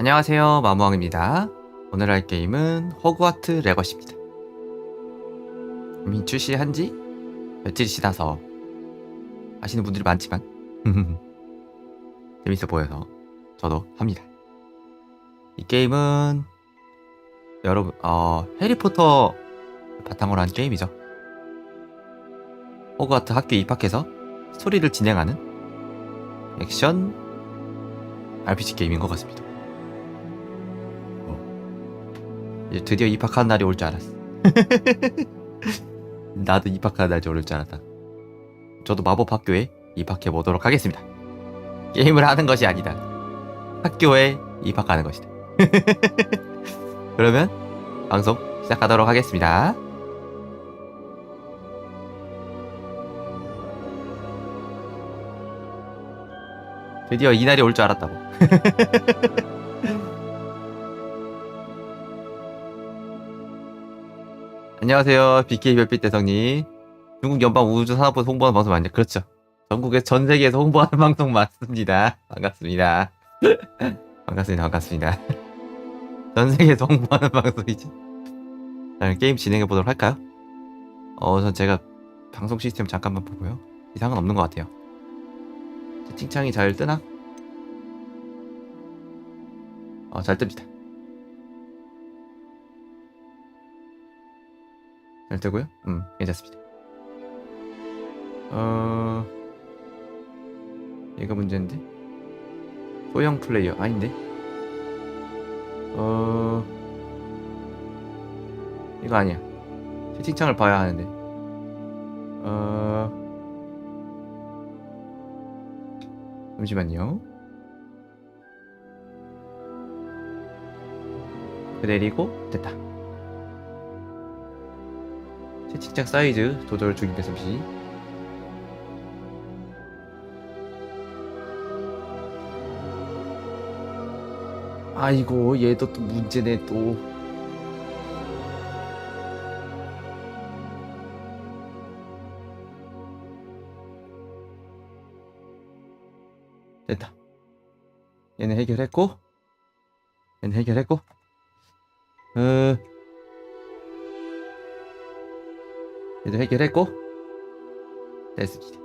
안녕하세요, 마무왕입니다. 오늘 할 게임은 호그와트 레거시입니다. 이미 출시한 지 며칠이 지나서 아시는 분들이 많지만 재밌어 보여서 저도 합니다. 이 게임은 여러분 해리포터 바탕으로 한 게임이죠. 호그와트 학교에 입학해서 스토리를 진행하는 액션 RPG 게임인 것 같습니다. 이제 드디어 입학하는 날이 올 줄 알았어. 나도 입학하는 날이 올 줄 알았다. 저도 마법 학교에 입학해 보도록 하겠습니다. 게임을 하는 것이 아니다. 학교에 입학하는 것이다. 그러면 방송 시작하도록 하겠습니다. 드디어 이 날이 올 줄 알았다고. 안녕하세요, BK 별빛 대성님. 중국 연방 우주산업부에서 홍보하는 방송 아니죠? 그렇죠. 전국에 전 세계에서 홍보하는 방송 맞습니다. 반갑습니다. 반갑습니다. 전 세계에서 홍보하는 방송이죠. 자, 게임 진행해 보도록 할까요? 전 제가 방송 시스템 잠깐만 보고요. 이상은 없는 것 같아요. 채팅창이 잘 뜨나? 잘 뜹니다. 잘 뜨고요? 괜찮습니다. 얘가 문제인데? 소형 플레이어 아닌데? 이거 아니야. 채팅창을 봐야 하는데. 잠시만요. 내리고 됐다. 채팅창 사이즈 조절 중인데 잠시. 아이고, 얘도 또 문제네 또. 됐다. 얘는 해결했고, 얘도 해결했고, 됐습니다.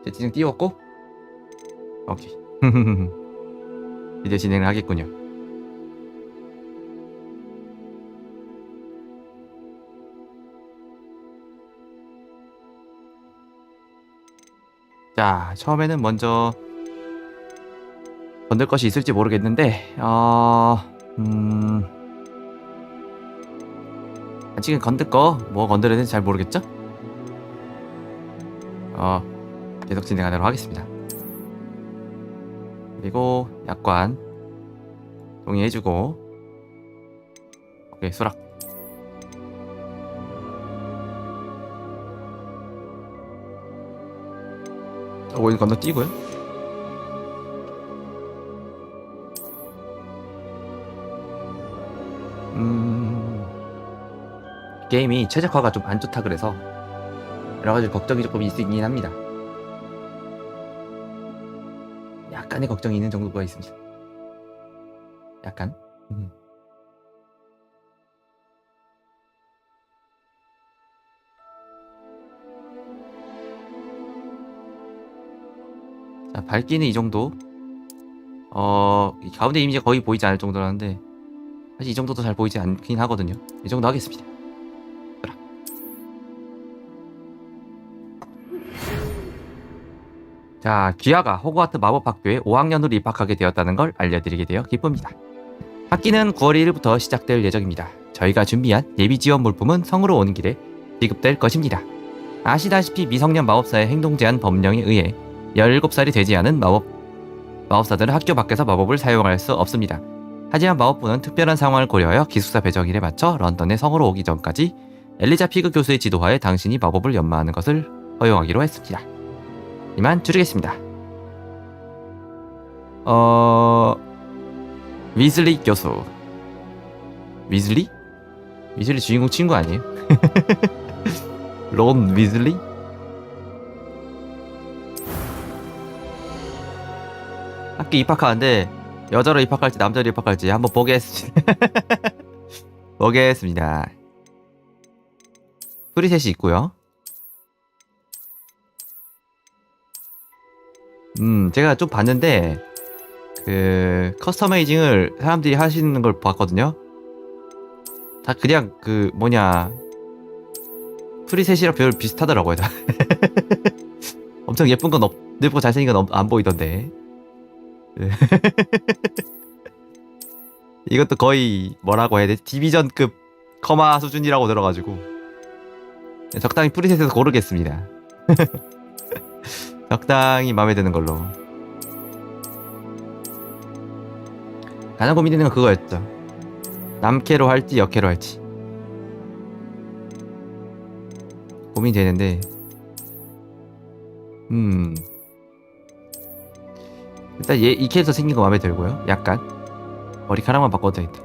채팅창 띄웠고, 오케이. 이제 진행을 하겠군요. 자, 처음에는 먼저 건들 것이 있을지 모르겠는데, 아직은 건들 거 뭐 건드려야 되는지 잘 모르겠죠? 계속 진행하도록 하겠습니다. 그리고 약관 동의해주고, 오케이, 수락. 오일 건너뛰고요. 게임이 최적화가 좀 안 좋다 그래서 여러가지 걱정이 조금 있긴 합니다. 약간의 걱정이 있는 정도가 있습니다. 약간. 자, 밝기는 이 정도. 가운데 이미지가 거의 보이지 않을 정도라는데 사실 이 정도도 잘 보이지 않긴 하거든요. 이 정도 하겠습니다. 자, 귀하가 호그와트 마법학교에 5학년으로 입학하게 되었다는 걸 알려드리게 되어 기쁩니다. 학기는 9월 1일부터 시작될 예정입니다. 저희가 준비한 예비 지원 물품은 성으로 오는 길에 지급될 것입니다. 아시다시피 미성년 마법사의 행동 제한 법령에 의해 17살이 되지 않은 마법사들은 학교 밖에서 마법을 사용할 수 없습니다. 하지만 마법부는 특별한 상황을 고려하여 기숙사 배정일에 맞춰 런던에 성으로 오기 전까지 엘리자 피그 교수의 지도하에 당신이 마법을 연마하는 것을 허용하기로 했습니다. 이만 줄이겠습니다. 위즐리 교수. 위즐리? 위즐리 주인공 친구 아니에요? 론 위즐리? 학교 입학하는데 여자로 입학할지 남자로 입학할지 한번 보겠습니다. 보겠습니다. 프리셋이 있고요. 제가 좀 봤는데 그 커스터마이징을 사람들이 하시는 걸 봤거든요. 다 그냥 그 뭐냐 프리셋이랑 별 비슷하더라고요. 다. 엄청 예쁜 건 예쁘고 잘생긴 건 안 보이던데. 네. 이것도 거의 뭐라고 해야 되지? 디비전급 커마 수준이라고 들어가지고 적당히 프리셋에서 고르겠습니다. 적당히 마음에 드는 걸로. 가장 고민되는 건 그거였죠. 남캐로 할지 여캐로 할지 고민되는데 일단 이 캐릭터 생긴 거 마음에 들고요. 약간 머리카락만 바꿔도 되겠다.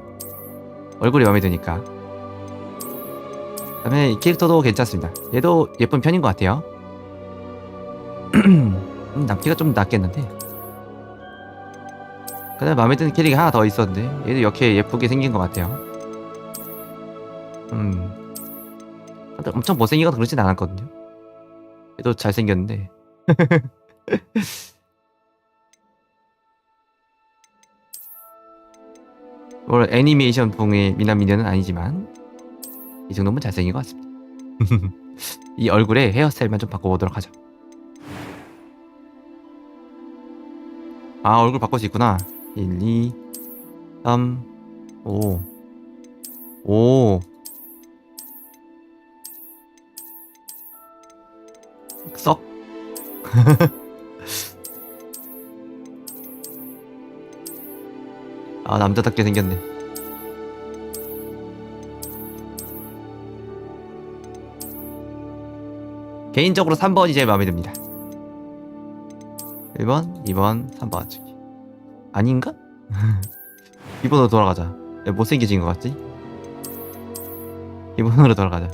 얼굴이 마음에 드니까. 그다음에 이 캐릭터도 괜찮습니다. 얘도 예쁜 편인 것 같아요. 남캐가 좀 낫겠는데. 그다음에 마음에 드는 캐릭이 하나 더 있었는데 얘도 이렇게 예쁘게 생긴 것 같아요. 엄청 못생기거나 그러진 않았거든요. 얘도 잘생겼는데. 물론 애니메이션 풍의 미남미녀는 아니지만 이 정도면 잘생긴 것 같습니다. 이 얼굴에 헤어스타일만 좀 바꿔보도록 하죠. 아, 얼굴 바꿀 수 있구나. 1, 2, 3, 5. 오. 썩. 아, 남자답게 생겼네. 개인적으로 3번이 제일 마음에 듭니다. 1번, 2번, 3번 저기. 아닌가? 2번으로 돌아가자. 야, 못생겨진 것 같지? 2번으로 돌아가자.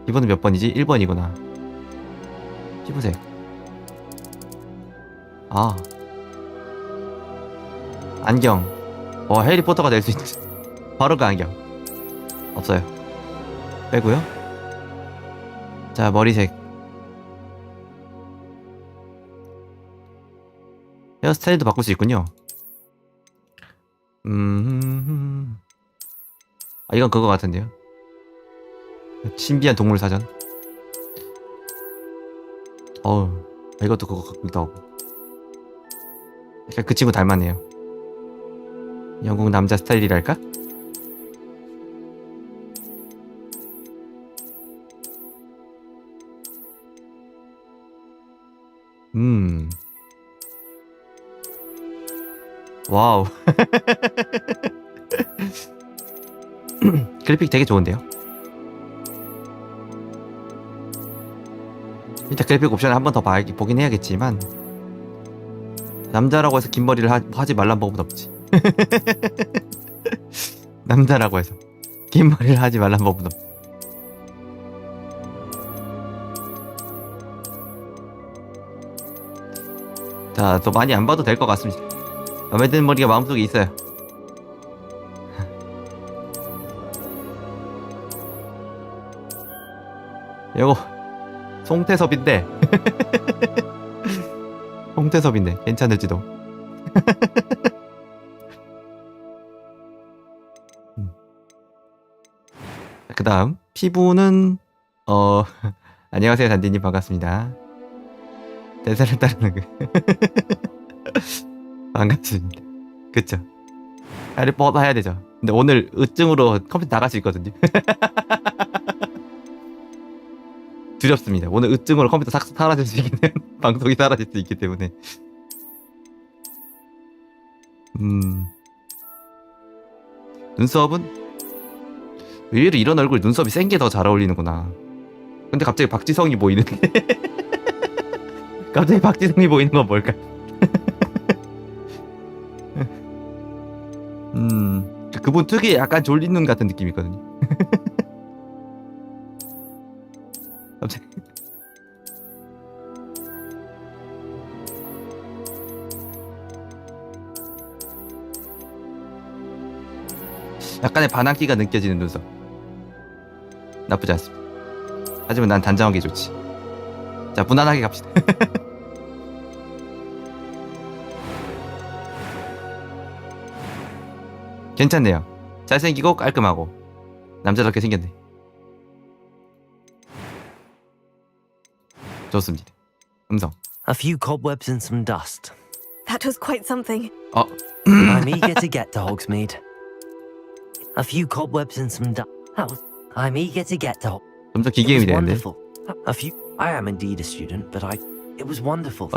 2번은 몇 번이지? 1번이구나. 피부색. 아. 안경. 해리포터가 될 수 있는. 바로 그 안경. 없어요. 빼고요. 자, 머리색. 헤어스타일도 바꿀 수 있군요. 아, 이건 그거 같은데요. 신비한 동물 사전. 이것도 그거 같기도 하고. 약간 그 친구 닮았네요. 영국 남자 스타일이랄까? 와우. 그래픽 되게 좋은데요? 일단 그래픽 옵션을 한 번 더 보긴 해야겠지만 남자라고 해서 긴 머리를 하지 말란 법은 없지. 남자라고 해서 긴 머리를 하지 말란 법은 없지. 자, 또 많이 안 봐도 될 것 같습니다. 마음에 드는 머리가 마음속에 있어요. 요거 송태섭인데 송태섭인데 괜찮을지도. 그 다음 피부는 안녕하세요 단디님 반갑습니다. 대사를 따르는 그 반갑습니다. 그쵸. 해리포터 해야 되죠. 근데 오늘 으증으로 컴퓨터 나갈 수 있거든요. 두렵습니다. 오늘 으증으로 컴퓨터 사라질 수 있는 방송이 사라질 수 있기 때문에. 눈썹은 의외로 이런 얼굴 눈썹이 센 게 더 잘 어울리는구나. 근데 갑자기 박지성이 보이는데. 갑자기 박지성이 보이는 건 뭘까? 그분 특유의 약간 졸린 눈 같은 느낌이 있거든요. 갑자기. 약간의 반항기가 느껴지는 눈썹. 나쁘지 않습니다. 하지만 난 단정한 게 좋지. 자, 무난하게 갑시다. 괜찮네요. 잘생기고 깔끔하고 남자답게 생겼네. 좋습니다. 음성. A few cobwebs and some dust. That was quite something. I'm eager to get to Hogsmeade. A few cobwebs and some dust. I'm eager to get to. 점점 It 기계음이 was 되는데. wonderful. A few. I am indeed a student, but it was wonderful.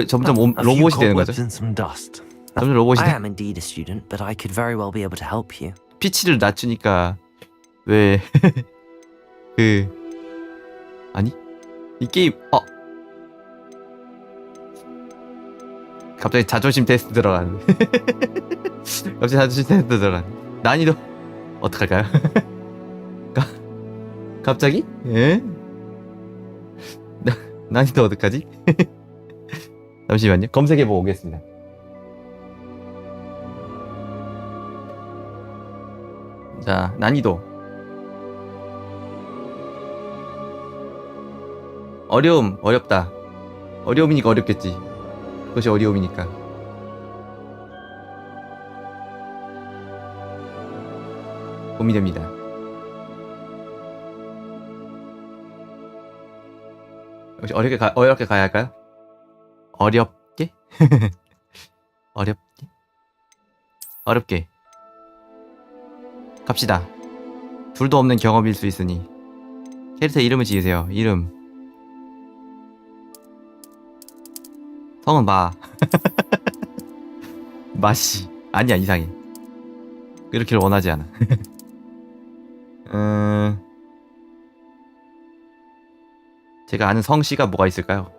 점점 A few 로봇이 되는 거죠. cobwebs and some dust. 점점 로봇이 I 돼. am indeed a student, but I could very well be able to help you. 피치를 낮추니까 왜 그 아니 이 게임 갑자기 자존심 테스트 들어가는데. 갑자기 자존심 테스트 들어가는. 난이도 어떡할까요? 갑자기? 예? 난이도 어떡하지? 잠시만요. 검색해보고 오겠습니다. 자, 난이도. 어려움, 어렵다. 어려움이니까 어렵겠지. 그것이 어려움이니까. 고민됩니다. 역시 어렵게 가야 할까요? 어렵게? 어렵게? 어렵게. 갑시다. 둘도 없는 경험일 수 있으니 캐릭터 이름을 지으세요. 이름. 성은 마. 마씨. 아니야, 이상해. 그렇게를 원하지 않아. 제가 아는 성씨가 뭐가 있을까요?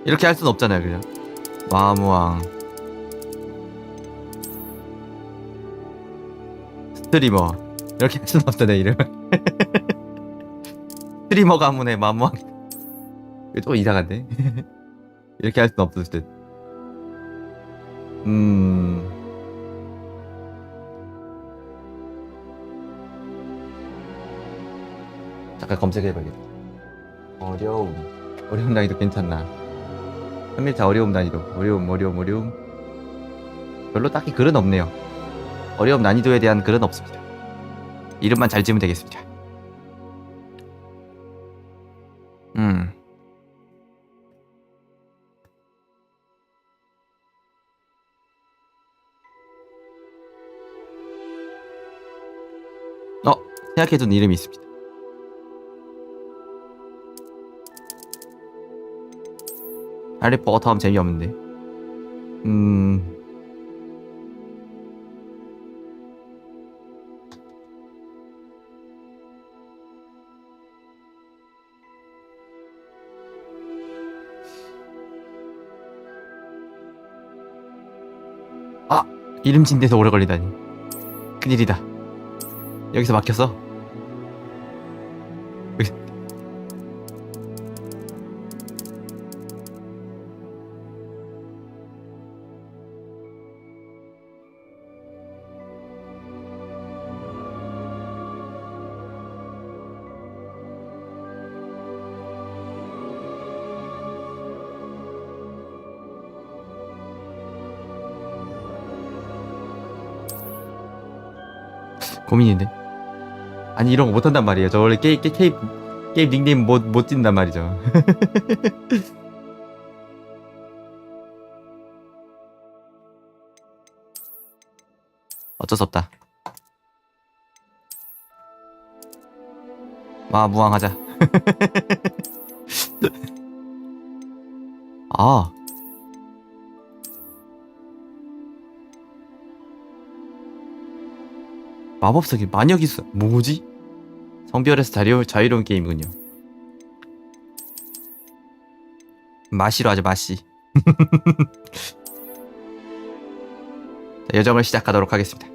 이렇게 할 순 없잖아요, 그냥. 마무왕. 스트리머. 이렇게 할 순 없잖아요, 이름. 스트리머 가문의 마무왕. 이거 좀 이상한데? 이렇게 할 순 없을 듯. 잠깐 검색해봐야겠다. 어려움 난이도 괜찮나? 3일차 어려움 난이도. 어려움. 별로 딱히 글은 없네요. 어려움 난이도에 대한 글은 없습니다. 이름만 잘 지으면 되겠습니다. 생각해둔 이름이 있습니다. 해리포터 하면 재미없는데. 이름 짓는데서 오래 걸리다니. 큰일이다. 여기서 막혔어. 고민인데. 아니, 이런 거 못한단 말이에요. 저 원래 게임 닉네임 못 짓는단 말이죠. 어쩔 수 없다. 무왕하자. 마법석이 만약 있어. 뭐지? 성별에서 자유로운 게임이군요. 마시로 하자, 마시. 자, 여정을 시작하도록 하겠습니다.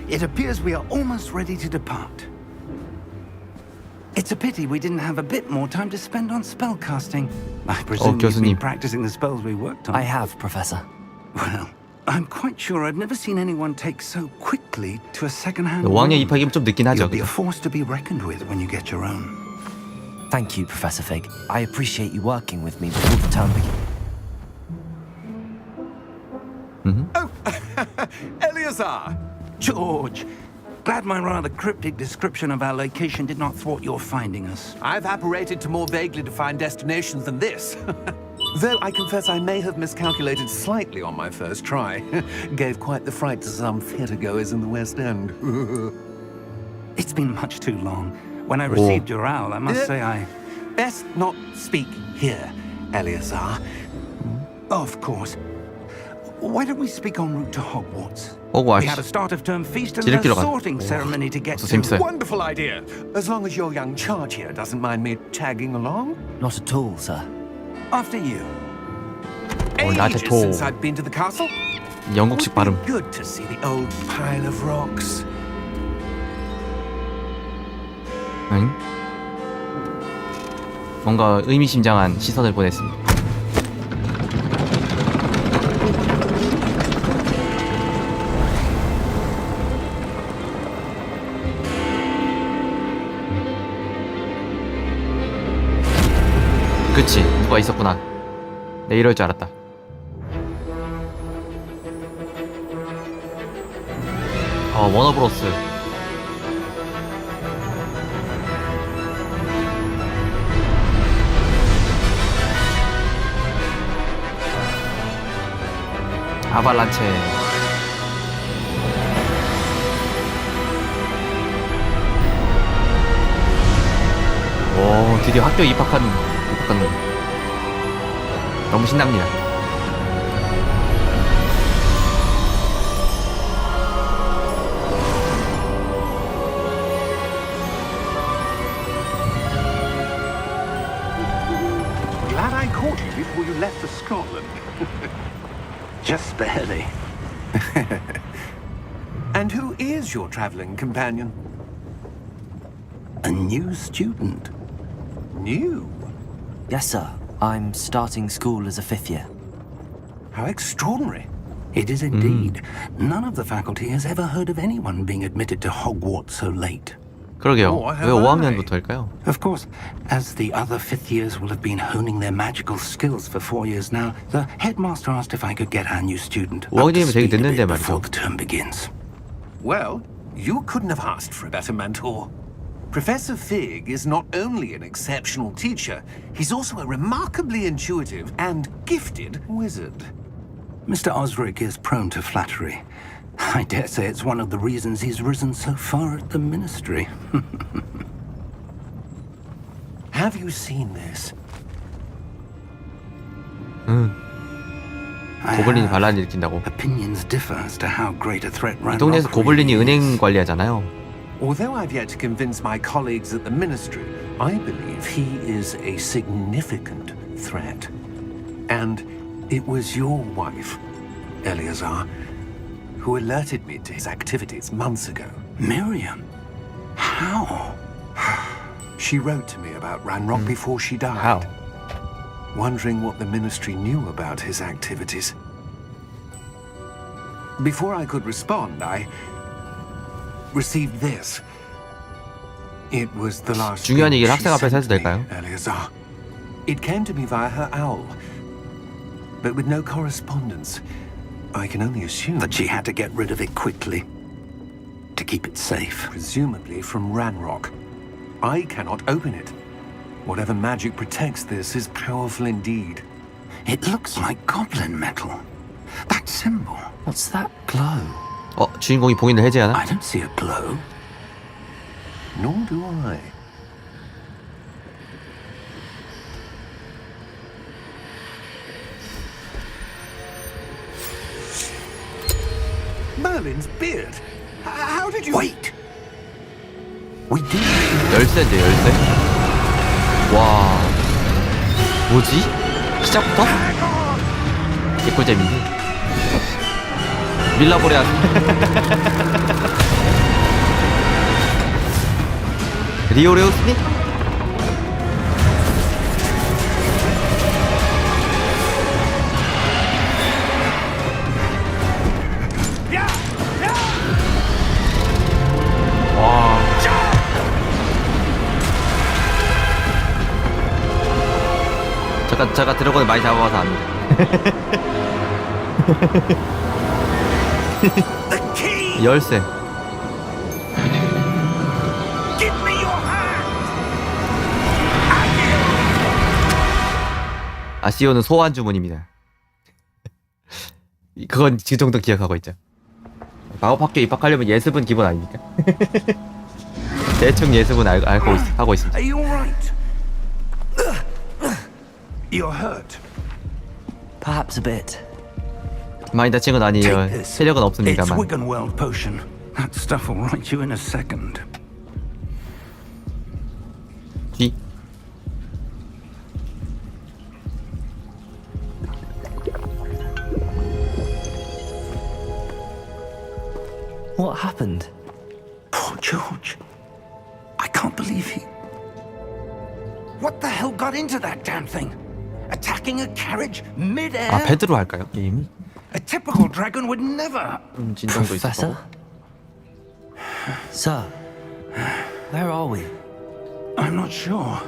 It appears we are almost ready to depart. It's a pity we didn't have a bit more time to spend on spellcasting. I presume you've been 교수님. practicing the spells we worked on. I have, Professor. Well, I'm quite sure I've never seen anyone take so quickly to a second-hand 5학년 wand. 입학이면 좀 늦긴 하죠. You'll be a 그죠? force to be reckoned with when you get your own. Thank you, Professor Fig. I appreciate you working with me before the term begins. Eleazar! George, glad my rather cryptic description of our location did not thwart your finding us. I've apparated to more vaguely defined destinations than this. Though I confess I may have miscalculated slightly on my first try. Gave quite the fright to some theatregoers in the West End. It's been much too long. When I received your owl, I must say I... Best not speak here, Eleazar. Of course. Why don't we speak en route to Hogwarts? 호그와트. We had a start of term feast and 지름길로 a 가. sorting ceremony to get 벌써 to. 재밌어요. Wonderful idea. As long as your young charge here doesn't mind me tagging along. Not at all, sir. After you. not at Ages all. since I've been to the castle. 영국식 발음. Good to see the old pile of rocks. 응? 뭔가 의미심장한 시선을 보냈습니다. 그치, 누가 있었구나. 내 이럴 줄 알았다. 워너브로스. 아발란체. 오, 드디어 학교 입학한 놈. 너무 신납니다. Glad I caught you before you left for Scotland. Just barely. And who is your traveling companion? A new student. New? Yes, sir. I'm starting school as a 5th year. How extraordinary. It is indeed. None of the faculty has ever heard of anyone being admitted to Hogwarts so late. 그러게요. Oh, 왜 5학년부터일까요? Of course, as the other fifth years will have been honing their magical skills for 4 years now, the headmaster asked if I could get our new student up to 5학년이면 되게 speed a 늦는데 bit 말이죠. before the term begins. Well, you couldn't have asked for a better mentor. Professor Fig is not only an exceptional teacher, he's also a remarkably intuitive and gifted wizard. Mr. Osric is prone to flattery. I dare say it's one of the reasons he's risen so far at the ministry. Have you seen this? 고블린이 반란을 일으킨다고. Opinions differ as to how great a threat 이 동네에서 Ranrock 고블린이 really 은행 is. 관리하잖아요. Although I've yet to convince my colleagues at the ministry, I believe he is a significant threat. And it was your wife, Eleazar, who alerted me to his activities months ago. Miriam? How? She wrote to me about Ranrock before she died, How? wondering what the ministry knew about his activities. Before I could respond, I received this. It was the last 중요한 thing 얘기를 she 학생 앞에서 sent 해도 me, 될까요? Eleazar. It came to me via her owl, but with no correspondence. I can only assume That she had to get rid of it quickly to keep it safe. presumably from Ranrock. I cannot open it. Whatever magic protects this is powerful indeed. It looks like goblin metal. That symbol. What's that glow? 주인공이 봉인을 해제하나? I don't see a glow. Nor do I. Merlin's beard. How did you... Wait! We do. 열쇠인데 열쇠? 와, 뭐지? 시작부터? 개꿀잼인데. 밀라보레아스. 리오레우스니? 와. 제가 드래곤을 많이 잡아봐서 압니다. The key! 열쇠. Give me your hand! 아시오는 소환 주문입니다. 그건 그 정도 기억하고 있죠. 마법학교 입학하려면 예습은 기본 아닙니까? 대충 예습은 하고 있습니다. Are you alright? You're hurt. Perhaps a bit. 많이 다친 건 아니에요. Take this. 체력은 It's 없습니다만. Wiggenweld potion. That stuff will right you in a second. 뒤. What happened? Poor George. I can't believe he... What the hell got into that damn thing? Attacking a carriage mid-air? 아 패드로 할까요? 게임? A typical dragon would never... 진동도 있을 Professor? 거고. Sir, where are we? I'm not sure.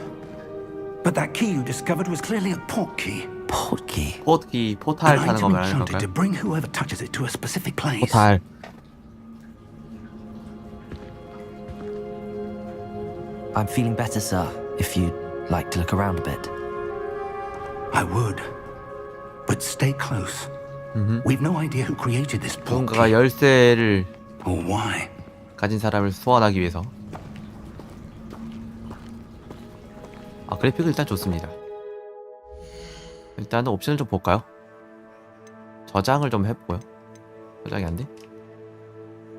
But that key you discovered was clearly a port key. Port key. 포탈 An 타는 거 item 말하는 enchanted to 건가요? bring whoever touches it to a specific place. 포탈. I'm feeling better, sir. If you'd like to look around a bit. I would. But stay close. We've no idea who created this port 누군가가 key 열쇠를 or why. 가진 사람을 소환하기 위해서. 아 그래픽은 일단 좋습니다. 일단은 옵션을 좀 볼까요? 저장을 좀 해보고요. 저장이 안 돼?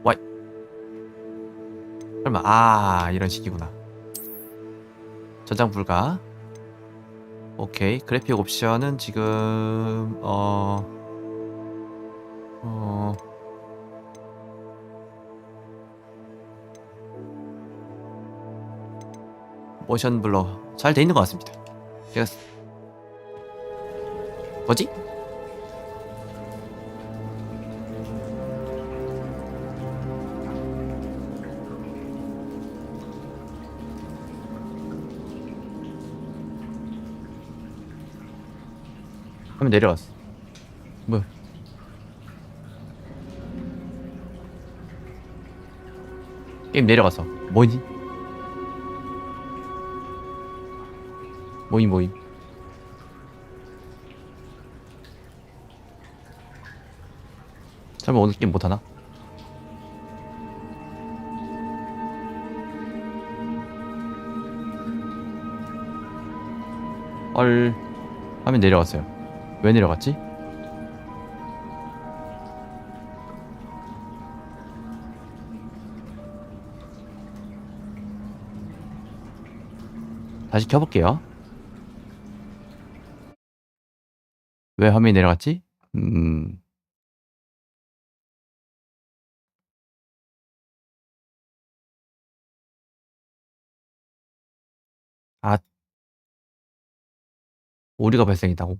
와이. 설마 아 이런 식이구나. 저장 불가. 오케이. 그래픽 옵션은 지금 모션 블러 잘 돼 있는 것 같습니다. 제가 뭐지? 하면 내려왔어. 뭐야? 게임 내려가서 뭐니? 모임. 설마 오늘 게임 못하나? 헐. 하면 내려갔어요. 왜 내려갔지? 다시 켜볼게요. 왜 화면이 내려갔지? 아, 오류가 발생했다고?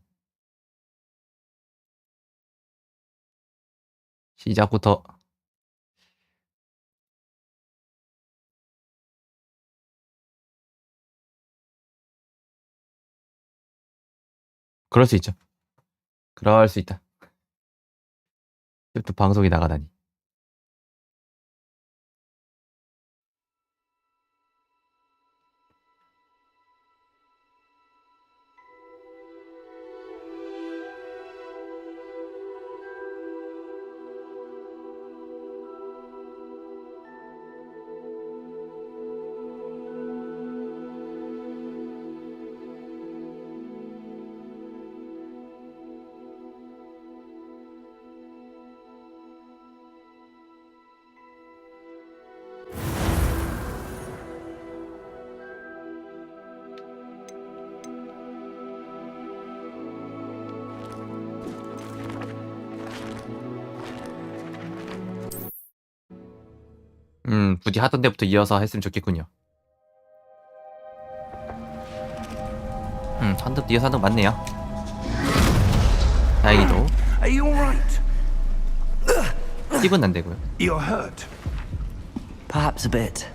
시작부터 그럴 수 있죠. 그럴 수 있다. 또 방송이 나가다니. 부디 하던 데부터 이어서 했으면 좋겠군요. 한듭 뒤에서 한듭 맞네요. 다행히도 Are you alright? 찝은 안 되고요. You're hurt. Perhaps a bit.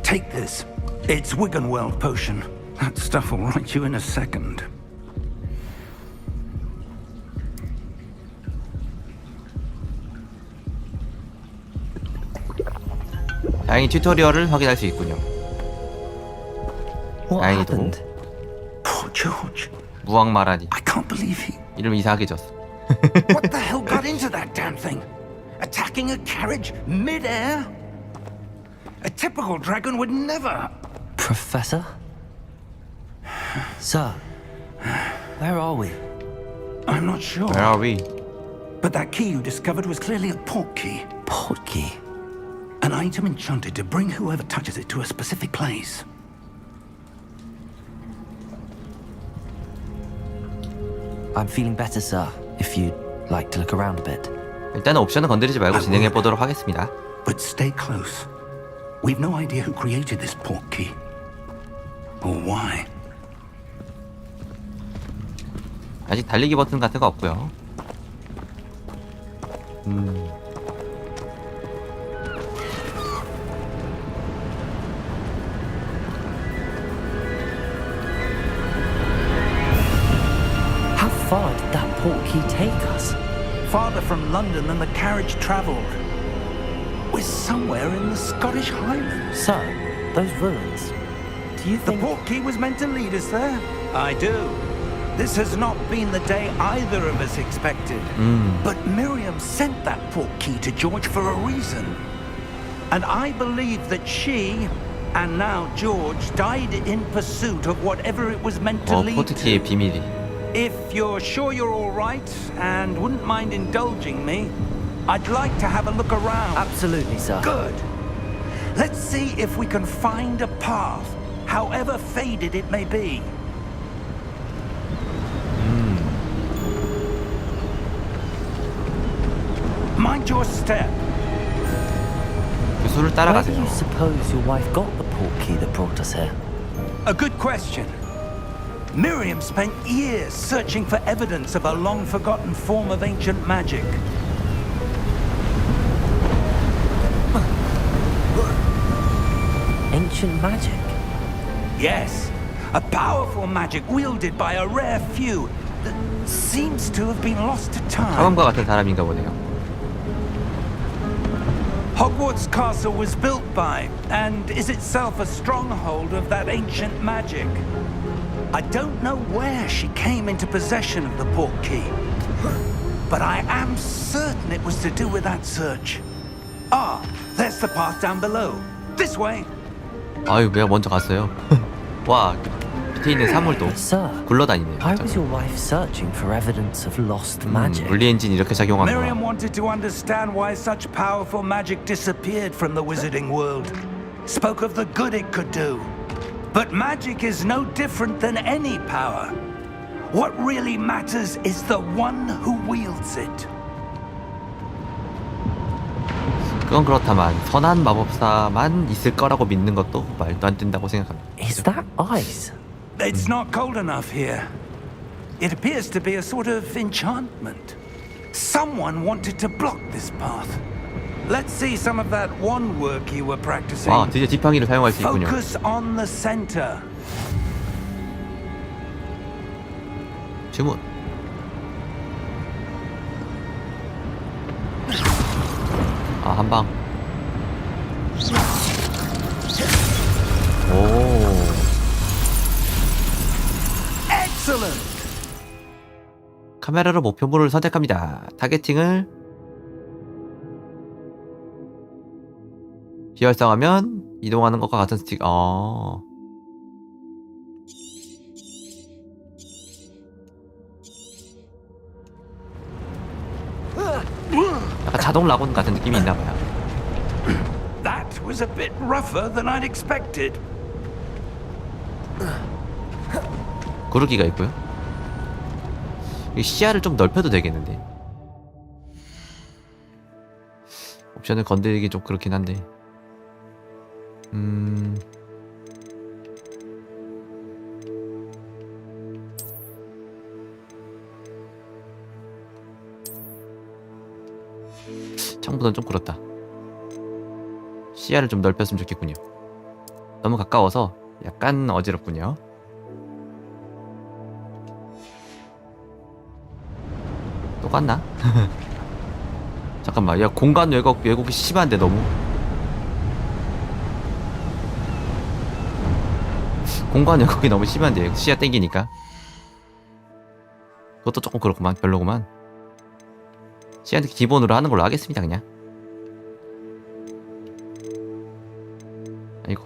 Take this. It's Wiggenweld potion. That stuff will right you in a second. 다행히 튜토리얼을 확인할 수 있군요. What 다행히도 happened? Poor George. 무왕마라니. I can't believe he... 이름 이상하게 졌어. What the hell got into that damn thing? Attacking a carriage mid-air? A typical dragon would never... Professor? Sir, where are we? I'm not sure. Where are we? But that key you discovered was clearly a port key. Port key. An item enchanted to bring whoever touches it to a specific place. I'm feeling better, sir. If you'd like to look around a bit. 일단은 옵션은 건드리지 말고 진행해 보도록 하겠습니다. But stay close. We've no idea who created this port key. Or why. 아직 달리기 버튼 같은 거 없고요. How far did that port key take us? Farther from London than the carriage travelled. We're somewhere in the Scottish Highlands. Sir, those ruins. Do you The think... port key was meant to lead us there? I do. This has not been the day either of us expected. But Miriam sent that port key to George for a reason. And I believe that she, and now George, died in pursuit of whatever it was meant to lead 포트키의 to. 비밀이. If you're sure you're all right and wouldn't mind indulging me, I'd like to have a look around. Absolutely, sir. Good. Let's see if we can find a path, however faded it may be. Mind your step. 교수를 Where do 따라가세요. you suppose your wife got the port key that brought us here? A good question. Miriam spent years searching for evidence of a long-forgotten form of ancient magic. Ancient magic? Yes, a powerful magic wielded by a rare few that seems to have been lost to time. 사범과 같은 사람인가 보네요. Hogwarts Castle was built by, and is itself a stronghold of that ancient magic. I don't know where she came into possession of the port key, but I am certain it was to do with that search. Ah, there's the path down below. This way. 아유, 내가 먼저 갔어요. 와, 밑에 있는 사물도 Sir, 굴러다니네요. why was your wife searching for evidence of lost magic? 물리 엔진 이렇게 작용한 Miriam 거야. wanted to understand why such powerful magic disappeared from the wizarding world. Spoke of the good it could do. But magic is no different than any power. What really matters is the one who wields it. 그건 그렇다만 선한 마법사만 있을 거라고 믿는 것도 말도 안 된다고 생각합니다. Is that ice? It's not cold enough here. It appears to be a sort of enchantment. Someone wanted to block this path. Let's see some of that wand work you were practicing. 아, 드디어 지팡이를 사용할 수 있군요. Focus on the center. 주문. 아, 한 방. 오. Excellent. 카메라로 목표물을 선택합니다. 타겟팅을 비활성하면 이동하는 것과 같은 스틱. 약간 자동 라곤 같은 느낌이 있나 봐요. That was a bit rougher than I'd expected. 구르기가 있고요. 이 시야를 좀 넓혀도 되겠는데. 옵션을 건드리기 좀 그렇긴 한데. 창보다는 좀 그렇다. 시야를 좀 넓혔으면 좋겠군요. 너무 가까워서 약간 어지럽군요. 똑같나? 잠깐만, 야 공간 왜곡이 심한데 너무. 공간 왜곡이 너무 심한데 시야 땡기니까. 그것도 조금 그렇구만. 별로구만. 시야는 기본으로 하는 걸로 하겠습니다 그냥. 아이고,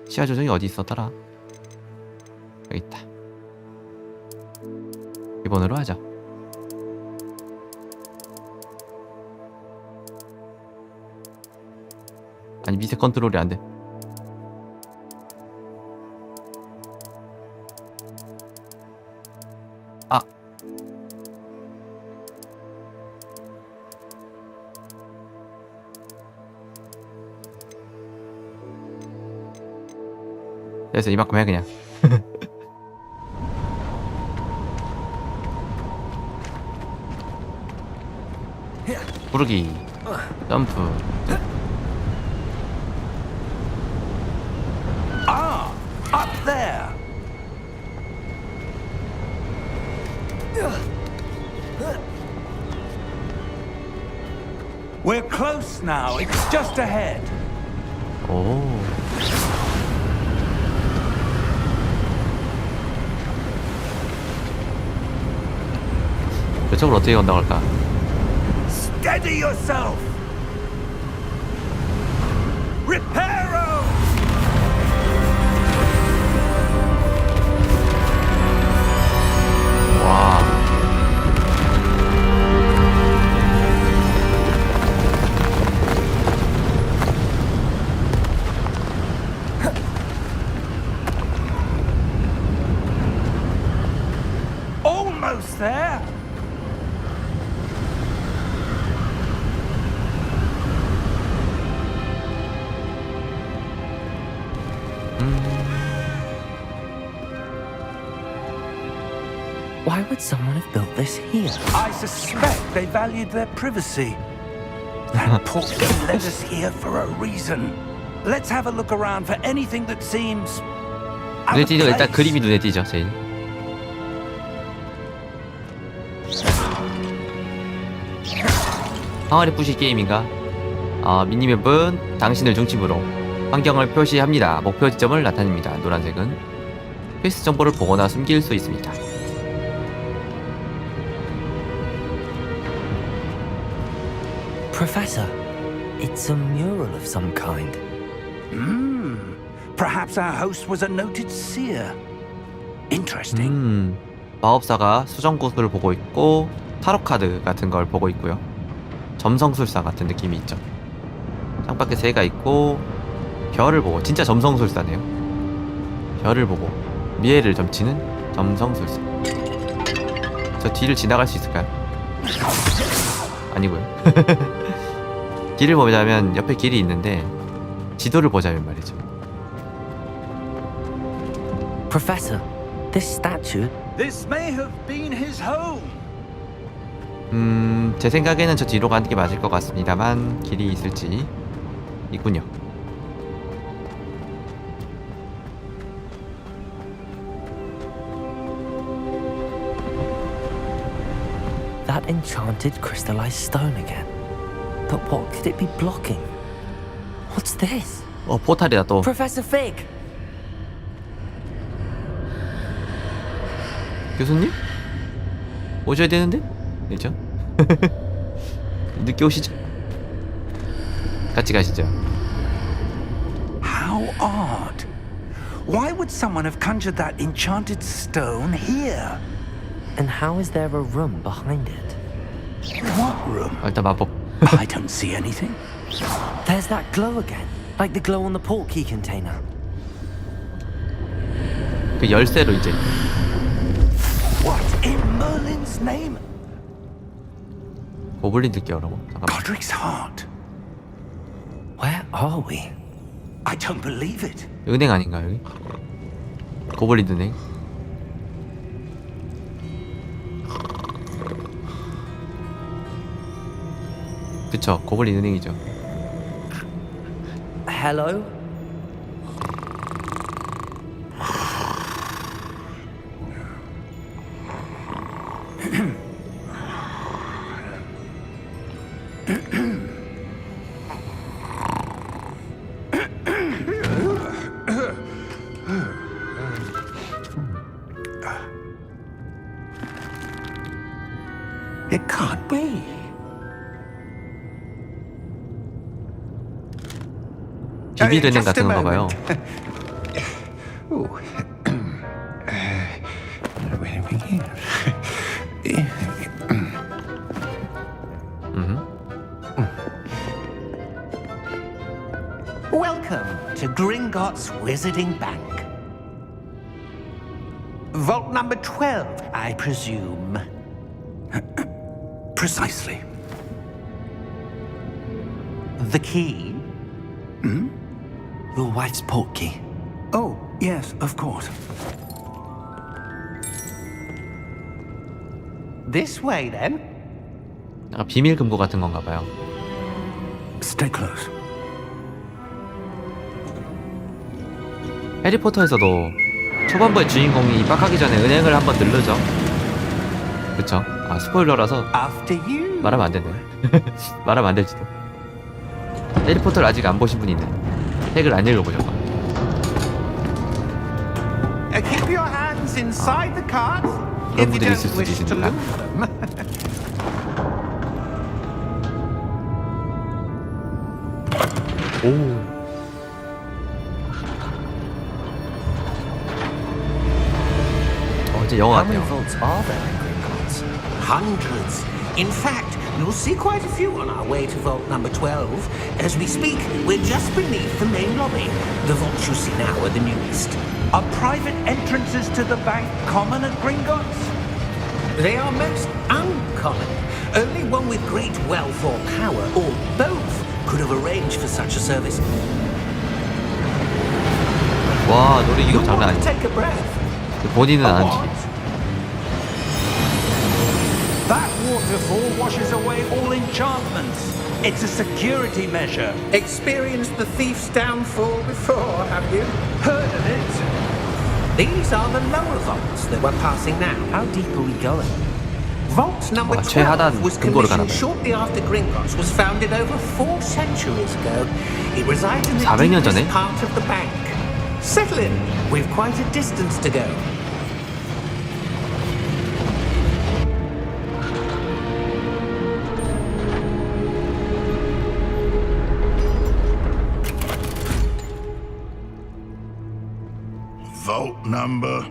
시야 조정이 어디 있었더라. 여기 있다. 기본으로 하자. 아니 밑에 컨트롤이 안 돼. 아. 그래서 이만큼 해 그냥. 부르기, 점프. Ah, up there. We're close now. It's just ahead. 오. 이쪽으로 어떻게 건너갈까? Steady yourself. Reparo. 와. Almost there. Why would someone have built this here? I suspect they valued their privacy. That portkey led us here for a reason. Let's have a look around for anything that seems out 눈에 of 띄죠. 일단 place. 그림이 눈에 띄죠 제일. 항아리 부시 게임인가? 미니맵은 당신을 중심으로 환경을 표시합니다. 목표 지점을 나타냅니다. 노란색은 퀘스트 정보를 보거나 숨길 수 있습니다. Professor, it's a mural of some kind. Perhaps our host was a noted seer. Interesting. 마법사가 수정구슬을 보고 있고 타로 카드 같은 걸 보고 있고요. 점성술사 같은 느낌이 있죠. 창밖에 새가 있고 별을 보고, 진짜 점성술사네요. 별을 보고 미래를 점치는 점성술사. 저 뒤를 지나갈 수 있을까요? 아니고요. 길을 보자면 옆에 길이 있는데 지도를 보자면 말이죠. Professor, this statue. This may have been his home. 제 생각에는 저 뒤로 가는 게 맞을 것 같습니다만 길이 있을지. 있군요. That enchanted crystallized stone again. But what could it be blocking? What's this? 포탈이다 또. Professor Fig! 교수님? 오셔야 되는데? 그렇죠? 늦게 오시죠? 같이 가시죠. How odd. Why would someone have conjured that enchanted stone here? And how is there a room behind it? What room? 일단 마법. I don't see anything. There's that glow again, like the glow on the portkey container. 그 열쇠로 이제. What in Merlin's name? 고블린들 깨우라고. 잠깐만. Godric's heart. are we? I don't believe it. 은행 아닌가 여기? 고블린 은행. 그쵸, 고블린 은행이죠. Hello? It can't be. 비밀 은행 Just a 같은 건가 봐요. moment. Ooh. Where are we here? Welcome to Gringotts Wizarding Bank. Vault number 12, I presume. Precisely. The key? Your wife's portkey. Oh, yes, of course. This way, then. 약간 비밀 금고 같은 건가 봐요. Stay close. 해리포터에서도 초반부에 주인공이 입학하기 전에 은행을 한번 들르죠. 그쵸? 아, 스포일러라서 After you. 말하면 안 되네. 말하면 안 될지도. 해리포터를 아직 안 보신 분이 있네. 책을 안 읽어보셔서. Keep your hands inside the cart 그런 if you 분들이 있을 don't 수도 wish to 있으니까. lose them. 오. 이제 영화 How many 같아요. vaults are there in Gringotts? Hundreds. In fact, you'll see quite a few on our way to vault number 12. As we speak, we're just beneath the main lobby. The vaults you see now are the newest. Are private entrances to the bank common at Gringotts? They are most uncommon. Only one with great wealth or power, or both, could have arranged for such a service. 와, 놀이기구 You'll 장난 want to 아니지. take a breath. 본인은 안 What? 지. That waterfall washes away all enchantments. It's a security measure. Experienced the thief's downfall before, have you? Heard of it? These are the lower vaults that we're passing now. How deep are we going? Vault number 와, 최하단 12 was 금고를 가나 commissioned 봐요. shortly after Gringotts was founded over 4 centuries ago. It resides in the 400년 deepest 전에? part of the bank. Settle in. We've quite a distance to go. Vault number.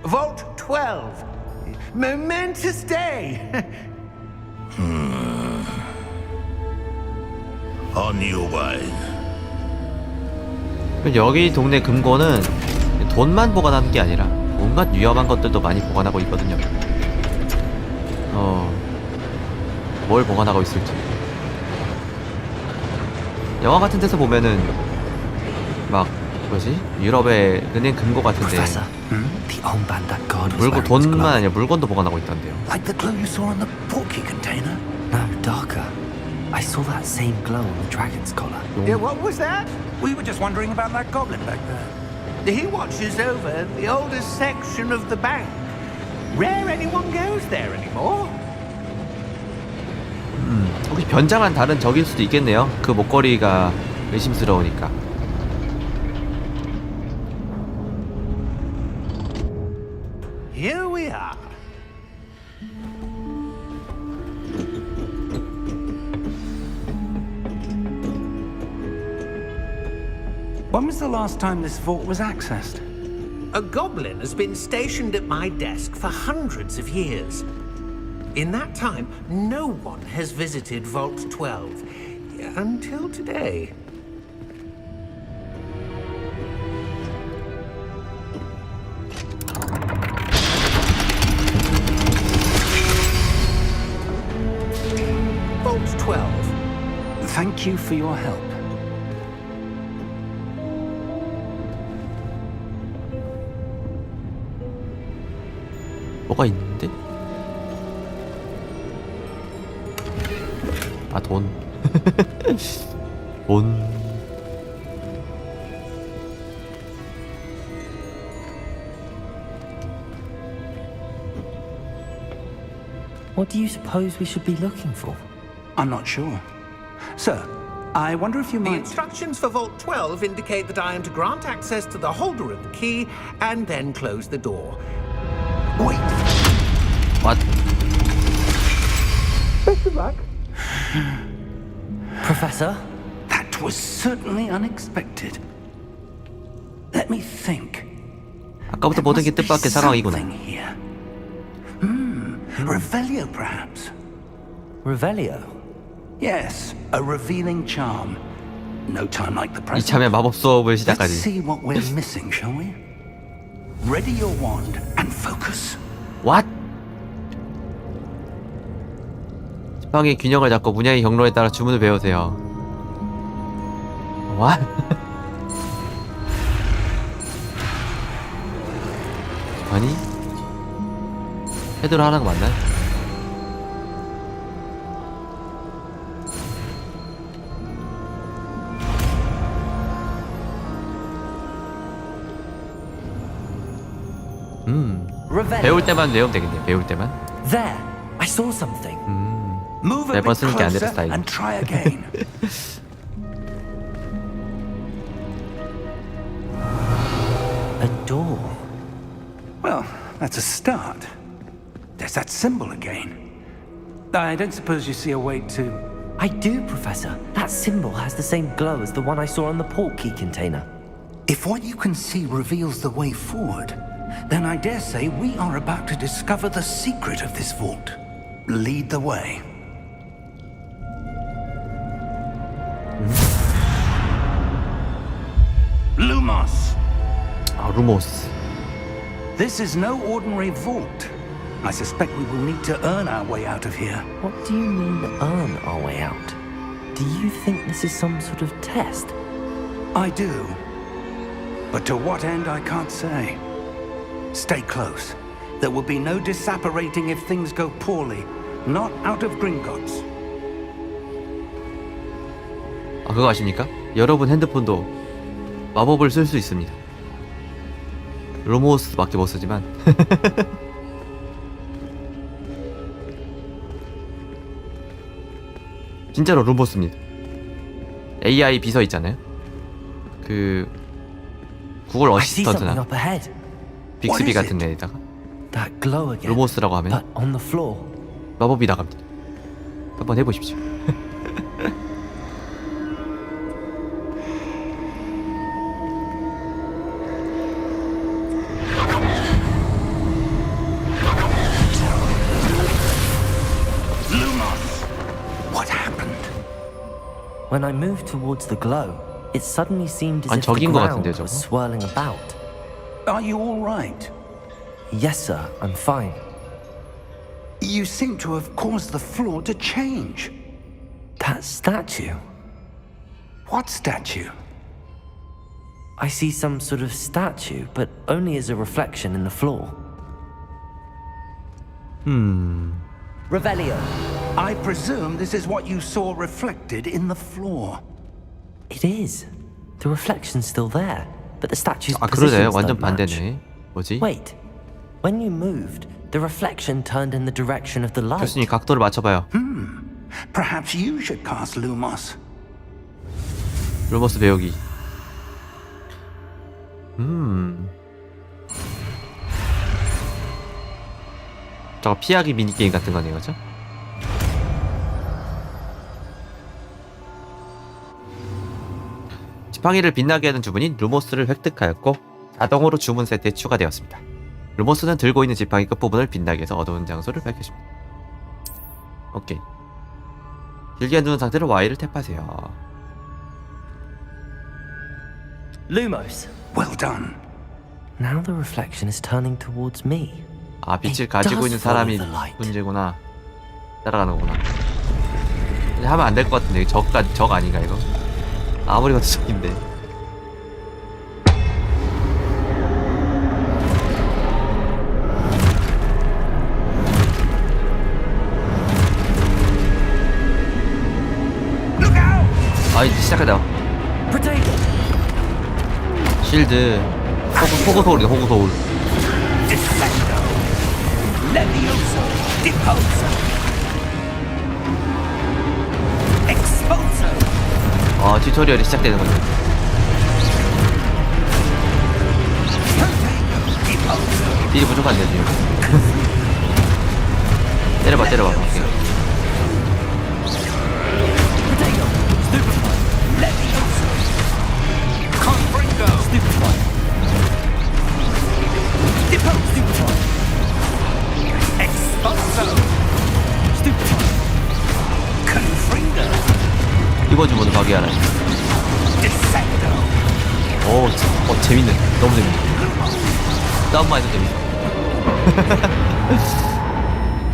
Vault 12. Momentous day. On your way. 여기 동네 금고는 돈만 보관하는 게 아니라 온갖 위험한 것들도 많이 보관하고 있거든요. 뭘 보관하고 있을지. 영화 같은 데서 보면은 막 뭐지? 유럽의 은행 금고 같은데 Professor, the armband that guard was 물건 wearing was 돈만 glowing. 아니라 물건도 보관하고 있던데요. Like the glow you saw on the portkey container? No, darker. I saw that same glow on the dragon's collar. Yeah, what was that? We were just wondering about that goblin back there. He watches over the oldest section of the bank. Rare anyone goes there anymore. 혹시 변장한 다른 적일 수도 있겠네요. 그 목걸이가 의심스러우니까. Here we are. When was the last time this vault was accessed? A goblin has been stationed at my desk for hundreds of years. In that time, no one has visited Vault 12 until today. Vault 12. Thank you for your help. 뭐가 있는데? 아, 돈. 돈. What do you suppose we should be looking for? I'm not sure. Sir, I wonder if you The might... instructions for Vault 12 indicate that I am to grant access to the holder of the key and then close the door. Wait! What? Professor? That was certainly unexpected. Let me think. 아까부터 모든 게 뜻밖의 상황이구나. here. Revelio, perhaps. Revelio? Yes, a revealing charm. No time like the present. 이참에 마법 수업을 Let's 시작하지. see what we're missing, shall we? Ready your wand and focus. What? 지팡이의 균형을 잡고 문양의 경로에 따라 주문을 배우세요. What? 아니? 헤드로 하는 거 맞나요? Revelio? 배울 때만 외우면 되겠네요. 배울 때만. There! I saw something. Move a 매번 bit 쓰는 게 안 되는 closer 스타일. and try again. A door. Well, that's a start. There's that symbol again. I don't suppose you see a way to... I do, Professor. That symbol has the same glow as the one I saw on the port key container. If what you can see reveals the way forward, then I dare say we are about to discover the secret of this vault. Lead the way. Lumos! 아, 루모스. This is no ordinary vault. I suspect we will need to earn our way out of here. What do you mean, earn our way out? Do you think this is some sort of test? I do. But to what end, I can't say. Stay close. There will be no disapparating if things go poorly. Not out of Gringotts. 아, 그거 아십니까? 여러분 핸드폰도 마법을 쓸 수 있습니다. 루모스밖에 못 쓰지만. 진짜로 루모스입니다. AI 비서 있잖아요. 그 구글 I see something 어시스턴트나 up ahead. 빅스비 What is 같은 데다가 That glow again. 루모스라고 But 하면 on the floor. 마법이 나갑니다. 한번 해보십시오. Lumos! What happened? When I moved towards the glow, it suddenly seemed as 아니, if the 적인 것 ground 같은데요, 저거? was swirling about. Are you all right? Yes, sir, I'm fine. You seem to have caused the floor to change. That statue. What statue? I see some sort of statue, but only as a reflection in the floor. Revelio. I presume this is what you saw reflected in the floor. It is. The reflection's still there, but the statue's 아, 그러네. positions 완전 don't match. 반대네. 뭐지? Wait. When you moved, the reflection turned in the direction of the light. 교수님 각도를 맞춰봐요. Perhaps you should cast Lumos. 루모스 배우기. 저거 피하기 미니게임 같은 거네요, 그죠? 지팡이를 빛나게 하는 주문인 루모스를 획득하였고 자동으로 주문 세트에 추가되었습니다. 루모스는 들고 있는 지팡이 끝부분을 빛나게 해서 어두운 장소를 밝혀줍니다. 오케이. 길게 누른 상태로 Y를 탭하세요. Lumos. Well done. Now the reflection is turning towards me. 아, 빛을 It 가지고 does 있는 사람이 follow the light. 문제구나. 따라가는 거구나. 하면 안 될 것 같은데. 적 아닌가 이거? 아무리 봐도 적인데. 아 이제 시작하다. Potato! 실드. 호구 소울이다. 호구 소울. Defendo. Levioso. Deposo. Exposo. 아 튜토리얼이 시작되는 거죠. Potato. Deposo. 딜이 부족한데 지금. 때려봐. 오케이. Potato. Stupefy. Levioso. Confringo. Stupefy. Depose. Stupefy. Exposo. Stupefy. Confringo. 이번 주모드 가게 하나. Defendo. 재밌네. 너무 재밌네. 다운만 해도 재밌어.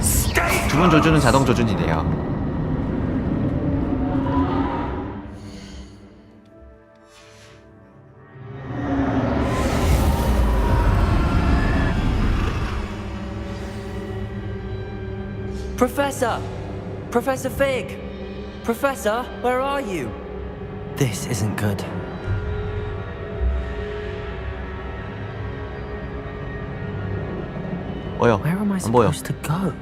Stay. 주문 조준은 자동 조준이네요. Professor! Professor Fig! Professor, where are you? This isn't good. 뭐요? Where am I 안 보여. supposed to go?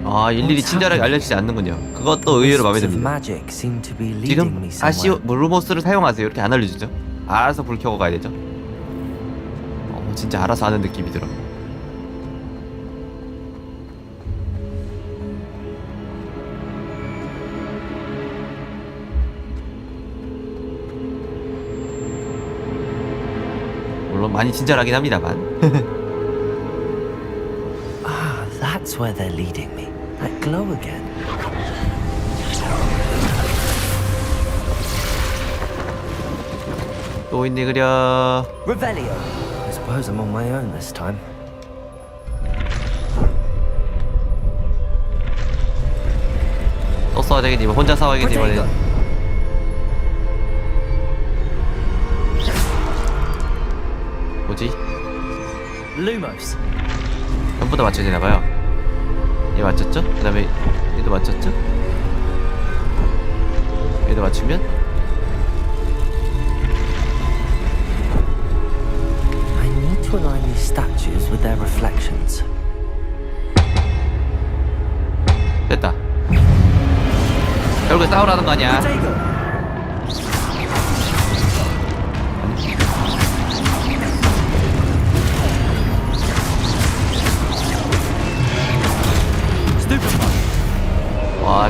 아 일일이 친절하게 알려주지 않는군요. 그것도 의외로 마음에 Wisps of 듭니다. magic seem to be leading 지금 me somewhere. 루모스를 사용하세요. 이렇게 안 알려주죠. 알아서 불 켜고 가야 되죠. 진짜 알아서 하는 느낌이 들어. 물론 많이 친절하긴 합니다만. Ah, that's where they're leading me. That glow again. 또 있네 그려. Revelio. I suppose I'm on my own this time. 또 써야 되겠니? 혼자 싸워야겠니 이번에. 뭐지? Lumos. 전부 다 맞춰야 되나봐요. 얘 맞췄죠? 그 다음에 얘도 맞췄죠? 얘도 맞추면 I need to align these statues with their reflections. 됐다. 결국에 싸우라는 거 아니야? Potato. 와,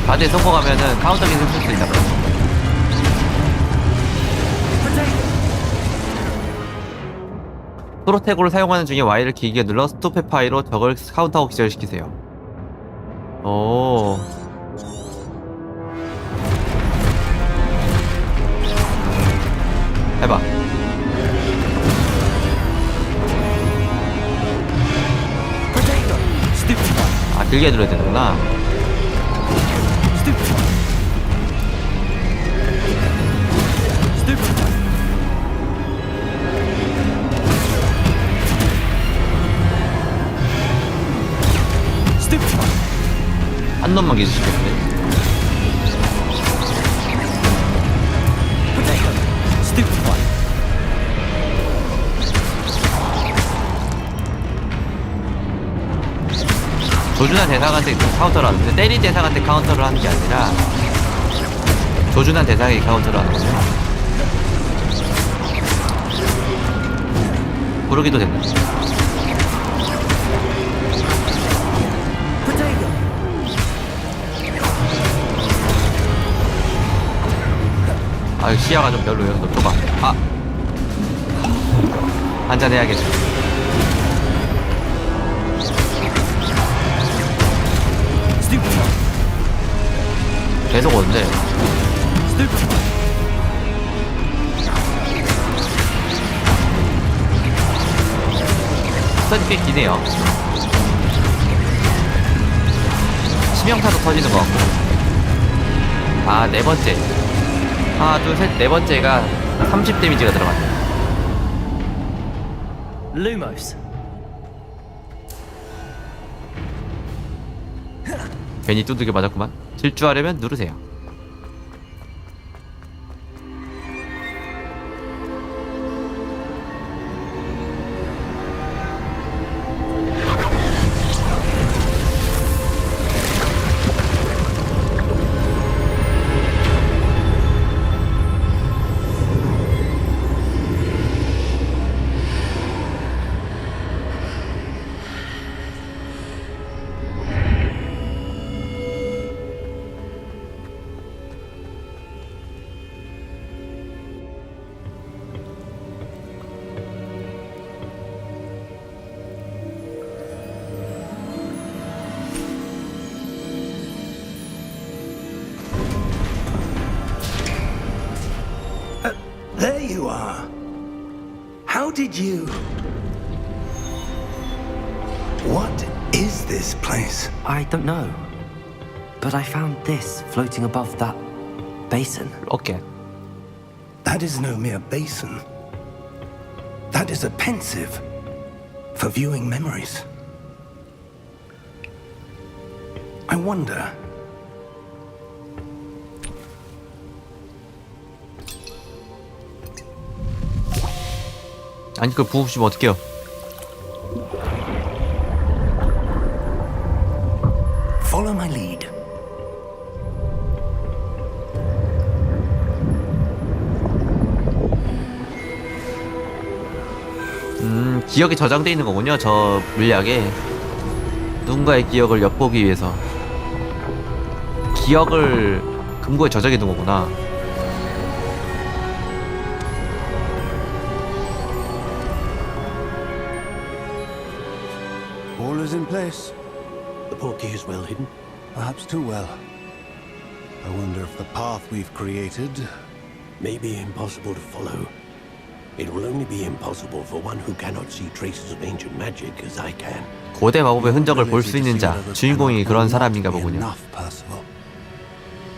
바드에 성공하면은 카운터 기술 쓸 수 있다 그러. 프로테고를 사용하는 중에 Y를 길게 눌러 스토페파이로 적을 카운터하고 기절시키세요. 오. 해봐. 아, 길게 눌러야 되는구나. 한 놈만 기술시켰네. 조준한 대상한테 카운터를 하는데 때린 대상한테 카운터를 하는 게 아니라 조준한 대상에게 카운터를 하는 거죠. 부르기도 된다. 아 시야가 좀 별로예요. 너 좁아. 아 한잔 해야겠어. 계속 오는데 스턴이 꽤 기네요. 치명타도 터지는 것 같고. 아, 네 번째. 하나, 둘, 셋, 네 번째가 30 데미지가 들어갔네. Lumos. 괜히 두들겨 맞았구만. 질주하려면 누르세요. There you are. How did you... What is this place? I don't know. But I found this floating above that basin. 오케이. That is no mere basin. That is a pensive for viewing memories. I wonder... 아니, 그걸 부으시면 어떡해요? Follow my lead. 기억이 저장돼 있는 거군요. 저 물약에 누군가의 기억을 엿보기 위해서 기억을 금고에 저장해 둔 거구나. All is in place. The portkey is well hidden. Perhaps too well. I wonder if the path we've created... May be impossible to follow. It will only be impossible for one who cannot see traces of ancient magic as I can. 고대 마법의 흔적을 볼 수 있는 자, 주인공이 그런 사람인가 보군요. Enough, Percival.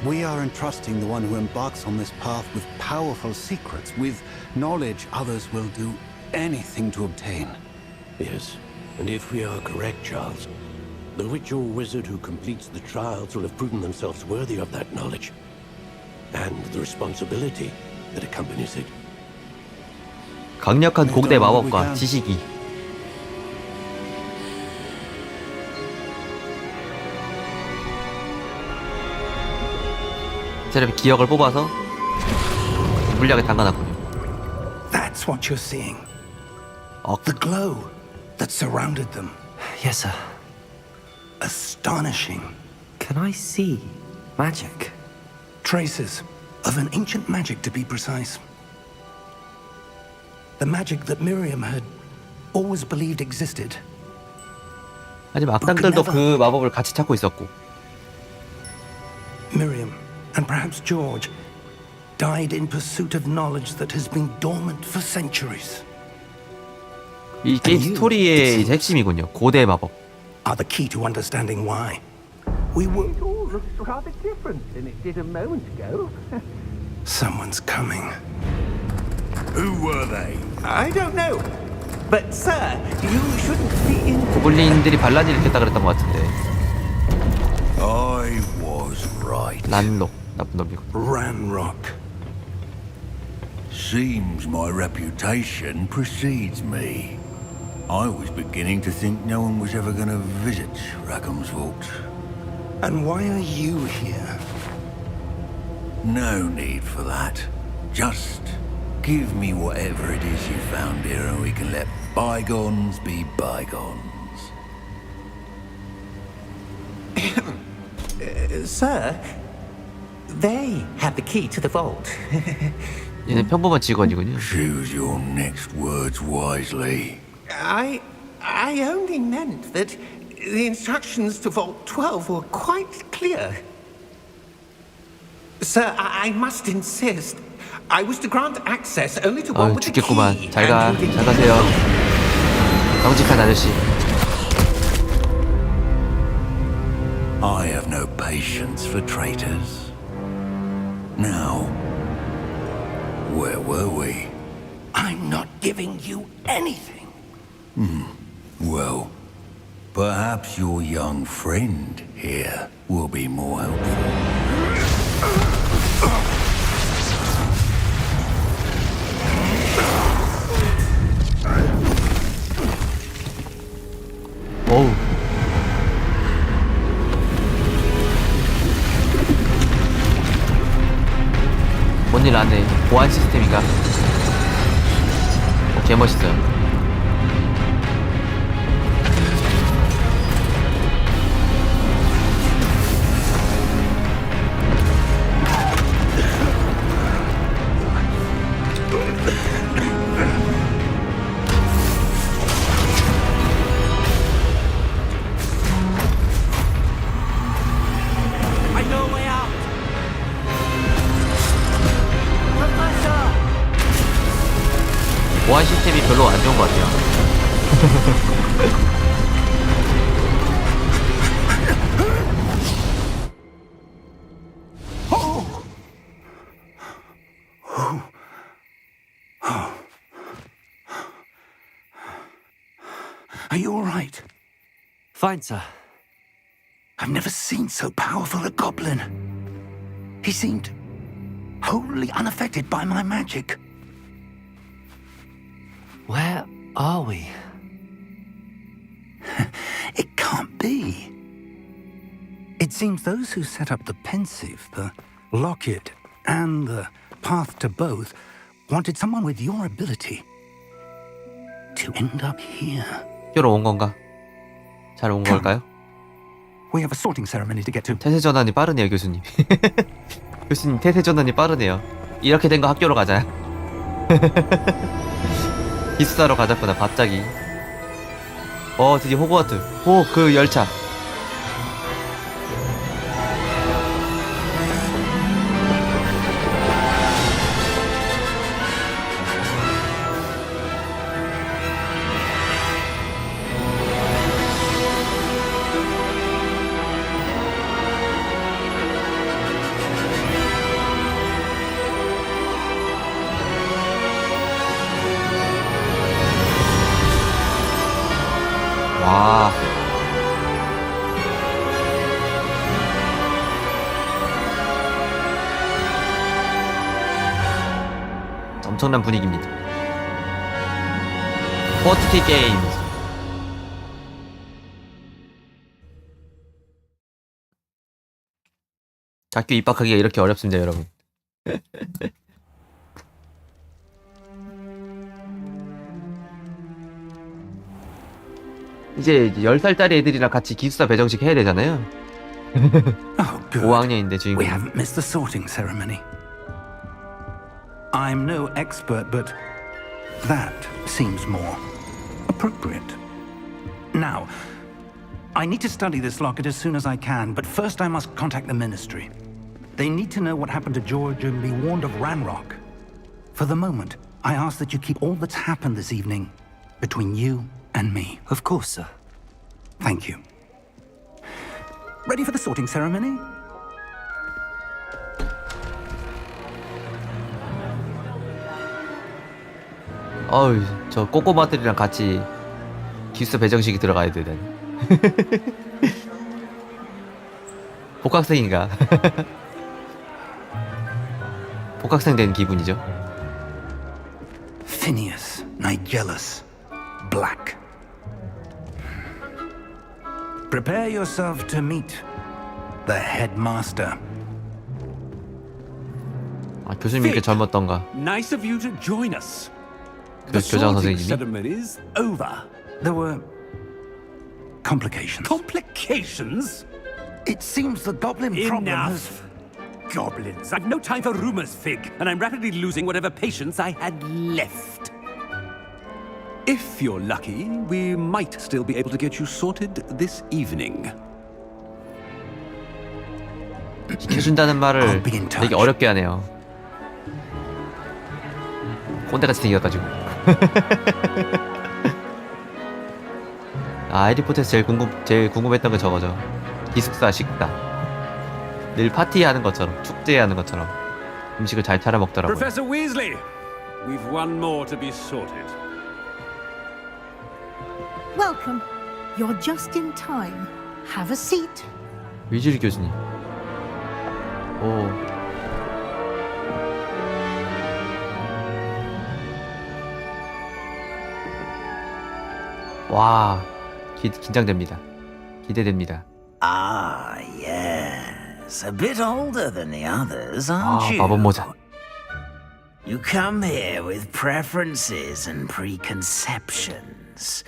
We are entrusting the one who embarks on this path with powerful secrets, with knowledge others will do anything to obtain. Yes, and if we are correct, Charles, the witch or wizard who completes the trials will have proven themselves worthy of that knowledge, and the responsibility that accompanies it. 강력한 고대 마법과 지식이. 제가 기억을 뽑아서 물약에 담가놨군요. That's what you're seeing. The glow that surrounded them. Yes, sir. Astonishing. Can I see magic? Traces of an ancient magic, to be precise. The magic that Miriam had always believed existed. 하지만 악당들도 그 마법을 같이 찾고 있었고. Miriam, and perhaps George, died in pursuit of knowledge that has been dormant for centuries. 이 게임 스토리의 이제 핵심이군요. 고대 마법. Are the key to understanding why. We were... It all looks rather different than it did a moment ago. Someone's coming. Who were they? I don't know. But, sir, you shouldn't be in... 고블린들이 반란을 일으켰다 그랬던 것 같은데. I was right. 란록. 나쁜 놈이고. Ranrock. Seems my reputation precedes me. I was beginning to think no one was ever going to visit Rackham's Vault. And why are you here? No need for that. Just give me whatever it is you found here and we can let bygones be bygones. Sir, they have the key to the vault. 얘는 평범한 직원이군요. Choose your next words wisely. I only meant that the instructions to Vault 12 were quite clear. Sir, I must insist. I was to grant access only to one 아유, with the 죽겠구만. key. 잘 가. and who 잘 가세요. 정직한 아저씨. I have no patience for traitors. Now, where were we? I'm not giving you anything. Well, perhaps your young friend here will be more helpful. 어우. 뭔일 나네. 보안 시스템인가? 개멋있어요. 보안 시스템이 별로 안 좋은 것 같아요. Are you all right? Fine, sir. I've never seen so powerful a goblin. He seemed wholly unaffected by my magic. Where are we? It can't be. It seems those who set up the pensive, the locket, and the path to both wanted someone with your ability to end up here. 학교로 온 건가? 잘 온 걸까요? We have a sorting ceremony to get to. 태세 전환이 빠르네요, 교수님. 교수님 태세 전환이 빠르네요. 이렇게 된 거 학교로 가자. 기숙사로 가자꾸나 갑자기. 드디어 호그와트. 그 열차. 와. 엄청난 분위기입니다. 포트키 게임즈. 학교 입학하기가 이렇게 어렵습니다, 여러분. 이제 10살짜리 애들이랑 같이 기숙사 배정식 해야 되잖아요. Oh, good. 5학년인데 주인공. We haven't missed the sorting ceremony. I'm no expert, but that seems more appropriate. Now, I need to study this locket as soon as I can, but first I must contact the ministry. They need to know what happened to George and be warned of Ranrock. For the moment, I ask that you keep all that's happened this evening between you and me. Of course, sir. Thank you. Ready for the sorting ceremony? 저 꼬꼬마들이랑 같이 기숙사 배정식이 들어가야 되다니. 복학생인가? 복학생 된 기분이죠. Phineas, Nigellus, Black. Prepare yourself to meet the headmaster. 교수님 이렇게 젊었던가. Nice of you to join us. 교장 선생님이. Ceremony's over. There were complications. Complications? It seems the goblin problem has... Enough. Goblins. I've no time for rumors, Fig, and I'm rapidly losing whatever patience I had left. If you're lucky, we might still be able to get you sorted this evening. 지켜준다는 말을 되게 어렵게 하네요. 꼰대같이 생겨가지고. 해리포터에서 제일 궁금했던 건 저거죠. 기숙사 식당. 늘 파티하는 것처럼, 축제하는 것처럼 음식을 잘 차려 먹더라고요. Professor Weasley, we've one more to be sorted. Welcome. You're just in time. Have a seat. 위즐리 교수님. 오. 와, 긴장됩니다. 기대됩니다. Ah, yes. A bit older than the others, aren't 아, you? 마법 모자. You come here with preferences and preconceptions.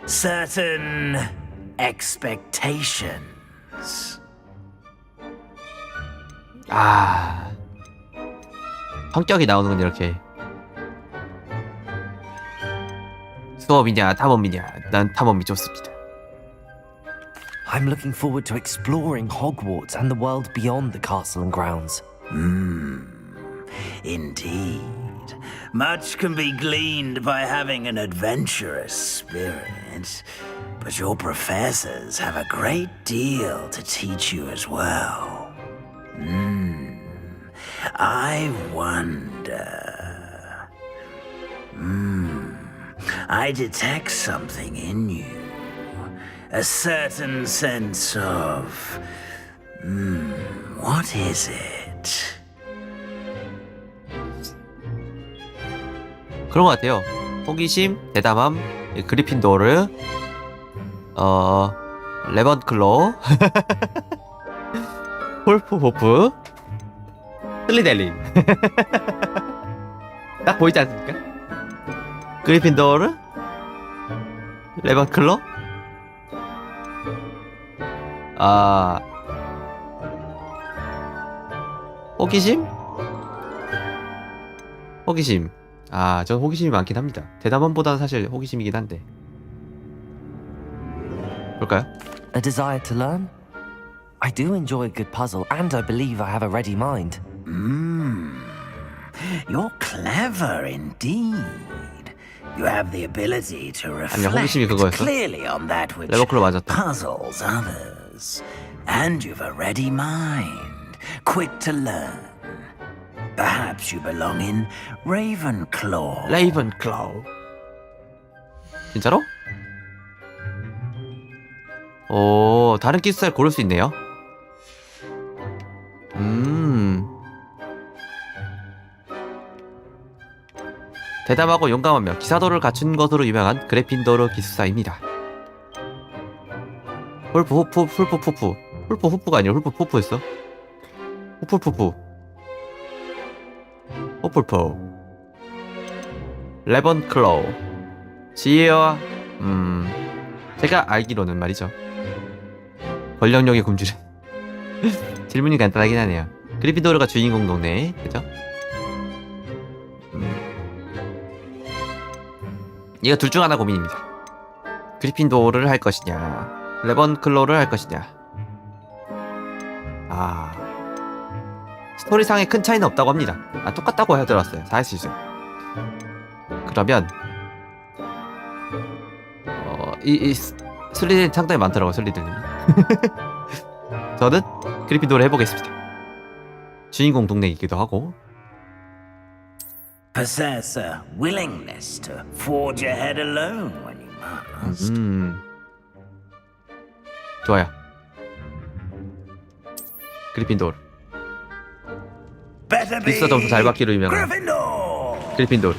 Certain expectations. 아, 성격이 나오는 건 이렇게. 수업이냐 탐험이냐, 난 탐험이 좋습니다. I'm looking forward to exploring Hogwarts and the world beyond the castle and grounds. Indeed. Much can be gleaned by having an adventurous spirit. But your professors have a great deal to teach you as well. I wonder. I detect something in you. A certain sense of... what is it? 그런 것 같아요. 호기심, 대담함, 그리핀도르, 레번클로우, 홀프호프, 슬리델린. 딱 보이지 않습니까? 그리핀도르, 레번클로우, 호기심? 호기심. 전 호기심이 많긴 합니다. 대담함보다는 사실 호기심이긴 한데. 볼까요? A desire to learn? I do enjoy a good puzzle, and I believe I have a ready mind. You're clever indeed. You have the ability to 아니야, 호기심이 reflect 그거였어? clearly on that which 레버클로 맞았다. puzzles others. And you've a ready mind, quick to learn. Perhaps you belong in Ravenclaw. 레이븐클로우. 진짜로? 오, 다른 기숙사를 고를 수 있네요. 대담하고 용감하며 기사도를 갖춘 것으로 유명한 그래핀도르 기숙사입니다. 홀프호프가 아니라 홀프호프였어. 호플포 레번클로우 지혜와 제가 알기로는 말이죠. 권력력의 굶주린 질문이 간단하긴 하네요. 그리핀도르가 주인공 동네, 그죠? 이거 둘 중 하나 고민입니다. 그리핀도르를 할 것이냐, 레번클로우를 할 것이냐. 스토리상에 큰 차이는 없다고 합니다. 똑같다고 해들었어요. 다 할 수 있어요. 그러면 이 슬리들린 상당히 많더라고요. 슬리들린. 저는 그리핀도르 해보겠습니다. 주인공 동네이기도 하고. Possess a willingness to forge ahead alone when you must. 좋아요. 그리핀도르. 기숙사 점수 잘 받기로 유명한 그리핀도르.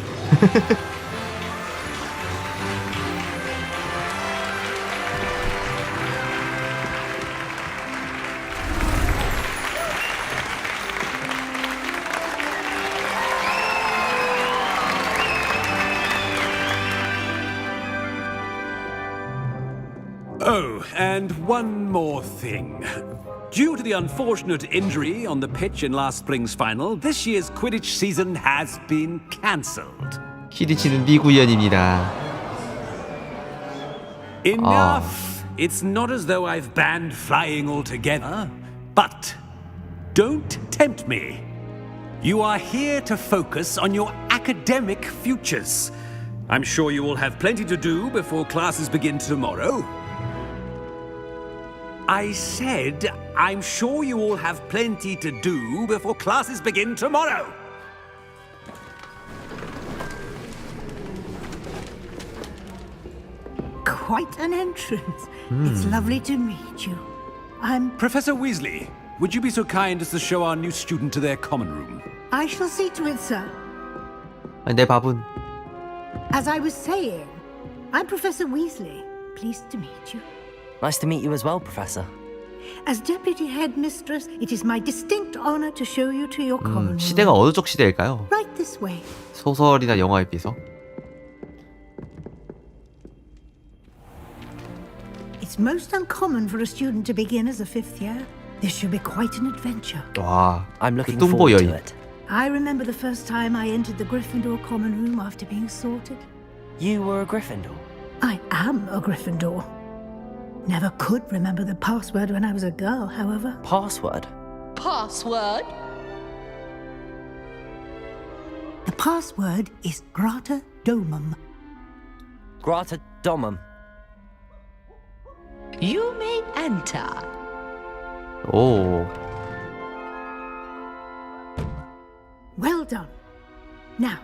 Oh, and one more thing. Due to the unfortunate injury on the pitch in last spring's final, this year's Quidditch season has been cancelled. 퀴디치는 미구연입니다. Enough! It's not as though I've banned flying altogether, but don't tempt me. You are here to focus on your academic futures. I'm sure you will have plenty to do before classes begin tomorrow. I said, I'm sure you all have plenty to do before classes begin tomorrow. Quite an entrance. It's lovely to meet you. I'm... Professor Weasley, would you be so kind as to show our new student to their common room? I shall see to it, sir. 내 밥은 As I was saying, I'm Professor Weasley. Pleased to meet you. Nice to meet you as well, Professor. As Deputy Headmistress, it is my distinct honor to show you to your common room. 시대가 어느 쪽 시대일까요? Right this way. 소설이나 영화에 비해서. It's most uncommon for a student to begin as a fifth year. This should be quite an adventure. 와, I'm looking 뚱보 forward 여인. to it. I remember the first time I entered the Gryffindor common room after being sorted. You were a Gryffindor. I am a Gryffindor. Never could remember the password when I was a girl, however. Password? Password? The password is Grata Domum. Grata Domum. You may enter. 오, Well done. Now,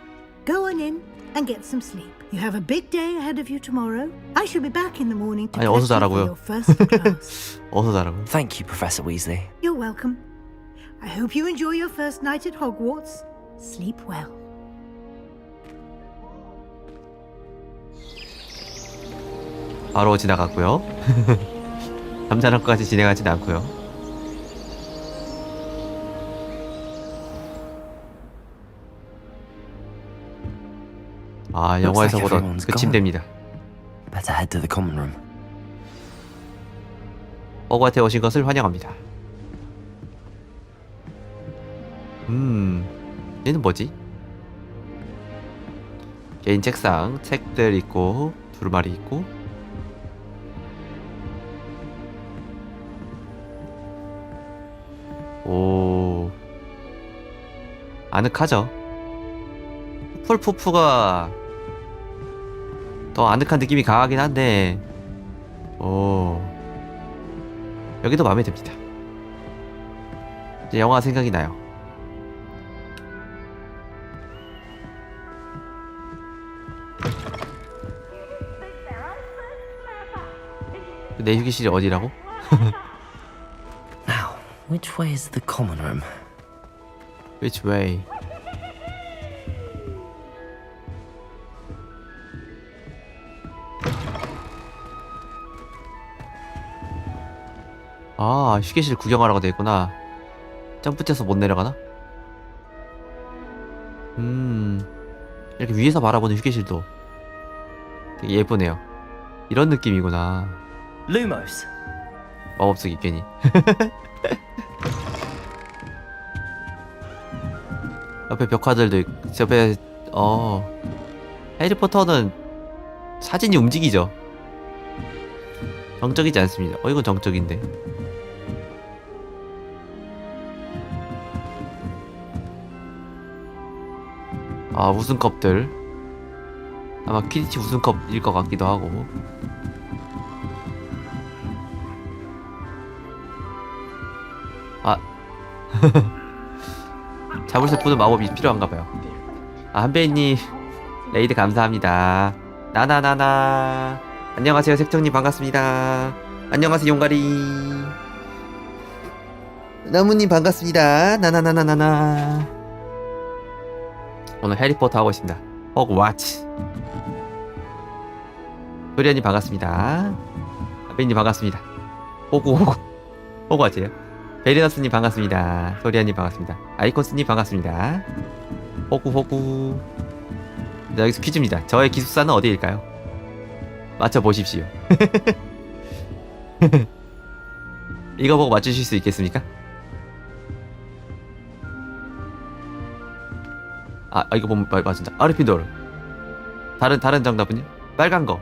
go on in and get some sleep. You have a big day ahead of you tomorrow. I shall be back in the morning to 아니, prep 어서 you for 자라고요. your first class. 어서 자라고. Thank you, Professor Weasley. You're welcome. I hope you enjoy your first night at Hogwarts. Sleep well. 바로 지나갔고요. 잠자는 것까지 진행하진 않고요. 아, 영화에서 like 보던 everyone's 그 gone. 침대입니다. Better head to the common room. 호그와트에 오신 것을 환영합니다. 얘는 뭐지? 개인 책상, 책들 있고 두루마리 있고. 오, 아늑하죠? 풀푸프가 더 아늑한 느낌이 강하긴 한데, 오, 여기도 마음에 듭니다. 이제 영화 생각이 나요. 내 휴게실이 어디라고? Now, which way is the common room? Which way? 아, 휴게실 구경하라고 돼있구나. 점프 뛰어서 못 내려가나? 이렇게 위에서 바라보는 휴게실도 되게 예쁘네요. 이런 느낌이구나. Lumos. 마법 쓰기 괜히. 옆에 벽화들도 있고, 옆에 해리포터는 사진이 움직이죠. 정적이지 않습니다. 이건 정적인데. 아, 우승컵들. 아마 퀴디치 우승컵일 것 같기도 하고. 아. 자물쇠 푸는 마법이 필요한가봐요. 아, 한배이님 레이드 감사합니다. 나나나나. 안녕하세요, 색정님 반갑습니다. 안녕하세요, 용가리. 나무님 반갑습니다. 나나나나나나. 오늘 해리포터 하고 있습니다. 호그와트. 도리안님 반갑습니다. 한배이님 반갑습니다. 호그와트예요. 베리너스님 반갑습니다. 소리아님 반갑습니다. 아이콘스님 반갑습니다. 호구. 자, 여기서 퀴즈입니다. 저의 기숙사는 어디일까요? 맞춰보십시오. 이거 보고 맞추실 수 있겠습니까? 아, 이거 보면 맞춘다. 아르핀도르. 다른 정답은요? 빨간 거.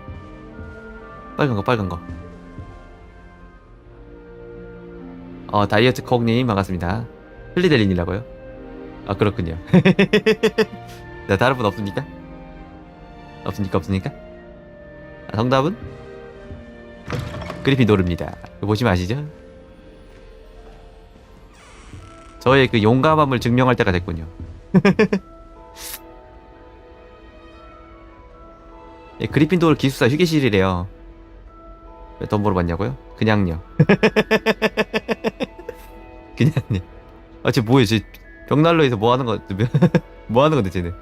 다이어트 콕님 반갑습니다. 플리델린이라고요? 아, 그렇군요. 자, 다른 분 없습니까? 없습니까? 아, 정답은? 그리핀도르입니다. 보시면 아시죠? 저의 그 용감함을 증명할 때가 됐군요. 예, 그리핀도르 기숙사 휴게실이래요. 왜 돈 벌어봤냐고요? 그냥요. 그냥요. 아, 쟤 뭐해? 쟤 벽난로에서 뭐 하는 거? 뭐 하는 건데 쟤는?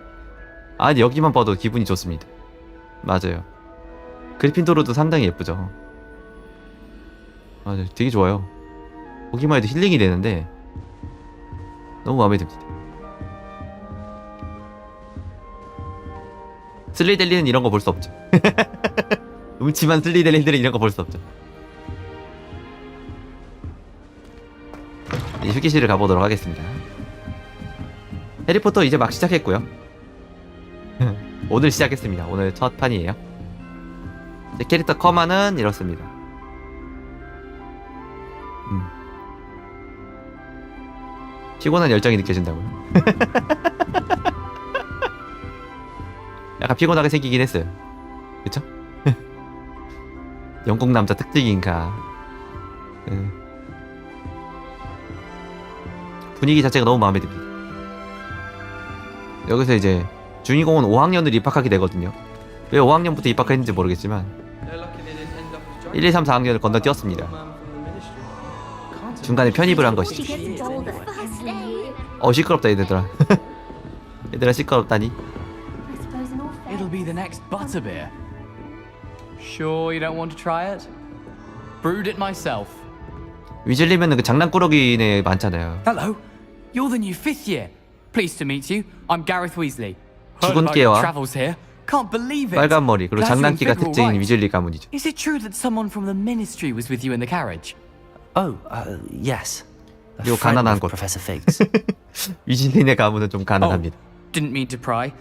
아니, 여기만 봐도 기분이 좋습니다. 맞아요. 그리핀도르도 상당히 예쁘죠. 아, 되게 좋아요. 보기만 해도 힐링이 되는데 너무 마음에 듭니다. 슬리델리는 이런 거 볼 수 없죠. 음침한 슬리델리들은 이런 거 볼 수 없죠. 이제 휴게실을 가보도록 하겠습니다. 해리포터 이제 막 시작했고요. 오늘 시작했습니다. 오늘 첫 판이에요. 제 캐릭터 커마는 이렇습니다. 피곤한 열정이 느껴진다고요? 약간 피곤하게 생기긴 했어요. 그쵸? 영국 남자 특징인가. 분위기 자체가 너무 마음에 듭니다. 여기서 이제 주인공은 5학년을 입학하게 되거든요. 왜 5학년부터 입학했는지 모르겠지만 1, 2, 3, 4학년을 건너뛰었습니다. 중간에 편입을 한 것이지. 시끄럽다 얘들아. 얘들아 시끄럽다니. It'll be the next butterbeer. Sure you don't want to try it? Brewed it myself. 위즐리면은 그 장난꾸러기네 많잖아요. Hello, you're the new 5th year. Pleased to meet you. I'm Gareth Weasley. 죽은 깨와 Travels here. Can't believe it. 빨간 머리 그리고 장난기가 특징인 right. 위즐리 가문이죠. Is it true that someone from the ministry was with you in the carriage? Oh, yes. A 그리고 friend 가난한 of 곳. Professor Figs. 위즐리네 가문은 좀 가난합니다. Didn't mean to pry.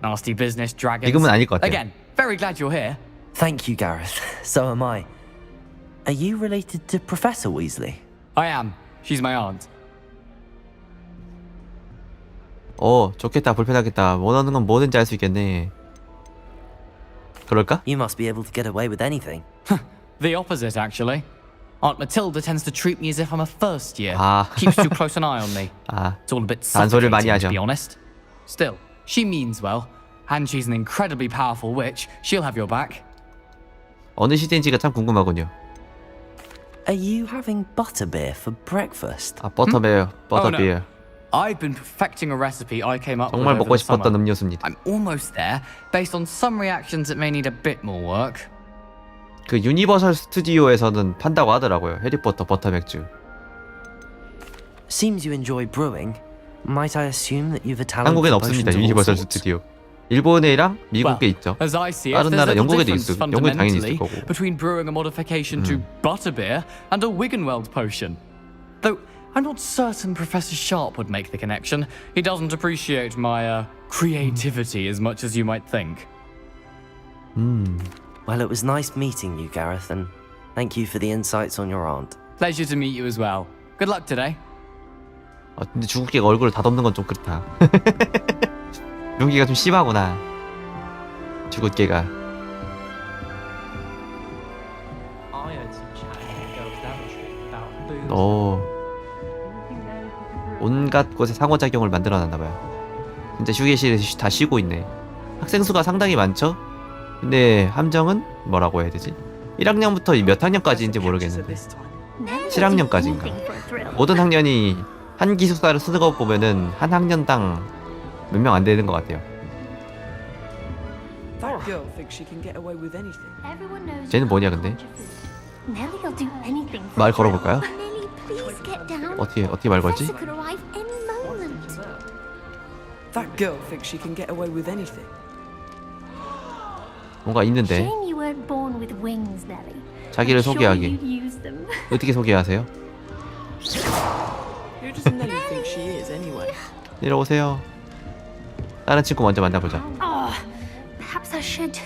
Nasty business dragons. 지금은 아닐 것 같아요. Again, very glad you're here. Thank you, Gareth. So am I. Are you related to Professor Weasley? I am. She's my aunt. 좋겠다. 불편하겠다. 원하는 건 뭐든지 할 수 있겠네. 그럴까? You must be able to get away with anything. The opposite, actually. Aunt Matilda tends to treat me as if I'm a first year. 아. Keeps too close an eye on me. 아, It's all a bit 잔소리를 많이 suffocating, to 하죠. be honest. Still, she means well, and she's an incredibly powerful witch. She'll have your back. 어느 시대인지가 참 궁금하군요. Are you having butterbeer for breakfast? 아, 버터베어, 버터비어. I've been perfecting a recipe I came up with 정말 over 먹고 the summer. 싶었던 음료수입니다. I'm almost there, based on some reactions that may need a bit more work. 그 유니버설 스튜디오에서는 판다고 하더라고요. 해리포터 버터 맥주. Seems you enjoy brewing. Might I assume that you've a talent 한국엔 for 없습니다. potions of all 유니버설 sorts? 스튜디오. 일본에랑 미국에 있죠. As I see it, 다른 there's 나라 little 영국에도 difference 있을 영국에 당연히 있을 fundamentally 거고. between brewing a modification to butterbeer and a Wiggenweld potion. Though I'm not certain Professor Sharp would make the connection. He doesn't appreciate my creativity as much as you might think. Well, it was nice meeting you, Gareth, and thank you for the insights on your aunt. Pleasure to meet you as well. Good luck today. 근데 중국계가 얼굴을 다 덮는 건 좀 그렇다. 중국계가 좀 심하구나. 중국계가. 온갖 곳에 상호작용을 만들어놨나봐요. 진짜 휴게실에서 다 쉬고 있네. 학생 수가 상당히 많죠? 근데 함정은 뭐라고 해야 되지? 1학년부터 몇 학년까지인지 모르겠는데 7학년까지인가? 모든 학년이 한 기숙사를 쓰는 거 보면은 한 학년당 몇 명 안 되는 것 같아요. 쟤는 뭐냐 근데? 말 걸어볼까요? 어떻게 말 걸지? That girl thinks she can get away with anything. 뭔가 있는데 Shame you weren't born with wings, Nelly. 자기를 I'm sure 소개하기. you'd use them. 어떻게 소개하세요? Who does Nelly think she is anyway? 내려오세요. 다른 친구 먼저 만나보자. Oh, perhaps I should.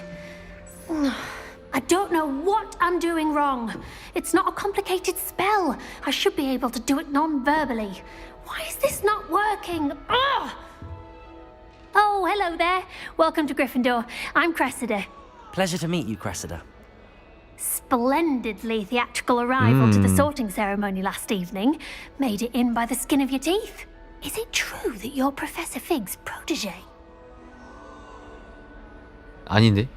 I don't know what I'm doing wrong. It's not a complicated spell. I should be able to do it non-verbally. Why is this not working? Ugh! Oh, hello there. Welcome to Gryffindor. I'm Cressida. Pleasure to meet you, Cressida. splendidly theatrical arrival to the sorting ceremony last evening made it in by the skin of your teeth. Is it true that you're Professor Fig's protege? 아닌데?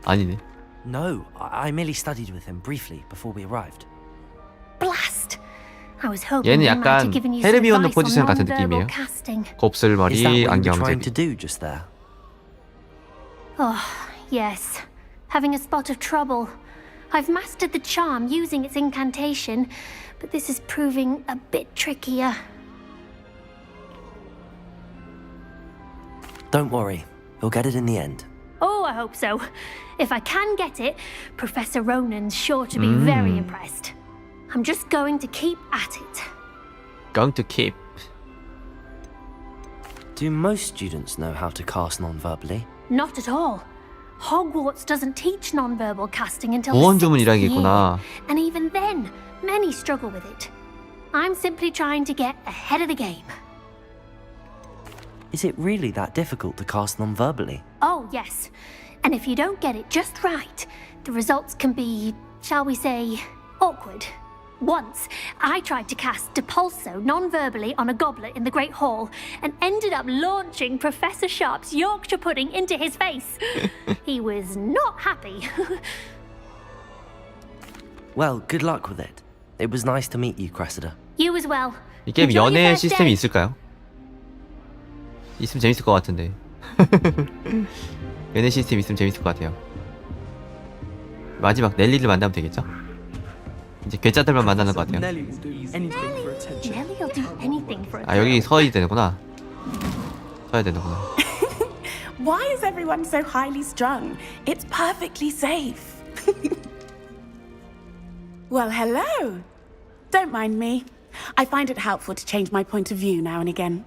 아니네. No, I merely studied with him briefly before we arrived. Blast! I was hoping 얘는 he might have 약간 given you some 헤르미온느 advice on 포지션 같은 non-verbal 느낌이에요. casting. Is that 곱슬머리, what you were 안경 trying to 제비. do just there? Oh, yes. Having a spot of trouble. I've mastered the charm using its incantation, but this is proving a bit trickier. Don't worry, you'll get it in the end. Oh, I hope so. If I can get it, Professor Ronan's sure to be very impressed. I'm just going to keep at it. Going to keep. Do most students know how to cast non-verbally? Not at all. Hogwarts doesn't teach non-verbal casting until 무언 the 6th 주문이라는 게 year, 있구나. and even then, many struggle with it. I'm simply trying to get ahead of the game. Is it really that difficult to cast non-verbally? Oh, yes. And if you don't get it just right, the results can be, shall we say, awkward. Once, I tried to cast Depulso non-verbally on a goblet in the Great Hall and ended up launching Professor Sharp's Yorkshire pudding into his face. He was not happy. Well, good luck with it. It was nice to meet you, Cressida. You as well. 이 게임 Enjoy your 연애 first 시스템이 day. 있을까요? 있으면 재밌을 것 같은데. 연애 시스템 있으면 재밌을 것 같아요. 마지막 넬리를 만나면 되겠죠? 이제 괴짜들만 만나는 것 같아요. Nelly will do anything for attention. Nelly'll do anything for 아 여기 서야 되는구나. 서야 되는구나. Why is everyone so highly strung? It's perfectly safe. Well, hello. Don't mind me. I find it helpful to change my point of view now and again.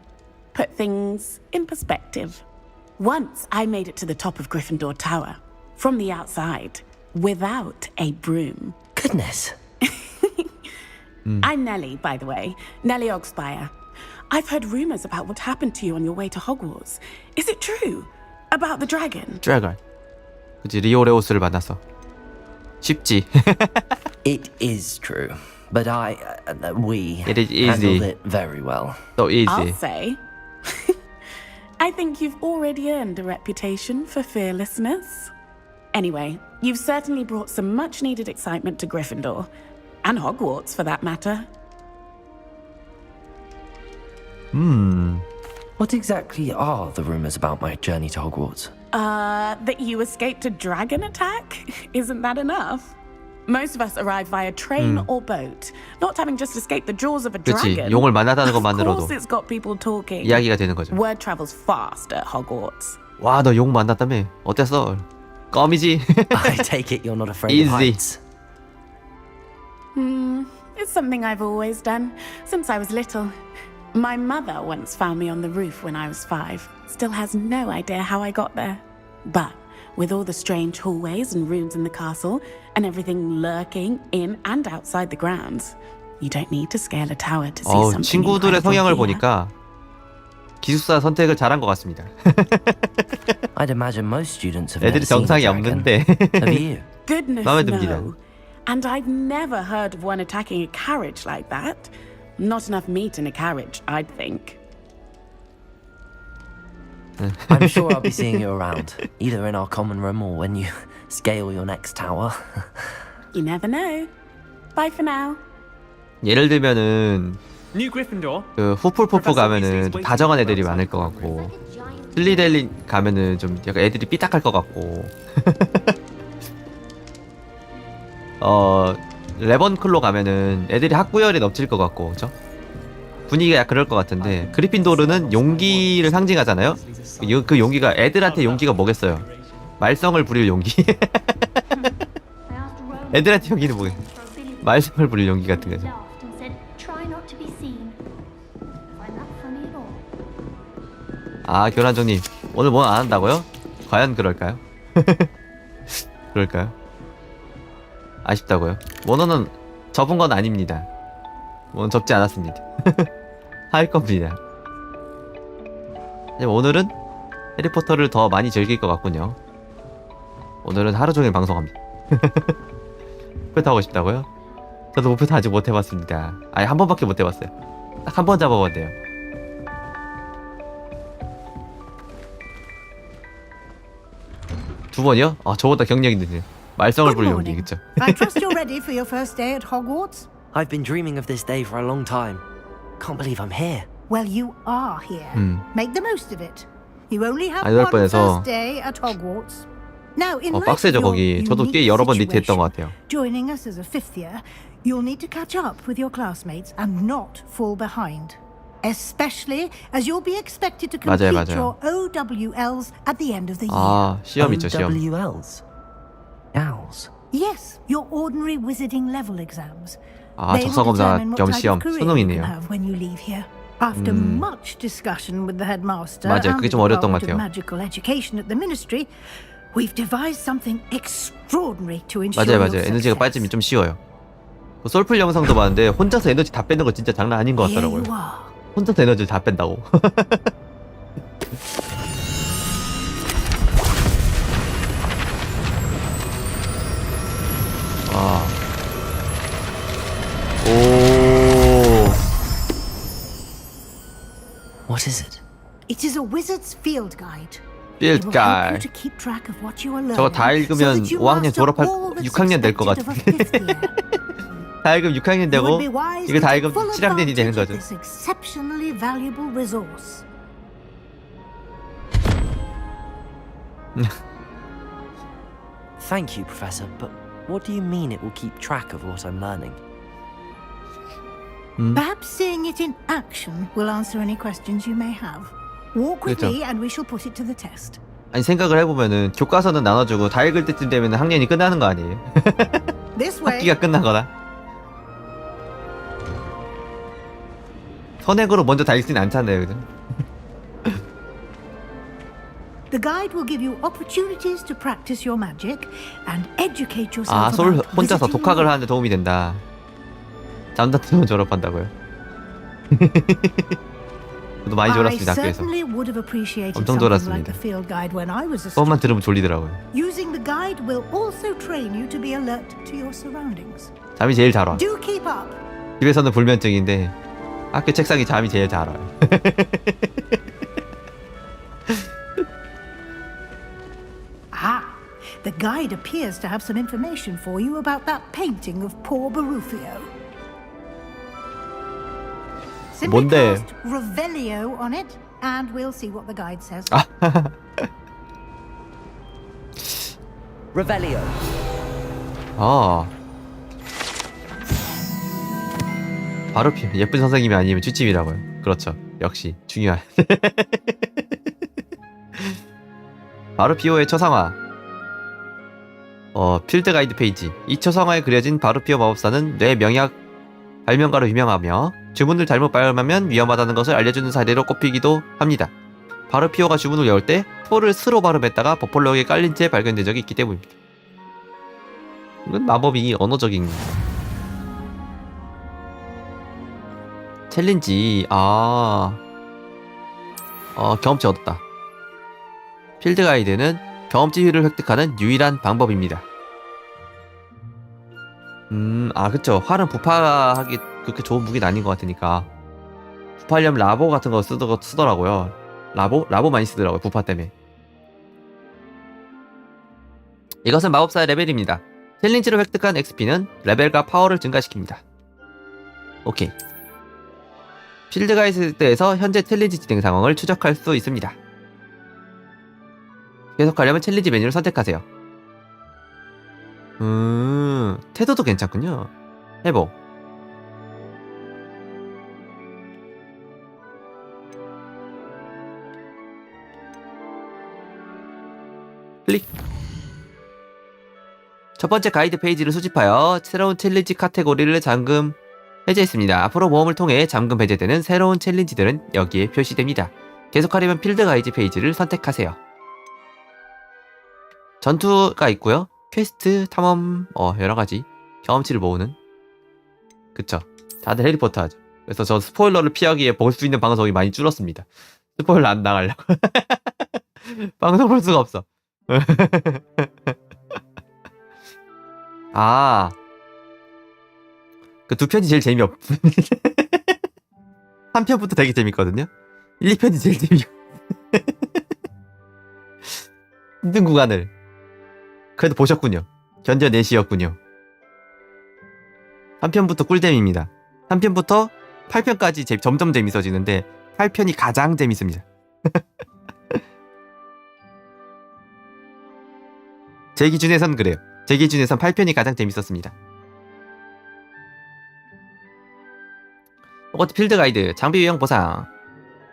Put things in perspective. Once I made it to the top of Gryffindor Tower, from the outside, without a broom. Goodness. I'm Nellie, by the way. Nellie Ogspire. I've heard rumors about what happened to you on your way to Hogwarts. Is it true? About the dragon? 드래곤. 그치 리오레오스를 만났어. 쉽지. It is true, but we It is easy. handled it very well. So easy. I'll say. I think you've already earned a reputation for fearlessness. Anyway, you've certainly brought some much-needed excitement to Gryffindor. And Hogwarts, for that matter. What exactly are the rumors about my journey to Hogwarts? That you escaped a dragon attack? Isn't that enough? Most of us arrive via train or boat, not having just escaped the jaws of a 그치 dragon. 용을 만났다는 Of 것만으로도 course it's got people talking. 이야기가 되는 거죠. Word travels fast at Hogwarts. 와 너 용 만났다며? 어땠어? 껌이지? I take it you're not afraid Easy. of heights. It's something I've always done, since I was little. My mother once found me on the roof when I was 5. Still has no idea how I got there. But with all the strange hallways and rooms in the castle, and everything lurking in and outside the grounds, you don't need to scale a tower to see something 친구들의 incredible 성향을 here. 보니까 기숙사 선택을 잘한 것 같습니다. I'd imagine most students have 애들이 never seen a 정상이 dragon. 없는데. Have you? Goodness 마음에 듭니다. no. And I've never heard of one attacking a carriage like that. Not enough meat in a carriage, I'd think. I'm sure I'll be seeing you around, either in our common room or when you scale your next tower. You never know. Bye for now. 예를 들면은 New Gryffindor. 그 후풀푸프 가면은 좀 다정한 애들이 많을 것 같고 슬리델린 가면은 좀 약간 애들이 삐딱할 것 같고 레번클로 가면은 애들이 학구열이 넘칠 것 같고 그죠? 분위기가 약 그럴 것 같은데 그리핀도르는 용기를 상징하잖아요. 그 용기가 애들한테 용기가 뭐겠어요? 말썽을 부릴 용기. 애들한테 용기는 뭐겠어? 말썽을 부릴 용기 같은 거죠. laughed and said, "Try not to be seen." Find that funny at all? 아 교란종님 오늘 뭐 안 한다고요? 과연 그럴까요? 그럴까요? 아쉽다고요? 모노는 접은 건 아닙니다. 모노는 접지 않았습니다. 할 겁니다. 오늘은 해리포터를 더 많이 즐길 것 같군요. 오늘은 하루 종일 방송합니다. 목표 타고 싶다고요? 저도 목표 타 아직 못 해봤습니다. 아니 한 번밖에 못 해봤어요. 딱 한 번 잡아봤네요. 두 번이요? 아 저보다 경력이 있는 말썽을 부릴 용기 그쵸? I trust you're ready for your first day at Hogwarts. I've been dreaming of this day for a long time. Can't believe I'm here. Well, you are here. Make the most of it. You only have 이럴 one 뻔해서 first day at Hogwarts. Now, in light 빡세죠 of your 거기. 저도 꽤 unique 여러 번 리트 했던 situation, 것 같아요. joining us as a fifth year, you'll need to catch up with your classmates and not fall behind. Especially as you'll be expected to complete 맞아요. your OWLs at the end of the year. 아 시험 있죠 시험. OWLs? Owls? Yes, your ordinary wizarding level exams. 아 They will 적성검사 determine what 겸 type of 시험 career you 수능이네요. can have when you leave here. After much discussion with the headmaster 맞아요. and 그게 the 좀 어려웠던 것 Department of 같아요. Magical Education at the Ministry, we've devised something extraordinary to ensure your 맞아요. 에너지가 success. 빠지면 좀 쉬워요. 그 솔플 영상도 봤는데 혼자서 에너지 다 빼는 거 진짜 장난 아닌 것 Here 같더라고요. you are. 혼자서 에너지를 다 뺀다고. 와. 오. What is it? It is a wizard's field guide. Field It will help you guide. to keep track of what you are learning, 저거 다 읽으면 so that you 5학년 master 졸업할 all that's 6학년 될 것 expected of a fifth 같은데. year. 다 읽으면 6학년 You 되고 would be wise 이거 to 다 take 읽으면 full 7학년이 되는 advantage of 거죠. this exceptionally valuable resource. Thank you, Professor, but what do you mean it will keep track of what I'm learning? Perhaps seeing it in action will answer any questions you may have. Walk with 그렇죠. me and we shall put it to the test. 아니 생각을 해보면은 교과서는 나눠주고 다 읽을 때쯤 되면 학년이 끝나는 거 아니에요? This way. 학기가 끝나거나 선행으로 먼저 다 읽지는 않잖아요, 그죠? The guide will give you opportunities to practice your magic and educate yourself 아, 솔 about 혼자서 visiting 독학을 하는데 도움이 된다. 잠자트면 졸업한다고요? 저도 많이 졸았습니다, I 학교에서. certainly would have appreciated 엄청 something like 졸았습니다. the field guide when I was a 수업만 student. 들으면 졸리더라고요. Using the guide will also train you to be alert to your surroundings. 잠이 제일 잘 와. Do keep up. 집에서는 불면증인데 학교 책상이 잠이 제일 잘 와요. Ah, the guide appears to have some information for you about that painting of poor Barufio. Simply 뭔데? cast Revelio on it, and we'll see what the guide says. Revelio. 아. 바로 예쁜 선생님이 아니면 쭈찜이라고요. 그렇죠. 역시 중요한. 바루피오의 초상화. 필드 가이드 페이지. 이 초상화에 그려진 바루피오 마법사는 뇌 명약 발명가로 유명하며 주문을 잘못 발음하면 위험하다는 것을 알려주는 사례로 꼽히기도 합니다. 바루피오가 주문을 외울 때 포를 스로 발음했다가 버펄로에게 깔린 채 발견된 적이 있기 때문입니다. 이건 마법이 언어적인 챌린지. 경험치 얻었다. 필드 가이드는 경험치를 획득하는 유일한 방법입니다. 그쵸. 활은 부파하기 그렇게 좋은 무기는 아닌 것 같으니까 부파하려면 라보 같은 거 쓰더라고요. 라보 많이 쓰더라고요. 부파 때문에. 이것은 마법사의 레벨입니다. 챌린지로 획득한 XP는 레벨과 파워를 증가시킵니다. 오케이. 필드 가이드에서 현재 챌린지 진행 상황을 추적할 수 있습니다. 계속하려면 챌린지 메뉴를 선택하세요. 태도도 괜찮군요. 회복. 클릭. 첫 번째 가이드 페이지를 수집하여 새로운 챌린지 카테고리를 잠금 해제했습니다. 앞으로 모험을 통해 잠금 해제되는 새로운 챌린지들은 여기에 표시됩니다. 계속하려면 필드 가이드 페이지를 선택하세요. 전투가 있고요. 퀘스트, 탐험, 여러가지 경험치를 모으는. 그쵸. 다들 해리포터 하죠. 그래서 저 스포일러를 피하기에 볼 수 있는 방송이 많이 줄었습니다. 스포일러 안 나가려고. 방송 볼 수가 없어. 아, 그 두 편이 제일 재미없. 한 편부터 되게 재밌거든요. 1, 2편이 제일 재미없. 힘든 구간을 그래도 보셨군요. 견뎌내시었군요. 3편부터 꿀잼입니다. 3편부터 8편까지 점점 재밌어지는데 8편이 가장 재밌습니다. 제 기준에선 그래요. 제 기준에선 8편이 가장 재밌었습니다. 호그와트 필드 가이드, 장비 외형 보상,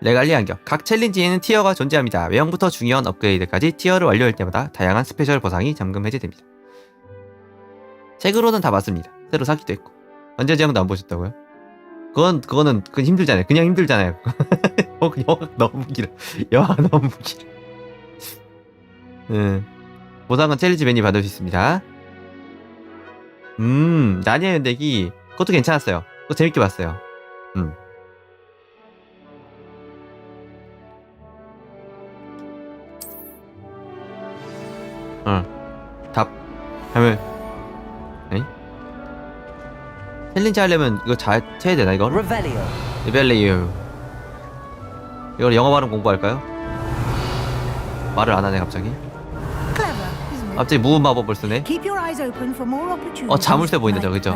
레갈리 안경. 각 챌린지에는 티어가 존재합니다. 외형부터 중요한 업그레이드까지 티어를 완료할 때마다 다양한 스페셜 보상이 잠금 해제됩니다. 책으로는 다 봤습니다. 새로 사기도 했고. 언제 제형도 안 보셨다고요? 그건 힘들잖아요. 그냥 힘들잖아요. 영화 너무 길어. 영화 너무 길어. 보상은 챌린지 메뉴 받을 수 있습니다. 나니아 연대기 그것도 괜찮았어요. 그거 재밌게 봤어요. 답 하면 에이? 챌린지 하려면 이거 잘 쳐야 되나 이거? 리벨리오. 이걸 영어 발음 공부할까요? 말을 안 하네 갑자기. 갑자기 무음 마법을 쓰네. 자물쇠 보인다 그죠?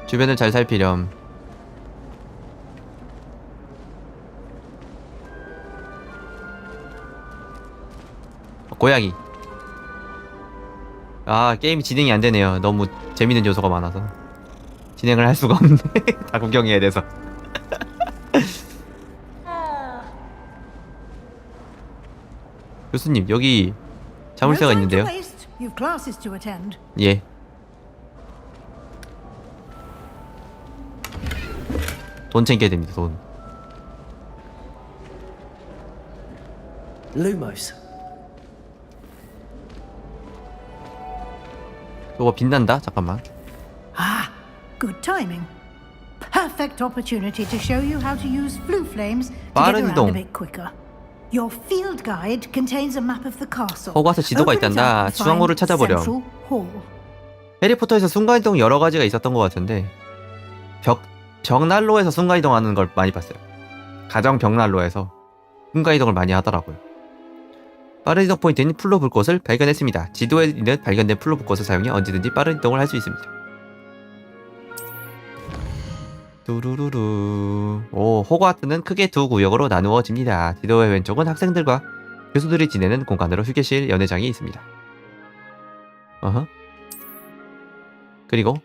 주변을 잘 살피렴. 고양이. 아, 게임이 진행이 안 되네요. 너무 재밌는 요소가 많아서 진행을 할 수가 없네. 다 구경해야 돼서. 교수님, 여기 자물쇠가 있는데요. 예. 돈 챙겨야 됩니다. 돈. Lumos. 저거 빛난다. 잠깐만. Good timing. Perfect opportunity to show you how to use flue flames to get 빠른 around 이동. a bit quicker. Your field guide contains a map of the castle. 호그와트 지도가 Open it 있단다. up and 수강호를 find 찾아보렴. Central Hall. 해리포터에서 순간이동 여러 가지가 있었던 것 같은데 벽난로에서 순간이동하는 걸 많이 봤어요. 가정 벽난로에서 순간이동을 많이 하더라고요. 빠른 이동 포인트인 플로 불꽃을 발견했습니다. 지도에 있는 발견된 플로 불꽃을 사용해 언제든지 빠른 이동을 할 수 있습니다. 뚜루루루. 오, 호그와트는 크게 두 구역으로 나누어집니다. 지도의 왼쪽은 학생들과 교수들이 지내는 공간으로 휴게실, 연회장이 있습니다. 어허. 그리고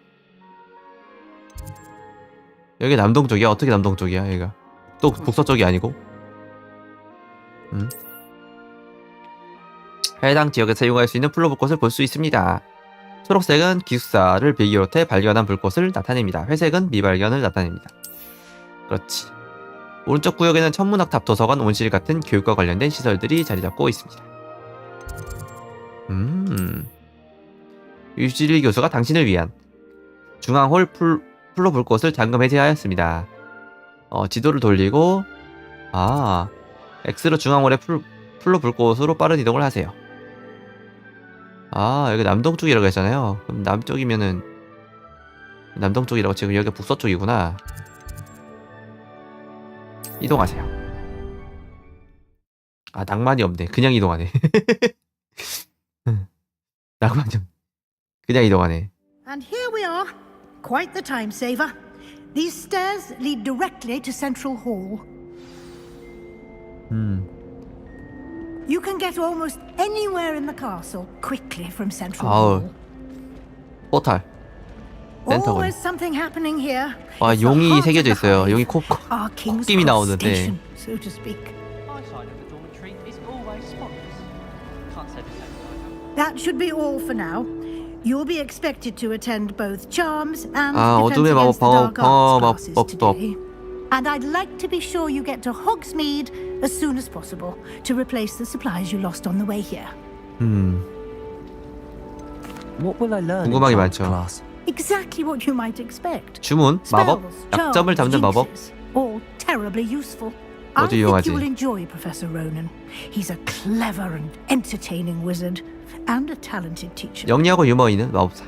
여기 남동쪽이야? 어떻게 남동쪽이야 여기가? 또 북서쪽이 아니고? 해당 지역에서 사용할 수 있는 플로 불꽃을 볼 수 있습니다. 초록색은 기숙사를 비롯해 발견한 불꽃을 나타냅니다. 회색은 미발견을 나타냅니다. 그렇지. 오른쪽 구역에는 천문학탑, 도서관, 온실 같은 교육과 관련된 시설들이 자리 잡고 있습니다. 유지리 교수가 당신을 위한 중앙홀 플로 불꽃을 잠금 해제하였습니다. 지도를 돌리고 X로 중앙홀의 플로 불꽃으로 빠른 이동을 하세요. 여기 남동쪽이라고 했잖아요. 그럼 남쪽이면은 남동쪽이라고 지금 여기가 북서쪽이구나. 이동하세요. 낭만이 없네. 그냥 이동하네. 낭만이 없네. 그냥 이동하네. And here we are. Quite the time saver. These stairs lead directly to Central Hall. You can get almost anywhere in the castle quickly from Central Hall. 포탈. 센터군. Always something happening here. 용이 새겨져 있어요. 용이 코끼미 나오는데. So to speak. That should be all for now. You'll be expected to attend both charms and defense 어둠의 마법, against the dark arts classes 마법도. today. And I'd like to be sure you get to Hogsmeade as soon as possible to replace the supplies you lost on the way here. What will I learn 궁금한 게 in 많죠. class? Exactly what you might expect. 주문, 마법, Spells, 약점을 charms, 잡는 마법. jinxes, all terribly useful. I think 유용하지. you will enjoy Professor Ronan. He's a clever and entertaining wizard and a talented teacher. 영리하고 유머 있는 마법사.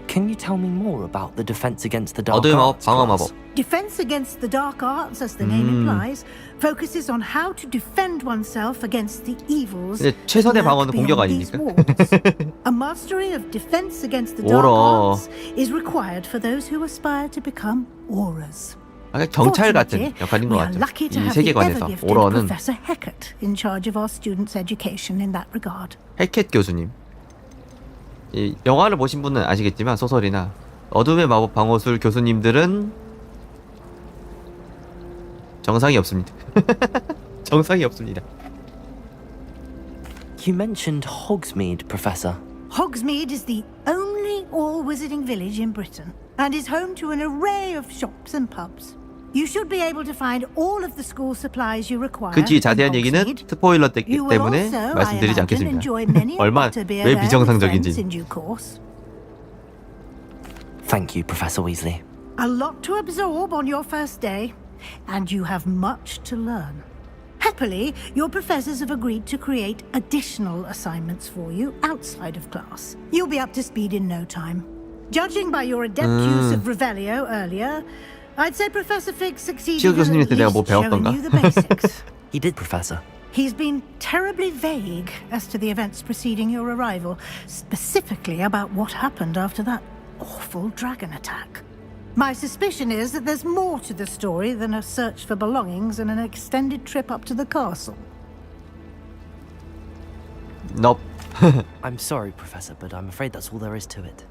Can you tell me more about the defense against the dark 어둠의 마법, arts 방어 class? 마법. Defense against the dark arts, as the name implies, focuses on how to defend oneself against the evils. 근데 최선의 that 방어는 lurk 공격 beyond these 아닙니까? walls. A mastery of defense against the dark 오러. arts is required for those who aspire to become auras. 약간 경찰 같은 Fortunately, 역할인 것 we are 같죠. lucky to 이 have the 세계관에서 ever-gifted 오러는 Professor Hecat in charge of our students' education in that regard. 해켓 교수님. 이 영화를 보신 분은 아시겠지만 소설이나 어둠의 마법 방어술 교수님들은 정상이 없습니다. 정상이 없습니다. You mentioned Hogsmeade, Professor. Hogsmeade is the only all-wizarding village in Britain and is home to an array of shops and pubs. You should be able to find all of the school supplies you require. 그 뒤 in 자세한 얘기는 Hogsmeade. 스포일러 You will 때문에 also, 말씀드리지 I imagine, 않겠습니다. enjoy many 얼마 butterbeer 왜 there with 비정상적인지. friends in due course. Thank you, Professor Weasley. A lot to absorb on your first day, and you have much to learn. Happily, your professors have agreed to create additional assignments for you outside of class. You'll be up to speed in no time. Judging by your adept use of Revelio earlier, I'd say Professor Fig succeeded 지우 in at 교수님한테 내가 뭐 least showing 배웠던가? you the basics. He did, Professor. He's been terribly vague as to the events preceding your arrival, specifically about what happened after that awful dragon attack. My suspicion is that there's more to the story than a search for belongings and an extended trip up to the castle. Nope. I'm sorry, Professor, but I'm afraid that's all there is to it.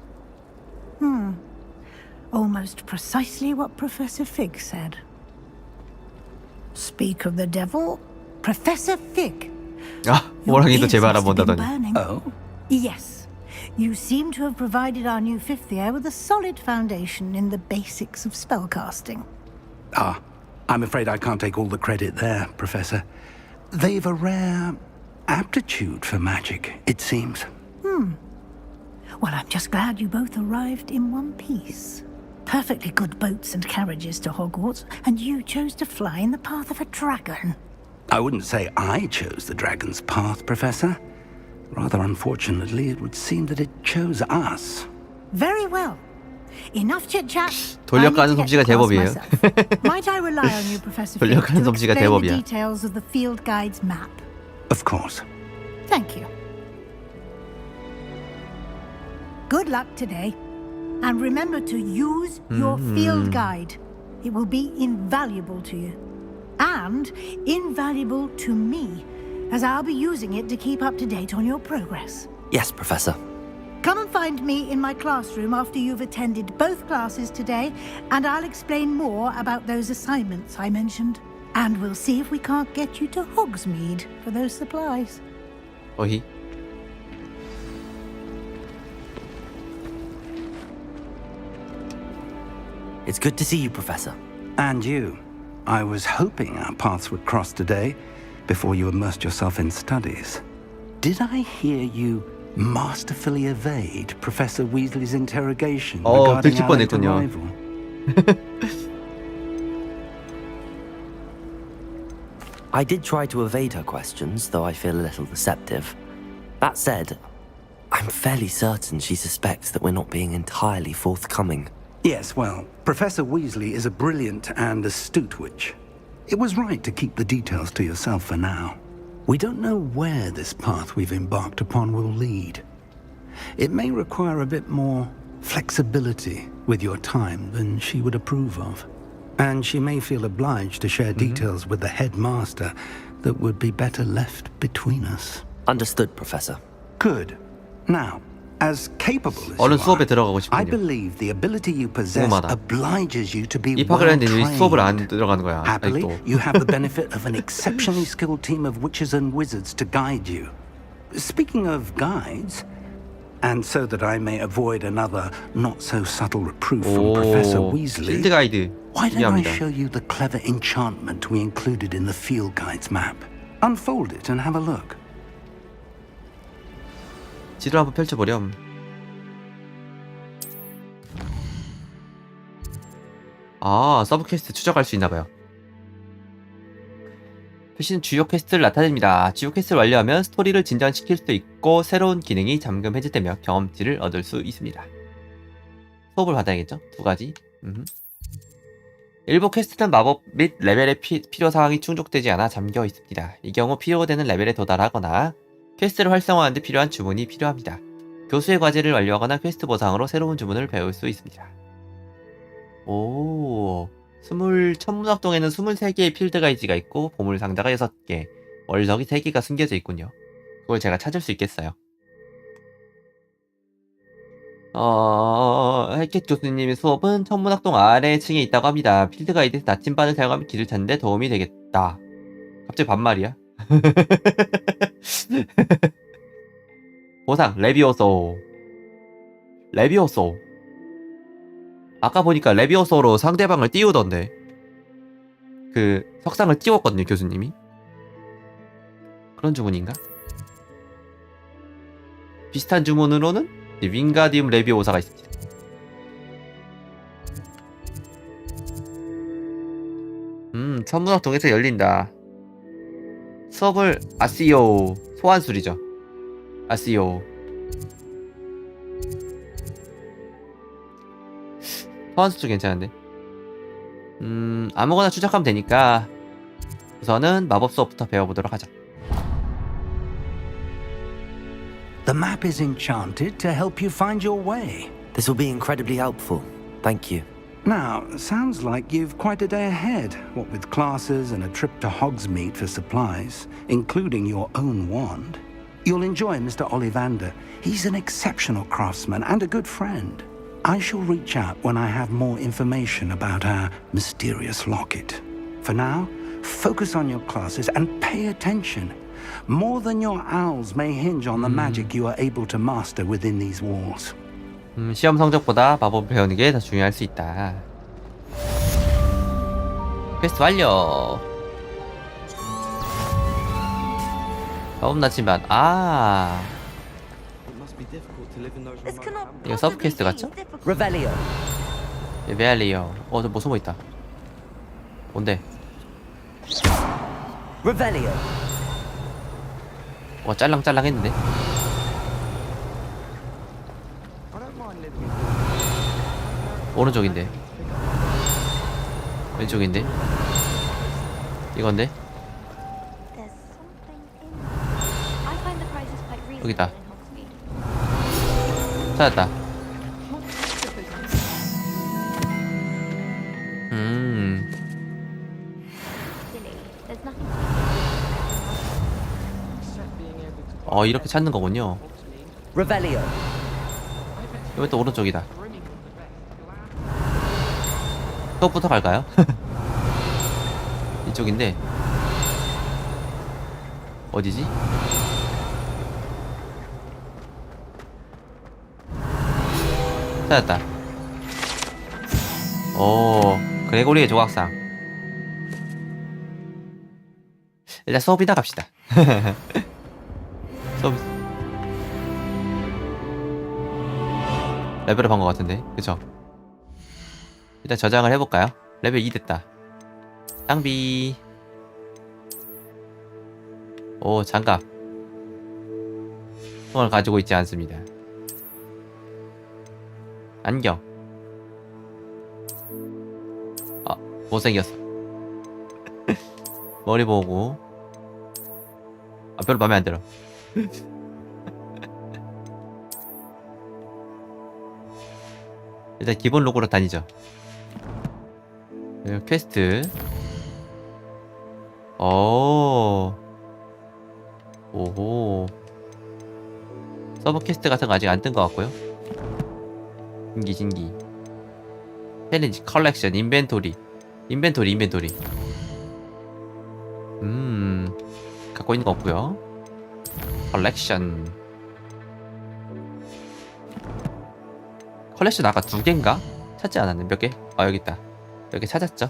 Almost precisely what Professor Fig said. Speak of the devil, Professor Fig. 아, 호랑이도 제 말 알아본다더니. Oh? Yes. You seem to have provided our new fifth year with a solid foundation in the basics of spellcasting. Ah, I'm afraid I can't take all the credit there, Professor. They've a rare aptitude for magic, it seems. Well, I'm just glad you both arrived in one piece. Perfectly good boats and carriages to Hogwarts, and you chose to fly in the path of a dragon. I wouldn't say I chose the dragon's path, Professor. Rather unfortunately, it would seem that it chose us. Very well. Enough chit-chat. 돌려가는 솜씨가 제법이에요. Might I rely on you, Professor Fig, 돌려가는 to 솜씨가 explain the 제법이야. details of the field guide's map? Of course. Thank you. Good luck today. And remember to use your field guide. It will be invaluable to you. And invaluable to me, as I'll be using it to keep up to date on your progress. Yes, Professor. Come and find me in my classroom after you've attended both classes today, and I'll explain more about those assignments I mentioned. And we'll see if we can't get you to Hogsmeade for those supplies. 어히. It's good to see you, Professor. And you. I was hoping our paths would cross today before you immersed yourself in studies. Did I hear you masterfully evade Professor Weasley's interrogation regarding our late 뻔했군요. arrival? I did try to evade her questions, though I feel a little deceptive. That said, I'm fairly certain she suspects that we're not being entirely forthcoming. Yes, well, Professor Weasley is a brilliant and astute witch. It was right to keep the details to yourself for now. We don't know where this path we've embarked upon will lead. It may require a bit more flexibility with your time than she would approve of. And she may feel obliged to share details with the headmaster that would be better left between us. Understood, Professor. Good. Now, as capable as 얼른 you 수업에 are, 들어가고 I 싶군요. believe the ability you possess 궁금하다. obliges you to be 입학을 했는데 왜 수업을 안 well-trained. 들어가는 거야? Happily, 아직도. you have the benefit of an exceptionally skilled team of witches and wizards to guide you. Speaking of guides, and so that I may avoid another not-so-subtle reproof from Professor 오, Weasley, 필드 가이드 why don't I 필요합니다. show you the clever enchantment we included in the field guide's map? Unfold it and have a look. 지도를 한번 펼쳐보렴. 아, 서브 퀘스트 추적할 수 있나봐요. 표시는 주요 퀘스트를 나타냅니다. 주요 퀘스트를 완료하면 스토리를 진전시킬 수도 있고 새로운 기능이 잠금 해제되며 경험치를 얻을 수 있습니다. 수업을 받아야겠죠? 두 가지. 일부 퀘스트는 마법 및 레벨의 필요 사항이 충족되지 않아 잠겨 있습니다. 이 경우 필요되는 레벨에 도달하거나 퀘스트를 활성화하는 데 필요한 주문이 필요합니다. 교수의 과제를 완료하거나 퀘스트 보상으로 새로운 주문을 배울 수 있습니다. 오... 천문학동에는 23개의 필드 가이지가 있고 보물 상자가 6개, 월석이 3개가 숨겨져 있군요. 그걸 제가 찾을 수 있겠어요. 헬켓 교수님의 수업은 천문학동 아래층에 있다고 합니다. 필드 가이드에서 나침반을 사용하면 길을 찾는 데 도움이 되겠다. 갑자기 반말이야? 보상, 레비오소. 아까 보니까 레비오소로 상대방을 띄우던데. 그 석상을 띄웠거든요, 교수님이. 그런 주문인가? 비슷한 주문으로는 윙가디움 레비오사가 있습니다. 천문학동에서 열린다. 수업을 아시오. 소환술이죠. 아시오. 소환술도 괜찮은데. 아무거나 추적하면 되니까 우선은 마법 수업부터 배워보도록 하죠. The map is enchanted to help you find your way. This will be incredibly helpful. Thank you. Now, sounds like you've quite a day ahead, what with classes and a trip to Hogsmeade for supplies, including your own wand. You'll enjoy Mr. Ollivander. He's an exceptional craftsman and a good friend. I shall reach out when I have more information about our mysterious locket. For now, focus on your classes and pay attention. More than your owls may hinge on the magic you are able to master within these walls. 시험 성적보다 마법을 배우는 게 더 중요할 수 있다. 퀘스트 완료. 마법 나침반. 이거 서브 퀘스트 같죠? Revelio. 레벨리오. 저 뭐 숨어있다. 뭔데? Revelio. 짤랑짤랑 했는데? 오른쪽인데. 왼쪽인데. 이건데. 여기다. 찾았다. 이렇게 찾는 거군요. Revelio. 여기 또 오른쪽이다. 수업부터 갈까요? 이쪽인데 어디지? 찾았다. 오, 그레고리의 조각상. 일단 수업이나 갑시다. 수업 레벨을 본 것 같은데, 그쵸? 일단 저장을 해볼까요? 레벨 2 됐다. 장비. 오, 장갑. 총을 가지고 있지 않습니다. 안경. 못생겼어. 머리 보고. 별로 맘에 안 들어. 일단 기본 로고로 다니죠. 퀘스트. 오호. 서브 퀘스트 같은 거 아직 안 뜬 것 같고요. 신기. 챌린지, 컬렉션, 인벤토리. 갖고 있는 거 없고요. 컬렉션 아까 2개인가? 찾지 않았네. 몇 개? 여기 있다. 몇 개 찾았죠.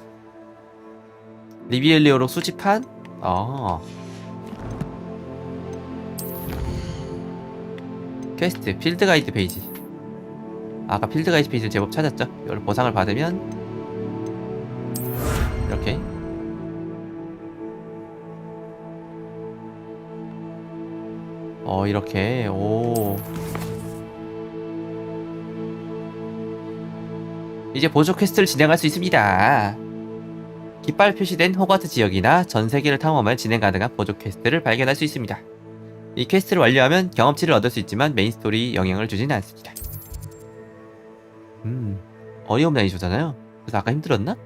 리비엘리오로 수집한 퀘스트, 필드 가이드 페이지. 아까 필드 가이드 페이지를 제법 찾았죠. 이걸 보상을 받으면 이렇게 이렇게. 오. 이제 보조 퀘스트를 진행할 수 있습니다. 깃발 표시된 호그와트 지역이나 전 세계를 탐험할 진행 가능한 보조 퀘스트를 발견할 수 있습니다. 이 퀘스트를 완료하면 경험치를 얻을 수 있지만 메인 스토리 영향을 주지는 않습니다. 어려움 난이도잖아요. 그래서 아까 힘들었나?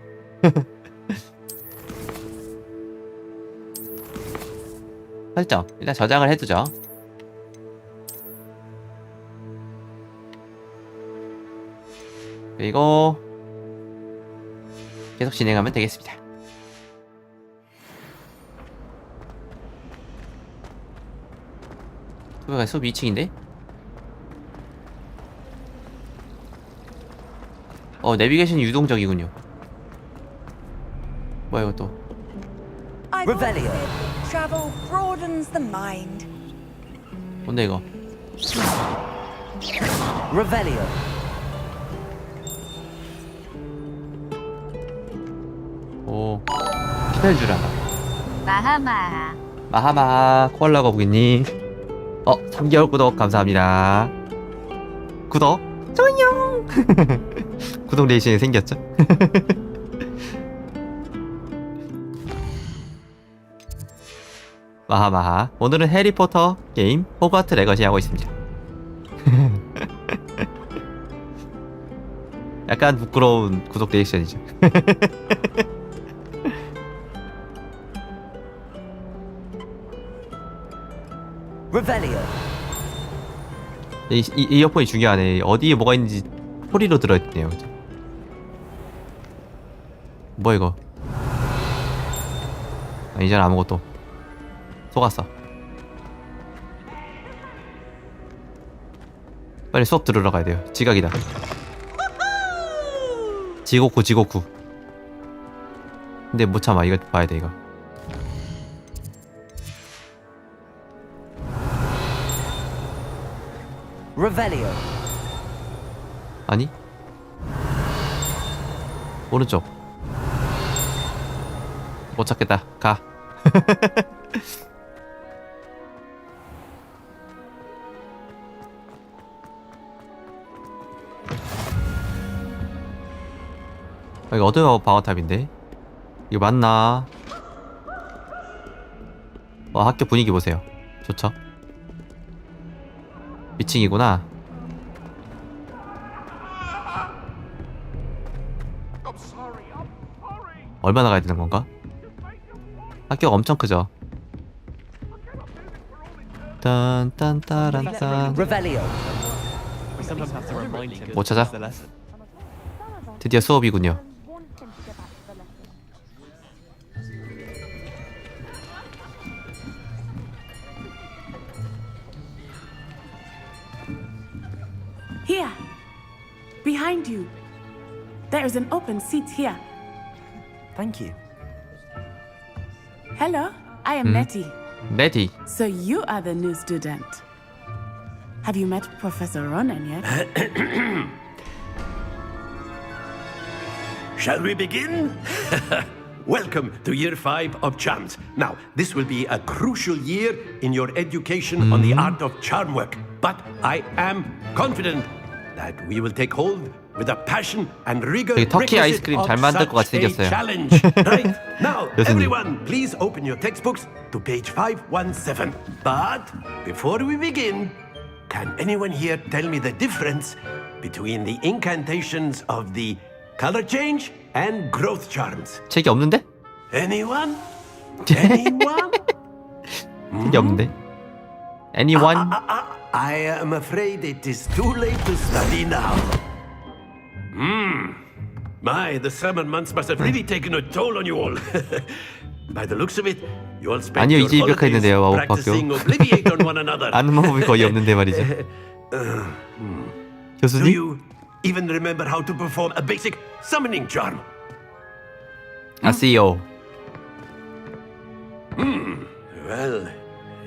설정 일단 저장을 해두죠. 그리고 계속 진행하면 되겠습니다. 수업가 수업 2층인데? 내비게이션이 유동적이군요. 뭐야 이거 또? Revelio. Travel broadens the mind. 뭔데 이거? Revelio. 오, 기다려주라. 마하마하. 마하마하 코알라 거북이님. 3개월 구독 감사합니다. 구독 좋아요. 구독 레이션이 생겼죠? 마하마하. 오늘은 해리포터 게임 호그와트 레거시 하고 있습니다. 약간 부끄러운 구독 리액션이죠. Revelio. 이 이어폰이 중요하네. 어디에 뭐가 있는지 소리로 들어있네요. 그죠? 뭐야 이거? 이제는 아무것도. 속았어. 빨리 수업 들으러 가야 돼요. 지각이다. 지고쿠. 근데 못 참아. 이거 봐야 돼 이거. Revelio. 아니? 오른쪽. 못 찾겠다. 가. 여기 어두워 방어탑인데? 이거 맞나? 학교 분위기 보세요. 좋죠? 위층이구나. 얼마나 가야 되는 건가? 학교가 엄청 크죠? 딴딴따란딴. 못 찾아? 드디어 수업이군요. Here, behind you. There is an open seat here. Thank you. Hello, I am Nettie. Nettie. So you are the new student. Have you met Professor Ronan yet? Shall we begin? Welcome to Year 5 of Charms. Now, this will be a crucial year in your education on the art of charm work. But I am confident that we will take hold with a passion and rigor 터키 아이스크림 잘 만들 것 같이 생겼어요. challenge. Right? Now, everyone, please open your textbooks to page 517. But before we begin, can anyone here tell me the difference between the incantations of the color change and growth charms? 책이 없는데? Anyone? Anyone? 책이 없는데? Anyone? I am afraid it is too late to study now. My, the summer months must have really taken a toll on you all. By the looks of it, you all spent 아니요, your 이제 holidays 입학했는데요, 마법학교. practicing obliviate on one another. 아는 방법이 거의 없는데 말이죠. Do 교수님? you even remember how to perform a basic summoning charm? 아세요. Well,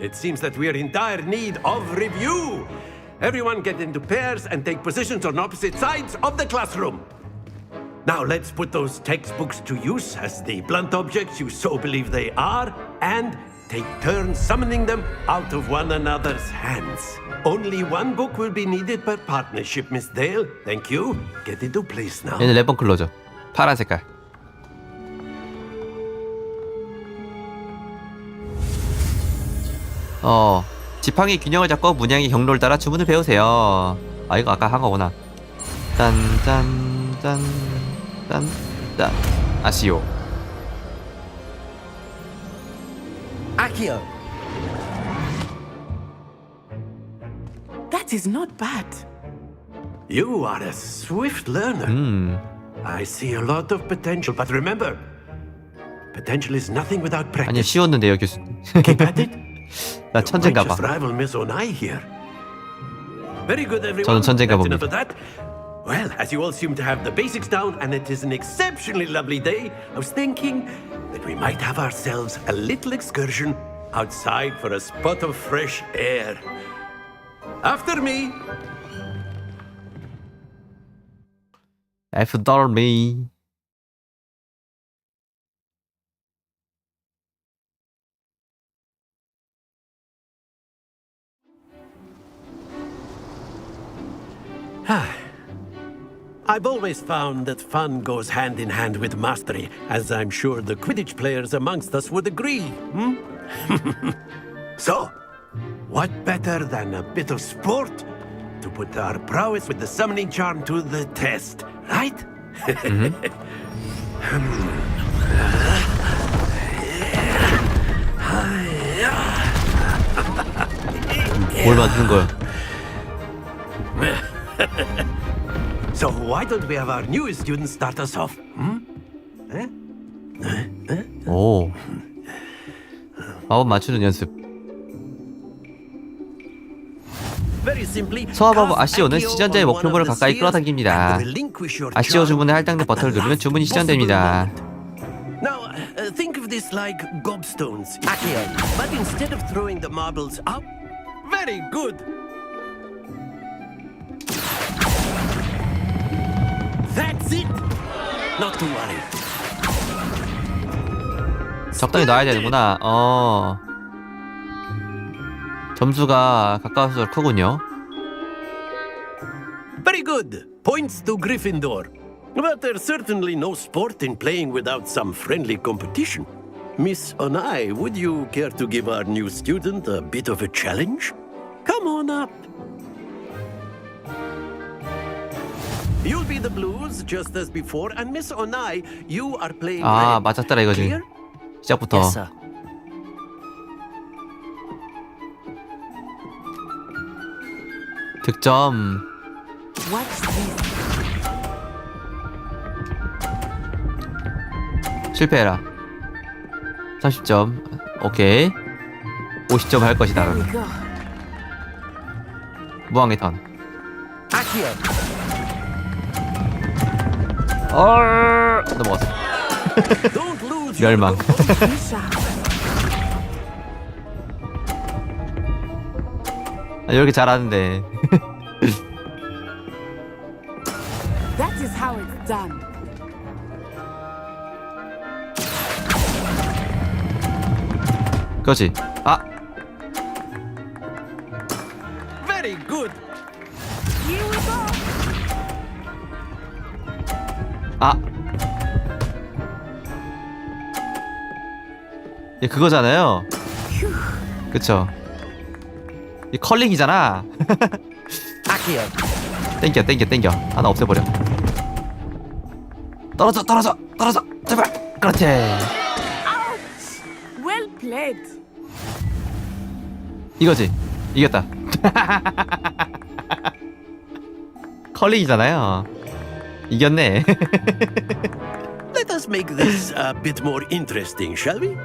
it seems that we are in dire need of review. Everyone get into pairs and take positions on opposite sides of the classroom. Now let's put those textbooks to use as the blunt objects you so believe they are, and take turns summoning them out of one another's hands. Only one book will be needed per partnership, Miss Dale. Thank you. Get into place now. 얘는 레번클로죠. 파란 색깔. 지팡이 균형을 잡고 문양의 경로를 따라 주문을 배우세요. 아, 이거 아까 한 거구나. 짠짠짠짠짠. 아시오. Accio. That is not bad. You are a swift learner. I see a lot of potential, but remember, potential is nothing without practice. 아니, 쉬웠는데요, 교수님. Keep at it. 나 천재인가 봐. Rival Miss Onai here. Very good, everyone. 저는 천재인가 That's 봅니다. enough of that. Well, as you all seem to have the basics down, and it is an exceptionally lovely day, I was thinking that we might have ourselves a little excursion outside for a spot of fresh air. After me. After me. I've always found that fun goes hand in hand with mastery, as I'm sure the Quidditch players amongst us would agree. So, what better than a bit of sport to put our prowess with the summoning charm to the test, right? 뭘 만드는 거야? So why don't we have our newest student start us off? 오. 마법 맞추는 연습. Very simply, 소화마법 아시오는 시전자의 목표물을 가까이 끌어당깁니다. 아시오 주문에 할당된 버튼을 누르면 주문이 시전됩니다. Now, think of this like gobstones. Accio. But instead of throwing the marbles up, very good. That's it. Not to worry. 적당히 놔야 되는구나. 점수가 가까울수록 크군요. Very good. Points to Gryffindor. But there's certainly no sport in playing without some friendly competition. Miss Onai, would you care to give our new student a bit of a challenge? Come on up. You'll be the blues just as before, and Miss Onai, you are playing 아, red. 맞았더라 이거지. Clear? 시작부터. Yes, sir. 득점. What's this? 실패해라. 30점. 오케이. 50점 할 것이다. There we go. 무왕의 턴. Accio. 넘어갔어. Don't lose your 멸망. 아, 이렇게 잘하는데. That is how it's done. 그렇지. 아, Very good. Here we go. 아. 얘 그거잖아요. 그쵸. 이 컬링이잖아. Accio. 땡겨. 하나 없애버려. 떨어져. 제발. 그렇지. Ouch! Well played. 이거지. 이겼다. 컬링이잖아요. 이겼네. Let us make this a bit more interesting, shall we?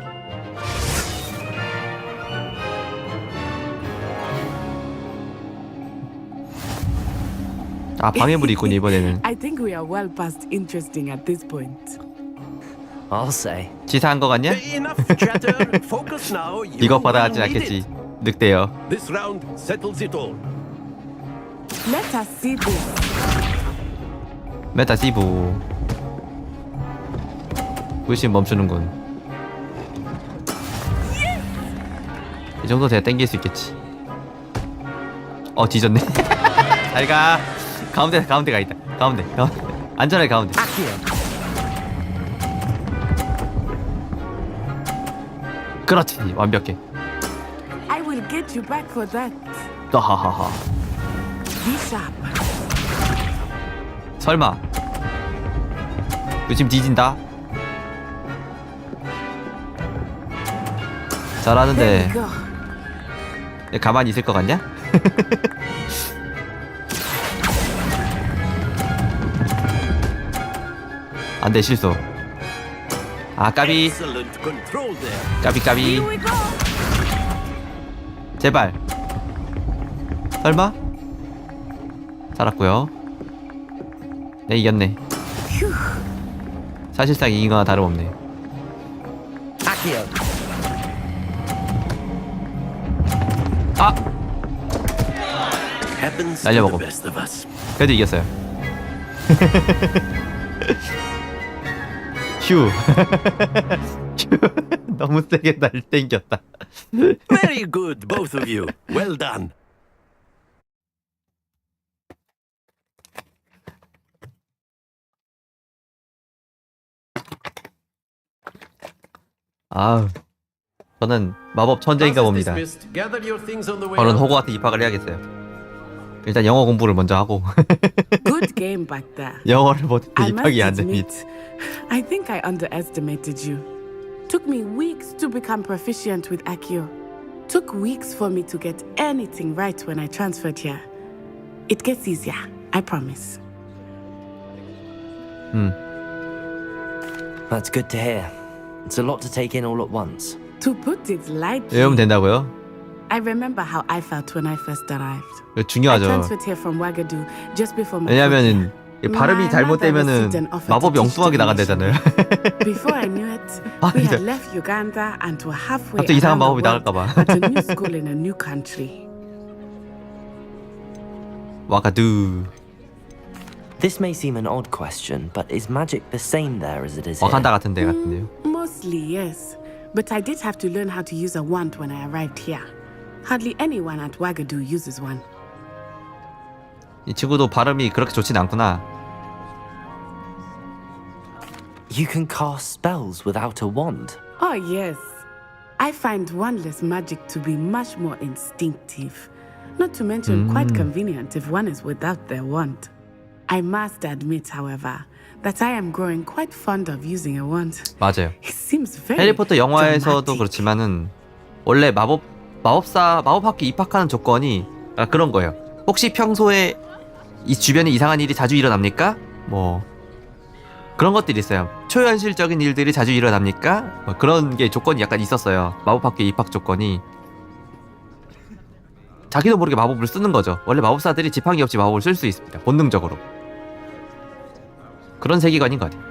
아, 방해물이 있군요, 이번에는. I think we are well past interesting at this point. I'll say. 지사한 거 같냐? Enough chatter. Focus now. You 이것 받아가진 will need 않겠지. it. 늑대요. This round settles it all. Let us see this. 메타시브. 물씬 멈추는군. 이 정도 돼야 땡길 수 있겠지. 뒤졌네. 잘가. 가운데가 있다. 가운데. 안전하게 가운데. 그렇지, 완벽해. I will get you back for that. 하하하. Be sharp. 설마. 요즘 뒤진다. 잘하는데. 가만히 있을 것 같냐? 안돼, 실수. 까비. 까비. 제발. 설마? 살았고요. 네, 이겼네. 사실상 이긴 거나 다름없네. 날려먹어. 그래도 이겼어요. 휴. 너무 세게 날 땡겼다. Very good, both of you. Well done. 저는 마법 천재인가 봅니다. 저는 호그와트 입학을 해야겠어요. 일단 영어 공부를 먼저 하고. Good game back there. 영어를 못해도 입학이 안 됩니다. I think I underestimated you. Took me weeks to become proficient with Accio. Took weeks for me to get anything right when I transferred here. It gets easier, I promise. That's good to hear. It's a lot to take in all at once. To put it lightly, 외우면 된다고요? I remember how I felt when I first arrived. 중요하죠. I transferred here from Wagadu just before my 왜냐면은 발음이 잘못되면은 마법이 엉뚱하게 나간대잖아요. Before I knew it, we had left Uganda and were halfway 갑자기 이상한 around 마법이 the world 나갈까봐. at a new school in a new country. 와가두. This may seem an odd question, but is magic the same there as it is here? 와칸다 같은데요. Mostly, yes. But I did have to learn how to use a wand when I arrived here. Hardly anyone at Wagadu uses one. 이 친구도 발음이 그렇게 좋진 않구나. You can cast spells without a wand. Oh, yes. I find wandless magic to be much more instinctive. Not to mention quite convenient if one is without their wand. I must admit, however, that I am growing quite fond of using a wand. 맞아요. It seems very 해리포터 영화에서도 그렇지만은 원래 마법학교 입학하는 조건이 그런 거예요. 혹시 평소에 이 주변에 이상한 일이 자주 일어납니까? 뭐 그런 것들이 있어요. 초현실적인 일들이 자주 일어납니까? 뭐 그런 게 조건이 약간 있었어요. 마법학교 입학 조건이. 자기도 모르게 마법을 쓰는 거죠. 원래 마법사들이 지팡이 없이 마법을 쓸 수 있습니다. 본능적으로. 그런 세계관인 것 같아요.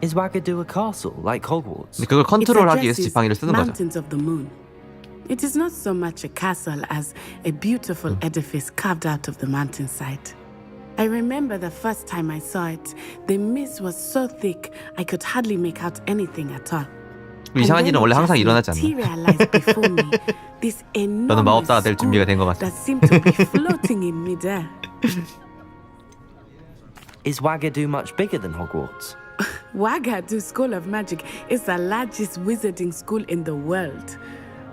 Is Wagadu a castle like Hogwarts? 근데 그걸 컨트롤하기 위해서 지팡이를 쓰는 거죠. Mountains of the moon. It is not so much a castle as a beautiful edifice carved out of the mountainside. I remember the first time I saw it, the mist was so thick I could hardly make out anything at all. 이상한 일은 원래 항상 일어나지 않나? 저는 마법사가 될 준비가 된 것 같습니다. That seemed to be floating in midair. Is Wagadu much bigger than Hogwarts? Wagadu School of Magic is the largest wizarding school in the world.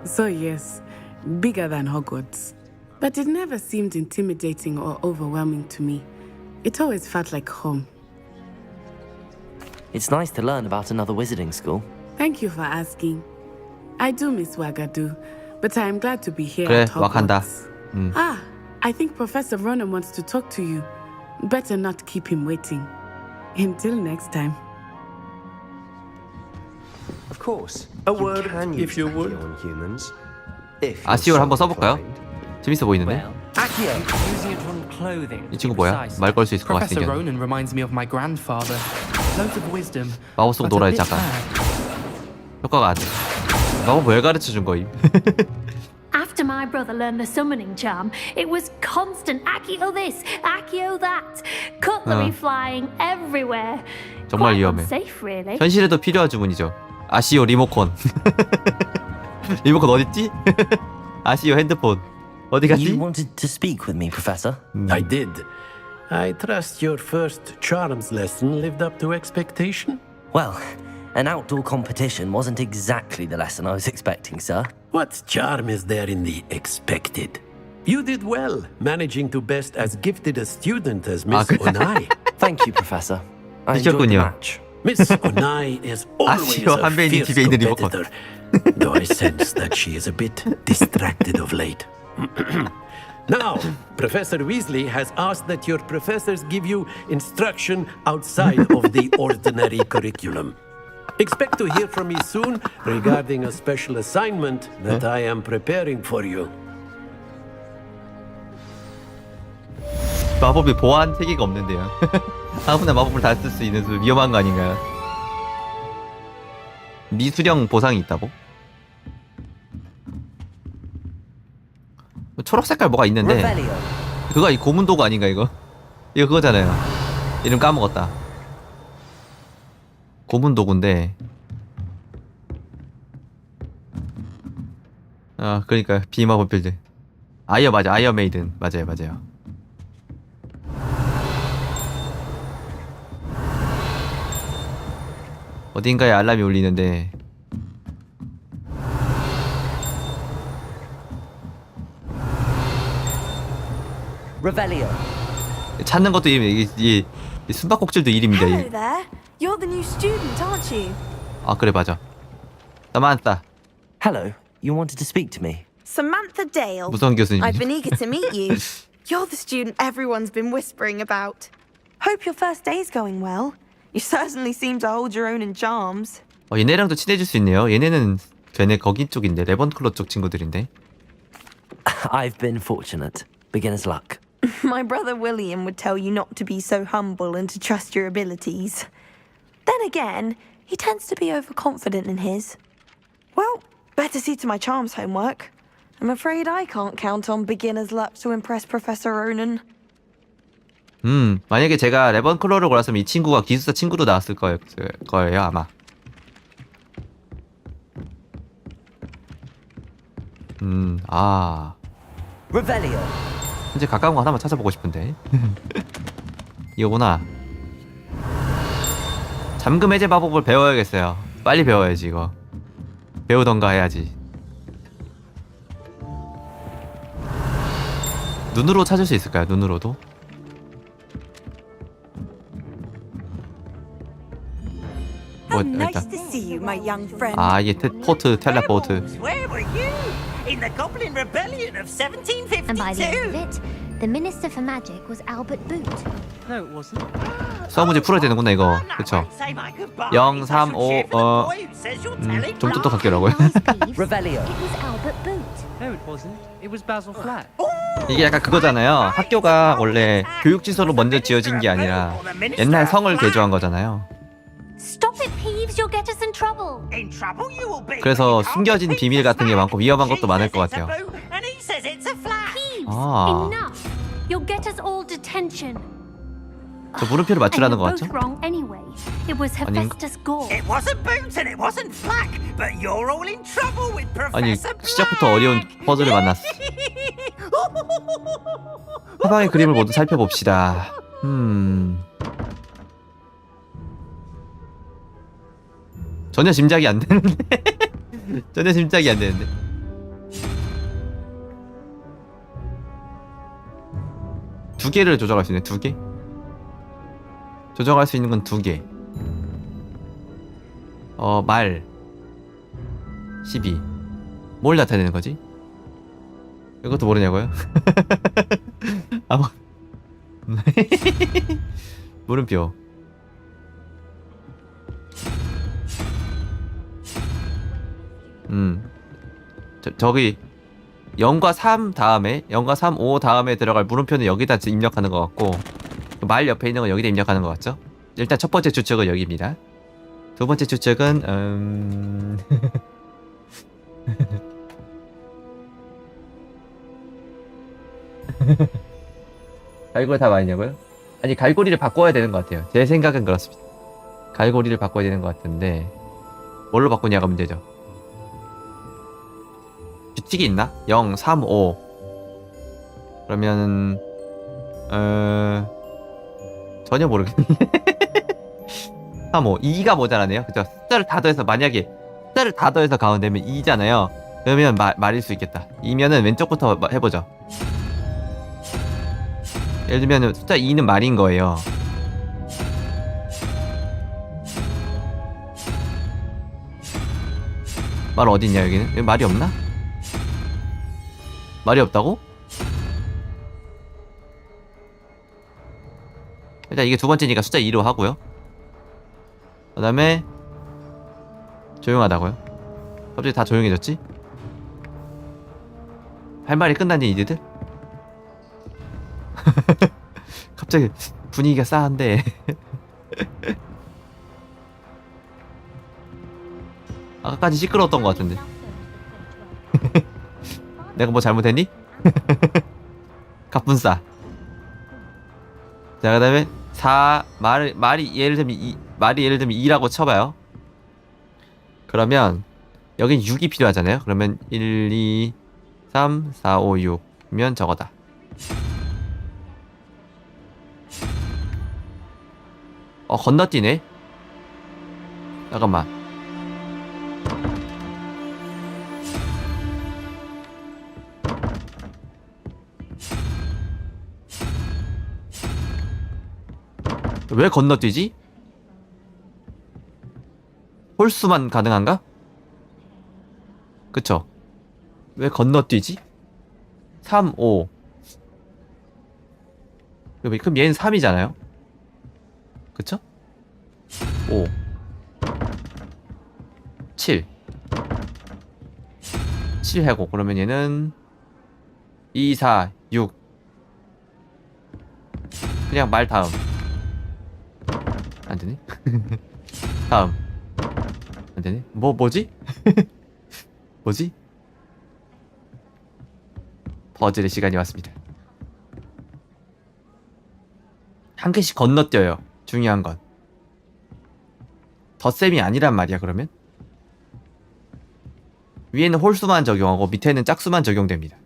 So yes, bigger than Hogwarts. But it never seemed intimidating or overwhelming to me. It always felt like home. It's nice to learn about another wizarding school. Thank you for asking. I do miss Wagadu, but I am glad to be here 그래, at 와칸다. Hogwarts. I think Professor Ronan wants to talk to you. Better not keep him waiting. Until next time. Of course. A word if you would on humans. 아시오를 한번 써볼까요? 재밌어 보이는데? Using it on clothing. 이 친구 뭐야? 말 걸 수 있을 것 Professor 같으니까. Ronan reminds me of my grandfather. Loads of wisdom. 마법 속 놀아야 잠깐. 효과가 안 돼. 마법 왜 가르쳐 준 거임? After my brother learned the summoning charm, it was constant Accio this, Accio that, cutlery flying everywhere. 정말 Quite 위험해. unsafe, really. 현실에도 필요한 주문이죠. 아시오 리모컨. 리모컨 어딨지? 아시오 핸드폰 어디 갔지? You wanted to speak with me, Professor? I did. I trust your first charms lesson lived up to expectation? Well, an outdoor competition wasn't exactly the lesson I was expecting, sir. What charm is there in the expected? You did well, managing to best as gifted a student as Miss Onai. Thank you, Professor. I enjoyed the match. Miss Onai is always a fierce competitor, though I sense that she is a bit distracted of late. Now, Professor Weasley has asked that your professors give you instruction outside of the ordinary curriculum. Expect to hear from me soon regarding a special assignment that I am preparing for you. 마법이 보안 체계가 없는데요. 아무나 마법을 다 쓸 수 있는 수 위험한 거 아닌가요? 미수령 보상이 있다고? 초록 색깔 뭐가 있는데 그거 이 고문도구 아닌가 이거? 이거 그거잖아요. 이름 까먹었다. 고문도구인데 아 그러니까 비마법 빌드 아이어 맞아 아이어 메이든 맞아요. 어딘가에 알람이 울리는데 Revelio. 찾는 것도 이 숨바꼭질도 일입니다. Hello there. You're the new student, aren't you? 아 그래 맞아. 사만타. Hello. You wanted to speak to me? Samantha Dale. 무서운 교수님. I've been eager to meet you. You're the student everyone's been whispering about. Hope your first day's going well. You certainly seem to hold your own in charms. 얘네랑도 친해질 수 있네요. 얘네는 걔네 거기 쪽인데 레번클로 쪽 친구들인데. I've been fortunate. Beginner's luck. My brother William would tell you not to be so humble and to trust your abilities. Then again, he tends to be overconfident in his. Well, better see to my charms homework. I'm afraid I can't count on beginner's luck to impress Professor Ronan. 만약에 제가 레번클로를 골랐으면 이 친구가 기숙사 친구로 나왔을 거예요 아마. Revelio. 이제 가까운 거 하나만 찾아보고 싶은데. 이거구나. 잠금 해제 마법을 배워야겠어요. 빨리 배워야지 이거. 배우던가 해야지. 눈으로 찾을 수 있을까요? 눈으로도? Nice to see you, my young friend. 아 이게 포트 텔레포트. Where were you? In the Goblin Rebellion of 1752. And by the end of it, the Minister for Magic was Albert Boot. No, it wasn't. 수학 문제 풀어야 되는구나 이거. 그쵸? 0, 3, 5, 좀 똑똑할게라고요. Revelio. It was Albert Boot. No, it wasn't. It was Basil Flat. 이게 약간 그거잖아요. 학교가 원래 교육지소로 먼저 지어진 게 아니라 옛날 성을 개조한 거잖아요. Stop it, Peeves! You'll get us in trouble. In trouble you will be. 그래서 숨겨진 비밀 같은 게 많고 위험한 것도 많을 것 같아요. And he says it's a flat. Peeves! 아. Enough! You'll get us all detention. 저 물음표를 맞추라는 거 And 같죠? you're both wrong anyway. It was Hephaestus Gore. It wasn't Boot and it wasn't Flack, but you're all in trouble with 아니 Professor 시작부터 어려운 퍼즐을 만났어. 사방의 그림을 모두 살펴봅시다. 전혀 짐작이 안 되는데. 전혀 짐작이 안 되는데. 두 개를 조정할 수 있네. 두 개? 조정할 수 있는 건 두 개. 말 12. 뭘 나타내는 거지? 이것도 모르냐고요? 물음표. 저기 0과 3 다음에 0과 3, 5 다음에 들어갈 물음표는 여기다 입력하는 것 같고 말 옆에 있는 건 여기다 입력하는 것 같죠? 일단 첫 번째 추측은 여기입니다. 두 번째 추측은 갈고리 다 아니냐고요? 아니 갈고리를 바꿔야 되는 것 같아요. 제 생각은 그렇습니다. 갈고리를 바꿔야 되는 것 같은데 뭘로 바꾸냐가 문제죠. 규칙이 있나? 0, 3, 5. 그러면 전혀 모르겠네. 3, 5. 2가 모자라네요. 그죠? 숫자를 다 더해서 만약에 숫자를 다 더해서 가운데면 2잖아요. 그러면 말일 수 있겠다. 2면은 왼쪽부터 해보죠. 예를 들면 숫자 2는 말인 거예요. 말 어딨냐 여기는? 여기 말이 없나? 말이 없다고? 일단 이게 두 번째니까 숫자 2로 하고요. 그 다음에 조용하다고요? 갑자기 다 조용해졌지? 할 말이 끝났니 이제들? 갑자기 분위기가 싸한데. 아까까지 시끄러웠던 것 같은데. 내가 뭐 잘못했니? 갑분싸. 자, 그 다음에 4 말이 예를 들면 2라고 쳐봐요. 그러면 여긴 6이 필요하잖아요. 그러면 1, 2, 3, 4, 5, 6면 저거다. 건너뛰네. 잠깐만. 왜 건너뛰지? 홀수만 가능한가? 그쵸? 왜 건너뛰지? 3, 5. 그럼 얘는 3이잖아요? 그쵸? 5 7 7 하고 그러면 얘는 2, 4, 6 그냥 말 다음 안되네. 다음 안되네. 뭐지? 뭐지? 퍼즐의 시간이 왔습니다. 한 개씩 건너뛰어요. 중요한 건 덧셈이 아니란 말이야. 그러면 위에는 홀수만 적용하고 밑에는 짝수만 적용됩니다.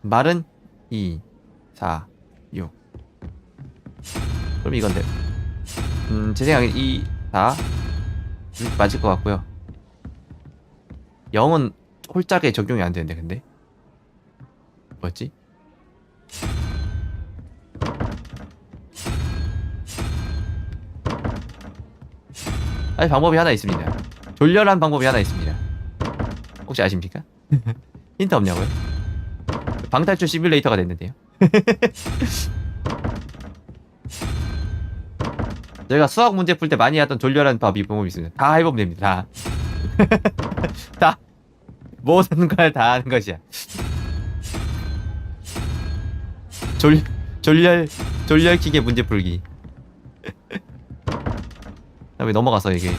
말은 2, 4, 6. 그럼 이건데 제 생각엔 2, 4 이렇게 맞을 것 같고요. 0은 홀짝에 적용이 안 되는데 근데 뭐였지? 아니 방법이 하나 있습니다. 졸렬한 방법이 하나 있습니다. 혹시 아십니까? 힌트 없냐고요? 방탈출 시뮬레이터가 됐는데요. 제가 수학 문제 풀 때 많이 하던 졸렬한 방법이 있습니다. 다 해보면 됩니다. 다 모든 걸 다 하는 것이야. 졸렬킥의 문제 풀기. 왜 넘어가서 이게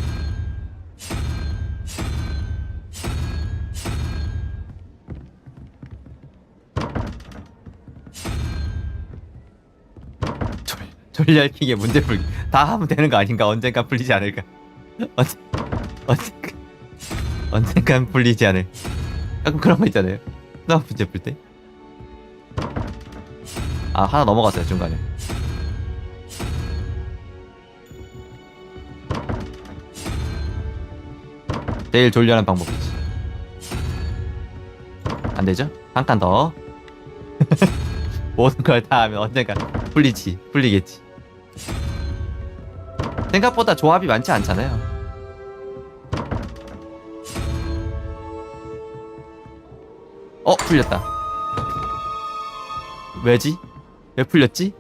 졸렬킥의 문제 풀기 다 하면 되는 거 아닌가? 언젠간 풀리지 않을까? 언젠간 풀리지 않을. 가끔 그런 거 있잖아요. 수학 문제 풀 때. 아 하나 넘어갔어요 중간에. 제일 졸렬한 방법이지. 안되죠? 한 칸 더. 모든 걸 다 하면 언젠가 풀리겠지. 생각보다 조합이 많지 않잖아요. 풀렸다. 왜지? 왜 풀렸지?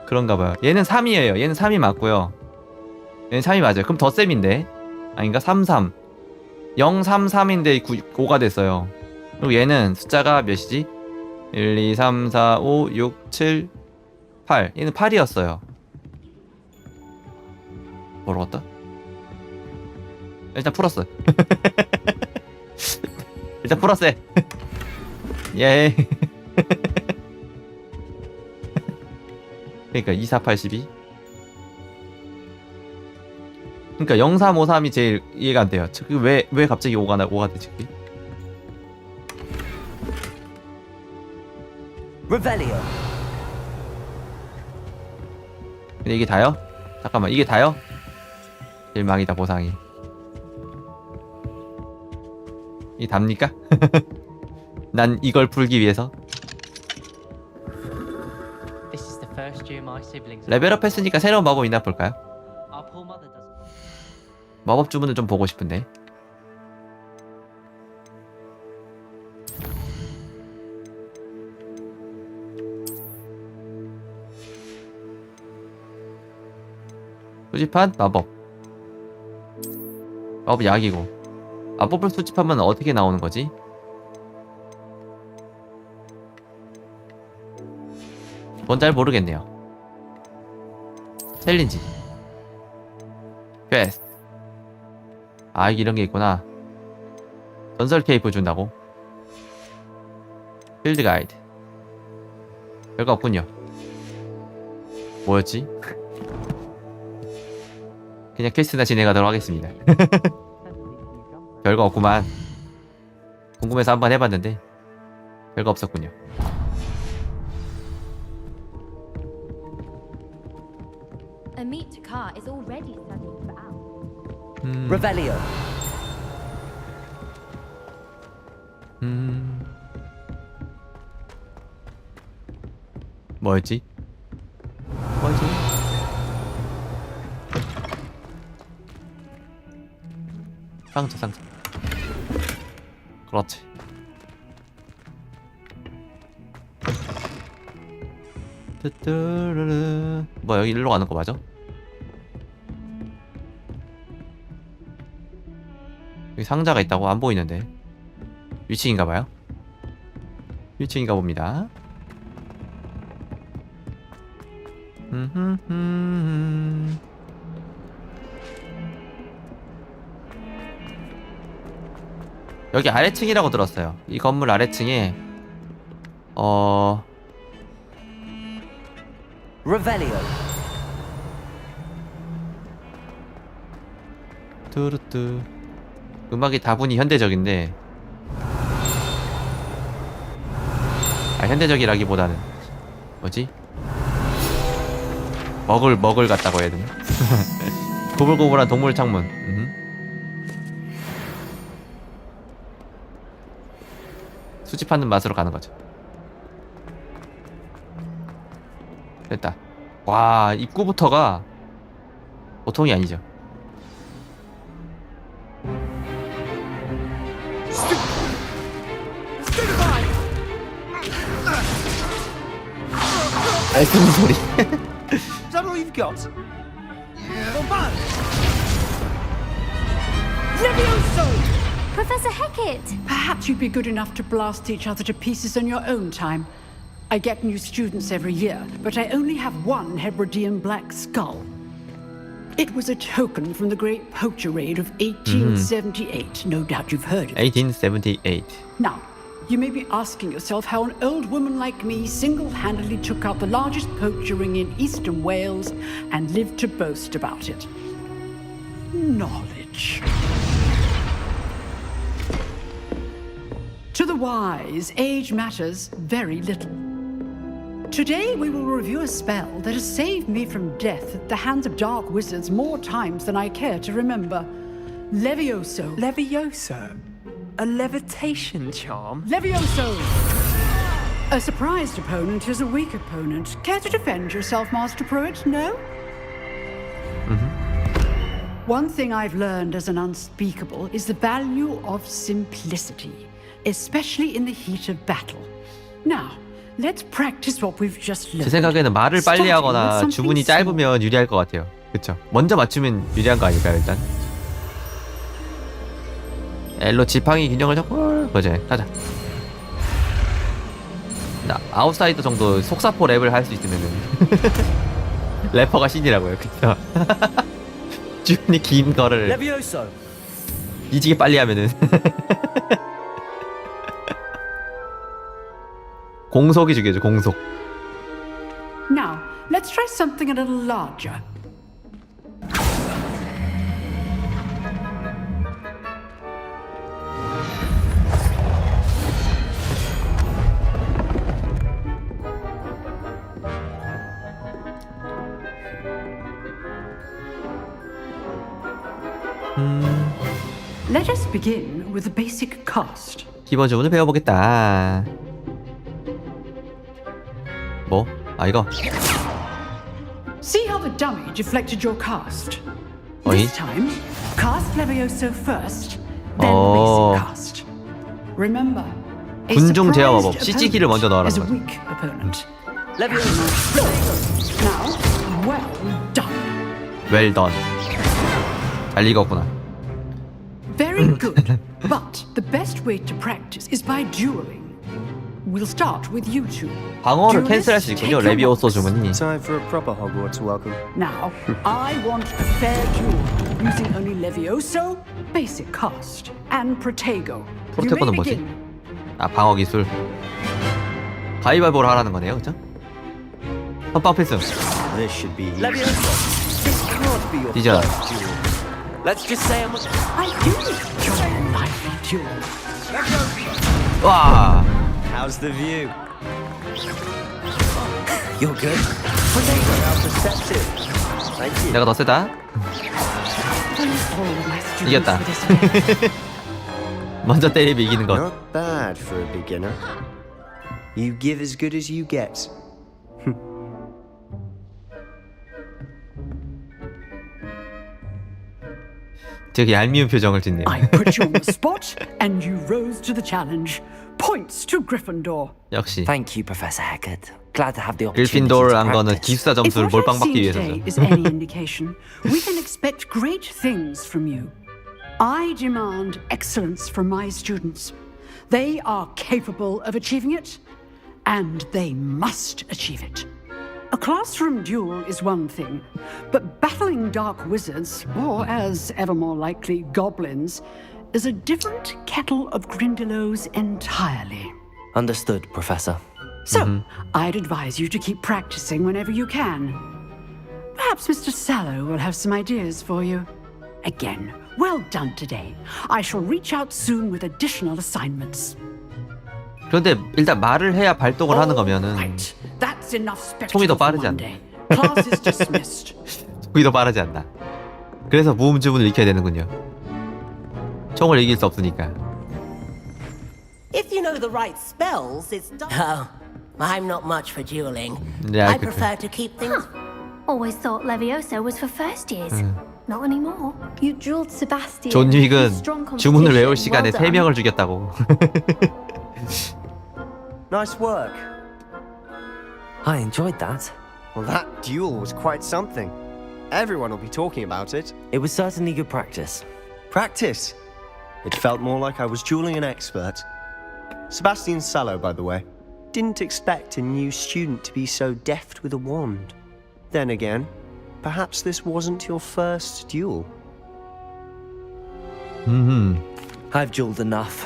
그런가봐요. 얘는 3이에요. 얘는 3이 맞고요. 얘는 3이 맞아요. 그럼 덧셈인데 아닌가? 3, 3 0, 3, 3인데 9가 됐어요. 그리고 얘는 숫자가 몇이지? 1, 2, 3, 4, 5, 6, 7, 8 얘는 8이었어요. 뭐라고 했다? 일단 풀었어. 일단 풀었어. 예. 그러니까 2, 4, 8, 12 그러니까 0353이 제일 이해가 안 돼요. 왜 갑자기 5가 되지? Revelio. 근데 이게 다요? 잠깐만, 이게 다요? 일망이다, 보상이. 이게 답니까? 난 이걸 풀기 위해서 This is the first year my siblings. 레벨업 했으니까 새로운 마법 있나 볼까요? Our poor mother doesn't. 마법 주문을 좀 보고 싶은데. 수집한 마법. 마법 약이고. 마법을 수집하면 어떻게 나오는 거지? 그건 잘 모르겠네요. 챌린지. 퀘스트. 아, 이런 게 있구나. 전설 케이프 준다고. 필드 가이드. 별거 없군요. 뭐였지? 그냥 퀘스트나 진행하도록 하겠습니다. 별거 없구만. 궁금해서 한번 해봤는데 별거 없었군요. Amit Takar is already studying for Al. Revelio. 뭐였지? 뭐지? 상자. 그렇지. 뜨뜨르르. 뭐 여기 일로 가는 거 맞아? 여기 상자가 있다고? 안 보이는데. 위층인가 봐요. 위층인가 봅니다. 여기 아래층이라고 들었어요. 이 건물 아래층에 Revelio. 뚜루뚜. 음악이 다분히 현대적인데, 현대적이라기보다는 뭐지? 먹을 같다고 해야 되나? 고불고불한 동물 창문. 수집하는 맛으로 가는 거죠. 됐다. 와, 입구부터가 보통이 아니죠. 알쓰는 소리. Is that all you've got? Levioso! Professor Hecat! Perhaps you'd be good enough to blast each other to pieces in your own time. I get new students every year, but I only have one Hebridean black skull. It was a token from the Great Poacher Raid of 1878. No doubt you've heard of it. 1878. Now, you may be asking yourself how an old woman like me single-handedly took out the largest poacher ring in eastern Wales and lived to boast about it. Knowledge. To the wise, age matters very little. Today we will review a spell that has saved me from death at the hands of dark wizards more times than I care to remember. Levioso. Levioso? A levitation charm? Levioso! A surprised opponent is a weak opponent. Care to defend yourself, Master Pruitt? No? One thing I've learned as an unspeakable is the value of simplicity, especially in the heat of battle. Now, let's practice what we've just learned. 제 생각에는 말을 빨리 하거나 주문이 짧으면 유리할 것 같아요. 그쵸? 먼저 맞추면 유리한 거 아닐까요, 일단? 엘로 지팡이 균형을 잡고 그제 가자. 나 아웃사이더 정도 속사포 랩을 할 수 있으면은 래퍼가 신이라고요, 그쵸? 주문이 긴 거를 Levioso. 이지게 빨리 하면은 공속이 죽여줘, 공속. Now, let's try something a little larger. Let us begin with the basic cast. 기본 주문을 배워보겠다. 뭐? 아 이거. See how the dummy deflected your cast. 어이? This time, cast Levioso first, then basic cast. Remember, a 군중 제어 마법. surprised CC기를 먼저 넣어라는 is a 거죠. weak opponent. Now, well done. Well done. 잘 읽었구나. Very good. But the best way to practice is by dueling. We'll start with you two. 방어를 캔슬할 수 있군요. 레비오소 주문이. Time for a proper Hogwarts welcome. Now, I want a fair duel using only Levioso, basic cast, and Protego. You may 프로테고는 뭐지? begin. 아 방어 기술. 가위바위보를 하라는 거네요, 그죠? 선빵 필승. This should be Levioso, this can't be your 뒤져. first duel. Let's just say I do enjoy a lively duel. 와. How's the view? You're good. Potato, how perceptive. Thank you. 내가 더 세다. 이겼다. 먼저 때리면 이기는 것. Not bad for a beginner. You give as good as you get. 되게 얄미운 표정을 짓네요. I put you on the spot, and you rose to the challenge. Points to Gryffindor. 역시. Thank you, Professor Haggard. Glad to have the opportunity 그리핀도르 to 한 거는 practice. 기숙사 점수를 If what 몰빵 I've 받기 seen 위해서죠. today is any indication, we can expect great things from you. I demand excellence from my students. They are capable of achieving it, and they must achieve it. A classroom duel is one thing, but battling dark wizards, or as ever more likely, goblins, is a different kettle of Grindylows entirely. Understood, Professor. So, I'd advise you to keep practicing whenever you can. Perhaps Mr. Sallow will have some ideas for you. Again, well done today. I shall reach out soon with additional assignments. 그런데 일단 말을 해야 발동을 하는 거면은 That's enough 총이 더 spectacle for 빠르지 one 않나? day. Class is dismissed. 총이 더 빠르지 않나? 그래서 무음 주문을 익혀야 되는군요. 총을 이길 수 없으니까. If you know the right spells, it's done. Oh, I'm not much for dueling. Yeah, I prefer to keep things. Always thought Levioso was for first years. Not anymore. You dueled Sebastian. 존 윅은 Strong 주문을 외울 competition. 시간에 Well done. 3명을 죽였다고. Nice work. I enjoyed that. Well, that duel was quite something. Everyone will be talking about it. It was certainly good practice. Practice? It felt more like I was dueling an expert. Sebastian Sallow, by the way. Didn't expect a new student to be so deft with a wand. Then again, perhaps this wasn't your first duel. I've dueled enough.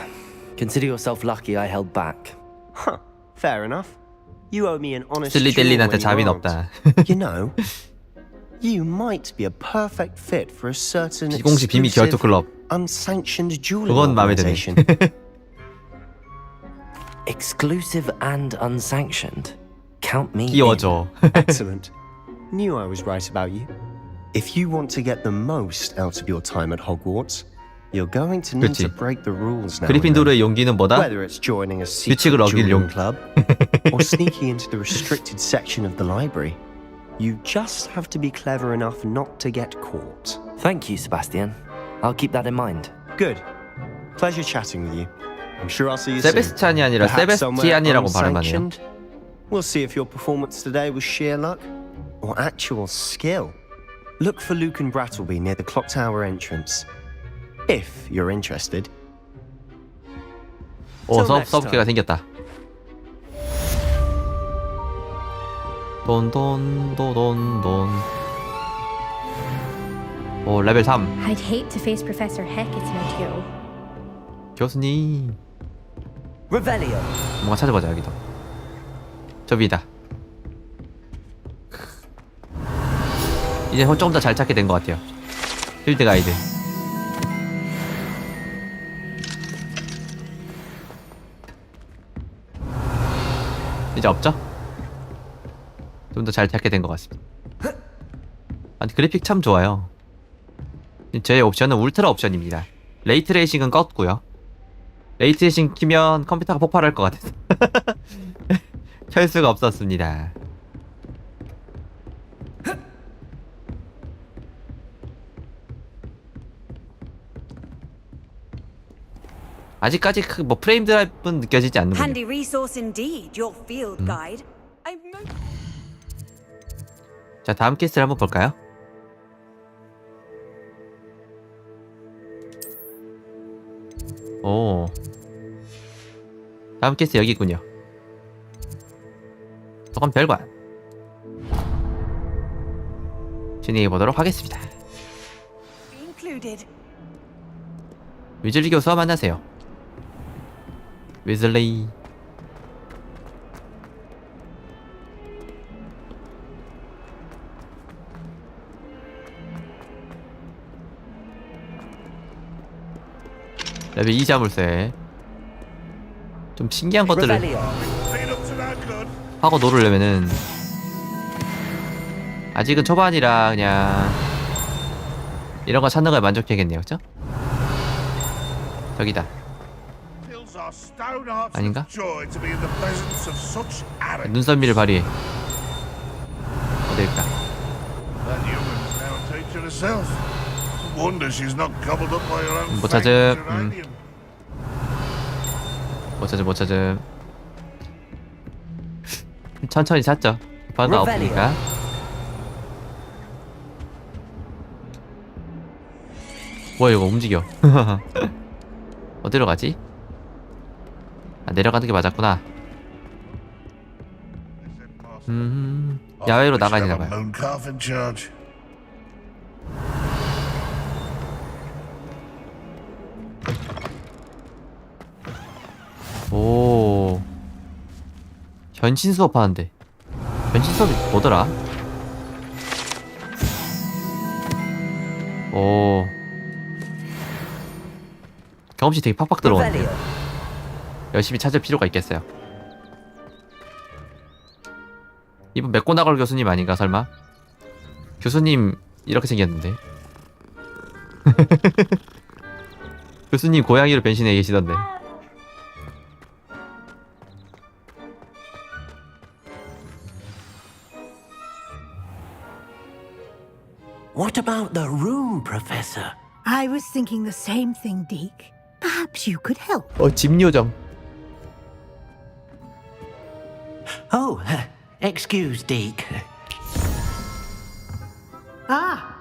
Consider yourself lucky I held back. Huh, fair enough. You owe me an honest 슬리 duel 델린한테 when 자비는 you aren't. 없다. You know, you might be a perfect fit for a certain 비공식 비밀 결투 exclusive, 클럽. unsanctioned dueling 그건 마음에 드네. organization. Exclusive and unsanctioned. Count me in. 끼워줘. Excellent. Knew I was right about you. If you want to get the most out of your time at Hogwarts, you're going to need to 그치. break the rules now. and then. 그리핀도르의 용기는 뭐다? Whether it's joining a secret 규칙을 어길 dueling 용. club or sneaking into the restricted section of the library, you just have to be clever enough not to get caught. Thank you, Sebastian. I'll keep that in mind. Good. Pleasure chatting with you. I'm sure I'll see you soon. 세베스찬이 아니라 Perhaps somewhere 세베스티안이라고 발음하네요. unsanctioned. We'll see if your performance today was sheer luck or actual skill. Look for Luke and Brattleby near the clock tower entrance. If you're interested. 오, Till next 서브캐가 time. 생겼다. 돈돈도돈돈. 오, 레벨 3. I'd hate to face Professor Hecate in a duel. 교수님. Revelio. 뭔가 찾아보자, 여기도. 저 위다. 이제 조금 더 잘 찾게 된 것 같아요. 필드 가이드. 이제 없죠? 좀 더 잘 찾게 된 것 같습니다. 아니 그래픽 참 좋아요. 저의 옵션은 울트라 옵션입니다. 레이트레이싱은 껐고요. 레이트레이싱 키면 컴퓨터가 폭발할 것 같아서 켤 수가 없었습니다. 아직까지 뭐 프레임 드랍은 느껴지지 않는군요. Handy resource indeed, your field guide. 자, 다음 퀘스트를 한번 볼까요? 오, 다음 퀘스트 여기 있군요. 조금 별관 진행해 보도록 하겠습니다. 위즐리 교수와 만나세요. 위즐리. 레벨 2 자물쇠. 좀 신기한 것들을 하고 놀으려면은 아직은 초반이라 그냥 이런 거 찾는 거에 만족해야겠네요, 그쵸? 저기다. 아닌가? 눈썰미를 발휘해. 어딜까? 못 찾음. 못 찾음. 천천히 찾죠. 바다 없으니까. 뭐야 이거 움직여. 어디로 가지? 아, 내려가는 게 맞았구나. 야외로 나가야 되나봐요. 오, 변신 수업 하는데. 변신 수업이 뭐더라? 오, 경험치 되게 팍팍 들어오는데 열심히 찾을 필요가 있겠어요. 이분 맥고나걸 교수님 아닌가 설마? 교수님 이렇게 생겼는데. 교수님 고양이로 변신해 계시던데. What about the room, Professor? I was thinking the same thing, Deke. Perhaps you could help. 집 요정. Oh, excuse, Deke. Ah,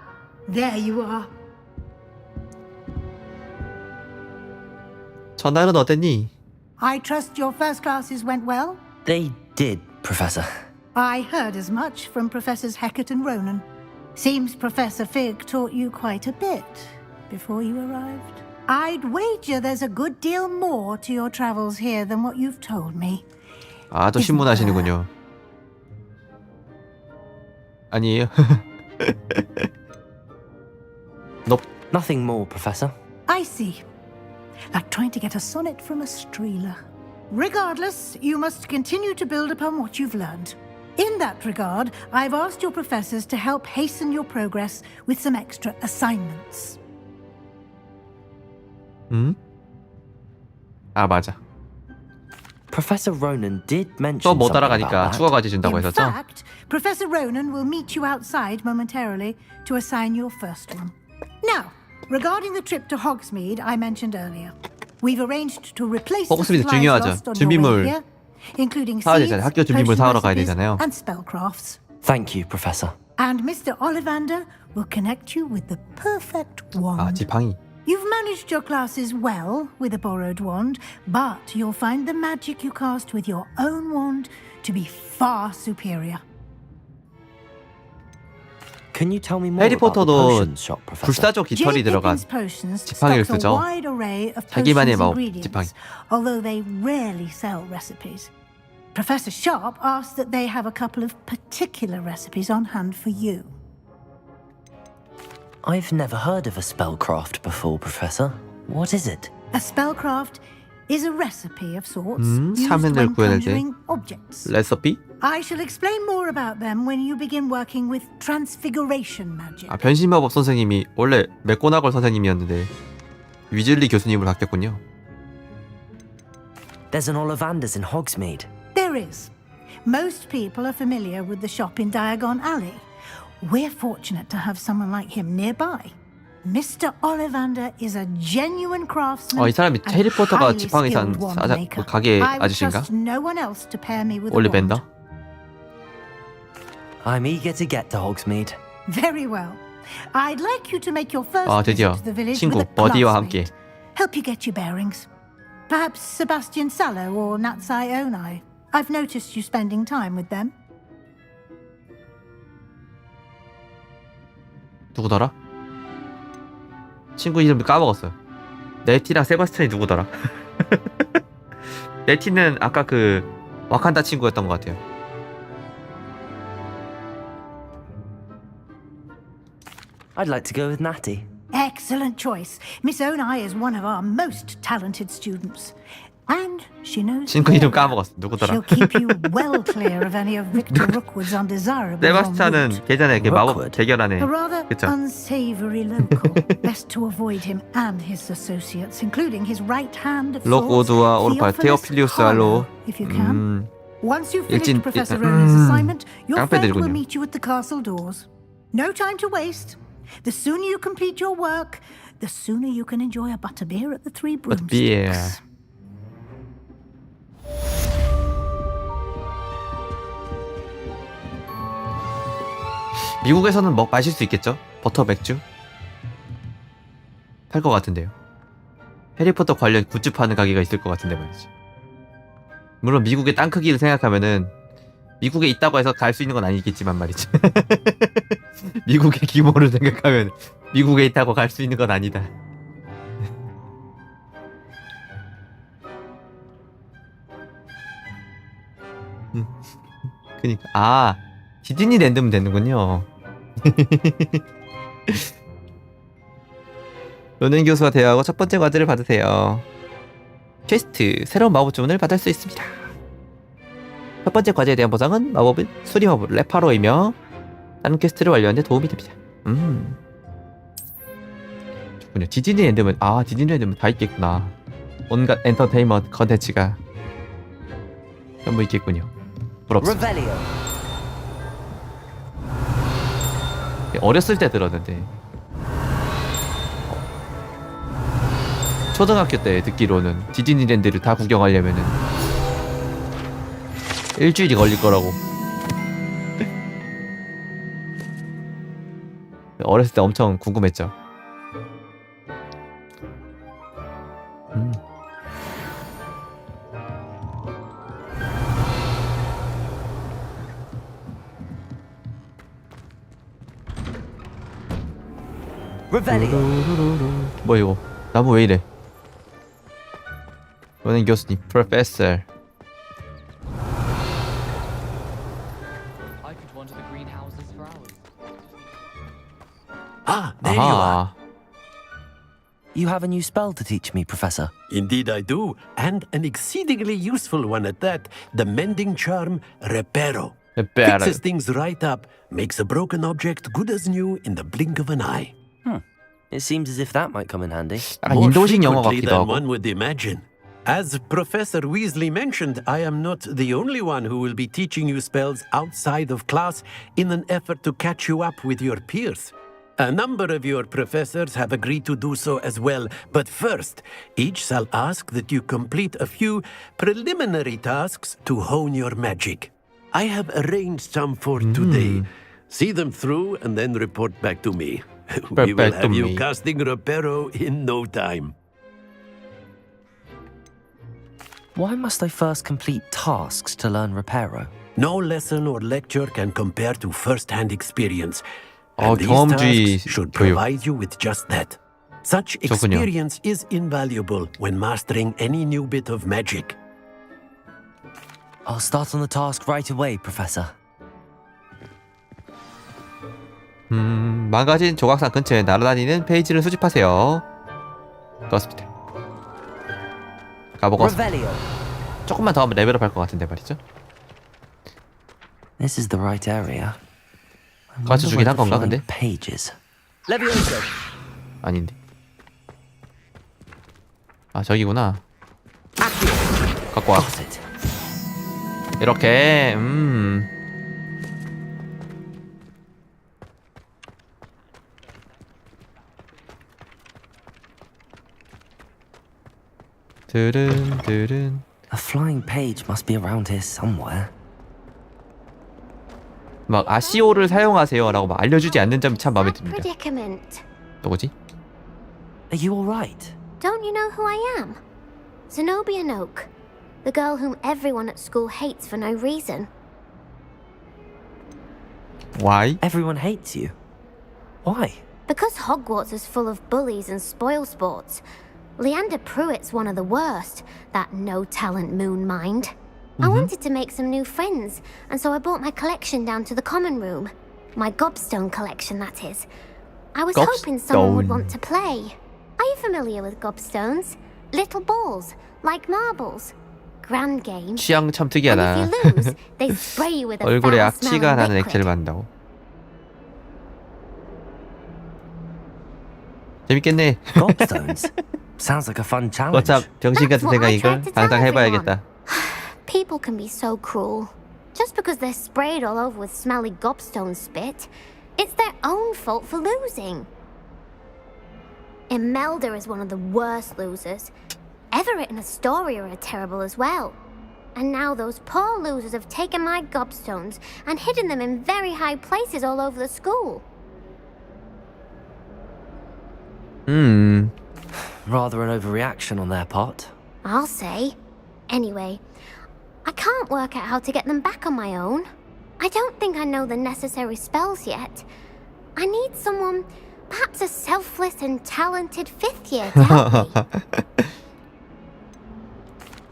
there you are. 전날은 어땠니? I trust your first classes went well? They did, Professor. I heard as much from Professors Hecat and Ronan. Seems Professor Fig taught you quite a bit before you arrived. I'd wager there's a good deal more to your travels here than what you've told me. 아, 또 신문하시는군요. 아니에요. Nope. Nothing more, Professor. I see. Like trying to get a sonnet from a streeler. Regardless, you must continue to build upon what you've learned. In that regard, I've asked your professors to help hasten your progress with some extra assignments. 아, 맞아. Professor Ronan did mention 또 못 something 따라가니까 about that. 추가과제 준다고 In 했었죠? fact, Professor Ronan will meet you outside momentarily to assign your first one. Now, regarding the trip to Hogsmeade I mentioned earlier, we've arranged to replace the 호그스미드 supplies 중요하죠. lost on your 준비물 way here, including 사야 seeds, 되잖아요. 학교 준비물 potion 사러 가야 recipes, 되잖아요. and spellcrafts. Thank you, Professor. And Mr. Ollivander will connect you with the perfect wand. 아, 지팡이. You've managed your classes well with a borrowed wand, but you'll find the magic you cast with your own wand to be far superior. Can you tell me more about the 해리포터도 potion shop, Professor? 불사조 깃털이 들어간 지팡이를 stocks a 쓰죠. wide array of 자기만의 potions 마법 ingredients, 지팡이. although they rarely sell recipes. Professor Sharp asked that they have a couple of particular recipes on hand for you. I've never heard of a spellcraft before, Professor. What is it? A spellcraft is a recipe of sorts used 사면을 when 구해낼 때 conjuring objects. 레시피? I shall explain more about them when you begin working with transfiguration magic. 아, 변신 마법 선생님이 원래 맥고나걸 선생님이었는데 위즐리 교수님을 바뀌었군요. There's an Ollivanders in Hogsmeade. There is. Most people are familiar with the shop in Diagon Alley. We're fortunate to have someone like him nearby. Mr. Ollivander is a genuine craftsman. 이 사람이 and 해리포터가 highly 지팡이에서 한 skilled wand maker. 가게 I would 아저씨인가? trust no one else to pair me with a 올리벤더? wand. I'm eager to get to Hogsmeade. Very well. I'd like you to make your first 드디어 visit to the village 친구 with a 버디와 classmate. 함께. Help you get your bearings. Perhaps Sebastian Sallow or Natsai Onai. I've noticed you spending time with them. 누구더라? 친구 이름 까먹었어요. 네티랑 세바스찬이 누구더라? 네티는 아까 그 와칸다 친구였던 것 같아요. I'd like to go with Natty. Excellent choice. Miss Onai is one of our most talented students. And she knows 친구 이름 까먹었어. 누구더라? she'll keep you well clear of any of Victor Rookwood's undesirables. 세바스찬은 예전에 그 마법 대결하네. A rather 그쵸? unsavory local. Best to avoid him and his associates, including his right hand of sorts, 록오드와 오르팔, 테오필리우스 알로. if you can. Once you've 일진 finished Professor Ronan's assignment, your friend will 깡패들이군요. meet you at the castle doors. No time to waste. The sooner you complete your work, the sooner you can enjoy a butterbeer at the Three Broomsticks. 미국에서는 마실 수 있겠죠? 버터 맥주? 팔 것 같은데요. 해리포터 관련 굿즈 파는 가게가 있을 것 같은데 말이지. 물론 미국의 땅 크기를 생각하면은 미국에 있다고 해서 갈 수 있는 건 아니겠지만 말이지. 미국의 규모를 생각하면 미국에 있다고 갈 수 있는 건 아니다. 그니까 디즈니랜드면 되는군요. 로넨 교수와 대화하고 첫 번째 과제를 받으세요. 퀘스트, 새로운 마법 주문을 받을 수 있습니다. 첫 번째 과제에 대한 보상은 마법은 수리 마법 레파로이며 다른 퀘스트를 완료하는 데 도움이 됩니다. 좋군요. 디즈니랜드면 디즈니랜드면 다 있겠구나. 온갖 엔터테인먼트 컨텐츠가 전부 있겠군요. 부럽습니다. 어렸을 때 들었는데 초등학교 때 듣기로는 디즈니랜드를 다 구경하려면은 일주일이 걸릴 거라고. 어렸을 때 엄청 궁금했죠. 뭐야 이거? 나무 왜 이래? 로넨 교수님, 프로페서. I could wander the greenhouses for hours. There you are. You have a new spell to teach me, Professor. Indeed I do, and an exceedingly useful one at that. The mending charm, Reparo. Fixes things right up, makes a broken object good as new in the blink of an eye. It seems as if that might come in handy. More frequently than one would imagine. As Professor Weasley mentioned, I am not the only one who will be teaching you spells outside of class in an effort to catch you up with your peers. A number of your professors have agreed to do so as well, but first, each shall ask that you complete a few preliminary tasks to hone your magic. I have arranged some for today. See them through and then report back to me. We will have you casting Reparo in no time. Why must I first complete tasks to learn Reparo? No lesson or lecture can compare to first-hand experience. Oh, And these 경험주의 tasks should 교육. provide you with just that. Such experience is invaluable when mastering any new bit of magic. I'll start on the task right away, Professor. 망가진 조각상 근처에 날아다니는 페이지를 수집하세요. 그렇습니다. 가보고 조금만 더 하면 레벨업 할 것 같은데 말이죠. This is the right area. 가르쳐 주긴 한 건가 근데? Pages. Levioso. 아닌데. 아 저기구나. 갖고 와. 이렇게 드른 A flying page must be around here somewhere. 막 아시오를 사용하세요라고 막 알려주지 않는 점이 참 마음에 듭니다. Predicament. 누구지? Are you all right? Don't you know who I am? Zenobia Noak, the girl whom everyone at school hates for no reason. Why? Everyone hates you. Why? Because Hogwarts is full of bullies and spoilsports. Leander Pruitt's one of the worst, that no-talent moon mind. I wanted to make some new friends, and so I brought my collection down to the common room. My gobstone collection, that is. I was hoping someone would want to play. Are you familiar with gobstones? Little balls, like marbles. Grand game. 취향 참 And 특이하다. if you lose, they spray you with a 얼굴에 foul-smelling 악취가 나는 liquid. 액체를 만든다고. 재밌겠네. Gobstones? Sounds like a fun challenge. 어차 병신 같은 That's what I 생각이걸 tried to 당장 tell 해봐야겠다. People can be so cruel. Just because they're sprayed all over with smelly gobstone spit, it's their own fault for losing. Imelda is one of the worst losers. Everett and Astoria are terrible as well. And now those poor losers have taken my gobstones and hidden them in very high places all over the school. Rather an overreaction on their part. I'll say. Anyway, I can't work out how to get them back on my own. I don't think I know the necessary spells yet. I need someone, perhaps a selfless and talented fifth year to help me.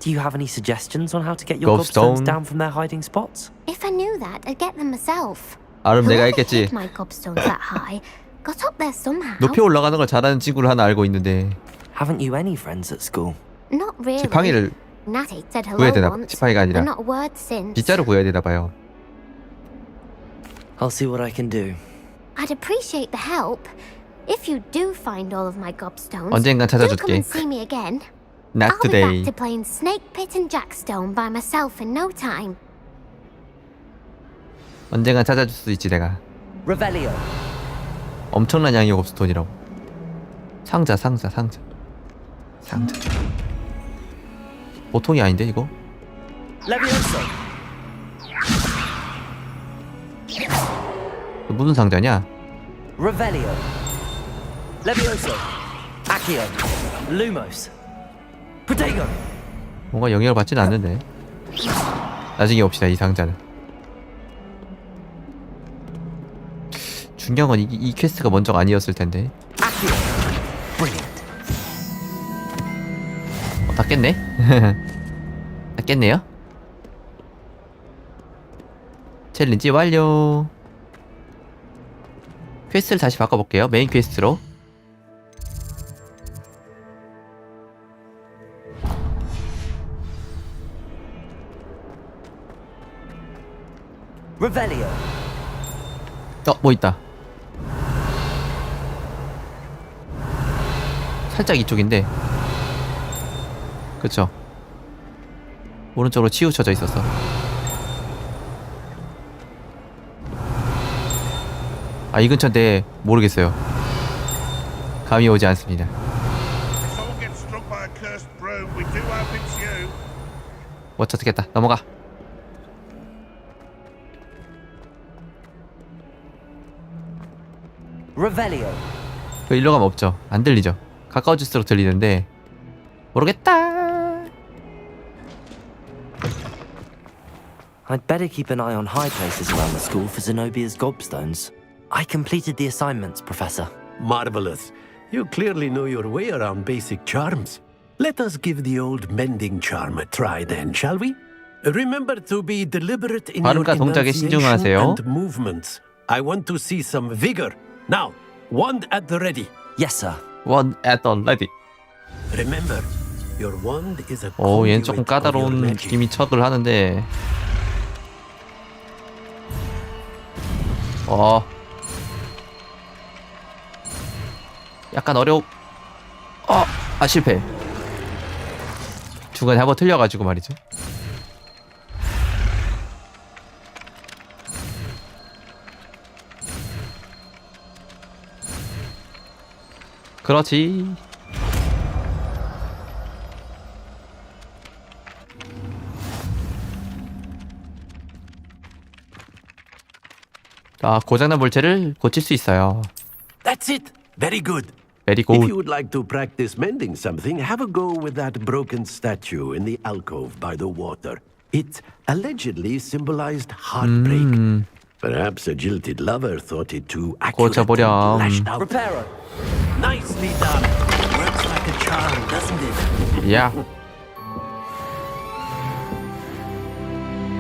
Do you have any suggestions on how to get your gobstones down from their hiding spots? If I knew that, I'd get them myself. 그럼 내가 Whoever 했겠지. hid my gobstones that high got up there somehow. 높이 올라가는 걸 잘하는 친구를 하나 알고 있는데. Haven't you any friends at school? Not really. 지팡이를 Natty said hello 구해야 되나 봐. once, 지팡이가 but 아니라 not a word since. 빗자루 구해야 되나 봐요. I'll see what I can do. I'd appreciate the help. If you do find all of my gobstones, 언젠간 do come 찾아줄게. and see me again. Not I'll be today. back to playing Snake Pit and Jackstone by myself in no time. 언젠간 찾아줄 수 있지 내가. Revelio. 엄청난 양의 곱스톤이라고. 상자. 보통이 아닌데 이거? Levioso. 무슨 상자냐? Revelio. Levioso. Accio. Lumos. Protego. 뭔가 영향을 받지는 않는데. 나중에 봅시다 이 상자는. 중요한 건 이 퀘스트가 먼저가 아니었을 텐데. Accio. Brilliant. 다 깼네? 다 깼네요? 챌린지 완료. 퀘스트를 다시 바꿔볼게요. 메인 퀘스트로. Revelio. 뭐 있다. 살짝 이쪽인데. 그쵸. 오른쪽으로 치우쳐져 있었어. 아, 이 근처인데 모르겠어요. 감이 오지 않습니다. 못 찾겠다. 넘어가. Revelio. 그 일로 가면 없죠. 안 들리죠. 가까워질수록 들리는데 모르겠다. I'd better keep an eye on high places around the school for Zenobia's gobstones. I completed the assignments, Professor. Marvelous. You clearly know your way around basic charms. Let us give the old mending charm a try then, shall we? Remember to be deliberate in your 발음과 동작에 enunciation 신중하세요. and movements. I want to see some vigor. Now, wand at the ready. Yes, sir. One at the ready. Remember, your wand is a 오, 얘는 conduit 조금 of your 까다로운 magic. 느낌이 척을 하는데 약간 실패. 중간에 한번 틀려가지고 말이죠. 그렇지. 고장난 물체를 고칠 수 있어요. That's it. Very good. Very If good. you would like to practice mending something, have a go with that broken statue in the alcove by the water. It allegedly symbolized heartbreak. Perhaps a jilted lover thought it too accurate and 고쳐보렴. lashed out. Reparo. Nicely done. Works like a charm, doesn't it? 야.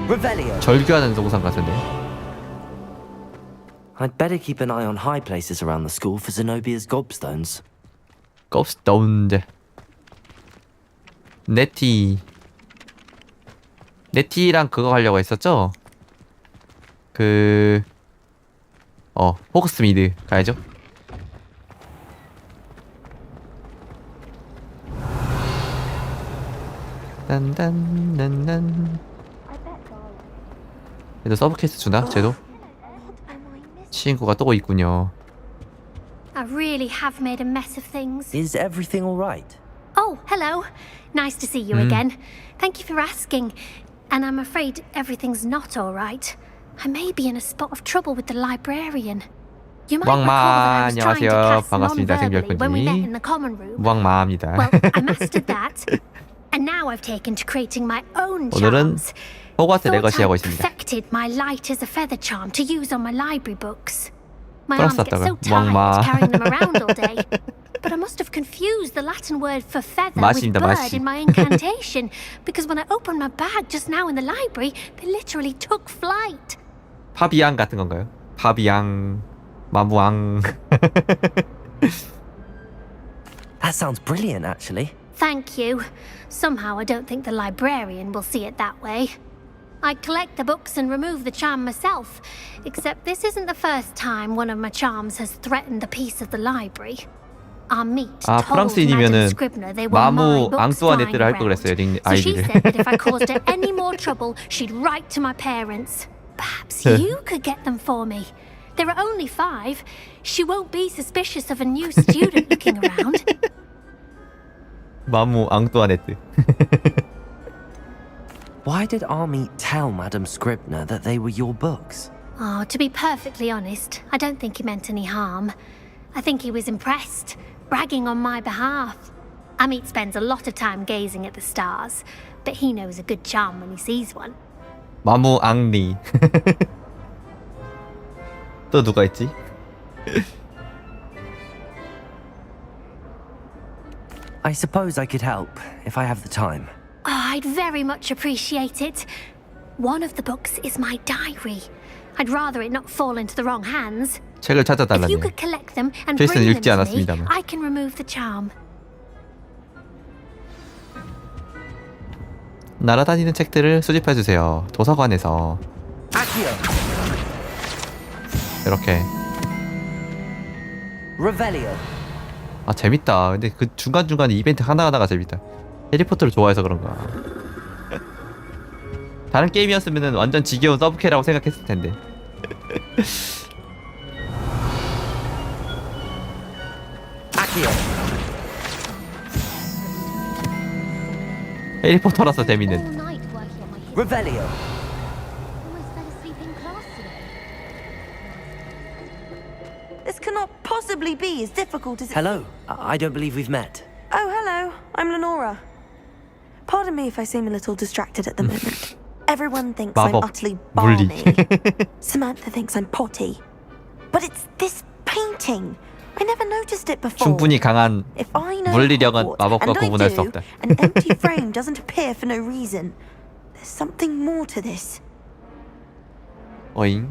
Revelio. 절규하는 동상 같은데. I'd better keep an eye on high places around the school for Zenobia's gobstones. 곱스톤즈. 네티랑 그거 하려고 했었죠? 호그스미드 가야죠. 딴딴딴딴. 얘도 서브 케이스 주나? 쟤도? 친구가 또 있군요. I really have made a mess of things. Is everything all right? Oh, hello. Nice to see you again. Thank you for asking. And I'm afraid everything's not all right. I may be in a spot of trouble with the librarian. You might recall that I was trying to 안녕하세요. cast 반갑습니다. non-verbally when we met 생별꾼님. in the common room. 무왕마입니다. Well, I mastered that. And now I've taken to creating my own 오늘은 charms. 호그와트 Thought 레거시 I 하고 있습니다. perfected my light as a feather charm to use on my library books. My 플러스 arms get so 땄다고요? tired 무왕마. carrying them around all day. But I must have confused the Latin word for feather 마시입니다, with bird 마시. in my incantation, because when I opened my bag just now in the library, they literally took flight. 파비앙 같은 건가요? 파비앙, 마무앙. That sounds brilliant, actually. Thank you. Somehow I don't think the librarian will see it that way. I collect the books and remove the charm myself, except this isn't the first time one of my charms has threatened the peace of the library. Our meet told Madam 프랑스인이면은 Scribner they were my 마무 books 앙뚜아네트를 flying 할 걸 around. 그랬어요. So she 아이디를. said that if I caused her any more trouble, she'd write to my parents. Perhaps you could get them for me. There are only 5. She won't be suspicious of a new student looking around. 마무 앙뚜아네트. Why did Army tell Madam Scribner that they were your books? Oh, to be perfectly honest, I don't think he meant any harm. I think he was impressed, bragging on my behalf. Amit spends a lot of time gazing at the stars, but he knows a good charm when he sees one. 마무 앙리. 또 누가 있지? I suppose I could help, if I have the time. Oh, I'd very much appreciate it. One of the books is my diary. I'd rather it not fall into the wrong hands. 책을 If you 찾아달라네요. could collect them and 케이스는 bring them 읽지 to me, 않았습니다만. I can remove the charm. 날아다니는 책들을 수집해 주세요. 도서관에서. 이렇게. Revelio. 아 재밌다. 근데 그 중간중간 이벤트 하나하나가 재밌다. 해리포터를 좋아해서 그런가. 다른 게임이었으면 완전 지겨운 서브캐라고 생각했을 텐데. 해리포터라서 재밌는. All night working on my hit. Revelio. Almost fell asleep in class today. This cannot possibly be as difficult as it... Hello. I don't believe we've met. Oh, hello. I'm Lenora. Pardon me if I seem a little distracted at the moment. Everyone thinks I'm 마법 utterly 물리. balmy. Samantha thinks I'm potty. But it's this painting. I never noticed it before. 충분히 강한 If I know 물리력은 Hogwarts, 마법과 and I 구분할 수 do, 없다. an empty frame doesn't appear for no reason. There's something more to this. 어잉?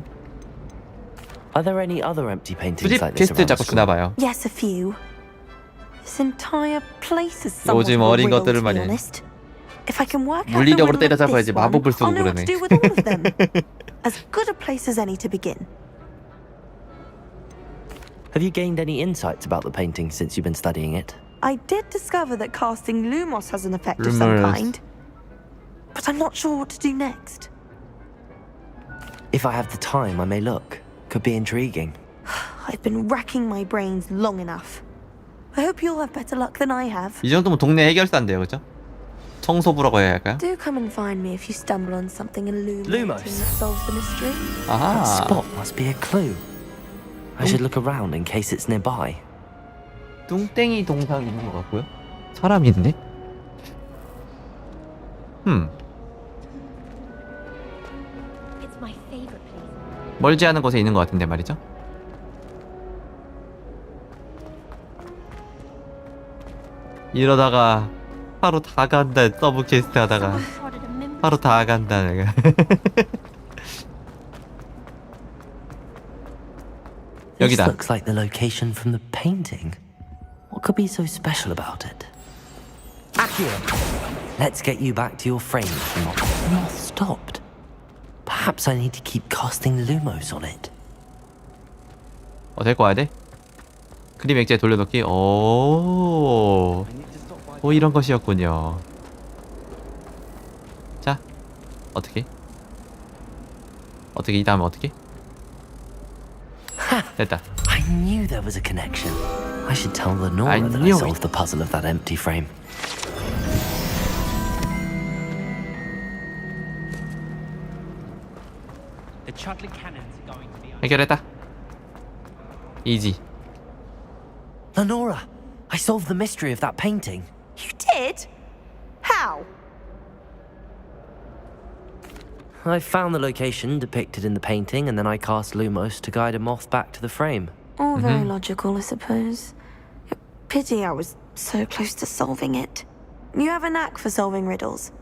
Are there any other empty paintings 수집 like this 퀘스트 around the 자꾸 school? 주나봐요. Yes, a few. This entire place is somewhat 요즘 of a 어린 riddle, 것들을 to be 많이 해. honest. If I can work out the 물리력으로 riddle of 때려잡아야지 this one, 마법을 쓰고 I'll know what 그러네. to do with all of them. As good a place as any to begin. Have you gained any insights about the painting since you've been studying it? I did discover that casting Lumos has an effect of some kind, but I'm not sure what to do next. If I have the time, I may look. Could be intriguing. I've been racking my brains long enough. I hope you'll have better luck than I have. 이 정도면 동네 해결사인데요, 그죠? 청소부라고 해야 할까요? Do come and find me if you stumble on something illuminating that solves the mystery. That spot must be a clue. I should look around in case it's nearby. 뚱땡이 동상 있는 것 같고요. 사람이 있네. It's my favorite place. 멀지 않은 곳에 있는 것 같은데 말이죠. 이러다가 바로 다 간다. 서브 퀘스트 하다가 바로 다 간다 내가. This 여기다. looks like the location from the painting. What could be so special about it? Akio, let's get you back to your frame. The moth stopped. Perhaps I need to keep casting Lumos on it. 데리고 와야 돼? 크림 액체 돌려놓기. 오, 이런 것이었군요. 자, 어떻게 이 다음에 어떻게? 됐다. I knew there was a connection. I should tell Lenora that I solved the puzzle of that empty frame. The chocolate cannons are going to be 해결했다. 이지. Lenora, I solved the mystery of that painting. You did? How? I found the location depicted in the painting, and then I cast Lumos to guide a moth back to the frame. All very logical, I suppose. Pity I was so close to solving it. You have a knack for solving riddles.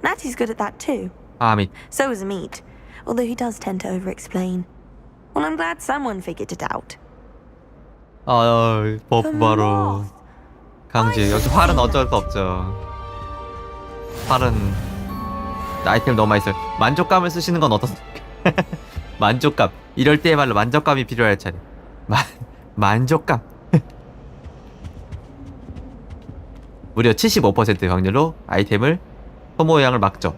Natty's good at that too. 아미. So is Amit, although he does tend to over-explain. Well, I'm glad someone figured it out. 버프바로 강제. 역시 활은 어쩔 수 없죠. 활은 아이템 너무 많이 써요. 만족감을 쓰시는 건 어떻습니까? 만족감. 이럴 때야말로 만족감이 필요할 차례. 만족감. 무려 75% 확률로 아이템을 소모 요양을 막죠.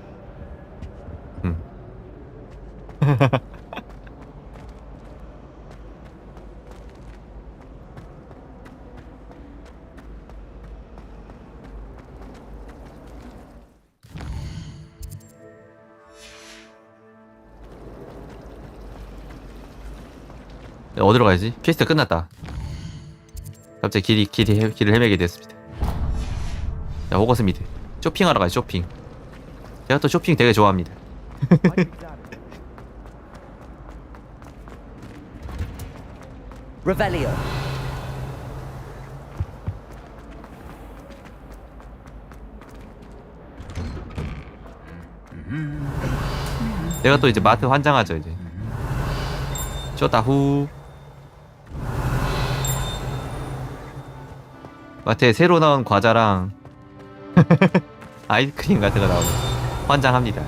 어디로 가야지? 퀘스트 끝났다. 갑자기 길을 헤매게 됐습니다. 자, 호거스 미드. 쇼핑하러 가요, 쇼핑. 제가 또 쇼핑 되게 좋아합니다. Revelio. 내가 또 이제 마트 환장하죠, 이제. 쇼다후. 마트에 새로 나온 과자랑 아이스크림 같은 거 나오고 환장합니다.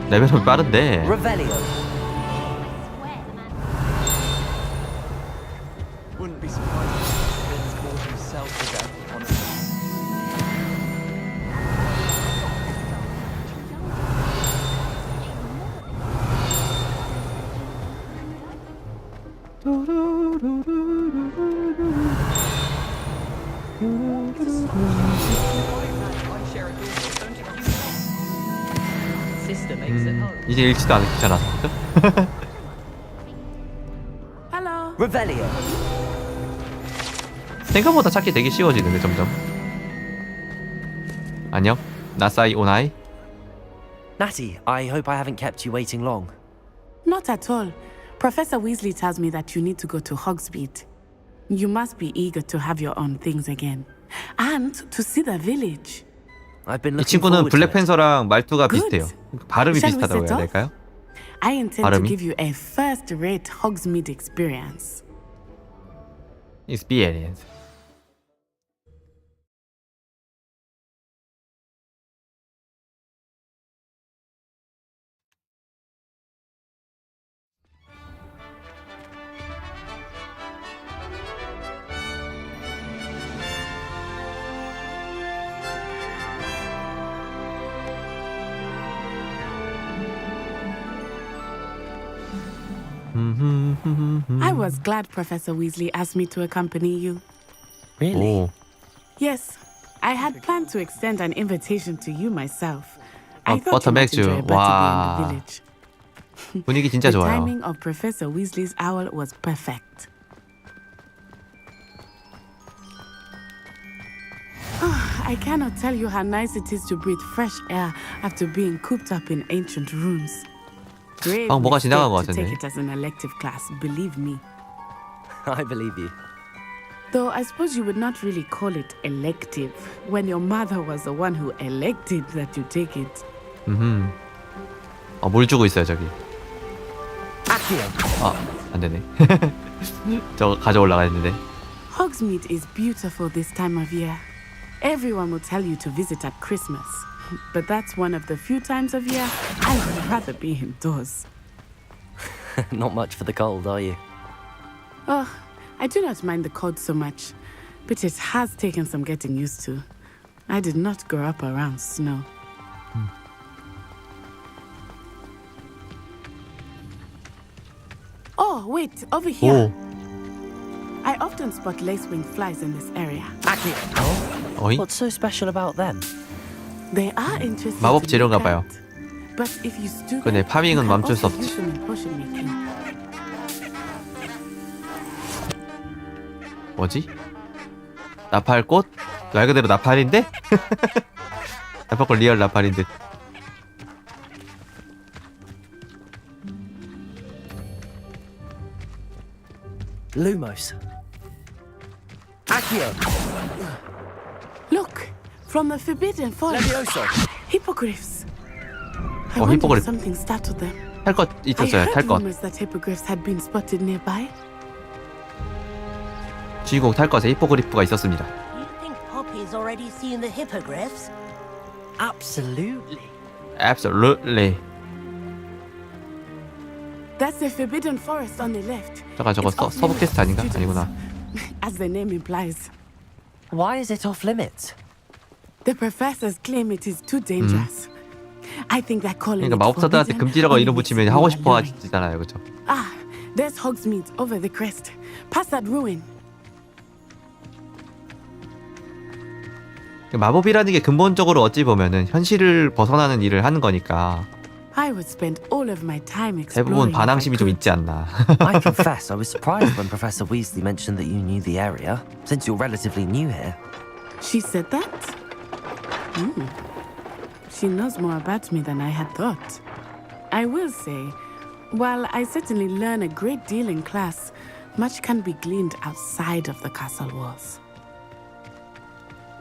레벨은 빠른데. Wouldn't be surprised if Vin's called himself to death on it. Sister makes it home. 이제 읽지도 않잖아. Hello. Revelio. 생각보다 찾기 되게 쉬워지는데 점점. 안녕. 나사이 오나이. Natty, I hope I haven't kept you waiting long. Not at all. Professor Weasley tells me that you need to go to Hogsmeade. You must be eager to have your own things again. And to see the village. I've been 이 looking 친구는 forward to it. 블랙팬서랑 말투가 Good. 비슷해요. 발음이 Shall we 비슷하다고 set 해야 off? 될까요? I intend 발음이? to give you a first-rate Hogsmeade experience. Experience. I was glad Professor Weasley asked me to accompany you. Really? 오. Yes, I had planned to extend an invitation to you myself. I thought you 버터 might 맥주. enjoy a butterbeer in the village. 분위기 진짜 The 좋아요. timing of Professor Weasley's owl was perfect. I cannot tell you how nice it is to breathe fresh air after being cooped up in ancient rooms. Grave 뭐가 지나간 것 mistake to 같은데. take it as an elective class, believe me. I believe you. Though I suppose you would not really call it elective when your mother was the one who elected that you take it. 물 주고 있어요 저기. 안 되네. 저거 가져올라가 했는데. Hogsmeade is beautiful this time of year. Everyone will tell you to visit at Christmas, but that's one of the few times of year I would rather be indoors. Not much for the cold, are you? Oh, I do not mind the cold so much, but it has taken some getting used to. I did not grow up around snow. Oh, wait, over here. I often spot lacewing flies in this area. 어이? What's so special about them? They are interesting. 마법 to look 재료인가 봐요. at, but if you stew 근데 them, 파밍은 you can 멈출 수 also 없지. use them in potion making. 뭐지? 나팔꽃? 말 그대로 나팔인데? 나팔꽃 리얼 나팔인 듯. Lumos. Accio. Look, from the Forbidden Forest. Levioso. Hippogriffs. I wonder hippogriff. if something startled them. 탈 것 I 있었어요. heard 탈 것. rumors that hippogriffs had been spotted nearby. 주인공 탈 것에 히포그리프가 있었습니다. You think Poppy's already seen the hippogriffs? Absolutely. Absolutely. That's the Forbidden Forest on the left. 저거 It's off 서부 limits 퀘스트 아닌가? to students, 아니구나. As the name implies. Why is it off limits? The professors claim it is too dangerous. I think that calling 그러니까 it 마법사들한테 forbidden 금지라고 이름 only 붙이면 makes 하고 more 싶어 annoying. 하시잖아요, 그렇죠? Ah, there's Hogsmeade over the crest. Past that ruin. 마법이라는 게 근본적으로 어찌 보면은 현실을 벗어나는 일을 하는 거니까 I would spend all of my time 대부분 exploring. 반항심이 좀 있지 않나. I confess I was surprised when Professor Weasley mentioned that you knew the area, since you're relatively new here. She said that? She knows more about me than I had thought. I will say, while I certainly learn a great deal in class, much can be gleaned outside of the castle walls.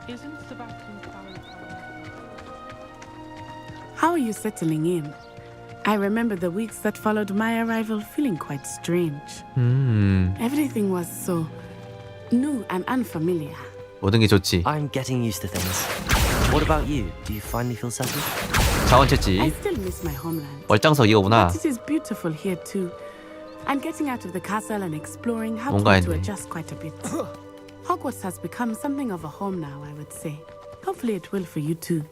Isn't Sebastian How are you settling in? I remember the weeks that followed my arrival feeling quite strange. Everything was so new and unfamiliar. 모든 게 좋지. I'm getting used to things. What about you? Do you finally feel settled? I 자원 채집. still miss my homeland. 월장석 이거구나. But it is beautiful here too. And getting out of the castle and exploring helped 뭔가 me to 했네. adjust quite a bit. Hogwarts has become something of a home now, I would say. Hopefully it will for you too.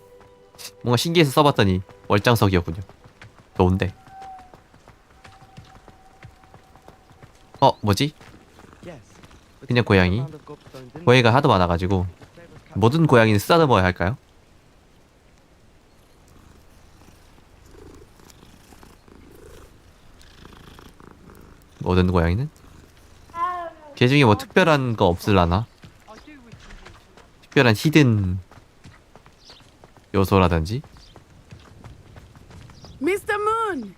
뭔가 신기해서 써봤더니 월장석이었군요. 좋은데. 뭐지? 그냥 고양이. 고양이가 하도 많아가지고 모든 고양이는 쓰다듬어야 할까요? 모든 고양이는? 걔 중에 뭐 특별한 거 없을라나? 특별한 히든 요소라든지? Mr. Moon!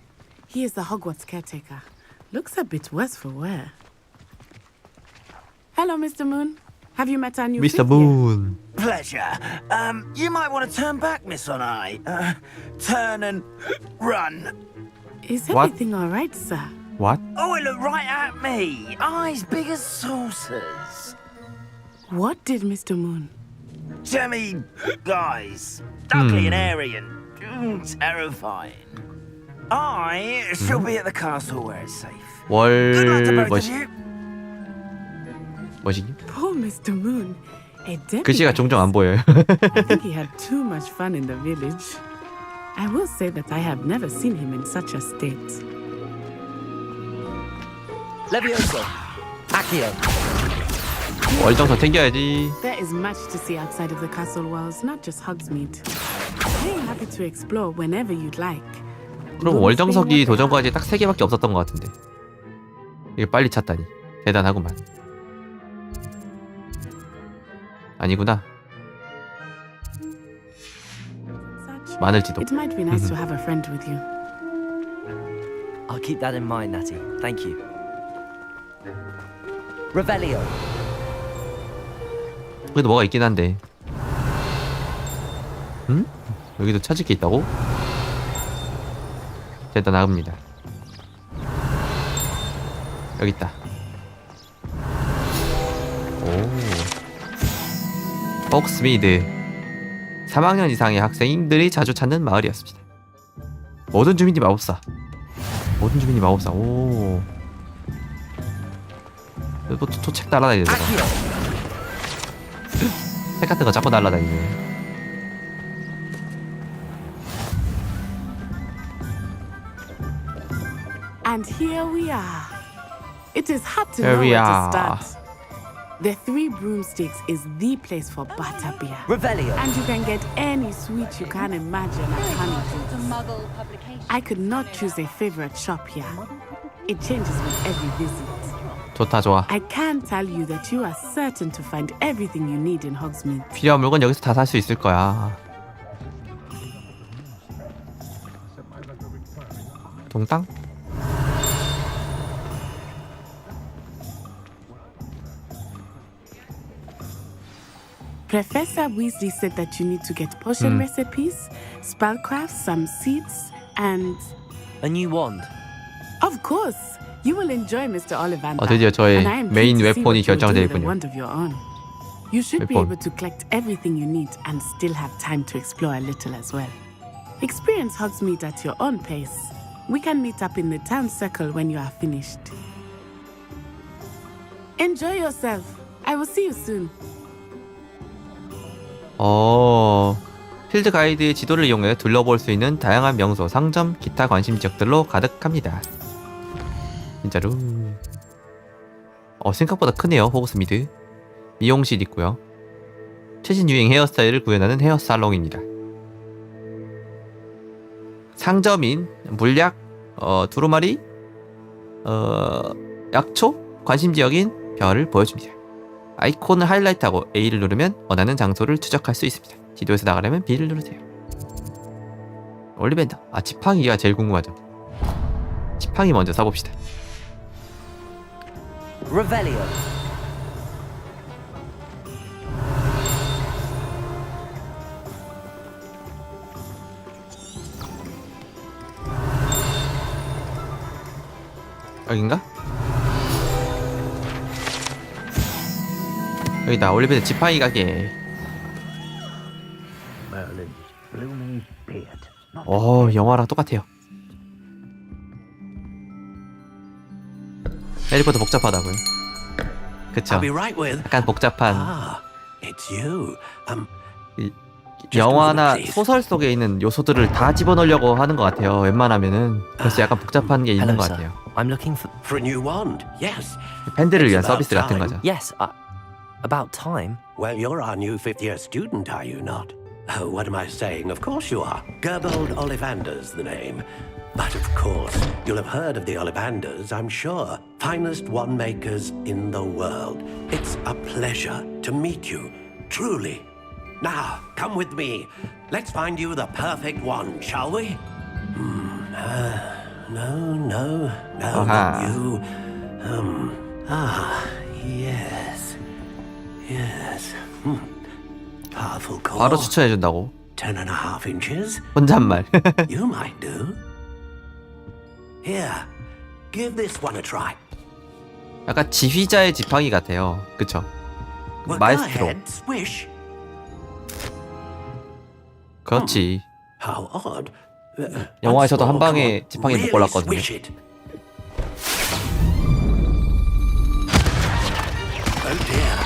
He is the Hogwarts caretaker. Looks a bit worse for wear. Hello, Mr. Moon. Have you met our new Mr. fifth Moon. Pleasure. You might want to turn back, Miss Onai. Turn and run. year? Is What? everything all right, sir? What? Oh, it looked right at me. Eyes big as saucers. What did Mr. Moon? Jemmy guys. Ugly and airy and terrifying. I shall be at the castle where it's safe. Good luck to both of you. 뭐시기? Poor Mr. Moon. A 글씨가 demi-god. 종종 안 보여요. I think he had too much fun in the village. I will say that I have never seen him in such a state. Levioso. Accio. 월정서 챙겨야지. There is much to see outside of the castle walls, not just Hogsmeade. I am happy to explore whenever you'd like. 그럼 월정석이 도전과제 딱 3개밖에 없었던 것 같은데. 이게 빨리 찾다니 대단하구만. 아니구나. 많을지도. It might be nice to have a friend with you. I'll keep that in mind, Natty. Thank you. Revelio. 그래도 뭐가 있긴 한데. 응? 여기도 찾을 게 있다고? 자, 일단 나갑니다. 여기 있다. 오. 호그스미드. 3학년 이상의 학생들이 자주 찾는 마을이었습니다. 모든 주민이 마법사. 모든 주민이 마법사. 오. 뭐 책 날아다니네 저거. 책 같은 거 자꾸 날아다니네. And here we are. It is hard to Here know we where to are. start. The Three Broomsticks is the place for butterbeer. Revelio. And you can get any sweet you can imagine at Honeydew. I could not choose a favorite shop here. It changes with every visit. 좋다 좋아. I can tell you that you are certain to find everything you need in Hogsmeade. 필요한 물건 여기서 다 살 수 있을 거야. 동땅? Professor Weasley said that you need to get potion recipes, spellcrafts, some seeds, and... A new wand. Of course! You will enjoy Mr. Ollivander. 드디어 저의 and I am 메인 pleased to see 웨폰이 what you'll do with a 결정되었군요. wand of your own. You should be 웨폰. able to collect everything you need and still have time to explore a little as well. Experience Hogsmeade at your own pace. We can meet up in the town circle when you are finished. Enjoy yourself. I will see you soon. 필드 가이드의 지도를 이용해 둘러볼 수 있는 다양한 명소, 상점, 기타 관심 지역들로 가득합니다. 진짜로. 생각보다 크네요. 호그스미드. 미용실 있고요. 최신 유행 헤어스타일을 구현하는 헤어 살롱입니다. 상점인 물약, 두루마리, 약초, 관심 지역인 별을 보여줍니다. 아이콘을 하이라이트하고 A를 누르면 원하는 장소를 추적할 수 있습니다. 지도에서 나가려면 B를 누르세요. 올리벤더. 지팡이가 제일 궁금하죠. 지팡이 먼저 사봅시다. Revelio. 여긴가? 여기다. 올리벤더 지팡이 가게. 영화랑 똑같아요. 해리포터 복잡하다고요? 그쵸. I'll be right with. 약간 복잡한. It's you. 영화나 소설 속에 있는 요소들을 다 집어넣으려고 하는 것 같아요. 웬만하면은. 그래서 약간 복잡한 게 있는 것 같아요. I'm looking for a new wand. Yes. 팬들을 위한 서비스 같은 거죠. Yes, about time. Well, you're our new fifth-year student, are you not? Oh, what am I saying? Of course you are. Gerbold Ollivander's the name. But of course, you'll have heard of the Ollivanders, I'm sure. Finest wand makers in the world. It's a pleasure to meet you, truly. Now, come with me. Let's find you the perfect wand, shall we? No, not you. Yes. Powerful core. 바로 추천해준다고. 10.5 inches. 혼잣말. You might do. Here, give this one a try. 약간 지휘자의 지팡이 같아요. 그쵸? Well, 마에스트로. go ahead, swish. 그렇지. How odd. 영화에서도 한 방에 지팡이 못 골랐거든요. Swish it. Oh dear.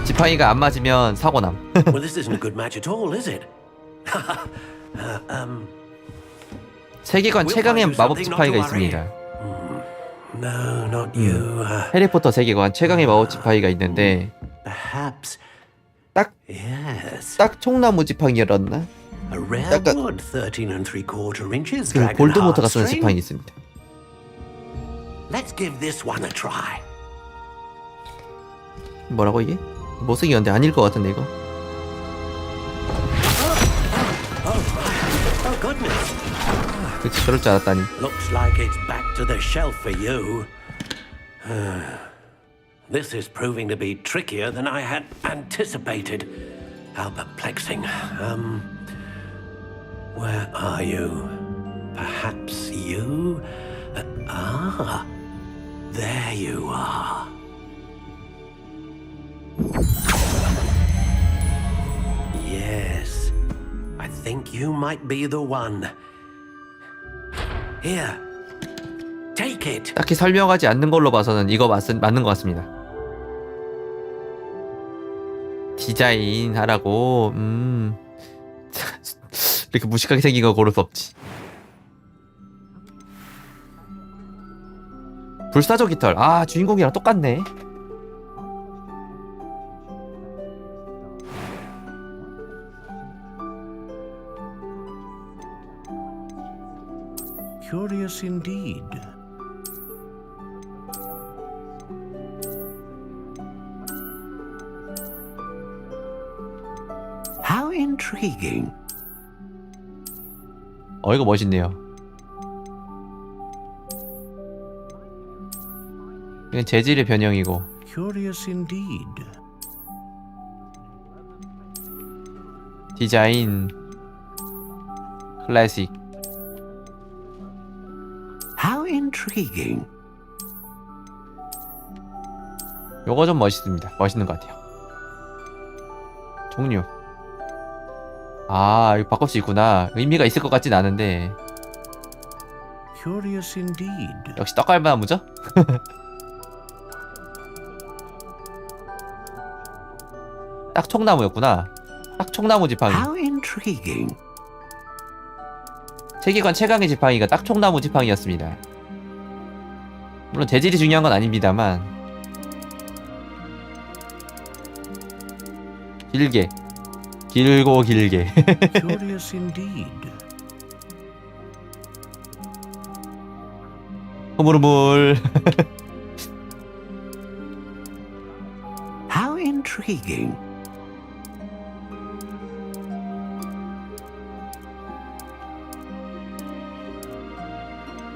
지팡이가 안 맞으면 사고남. Well, this isn't a good match at all, is it? 세계관 최강의 마법 지팡이가 있습니다. No, not you. 해리포터 세계관 최강의 마법 지팡이가 있는데 Perhaps. 딱 총나무 지팡이였나? A rare 약간 wood, 13 3/4 inches. 그 dragon 볼드모트가 쓰는 heartstring. 지팡이 있습니다. Let's give this one a try. 뭐라고 이게? 못생겼는데 아닐 것 같은데 이거. Oh goodness. 그치 저럴 줄 알았다니. Looks like it's back to the shelf for you. This is proving to be trickier than I had anticipated. How perplexing. Where are you? Perhaps you? There you are. Yes, I think you might be the one. Here, take it. 딱히 설명하지 않는 걸로 봐서는 이거 맞는 것 같습니다. 디자인 하라고. 이렇게 무식하게 생긴 거 고를 수 없지. 불사조 깃털. 아 주인공이랑 똑같네. Curious indeed. How intriguing. 이거 멋있네요. 이건 재질의 변형이고. Curious indeed. 디자인 클래식. How intriguing. 요거 좀 멋있습니다. 멋있는 것 같아요. 종류. 아 이거 바꿀 수 있구나. 의미가 있을 것 같진 않은데. Curious indeed. 역시 떡갈나무죠? 딱 총나무였구나. 딱 총나무 지팡이. How intriguing. 세계관 최강의 지팡이가 딱 총나무 지팡이였습니다. 물론 재질이 중요한 건 아닙니다만 길고 길게 Curious indeed. 흐물흐물. How intriguing.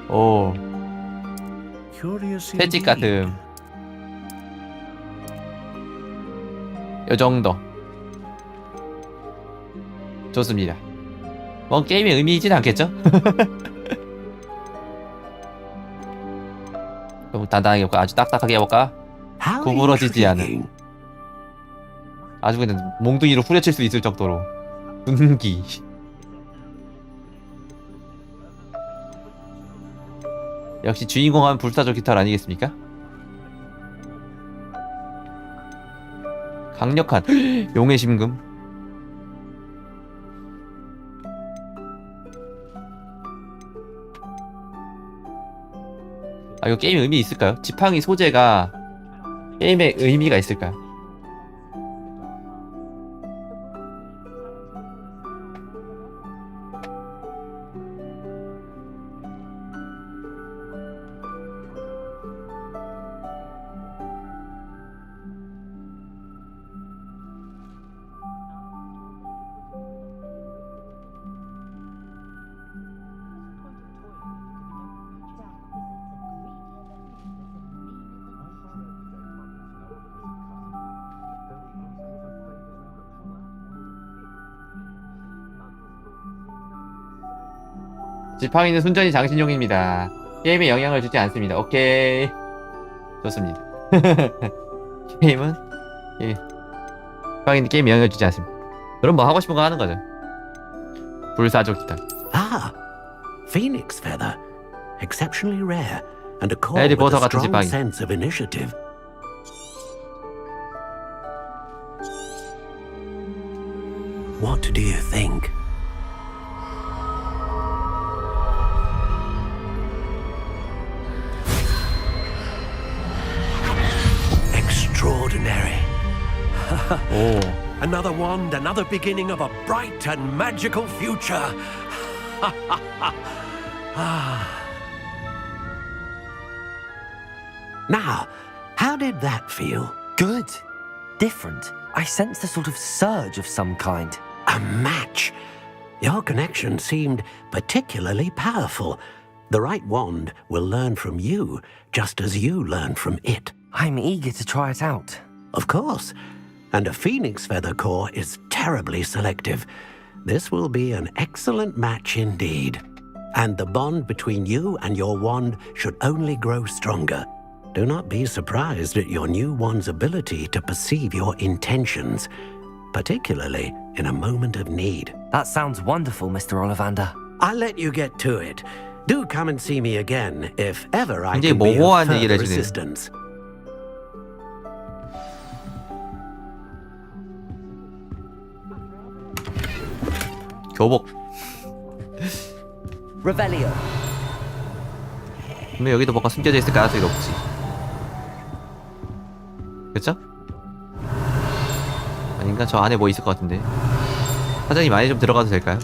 오 Curious 새집 indeed. 같음. 요 정도 좋습니다. 뭐 게임의 의미이진 않겠죠? 좀 단단하게 해볼까? 아주 딱딱하게 해볼까? How 구부러지지 intriguing. 않은 아주 그냥 몽둥이로 후려칠 수 있을 정도로 분기. 역시 주인공 하면 불사조 깃털 아니겠습니까? 강력한 용의 심금. 아 이거 게임에 의미 있을까요? 지팡이 소재가 게임에 의미가 있을까요? 지팡이는 순전히 장신용입니다. 게임에 영향을 주지 않습니다. 오케이 좋습니다. 게임은 지팡이는 게임에 영향을 주지 않습니다. 그럼 뭐 하고 싶은 거 하는 거죠. 불사조 깃털. Phoenix feather. Exceptionally rare. And a core 해리 with 포터 a 같은 strong 지팡이. sense of initiative. What do you think? 오. Another wand, another beginning of a bright and magical future. Now, how did that feel? Good. Different. I sensed a sort of surge of some kind. A match. Your connection seemed particularly powerful. The right wand will learn from you, just as you learn from it. I'm eager to try it out. Of course. And a phoenix feather core is terribly selective. This will be an excellent match indeed. And the bond between you and your wand should only grow stronger. Do not be surprised at your new wand's ability to perceive your intentions, particularly in a moment of need. That sounds wonderful, Mr. Ollivander. I'll let you get to it. Do come and see me again if ever I 굉장히 can be of 모호한 further 얘기를 해주네요. assistance. 교복. Revelio. 분명 여기도 뭐가 숨겨져 있을 가능성이 높지. 그쵸? 아닌가? 저 안에 뭐 있을 것 같은데. 사장님 안에 좀 들어가도 될까요?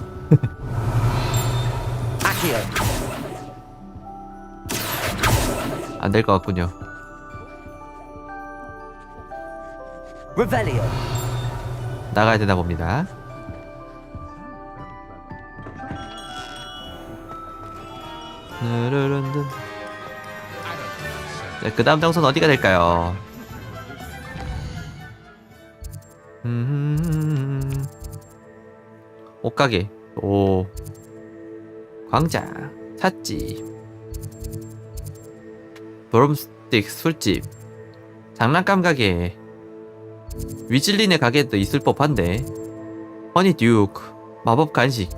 안 될 것 같군요. Revelio. 나가야 되나 봅니다. 자, 그 다음 장소는 어디가 될까요? 옷가게. 오. 광장. 찻집. 브롬스틱 술집. 장난감 가게. 위즐린의 가게도 있을 법한데. 허니 듀크. 마법 간식.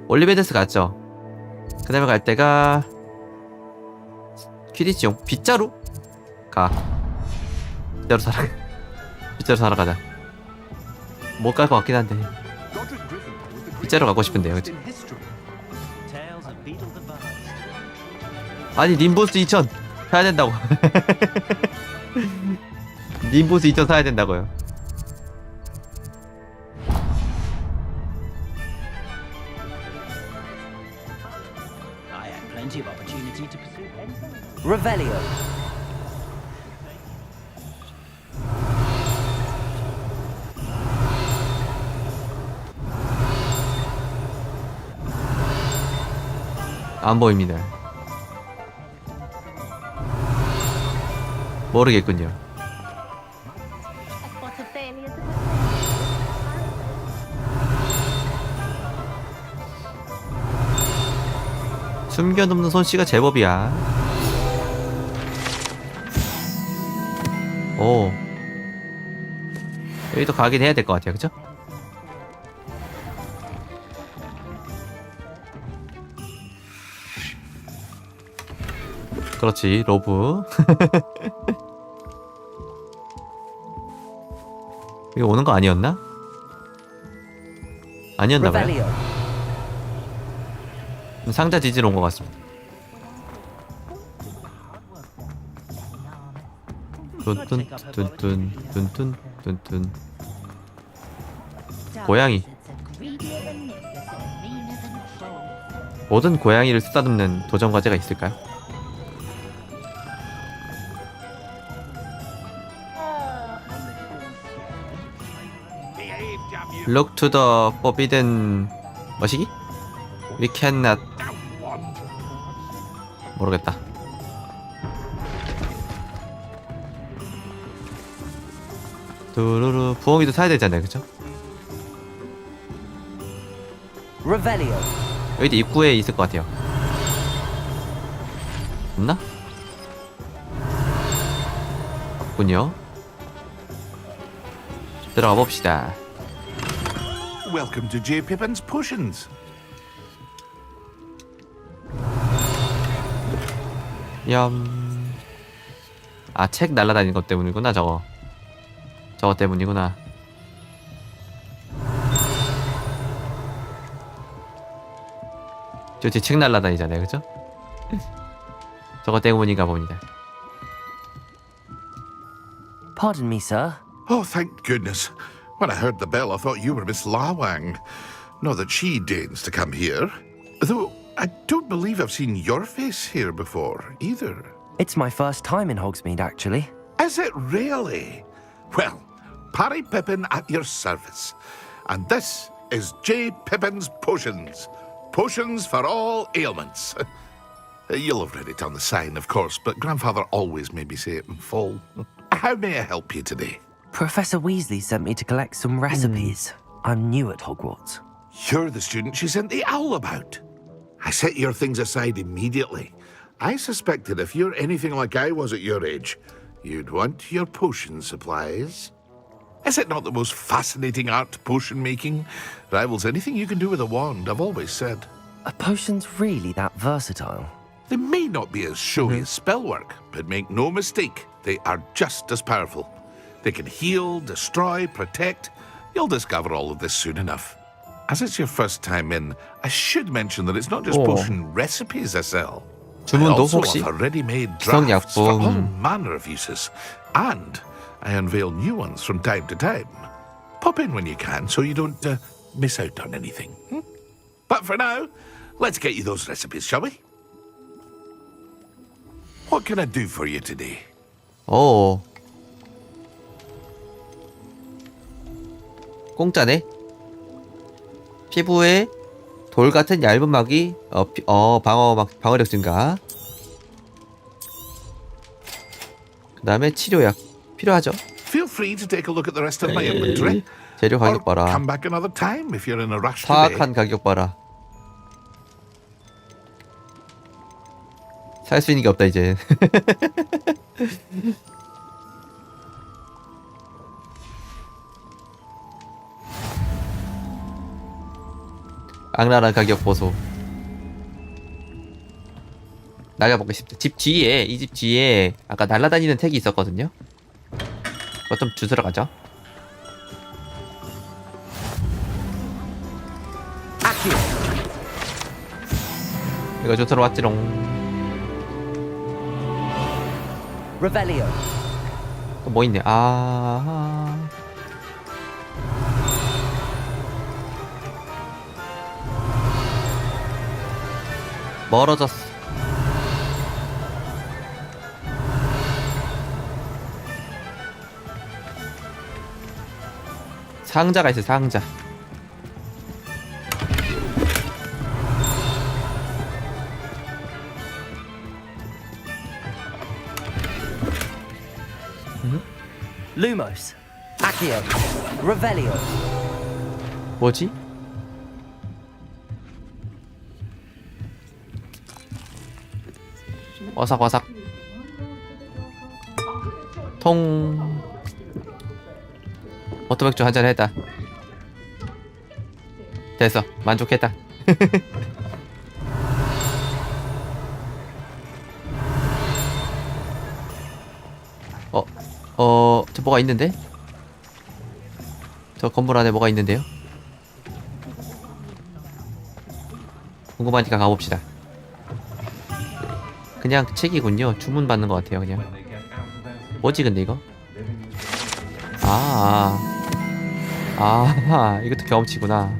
올리베데스 갔죠. 그 다음에 갈 때가 퀴디치용 빗자루? 가. 빗자루 사러 빗자루 사러 가자. 못 갈 것 같긴 한데 빗자루 가고 싶은데요. 그치? 아니 님보스 2000 사야 된다고. 님보스 2000 사야 된다고요. Revelio. 안 보입니다. 모르겠군요. 숨겨놓는 솜씨가 제법이야. 오. 여기도 가긴 해야 될 것 같아요. 그쵸? 그렇지. 로브. 이거 오는 거 아니었나? 아니었나봐요. 상자 지지러 온 것 같습니다. 뚠뚠뚠뚠뚠뚠뚠뚠. 고양이. 모든 고양이를 쓰다듬는 도전 과제가 있을까요? Look to the forbidden 뭐시기? We cannot. 모르겠다. 두루루. 부엉이도 사야 되잖아요, 그쵸? Revelio. 여기도 입구에 있을 것 같아요. 없나? 없군요. 들어가 봅시다. Welcome to J. Pippin's Potions. 아, 책 날라다니는 것 때문이구나. 저거 때문이구나. 저 뒤에 책 날라다니잖아요, 그죠? 저거 때문인가 봅니다. Pardon me, sir. Oh, thank goodness. When I heard the bell, I thought you were Miss Lawang. Not that she deigns to come here. Though I don't believe I've seen your face here before, either. It's my first time in Hogsmeade, actually. Is it really? Well, Parry Pippin at your service. And this is J. Pippin's Potions. Potions for all ailments. You'll have read it on the sign, of course, but Grandfather always made me say it in full. How may I help you today? Professor Weasley sent me to collect some recipes. I'm new at Hogwarts. You're the student she sent the owl about. I set your things aside immediately. I suspected if you're anything like I was at your age, you'd want your potion supplies. Is it not the most fascinating art, potion making? Rivals anything you can do with a wand, I've always said. Are potions really that versatile? They may not be as showy as spellwork, but make no mistake, they are just as powerful. They can heal, destroy, protect. You'll discover all of this soon enough. As it's your first time in, I should mention that it's not just potion recipes I sell. I 주문도 also 혹시 offer ready-made drafts for all 기성약품 manner of uses. And I unveil new ones from time to time. Pop in when you can so you don't miss out on anything. But for now, let's get you those recipes, shall we? What can I do for you today? 오 공짜네. 피부에 돌 같은 얇은 막이 방어력 증가. 그다음에 치료약 필요하죠. Feel free to take a look at the rest of my inventory. 재료 가격 Or 봐라. come back another time if you're in a rush today. 사악한 가격 봐라. 살 수 있는 게 없다 이제. 악랄한 가격 보소. 날려먹고 싶다. 집 뒤에 이 집 뒤에 아까 날아다니는 택이 있었거든요. 그거 좀 주스러 가죠. 이거 주스러 왔지롱. Revelio. 뭐 있네. 아. 멀어졌어. 상자가 있어. 상자. Lumos. Accio. Revelio. 뭐지? 와삭와삭. 통. 오토백주 한잔 했다. 됐어. 만족했다. 저 뭐가 있는데? 저 건물 안에 뭐가 있는데요? 궁금하니까 가봅시다. 그냥 책이군요. 주문 받는 것 같아요. 그냥. 뭐지 근데 이거? 이것도 경험치구나.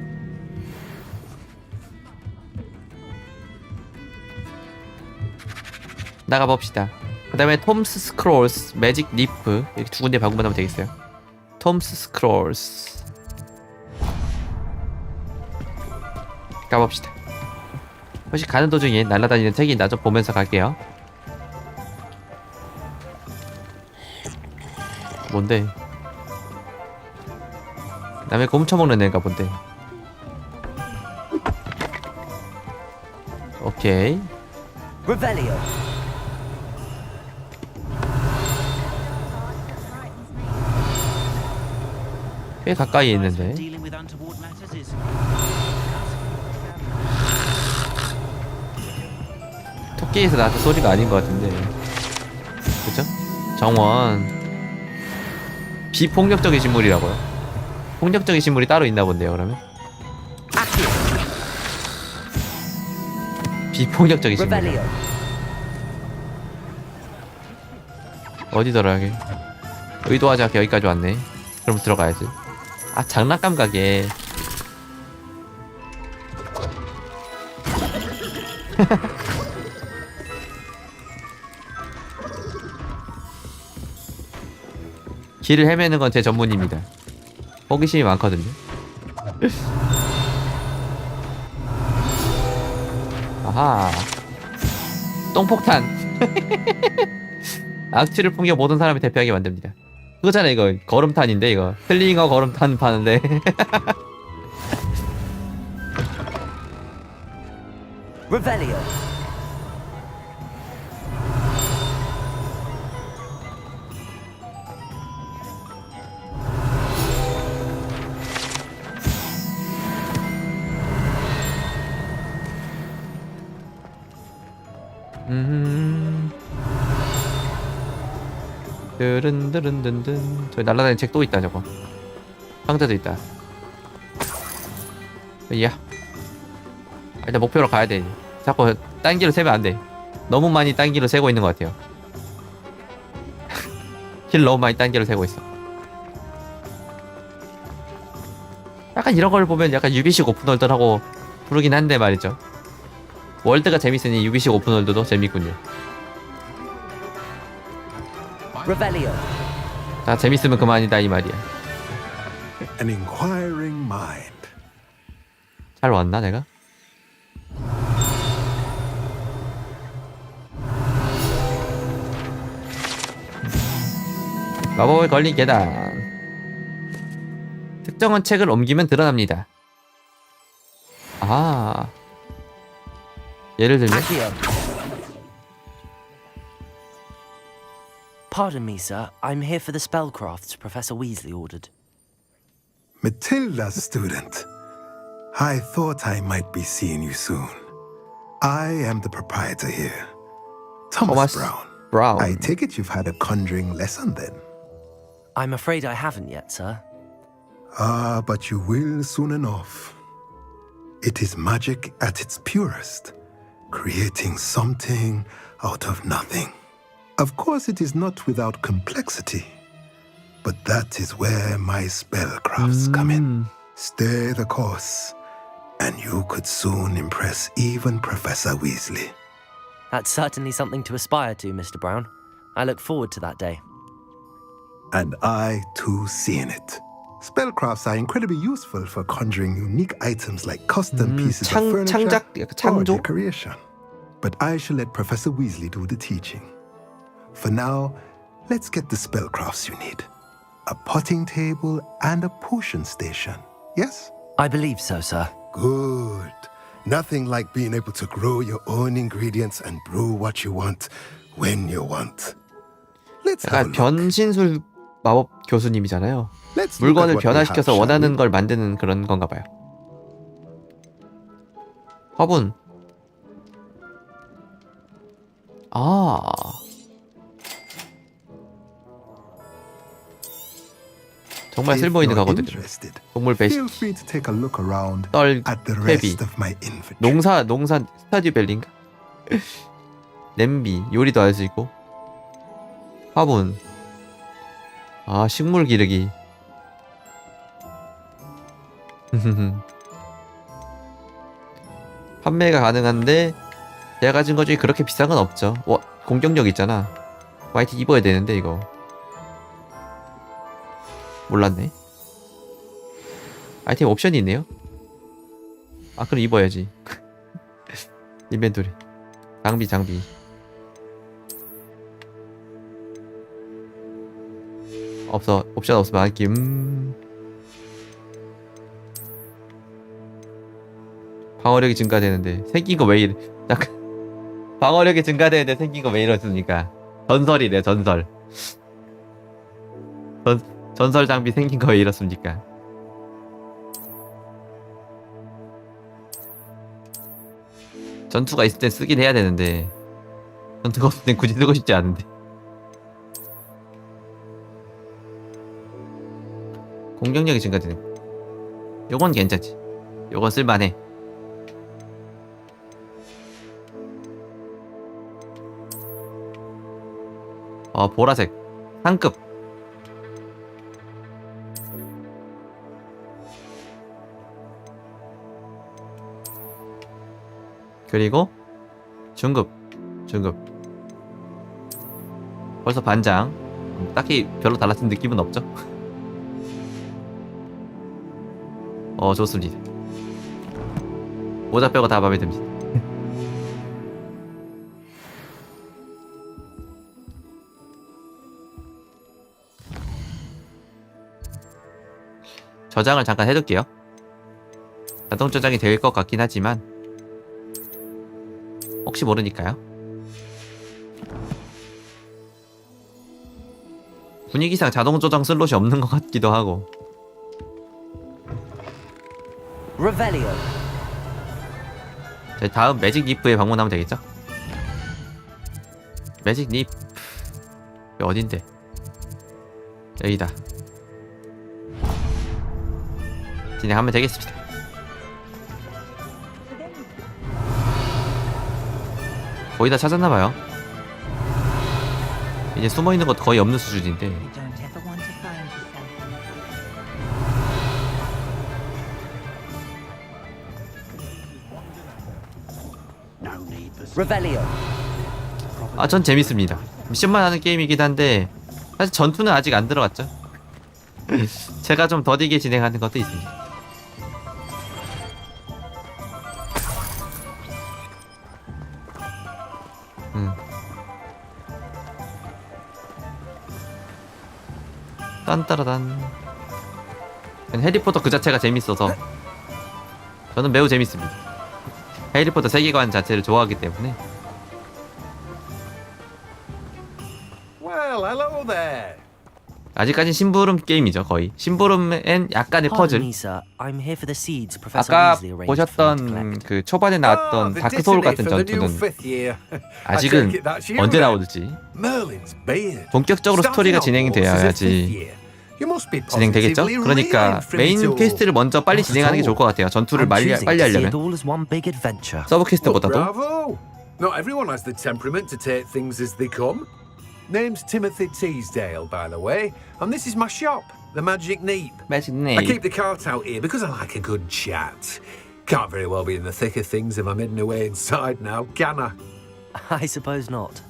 나가봅시다. 그 다음에 톰스 스크롤스, 매직 리프 이렇게 두 군데 방문하면 되겠어요. 톰스 스크롤스 가봅시다. 혹시 가는 도중에 날아다니는 책이 있나 좀 보면서 갈게요. 뭔데? 남의 곰 쳐먹는 애인가 본데. 오케이. Revelio. 꽤 가까이 있는데. 토끼에서 나왔던 소리가 아닌 것 같은데. 그쵸? 정원. 비폭력적인 식물이라고요? 폭력적인 식물이 따로 있나 본데요, 그러면? 비폭력적인 식물. 어디더라, 여기? 의도하지 않게 여기까지 왔네. 그럼 들어가야지. 아, 장난감 가게. 길을 헤매는 건 제 전문입니다. 호기심이 많거든요. 아하. 똥폭탄. 악취를 풍겨 모든 사람을 대표하게 만듭니다. 그거잖아, 이거. 걸음탄인데, 이거. 슬링어 걸음탄 파는데. Revelio. 드른드른든든. 저기 날라다니는 책 또 있다, 저거. 상자도 있다. 이야. 일단 목표로 가야 돼. 자꾸 딴 길로 세면 안 돼. 너무 많이 딴 길로 세고 있는 것 같아요. 길 너무 많이 딴 길로 세고 있어. 약간 이런 걸 보면 약간 유비식 오픈월드라고 부르긴 한데 말이죠. 월드가 재밌으니 유비식 오픈월드도 재밌군요. Revelio. 자, 재밌으면 그만이다 이 말이야. An inquiring mind. 잘 왔나 내가? 마법에 걸린 계단. 특정한 책을 옮기면 드러납니다. 아. 예를 들면 Pardon me, sir. I'm here for the spellcrafts Professor Weasley ordered. Matilda, student. I thought I might be seeing you soon. I am the proprietor here, Thomas Brown. I take it you've had a conjuring lesson then? I'm afraid I haven't yet, sir. Ah, but you will soon enough. It is magic at its purest, creating something out of nothing. Of course, it is not without complexity, but that is where my spellcrafts come in. Stay the course, and you could soon impress even Professor Weasley. That's certainly something to aspire to, Mr. Brown. I look forward to that day. And I, too, see in it. Spellcrafts are incredibly useful for conjuring unique items like custom pieces of furniture or decoration. But I shall let Professor Weasley do the teaching. For now, let's get the spellcrafts you need. A potting table and a potion station, yes? I believe so, sir. Good. Nothing like being able to grow your own ingredients and brew what you want when you want. 약간 변신술 마법 교수님이잖아요. 물건을 변화시켜서 원하는 걸 만드는 그런 건가 봐요. 화분. 아. 정말 쓸모있는 가거든요. 동물 배식, 떨, 회비, 농사 스타듀 벨린가? 냄비, 요리도 할 수 있고. 화분. 아, 식물 기르기. 판매가 가능한데 제가 가진 것 중에 그렇게 비싼 건 없죠. 와, 공격력 있잖아. 화이트 입어야 되는데 이거 몰랐네. 아이템 옵션이 있네요. 아, 그럼 입어야지. 인벤토리. 장비. 없어. 옵션 없으면 안 끼. 방어력이 증가되는데 생긴 거 왜 이래? 잠깐. 방어력이 증가되는데 생긴 거 왜 이렇습니까? 전설이래, 전설. 전설 장비 생긴 거 왜 이렇습니까? 전투가 있을 땐 쓰긴 해야 되는데 전투가 없을 땐 굳이 쓰고 싶지 않은데. 공격력이 증가되는 거. 요건 괜찮지. 요건 쓸만해. 보라색 상급. 그리고 중급. 벌써 반장. 딱히 별로 달라진 느낌은 없죠? 좋습니다. 모자 빼고 다 마음에 듭니다. 저장을 잠깐 해둘게요. 자동 저장이 될 것 같긴 하지만 혹시 모르니까요. 분위기상 자동 저장 슬롯이 없는 것 같기도 하고. Revelio. 저희 다음 매직 리프에 방문하면 되겠죠? 매직 리프 어딘데? 여기다. 진행하면 되겠습니다. 거의 다 찾았나봐요. 이제 숨어있는 것도 거의 없는 수준인데. Revelio. 전 재밌습니다. 미션만 하는 게임이긴 한데 사실 전투는 아직 안 들어갔죠. 제가 좀 더디게 진행하는 것도 있습니다. 딴따라단. 해리포터 그 자체가 재밌어서 저는 매우 재밌습니다. 해리포터 세계관 자체를 좋아하기 때문에. Well, hello there. 아직까지 심부름 게임이죠, 거의. 심부름엔 약간의 퍼즐. 아까 보셨던 그 초반에 나왔던 다크소울 같은 전투는 아직은 언제 나올지 본격적으로 스토리가 진행이 되어야지 진행되겠죠? 그러니까 메인 퀘스트를 먼저 빨리 진행하는 게 좋을 것 같아요. 전투를 빨리 하려면. 서브 퀘스트보다도. Not everyone has the temperament to take things as they come. Name's Timothy Teasdale, by the way, and this is my shop, the Magic Neep. Magic I Neep. keep the cart out here because I like a good chat. Can't very well be in the thick of things if I'm hidden away inside now, can I? I suppose not.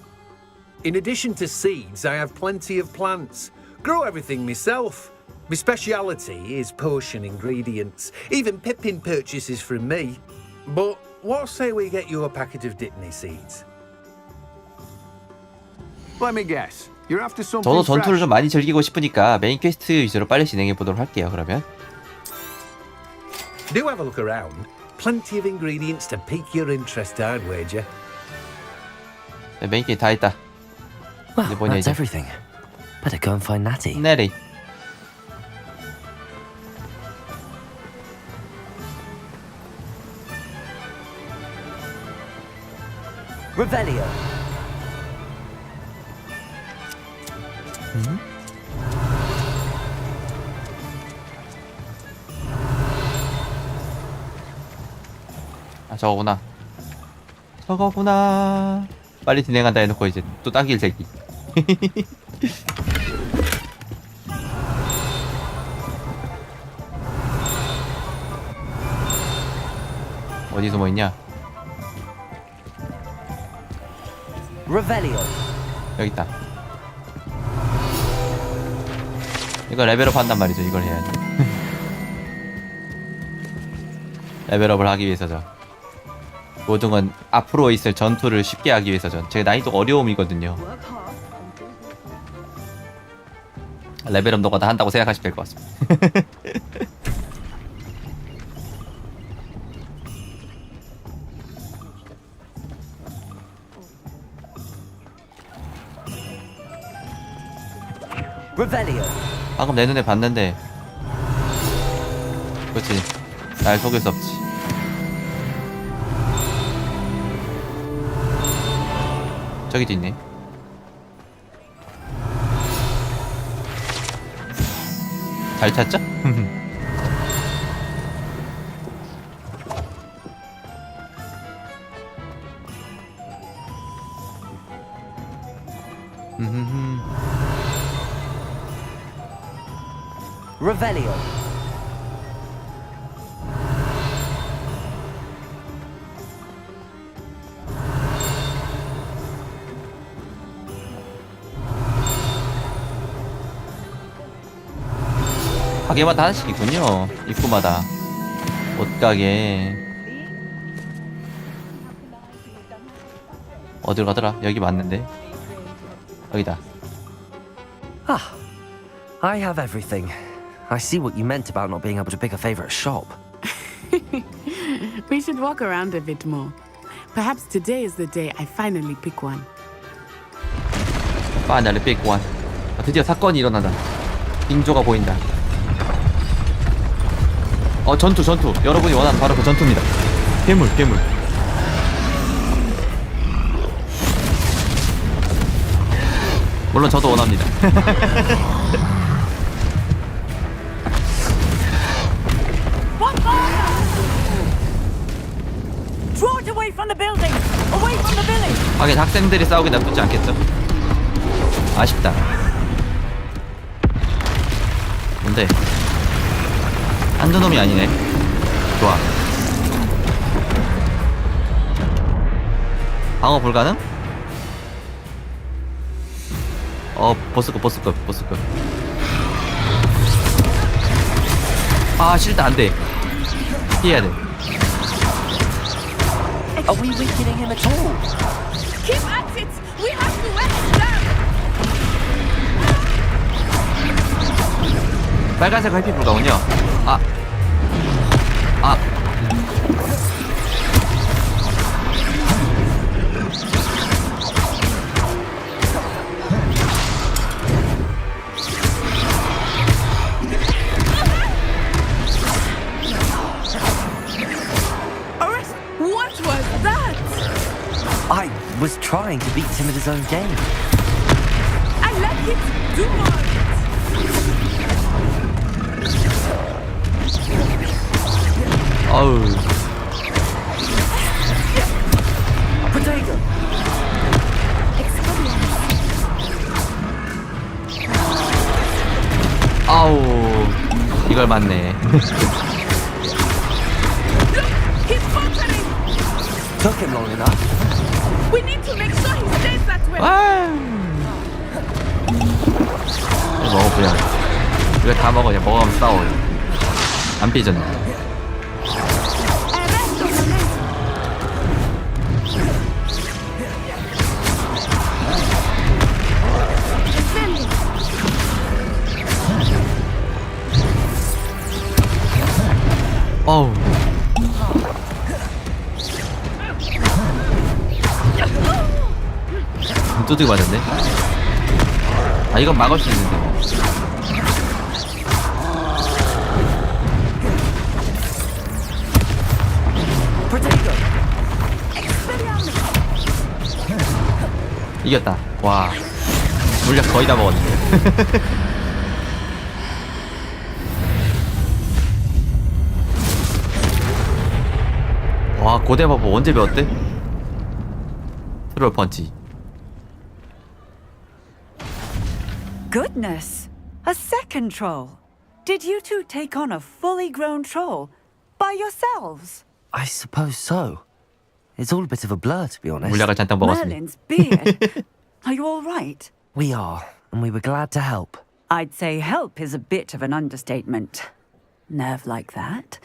In addition to seeds, I have plenty of plants. Grow everything myself. My speciality is potion ingredients. Even Pippin purchases from me. But what say we get you a packet of Dittany seeds? Let me guess. You're after something 저도 전투를 fresh. 좀 많이 즐기고 싶으니까 메인 퀘스트 위주로 빨리 진행해 보도록 할게요. 그러면 Do have a look around. Plenty of ingredients to pique your interest, I'd wager. 메인 퀘스트 다 했다. Well, 이제 뭐냐 that's 이제. everything. Better go and find Natty. 네리. Revelio. 저거구나. 저거구나. 빨리 진행한다 해놓고 이제 또 당길 새끼. 어디 숨어있냐? Revelio. 여기 있다. 이거 레벨업 한단 말이죠. 이걸 해야지. 레벨업을 하기 위해서죠. 모든 건 앞으로 있을 전투를 쉽게 하기 위해서죠. 제 난이도 어려움이거든요. 레벨업 노가다 한다고 생각하시면 될 것 같습니다. Revelio. 방금 내 눈에 봤는데 그렇지. 날 속일 수 없지. 저기도 있네. 잘 찾죠? Revelio. 가게마다 하나씩이군요. 입구마다 옷가게. 어디로 가더라? 여기 맞는데. 여기다. Ah, I have everything. I see what you meant about not being able to pick a favorite shop. We should walk around a bit more. Perhaps today is the day I finally pick one. 파나를 뺏고 한. 드디어 사건이 일어난다. 빙조가 보인다. 전투. 여러분이 원하는 바로 그 전투입니다. 괴물. 물론 저도 원합니다. Draw it away from the building! Away from the village! 하긴 학생들이 싸우기 나쁘지 않겠죠? 아쉽다. 뭔데? 한두 놈이 아니네. 좋아. 방어 불가능? 보스급. 아, 실드 안 돼. 피해야 돼. Are we weakening him at all? Keep at it! We have to wear it down! 빨간색 회피 불가군요. What was that? I was trying to beat him at his own game. I like it! Do more! 어우. Potato! 아우. 이걸 맞네. He's faltering! Took him long enough. We need to make sure he stays that way! 먹어 그냥. 이거 다 먹어. 그냥 먹어가면서 싸워. 안 삐졌네. 어우. 두드기 맞았네. 이건 막을 수 있는데. 이겼다. 와, 물약 거의 다 먹었네. 와, 고대 마법 언제 배웠대? 트롤 펀치. Goodness! A second troll! Did you two take on a fully grown troll by yourselves? I suppose so. It's all a bit of a blur, to be honest. 물약을 잔뜩 먹었습니다. Merlin's beard. Are you all right? We are, and we were glad to help. I'd say help is a bit of an understatement. Nerve like that.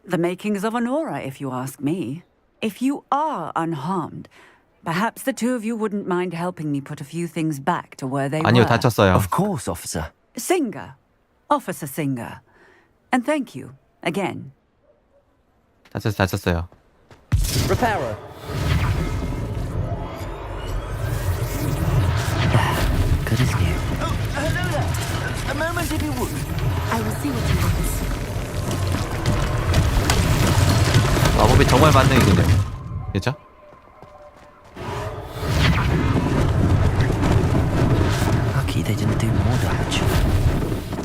The makings of an aura, if you ask me. If you are unharmed, perhaps the two of you wouldn't mind helping me put a few things back to where they 아니요, were. 다쳤어요. Of course, officer. Singer. Officer Singer. And thank you, again. 다쳤어요. Repairer. Good as new. Oh, hello there. A moment if you would. I will see what he wants. 마법이 정말 만능이군요. 그렇죠? Lucky they didn't do more damage.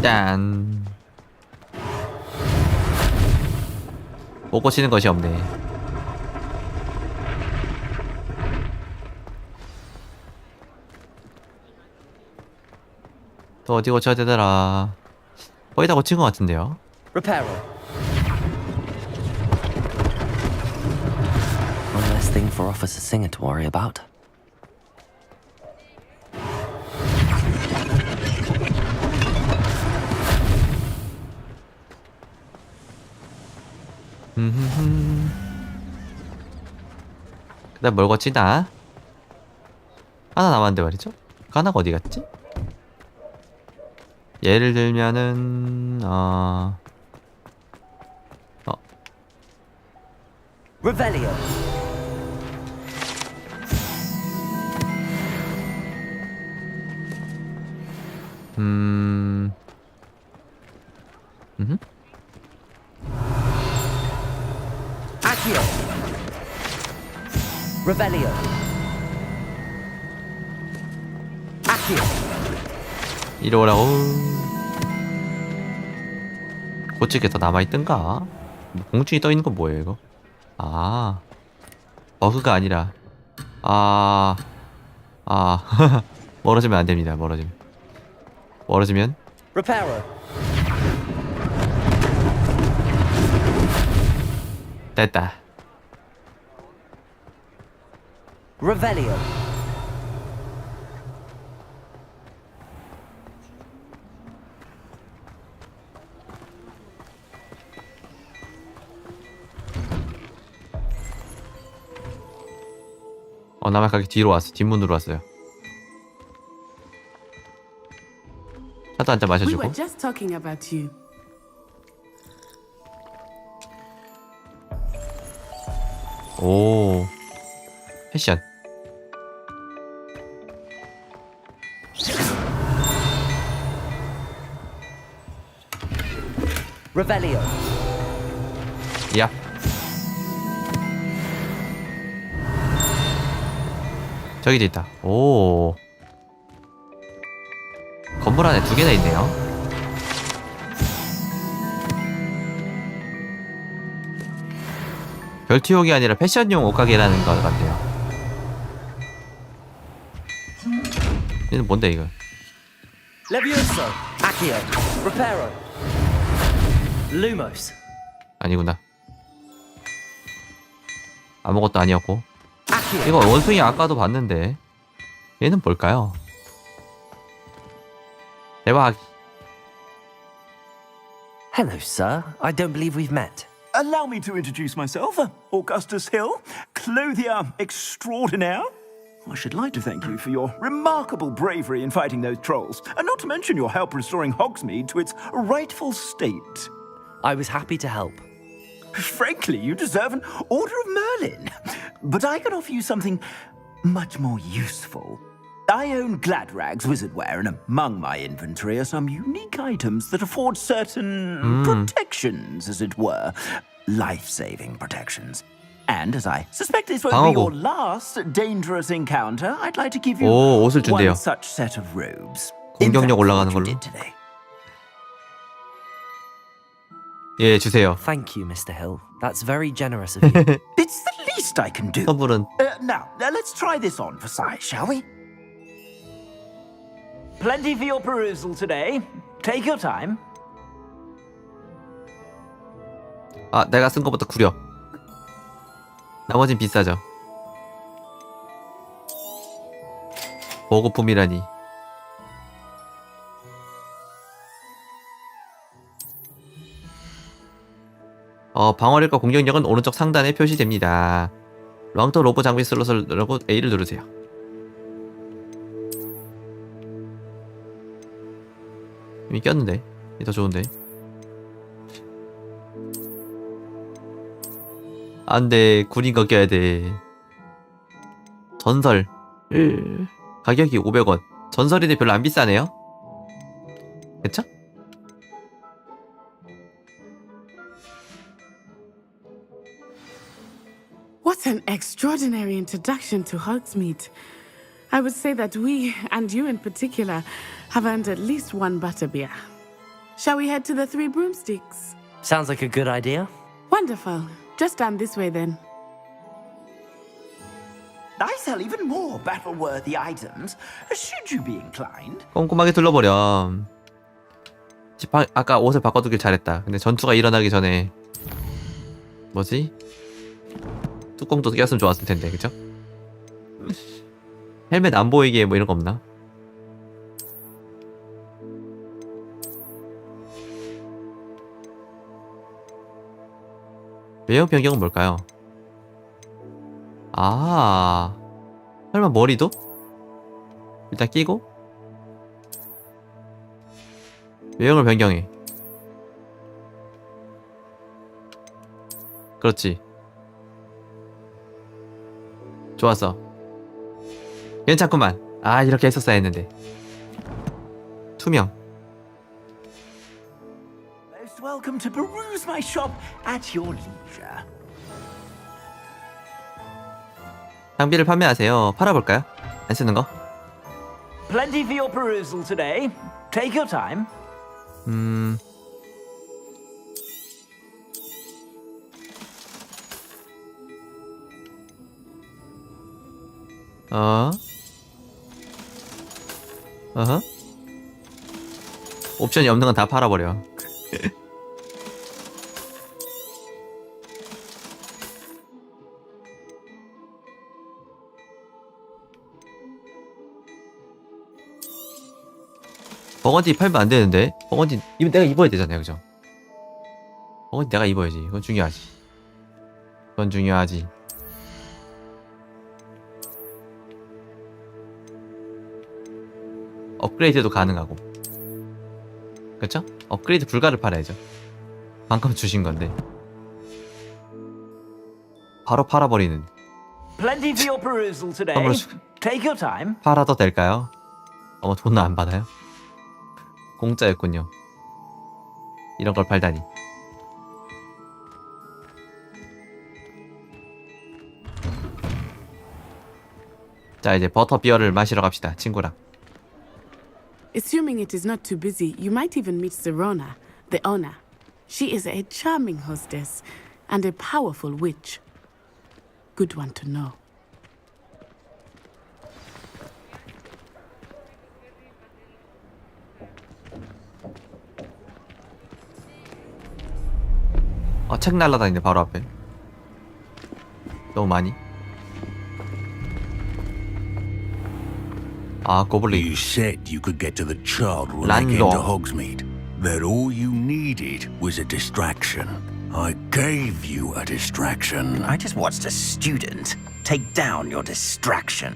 짠. 못 고치는 것이 없네. 또 어디 고쳐야 되더라. 거의 다 고친 것 같은데요. Repairer. One less thing for Officer Singer to worry about. 그다음 뭘 거치나? 하나 남았는데 말이죠? 하나가 어디 갔지? 예를 들면은 Revelio. Accio. Revelio. Accio. 이리 오라고. 고칠 게 더 남아있던가? 공중에 떠있는 건 뭐예요 이거? 아 버그가 아니라 멀어지면 안됩니다. 멀어지면 Reparo. 됐다. Revelio. 나만가게 뒤로 왔어. 뒷문으로 왔어요. 차도 한잔 We 마셔주고. were just talking about you. 오 패션. Revelio. 야. 저기도 있다. 오. 건물 안에 2개나 있네요. 별투용이 아니라 패션용 옷가게라는 것 같네요. 얘는 뭔데 이거? Levioso. Accio. Reparo. Lumos. 아니구나. 아무것도 아니었고. Accio. 이거 원숭이 아까도 봤는데 얘는 뭘까요? 대박. Hello, sir. I don't believe we've met. Allow me to introduce myself, Augustus Hill, clothier extraordinaire. I should like to thank you for your remarkable bravery in fighting those trolls, and not to mention your help restoring Hogsmeade to its rightful state. I was happy to help. Frankly, you deserve an Order of Merlin. But I can offer you something much more useful. I own Gladrag's wizardware, and among my inventory are some unique items that afford certain protections, as it were. Life-saving protections. And as I suspect this won't be your last dangerous encounter, I'd like to give you 옷을 준대요. one such set of robes. 공격력 올라가는 걸로. 예, 주세요. Thank you, Mr. Hill. That's very generous of you. It's the least I can do. 선물은 Now, let's try this on for size, shall we? Plenty for your perusal today. Take your time. 내가 쓴 것부터 구려. 나머진 비싸죠. 보급품이라니. 방어력과 공격력은 오른쪽 상단에 표시됩니다. 랑터 로브 장비 슬롯을 누르고 A를 누르세요. 이미 꼈는데 이게 더 좋은데. 안돼, 군인 거 껴야돼. 전설 가격이 500원. 전설인데 별로 안 비싸네요. 그쵸? What an extraordinary introduction to Hogsmeade. I would say that we, and you in particular, have earned at least one butterbeer. Shall we head to the Three Broomsticks? Sounds like a good idea. Wonderful. Just down this way then. I sell even more battle-worthy items, should you be inclined. 꼼꼼하게 둘러버렴. 아까 옷을 바꿔두길 잘했다. 근데 전투가 일어나기 전에 뭐지? 뚜껑도 꼈으면 좋았을 텐데, 그쵸? 헬멧 안 보이게 뭐 이런 거 없나? 외형 변경은 뭘까요? 아, 설마 머리도? 일단 끼고 외형을 변경해. 그렇지. 좋았어. 괜찮구만. 아, 이렇게 했었어야 했는데. 투명. Most welcome to peruse my shop at your leisure. 장비를 판매하세요. 팔아볼까요? 안 쓰는 거? Plenty for your perusal today. Take your time. 어허. 옵션이 없는 건 다 팔아버려. 버건디 팔면 안 되는데. 버건디 이거 내가 입어야 되잖아요, 그죠? 버건디 내가 입어야지. 그건 중요하지. 그건 중요하지. 업그레이드도 가능하고. 그쵸? 업그레이드 불가를 팔아야죠. 방금 주신 건데. 바로 팔아버리는. Plenty for your perusal today. 선물로 Take your time. 팔아도 될까요? 어머, 돈은 안 받아요? 공짜였군요. 이런 걸 팔다니. 자, 이제 버터비어를 마시러 갑시다, 친구랑. Assuming it is not too busy, you might even meet Serona, the owner. She is a charming hostess and a powerful witch. Good one to know. 책 날라다니네, 바로 앞에. 너무 많이. 아, 고블린. You said you could get to the child when I came to Hogsmeade. That all you needed was a distraction. I gave you a distraction. I just watched a student take down your distraction.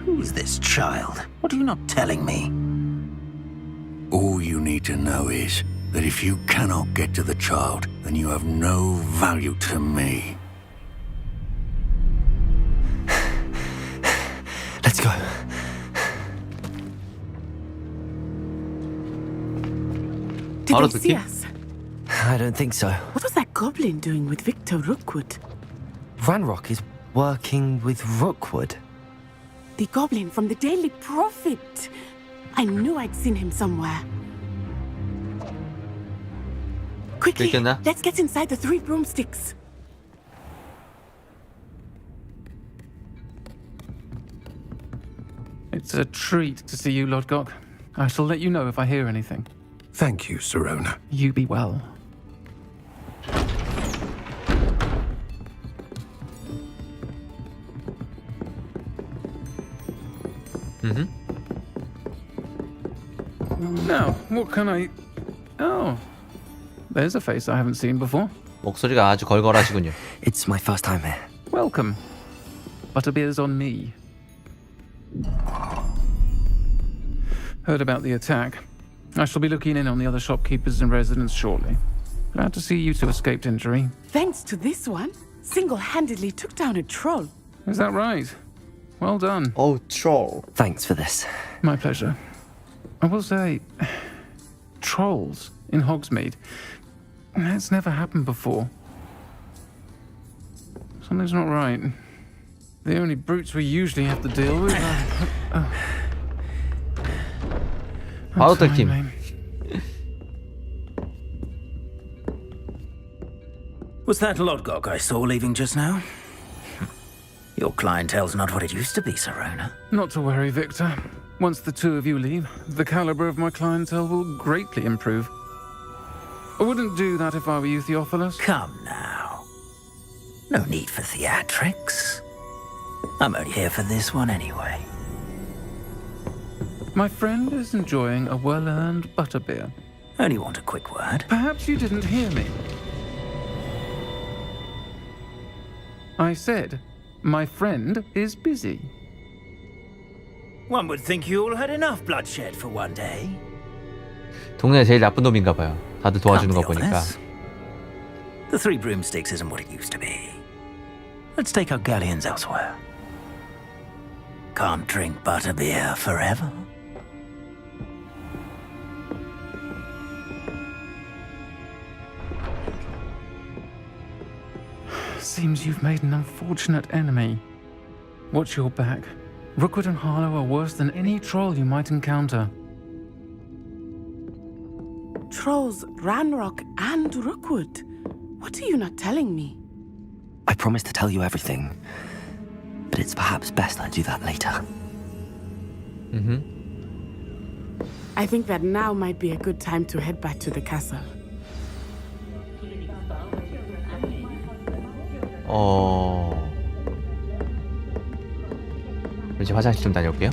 Who's this child? What are you not telling me? All you need to know is that if you cannot get to the child, then you have no value to me. Let's go. Did they see us? I don't think so. What was that goblin doing with Victor Rookwood? Ranrock is working with Rookwood. The goblin from the Daily Prophet. I knew I'd seen him somewhere. Quickly, let's get inside the 3 broomsticks. It's a treat to see you, Lodgok. I shall let you know if I hear anything. Thank you, Serona. You be well. Now, what can I... Oh, there's a face I haven't seen before. 목소리가 아주 걸걸하시군요. It's my first time here. Welcome. Butterbeer's on me. Heard about the attack. I shall be looking in on the other shopkeepers and residents shortly. Glad to see you two escaped injury. Thanks to this one, single-handedly took down a troll. Is that right? Well done. Oh, troll. Thanks for this. My pleasure. I will say, trolls in Hogsmeade. That's never happened before. Something's not right. The only brutes we usually have to deal with are... 바우터킴. Was that Lodgok I saw leaving just now? Your clientele's not what it used to be, Serona. Not to worry, Victor. Once the two of you leave, the caliber of my clientele will greatly improve. I wouldn't do that if I were you, Theophilus. Come now. No need for theatrics. I'm only here for this one anyway. My friend is enjoying a well-earned butterbeer. Only want a quick word. Perhaps you didn't hear me. I said, my friend is busy. One would think you all had enough bloodshed for one day. 동네 제일 나쁜 놈인가 봐요. 다들 도와주는 거 Can't be 보니까. honest. The Three Broomsticks isn't what it used to be. Let's take our galleons elsewhere. Can't drink butterbeer forever. Seems you've made an unfortunate enemy. Watch your back. Rookwood and Harlow are worse than any troll you might encounter. Trolls, Ranrock, and Rookwood. What are you not telling me? I promised to tell you everything, but it's perhaps best I do that later. I think that now might be a good time to head back to the castle. 이제 화장실 좀 다녀올게요.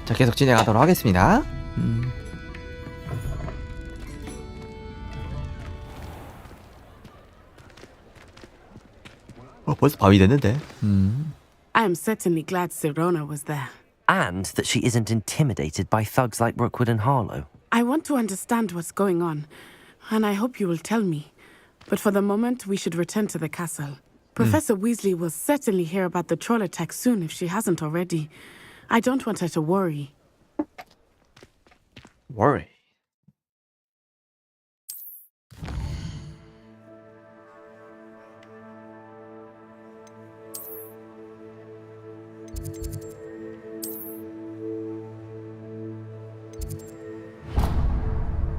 자, 계속 진행하도록 하겠습니다. 벌써 밤이 됐는데. I am certainly glad Sirona was there. And that she isn't intimidated by thugs like Rookwood and Harlow. I want to understand what's going on, and I hope you will tell me. But for the moment, we should return to the castle. Professor Weasley will certainly hear about the troll attack soon if she hasn't already. I don't want her to worry. Worry.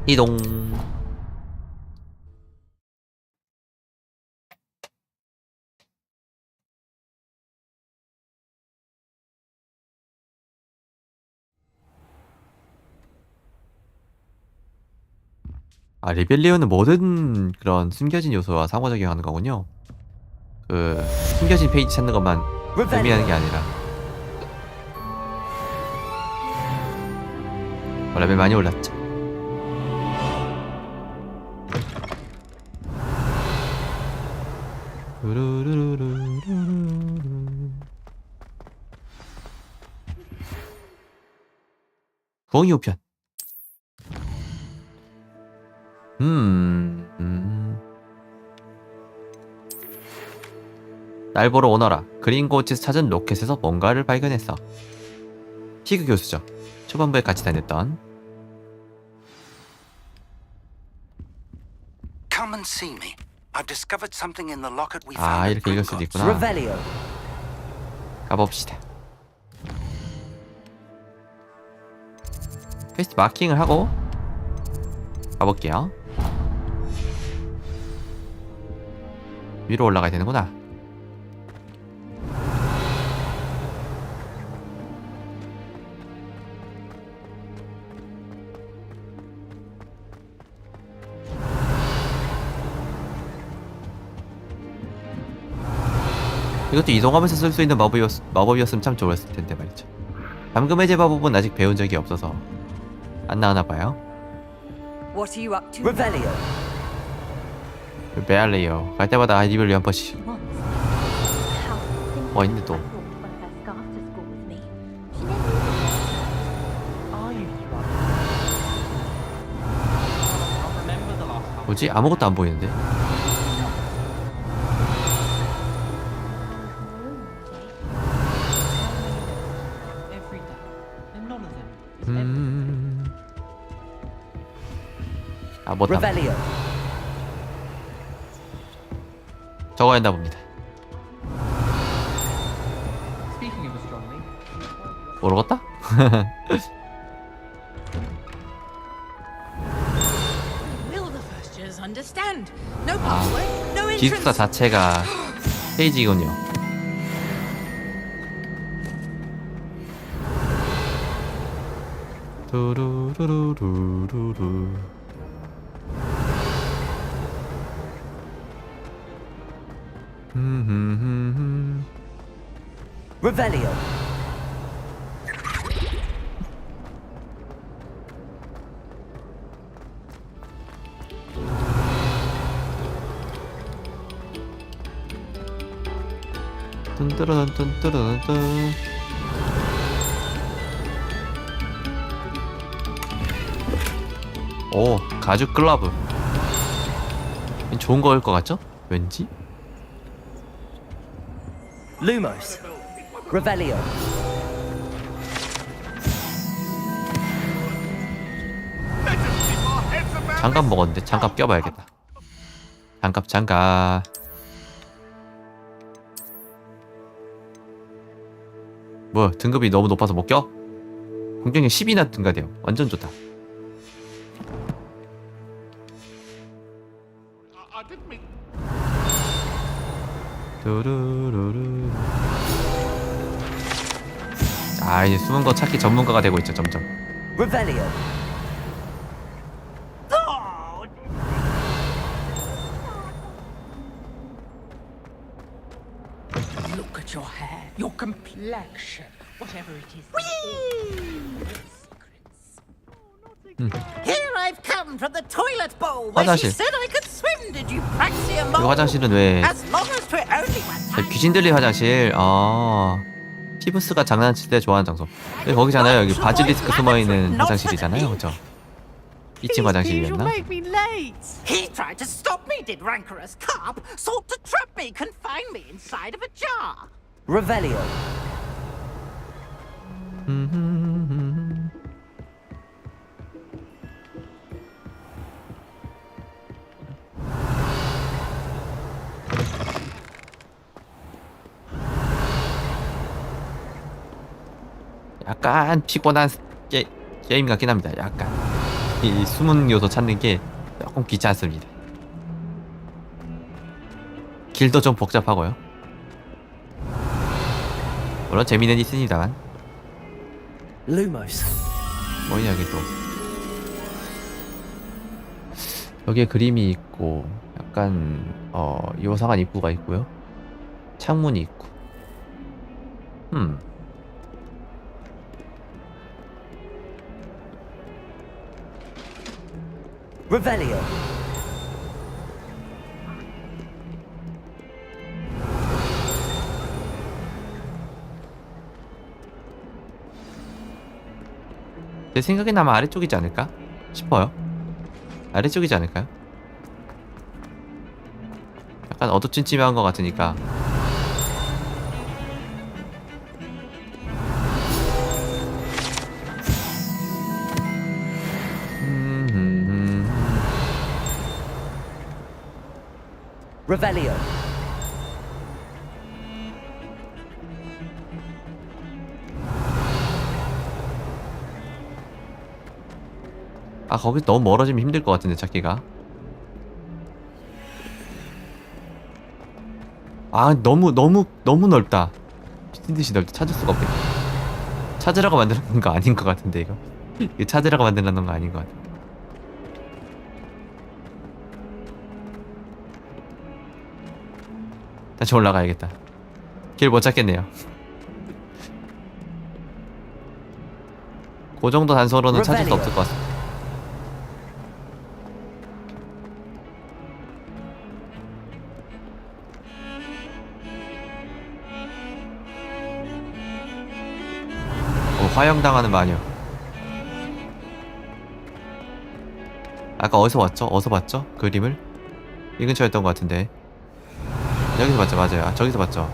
이동. 아, 리벨리온은 모든 그런 숨겨진 요소와 상호작용하는 거군요. 그 숨겨진 페이지 찾는 것만 의미하는 게 아니라. 레벨 많이 올랐죠. 부엉이 우편. 날 보러 오너라. 그린고치에서 찾은 로켓에서 뭔가를 발견했어. 피그 교수죠. 초반부에 같이 다녔던. Come and see me. I've discovered something in the locket we 아, found. 이렇게 읽을 수도 있구나. 가봅시다. 퀘스트 마킹을 하고 가볼게요. 위로 올라가야 되는구나. 이것도 이동하면서 쓸 수 있는 마법이었으면 참 좋았을 텐데 말이죠. 잠금 해제 마법은 아직 배운 적이 없어서 안 나오나 봐요. What are you up to? Revelio. 메알레이어. 갈 때마다 아이디별로 한 번씩. 있네 또. 뭐지? 아무것도 안 보이는데? 못함. 적어야 한다 봅니다. 모르겠다? 기숙사 자체가 페이지군요. 두루루루루루. Revelio. 뚠뚜루뚠뚜루뚠. 오, 가죽 글러브. 좋은 거일 것 같죠? 왠지? Lumos. Revelio. 장갑 먹었는데 장갑 껴봐야겠다. 장갑. 뭐 등급이 너무 높아서 못 껴? 공격력 10이나 증가돼요. 완전 좋다. 두루루루. 아, 이제 숨은 거 찾기 전문가가 되고 있죠, 점점. Revelio. Look at your hair, your complexion, whatever it is. Here I've come from the toilet bowl where she 화장실. said I could swim. Did you practice 이 화장실은 왜 As long as we're only one time. 귀신들리 화장실? 피부스가 장난칠 때 좋아하는 장소. 여기 거기잖아요. 여기 바질리스크 숨어있는 화장실이잖아요, 그죠? 2층 화장실이었나? Make me late. He tried to stop me, did rancorous carp. Sought to trap me, confine me inside of a jar. Revelio. 약간 피곤한 게임 같긴 합니다. 약간 이 숨은 요소 찾는 게 조금 귀찮습니다. 길도 좀 복잡하고요. 물론 재미는 있습니다만. Lumos. 뭐냐 여기 또. 여기에 그림이 있고 약간 요상한 입구가 있고요. 창문이 있고. Revelio. 제 생각엔 아마 아래쪽이지 않을까 싶어요. 아래쪽이지 않을까요? 약간 어두침침한 것 같으니까. Revelio. 아, 거기 너무 멀어지면 힘들 것 같은데 찾기가. 아, 너무 넓다. 미친듯이 넓다. 찾을 수가 없겠다. 찾으라고 만들어놓은 거 아닌 것 같은데 이거. 이거 찾으라고 만들어놓은 거 아닌 것 같아. 다시 올라가야겠다. 길 못 찾겠네요. 그 정도 단서로는 찾을 수 없을 것 같습니다. 화형당하는 마녀. 아까 어디서 왔죠? 어디서 봤죠? 그림을? 이 근처였던 것 같은데. 여기서 봤죠? 맞아요. 아, 저기서 봤죠?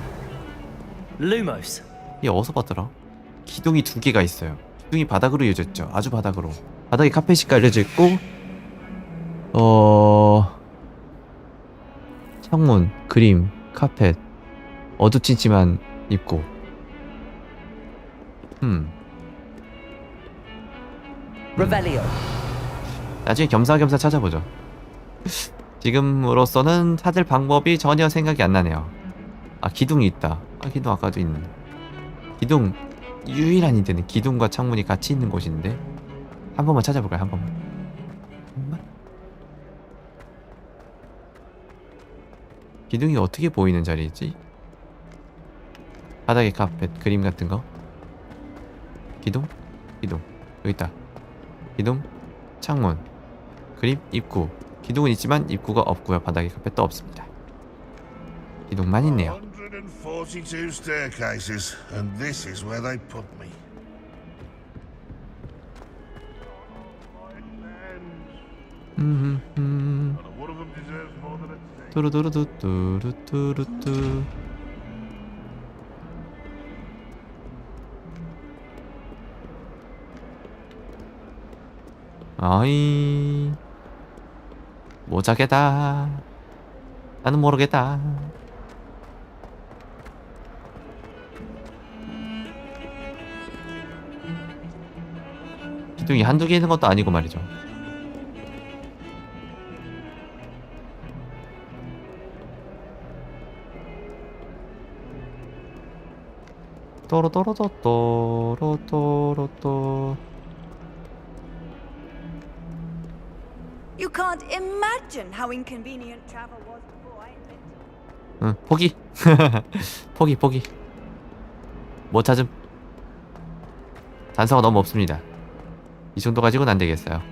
Lumos. 이 어디서 봤더라? 기둥이 2개가 있어요. 기둥이 바닥으로 이어져 있죠. 아주 바닥으로. 바닥에 카펫이 깔려져 있고 창문, 그림, 카펫, 어두침침한 입구. Revelio. 나중에 겸사겸사 찾아보죠. 지금으로서는 찾을 방법이 전혀 생각이 안 나네요. 아, 기둥이 있다. 아, 기둥 아까도 있는. 기둥 유일한 힌트는 기둥과 창문이 같이 있는 곳인데 한 번만 찾아볼까요? 한 번만. 기둥이 어떻게 보이는 자리지? 바닥에 카펫, 그림 같은 거. 기둥? 기둥. 여기 있다. 기둥, 창문, 그림, 입구. 기둥은 있지만 입구가 없고요. 바닥에 카펫도 없습니다. 기둥만 있네요. 142 staircases, and this is where they put me. 뚜루뚜루뚜뚜루뚜루뚜. 아이, 모자게다. 나는 모르겠다. 기둥이 한두 개 있는 것도 아니고 말이죠. 또로또로또또로또로또. You can't imagine how inconvenient travel was before I invented it. 응, 포기. 포기. 못 찾음. 단서가 너무 없습니다. 이 정도 가지고는 안 되겠어요.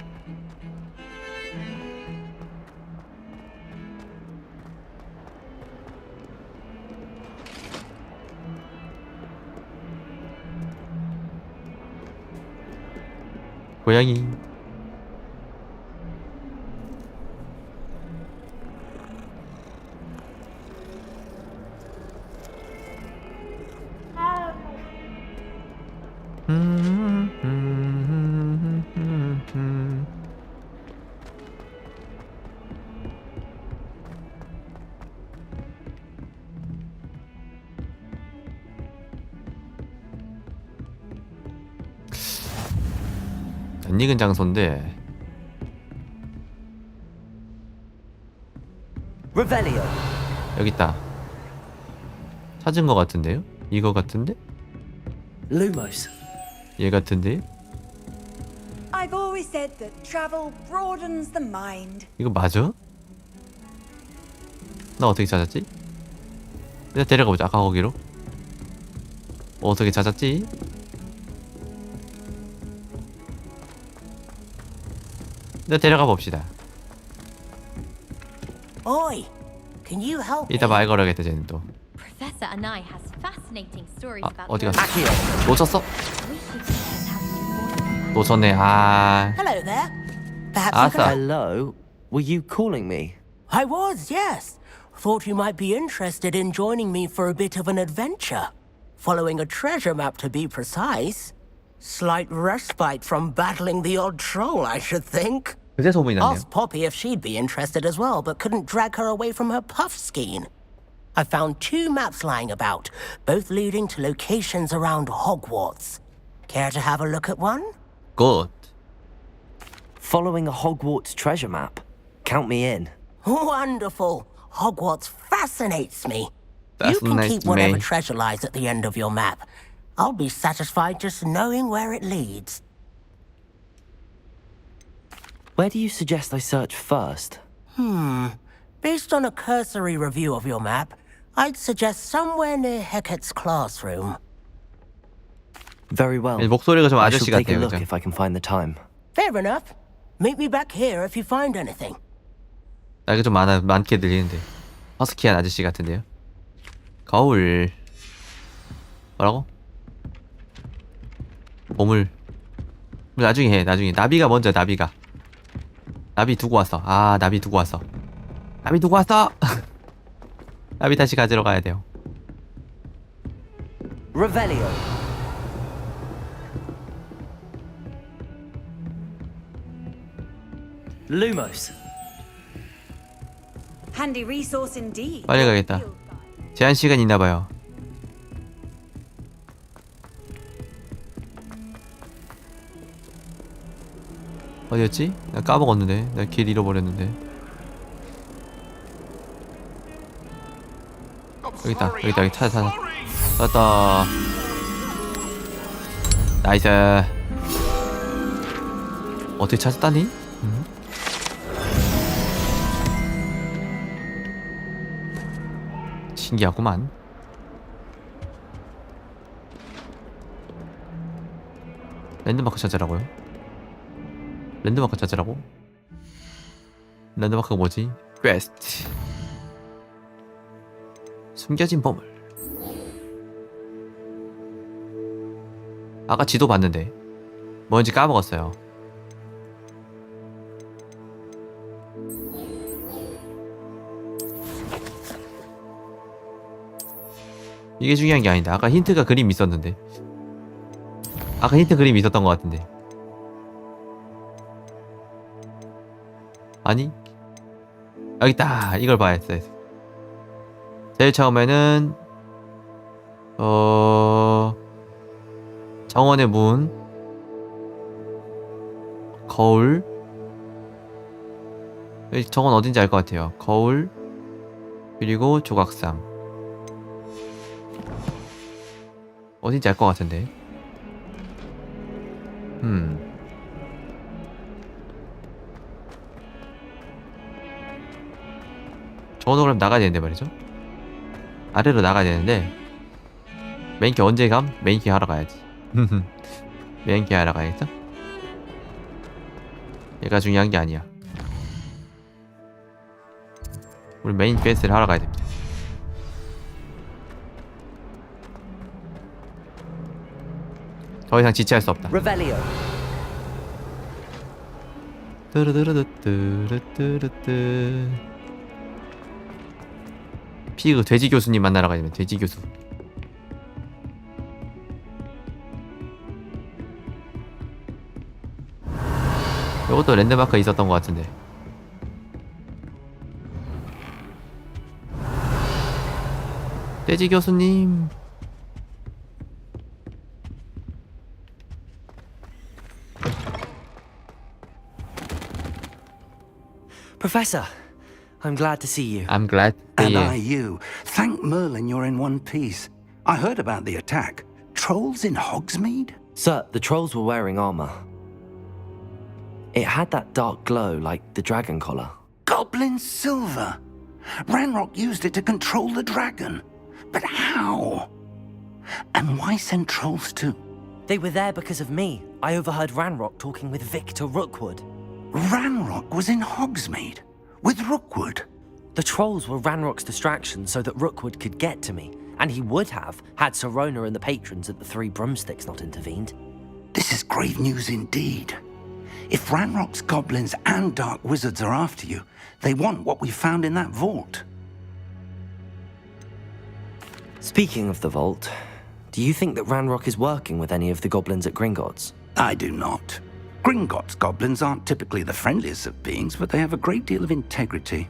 고양이. 낯익은 장소인데. Revelio. 여기 있다. 찾은 것 같은데요? 이거 같은데? Lumos. 얘 같은데? I've always said that travel broadens the mind. 이거 맞아? 나 어떻게 찾았지? 일단 데려가보자. 아까 거기로. 어떻게 찾았지? 일단 데려가 봅시다. Oi, can you help me? 이따 말 걸어야겠다 쟤는 또. Professor Anai has fascinating stories about 어디 the 갔어? 놓쳤어? 놓쳤네. 아. Hello there. Perhaps Arthur. you can... Hello. Were you calling me? I was, yes. Thought you might be interested in joining me for a bit of an adventure. Following a treasure map, to be precise. Slight respite from battling the odd troll, I should think. 그새 소문이 났네요. Asked Poppy if she'd be interested as well, but couldn't drag her away from her puff skein. I found 2 maps lying about, both leading to locations around Hogwarts. Care to have a look at one? Good. Following a Hogwarts treasure map. Count me in. Wonderful. Hogwarts fascinates me. You can keep whatever treasure lies at the end of your map. I'll be satisfied just knowing where it leads. Where do you suggest I search first? Based on a cursory review of your map, I'd suggest somewhere near Hecat's classroom. Very well. 목소리가 좀 I shall 아저씨 take a 같아요, look 그죠? if I can find the time. Fair enough. Meet me back here if you find anything. 나이가 좀 많게 들리는데 허스키한 아저씨 같은데요. 거울. 뭐라고? 보물. 나중에 해. 나중에. 나비가 먼저. 나비가. 나비 두고 왔어. 아, 나비 두고 왔어. 나비 두고 왔어. 나비 다시 가지러 가야 돼요. Revelio. Lumos. Handy resource indeed. 빨리 가겠다. 제한 시간 있나 봐요. 어디였지? 나 까먹었는데. 나 길 잃어버렸는데. 여기 있다. 여기 있다. 여기 찾았다. 찾았다. 나이스. 어떻게 찾았다니? 신기하구만. 랜드마크 찾으라고요? 랜드마크 찾으라고? 랜드마크가 뭐지? 퀘스트. 숨겨진 보물. 아까 지도 봤는데 뭔지 까먹었어요. 이게 중요한 게 아닌데. 아까 힌트가 그림 있었는데. 아까 힌트 그림이 있었던 것 같은데. 아니? 여기 있다. 이걸 봐야 했어요. 제일 처음에는 정원의 문, 거울. 정원 어딘지 알 것 같아요. 거울, 그리고 조각상. 어딘지 알 것 같은데. 저도 그럼 나가야 되는데 말이죠. 아래로 나가야 되는데 메인키 언제 감? 메인키 하러 가야지. 메인키 하러 가야겠죠? 얘가 중요한 게 아니야. 우리 메인 퀘스트를 하러 가야 됩니다. 더 이상 지체할 수 없다. Revelio. 뚜루뚜루뚜루뚜루뚜. 피그 돼지 교수님 만나러 가야 됩니다. 돼지 교수. 이것도 랜드마크 있었던 것 같은데. 돼지 교수님. Professor, I'm glad to see you. I'm glad to see And I you. you. Thank Merlin you're in one piece. I heard about the attack. Trolls in Hogsmeade? Sir, the trolls were wearing armor. It had that dark glow like the dragon collar. Goblin silver. Ranrock used it to control the dragon. But how? And why send trolls too? They were there because of me. I overheard Ranrock talking with Victor Rookwood. Ranrock was in Hogsmeade with Rookwood. The trolls were Ranrock's distraction so that Rookwood could get to me, and he would have had Sirona and the patrons at the Three Broomsticks not intervened. This is grave news indeed. If Ranrock's goblins and dark wizards are after you, they want what we found in that vault. Speaking of the vault, do you think that Ranrock is working with any of the goblins at Gringotts? I do not. Gringotts goblins aren't typically the friendliest of beings, but they have a great deal of integrity.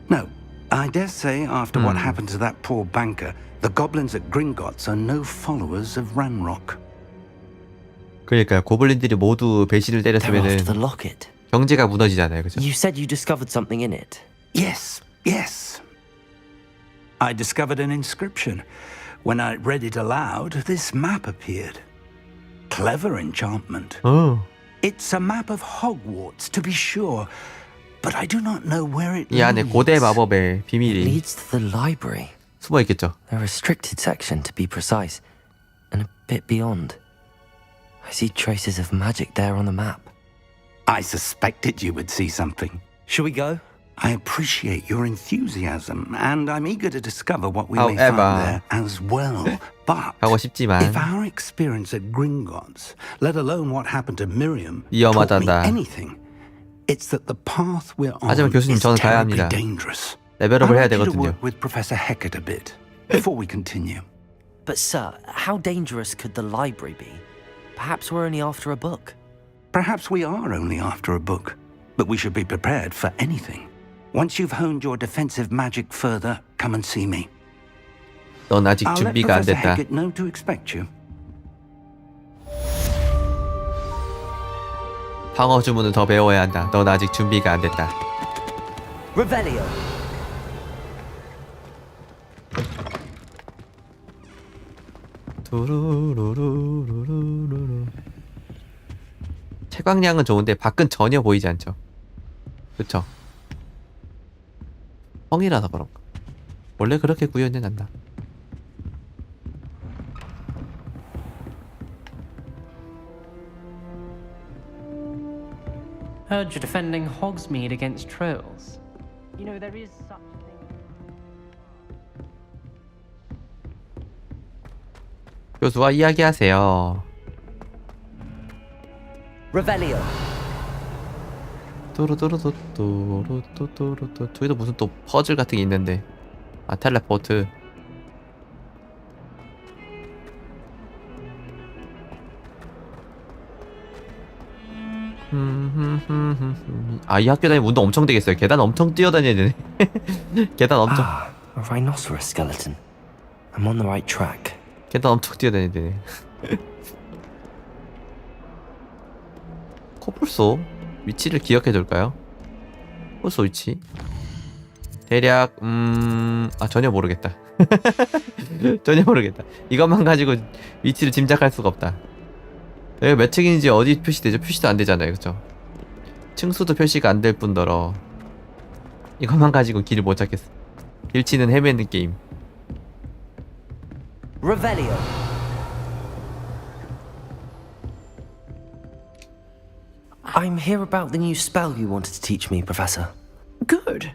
No, I dare say after what happened to that poor banker, the goblins at Gringotts are no followers of Ranrock. 그러니까요. 고블린들이 모두 배신을 They're 때렸으면은 after the locket. 경제가 무너지잖아요. 그죠? You said you discovered something in it. Yes, yes. I discovered an inscription. When I read it aloud, this map appeared. Clever enchantment. It's a map of Hogwarts, to be sure, but I do not know where it 이 안에 leads. 고대 마법의 비밀이. Leads to the library. 숨어 있겠죠. A restricted section, to be precise, and a bit beyond. I see traces of magic there on the map. I suspected you would see something. Shall we go? I appreciate your enthusiasm, and I'm eager to discover what we may find there as well. But 가고 싶지만 if our experience at Gringotts, let alone what happened to Miriam, taught me 위험하단다. anything, it's that the path we're on 하지만 교수님 is 저는 가야 terribly 합니다. dangerous. 레벨업을 해야 I'd like you to 되거든요. work with Professor Heckert a bit before we continue. But sir, how dangerous could the library be? Perhaps we're only after a book. Perhaps we are only after a book, but we should be prepared for anything. Once you've honed your defensive magic further, come and see me. 넌 아직 I'll let 준비가 안 Professor 됐다. Heckert know to expect you. 방어 주문을 더 배워야 한다. 넌 아직 준비가 안 됐다. Revelio. 두루루루루루루. 채광량은 좋은데 밖은 전혀 보이지 않죠. 그쵸? 뻥이라서 그런가. 원래 그렇게 구현해 놨나? Heard you're defending Hogsmeade against trolls. You know, there is such a thing. 교수와 이야기하세요. Revelio. 뚜루뚜루뚜뚜루뚜뚜루뚜. 저기도 무슨 또 퍼즐 같은 게 있는데. 아, 텔레포트. 아, 이 학교 다니면 운동 엄청 되겠어요. 계단 엄청 뛰어다녀야 되네. 계단 엄청. Ah, a rhinoceros skeleton. I'm on the right track. 계단 엄청 뛰어다녀야 되네. 코뿔소 위치를 기억해 둘까요? 코뿔소 위치 대략 아, 전혀 모르겠다. 전혀 모르겠다. 이것만 가지고 위치를 짐작할 수가 없다. 여기 몇 층인지 어디 표시되죠? 표시도 안 되잖아요, 그쵸? 층수도 표시가 안 될 뿐더러 이것만 가지고 길을 못 찾겠어. 길치는 헤매는 게임. Revelio. I'm here about the new spell you wanted to teach me, Professor. Good.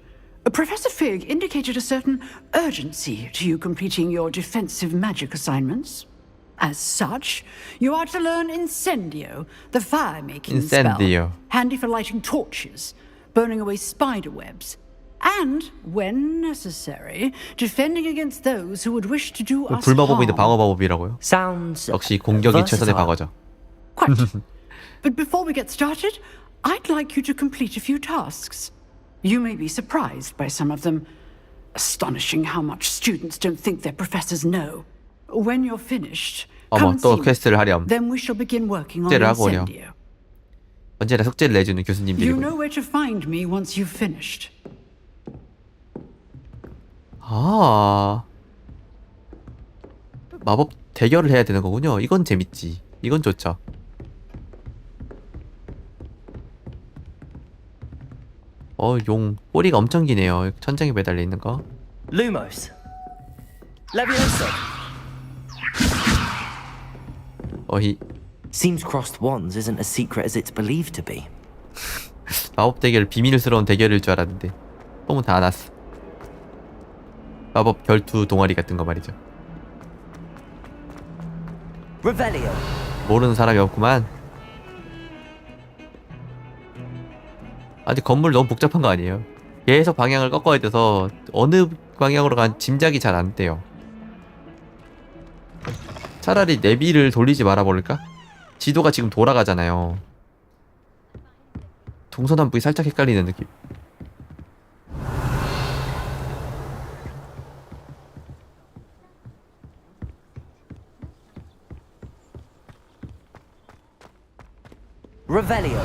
Professor Fig indicated a certain urgency to you completing your defensive magic assignments. As such, you are to learn Incendio, the fire-making spell, handy for lighting torches, burning away spider webs, and, when necessary, defending against those who would wish to do us 불마법인데 harm. 방어마법이라고요? Sounds 역시 공격이 최선의 방어죠. Quite. But before we get started, I'd like you to complete a few tasks. You may be surprised by some of them. Astonishing how much students don't think their professors know. When you're finished, come 어머, and 또 see 퀘스트를 me. 하렴. Then we shall begin working on 숙제를 하고 오렴. Incendio. 언제나 숙제를 내주는 You 교수님들이고. know where to find me once you've finished. 아, 마법 대결을 해야 되는 거군요. 이건 재밌지. 이건 좋죠. 용 꼬리가 엄청 기네요. 천장에 매달려 있는 거. Lumos. Levioso. 어히. Seems crossed wands isn't as secret as it's believed to be. 마법 대결 비밀스러운 대결일 줄 알았는데 소문 다 났어. 마법 결투 동아리 같은 거 말이죠. Revelio. 모르는 사람이 없구만. 아직 건물 너무 복잡한 거 아니에요? 계속 방향을 꺾어야 돼서 어느 방향으로 간 짐작이 잘 안 돼요. 차라리 내비를 돌리지 말아 볼까? 지도가 지금 돌아가잖아요. 동서남북이 살짝 헷갈리는 느낌. Revelio.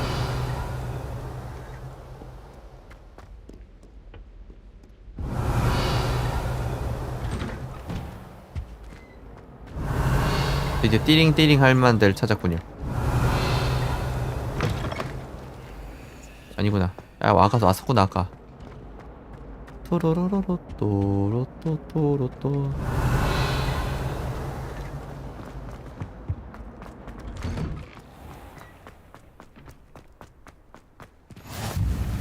이제 띠링띠링 할 만들 찾았군요. 아니구나. 야, 왔구나 아까. 또로로로또로또또로또.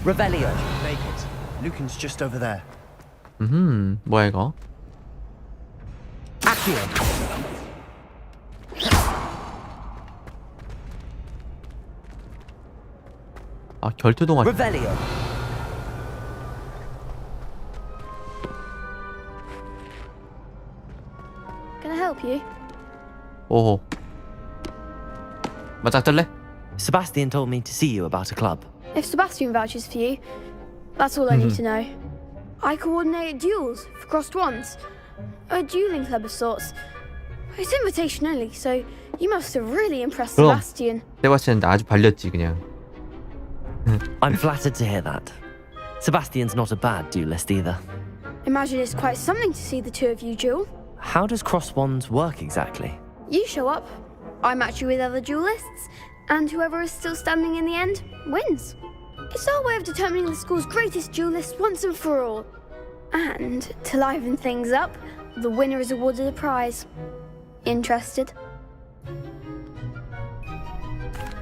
Revelio. Make it. Lucan's just over there. 뭐야 이거? Accio. 아 결투동화. Revelio. Can I help you? 오호. 맞짱뜰래? Sebastian told me to see you about a club. If Sebastian vouches for you, that's all I need to know. I coordinate duels for crossed wands. A dueling club of sorts. It's invitation only, so you must have really impressed 그럼. Sebastian. 세바스찬 아주 발렸지 그냥. I'm flattered to hear that. Sebastian's not a bad duelist either. Imagine it's quite something to see the two of you duel. How does cross wands work exactly? You show up, I match you with other duelists, and whoever is still standing in the end wins. It's our way of determining the school's greatest duelist once and for all. And to liven things up, the winner is awarded a prize. Interested?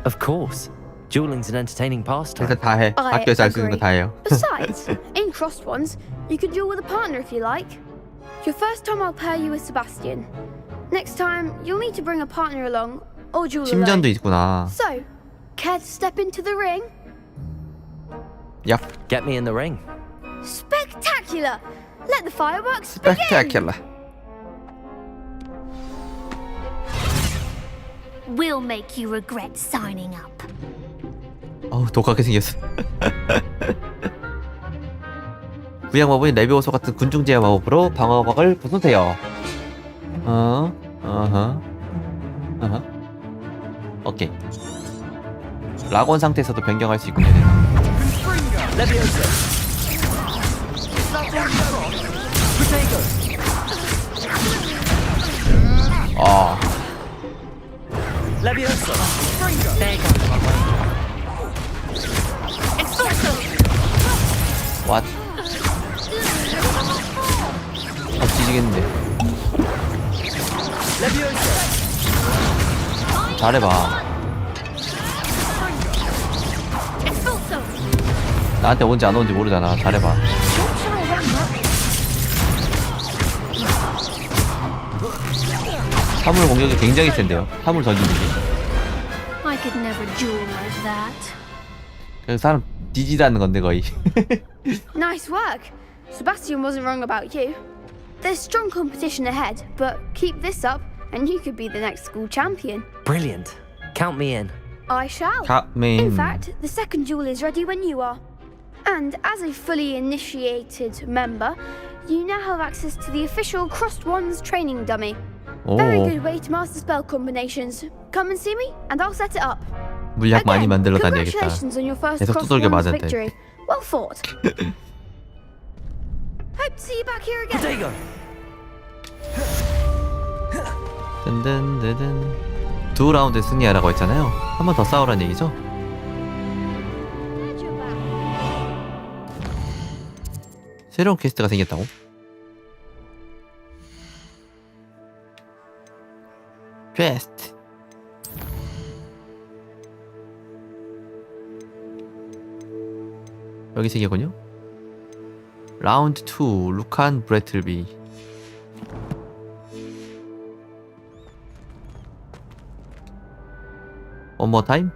Of course. Dueling's an entertaining pastime. 일단 다 해. I 학교에서 할 수 있는 거 다 해요. Besides, in crossed ones, you can duel with a partner if you like. Your first time I'll pair you with Sebastian. Next time, you'll need to bring a partner along or duel 팀전도 alone. 있구나. So, care to step into the ring? Yep. Get me in the ring. Spectacular! Let the fireworks begin! Spectacular. We'll make you regret signing up. 어우 독하게 생겼어. 구약 마법인 레비오소 같은 군중 제어 마법으로 방어막을 부수세요. 오케이. 락온 상태에서도 변경할 수 있군요. 아. Levioso. What? 뒤지겠는데. 잘해봐. 나한테 온지 안 온지 모르잖아. 잘해봐. 화물 공격이 굉장히 센데요. 화물 던지는 게. I could never duel like that. 그래서 사람 뒤지다는 건데 거의. Nice work. Sebastian wasn't wrong about you. There's strong competition ahead, but keep this up and you could be the next school champion. Brilliant. Count me in. I shall. Count me in. In fact, the second duel is ready when you are. And as a fully initiated member, you now have access to the official Crossed Wands training dummy. Very good way to master spell combinations. Come and see me, and I'll set it up. 물약 많이 만들러 다녀야겠다. Congratulations on your first 계속 Crossed 두들겨 Wands 맞을 victory. 때. Well fought. Hope to see you back here again. Potato. 든든든든. 두 라운드 승리하라고 했잖아요. 한 번 더 싸우라는 얘기죠? 새로운 퀘스트가 생겼다고? 퀘스트. 여기 생겼군요. 라운드 2 루칸 브래틀비. One more time.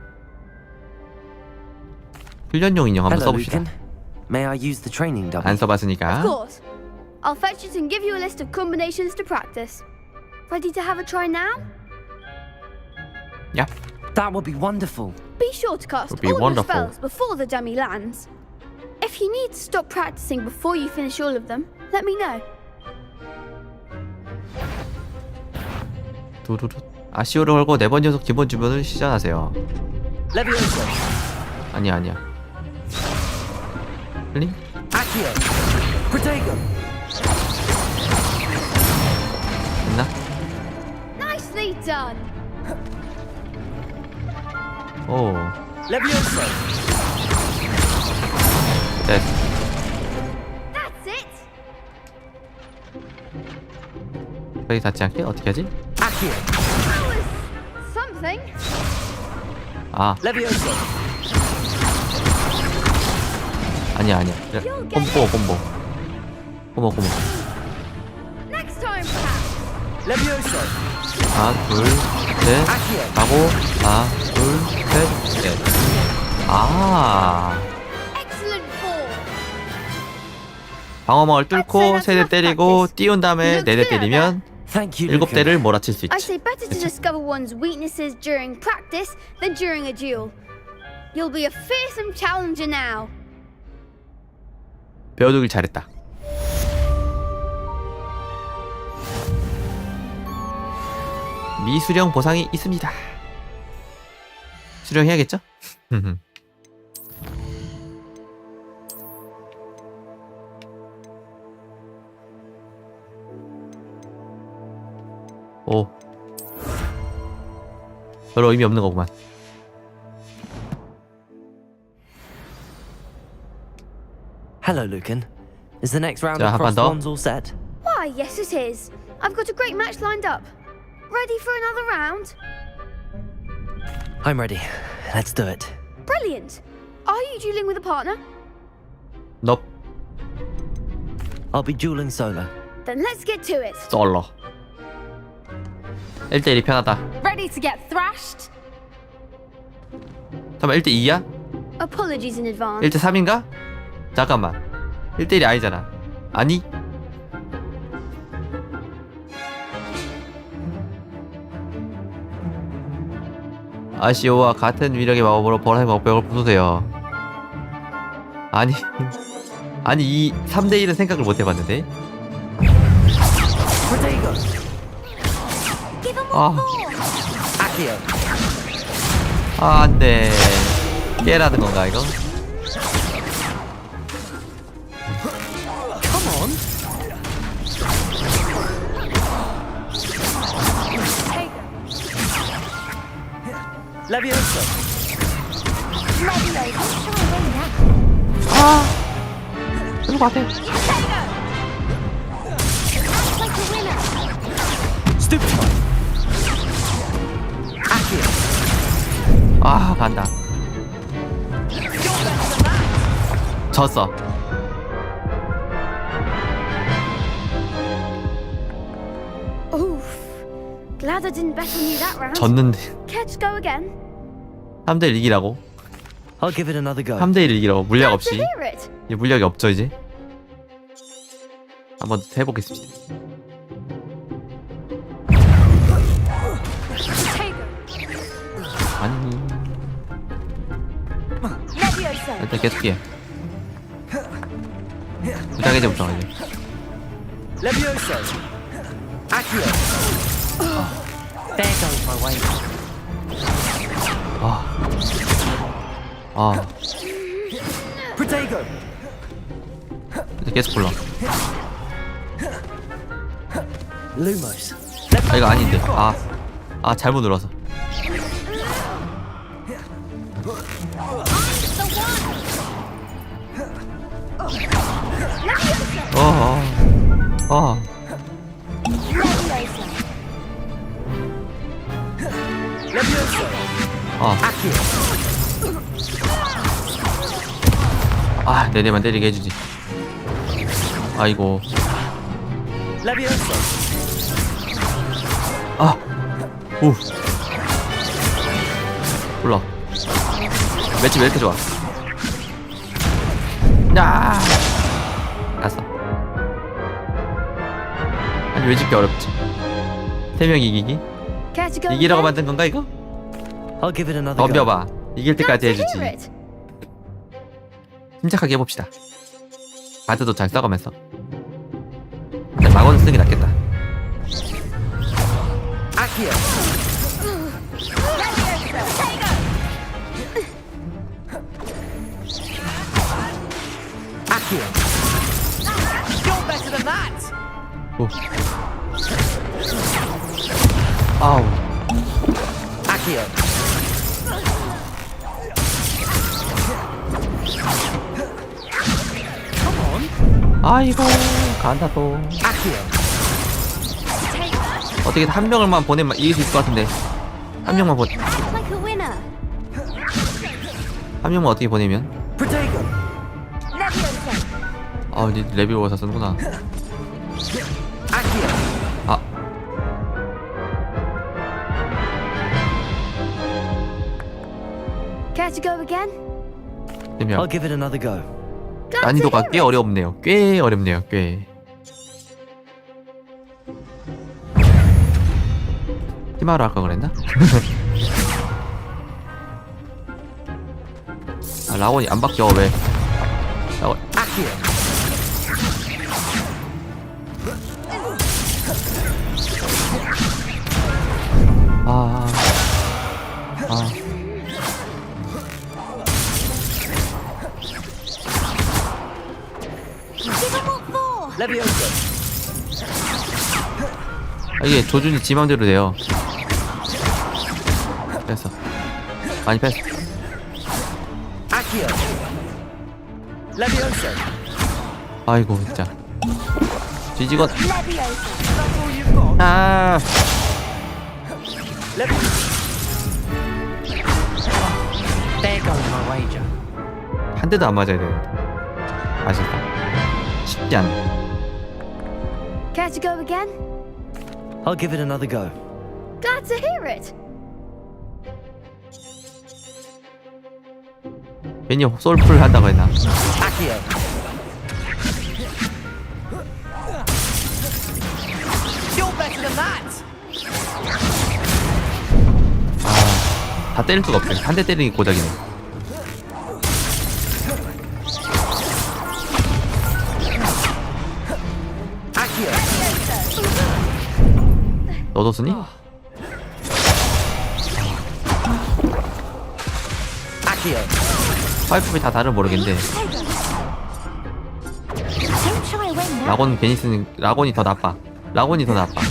훈련용 인형 한번 Hello, 써봅시다. Lucan. May I use the training dummy? 안 써봤으니까. Of course. I'll fetch it and give you a list of combinations to practice. Ready to have a try now? Yeah. That would be wonderful. Be sure to cast Would be all wonderful. your spells before the dummy lands. If you need to stop practicing before you finish all of them, let me know. 두루루. 아시오를 걸고 4번 연속 기본 주변을 시전하세요. Levioso. 아니야. 클릭? Accio. Protego. 됐나? Nicely done. 오. Levioso. 됐어. That's it. 벽에 닿지 않게 어떻게 하지? Something. 아. 아니야. 콤보. Next time, perhaps. 하나, 둘, 셋. 가고. 하나, 둘, 셋, 넷. 아. Excellent fall. 방어막을 뚫고 세 대 때리고 띄운 다음에 네 대 때리면 7대를 몰아칠 수 I 있지. say better to discover one's weaknesses during practice than during a duel. You'll be a fearsome challenger now. 배워두길 잘했다. 미수령 보상이 있습니다. 수령해야겠죠? 오, 별로 의미 없는 거구만. Hello, Lucan. Is the next round 자, of 한 번 crossed 더. wands all set? Why, yes, it is. I've got a great match lined up. Ready for another round? I'm ready. Let's do it. Brilliant. Are you dueling with a partner? Nope. I'll be dueling solo. Then let's get to it. 솔로. 1대1이 편하다. Ready to get thrashed? 잠깐만, 1대2야? Apologies in advance. 1대3인가? 잠깐만, 1대1이 아니잖아. 아니? 아시오와 같은 위력의 마법으로 보라색 먹벽을 부수세요. 아니 이 3대1은 생각을 못 해봤는데. 안돼. 깨라는 건가 이거? 아, 이거 같아. 아, 간다. 졌어. Oof. Glad I didn't bet on you that round. 졌는데. Care to go again? 3대1 이기라고? I'll give it another go. 3대1 이기라고. 물약 Glad to 없이. hear it. 이제 물약이 없죠 이제. 한번 더 해보겠습니다. 아니. 일단 계속 피해. 부탁해 좀 부탁해. There goes my way. Protego. 이제 계속 불러. Lumos. 아, 이거 아닌데. 잘못 눌러서. 내내만 때리게 해주지. 아이고. 오. 몰라. 매치 왜 이렇게 좋아? 야. 갔어. 아니 왜 이렇게 어렵지? 3명 이기기? Care to go 이기라고 again? 만든 건가 이거? I'll give it another go. 덤벼봐. 이길 때까지 Glad to 해주지. hear it. 침착하게 해봅시다. 가드도 잘 써가면서. 마건을 쓰는 게 낫겠다. You're better than that. 오. 아우. 아이고 간다 또. 어떻게 한 명을만 보내면 이길 수 있을 것 같은데. 한 명만 보. Like a winner. 한 명만 어떻게 보내면? 아, 이제 레비오사 쓰는구나. 아. Care to go again? I'll give it another go. 난이도가 꽤 어렵네요. 꽤 어렵네요. 꽤. 히마로 할까 그랬나? 아, 라곤이 안 바뀌어 왜? 라곤. 아. 이게 조준이 지 맘대로 돼요. 뺐어. 많이 뺐어. 아이고 진짜. 뒤지got. 아. 한 대도 안 맞아야 되는데. 아쉽다. 쉽지 않네. Care to go again? I'll give it another go. Glad to hear it. 괜히 솔풀 한다고 했나? 아, 다 때릴 수가 없어. 한 대 때리는 게 고작이네. 너도 쓰니? 파이프이 다 다른 모르겠는데 라곤 괜히 쓰는 라곤이 더 나빠. 라곤이 더 나빠.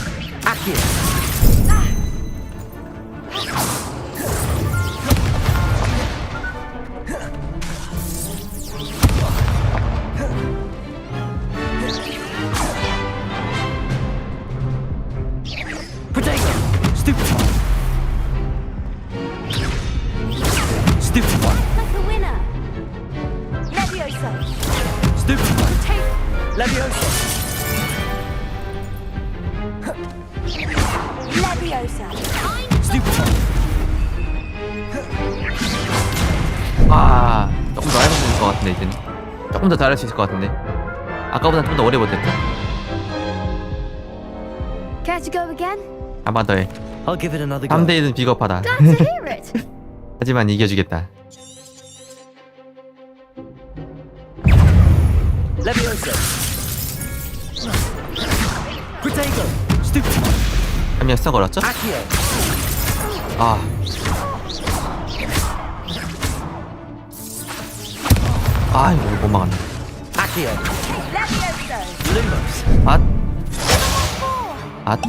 아, 조금 더 해볼 수 있을 것 같은데 이제는 조금 더 잘할 수 있을 것 같은데 아까보다 좀 더 오래 버텼다. Care to go again? 한 번 더 해. I'll give it another go. 3대1은 비겁하다. Glad to hear it. 하지만 이겨주겠다. 한 명 썩어렸죠? 아. 아, 이거 못 막았네. 앗. 앗.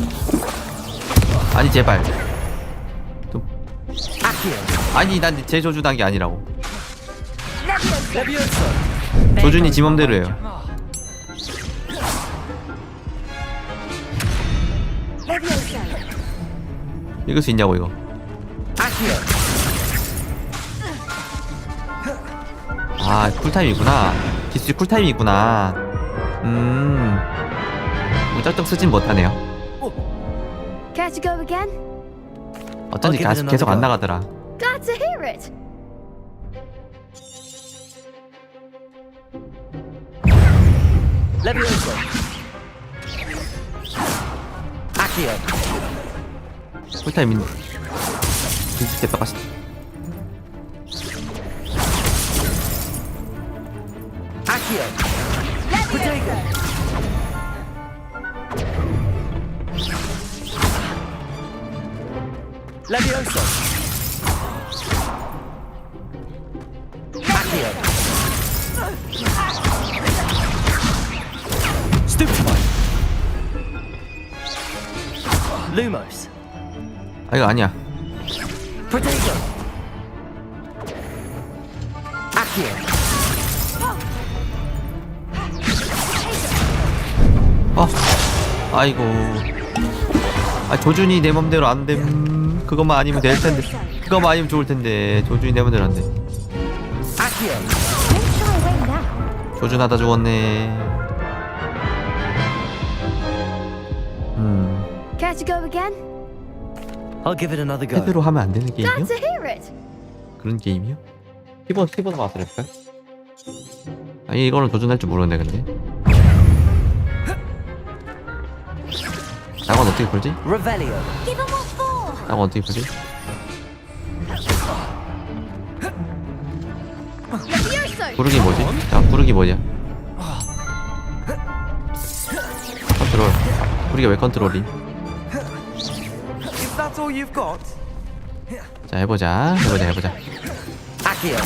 아니 제발. 좀. 아니 난 제 조준한 게 아니라고. 조준이 지 맘대로 해요. 이길 수 있냐고 이거. 아, 쿨타임이구나. 기술이 쿨타임이 있구나. 무작정 쓰진 못하네요. Care to go again? 어쩐지 계속 안 나가더라. Glad to hear it. 쿨타임인데. 기술 개떡같이. Lumos. 아, 이거 아니야. Potato. Accio. 아이고. 아 조준이 내 맘대로 안 됨. 그것만 아니면 될 텐데. 그것만 아니면 좋을 텐데. 조준이 내 맘대로 안 돼. 조준하다 죽었네. Care to go again? I'll give it another go. 헤드로 하면 안 되는 게임이요? Glad to hear it. 그런 게임이요? 키보드 마우스 할까요? 아니 이거는 조준할 줄 모르는데 근데. 나건 어떻게 풀지? Revelio. 나건 어떻게 풀지? 구르기 뭐지? 자 구르기 뭐냐? 컨트롤. 구르기가 왜 컨트롤이? If that's all you've got. 자 해보자. Accio.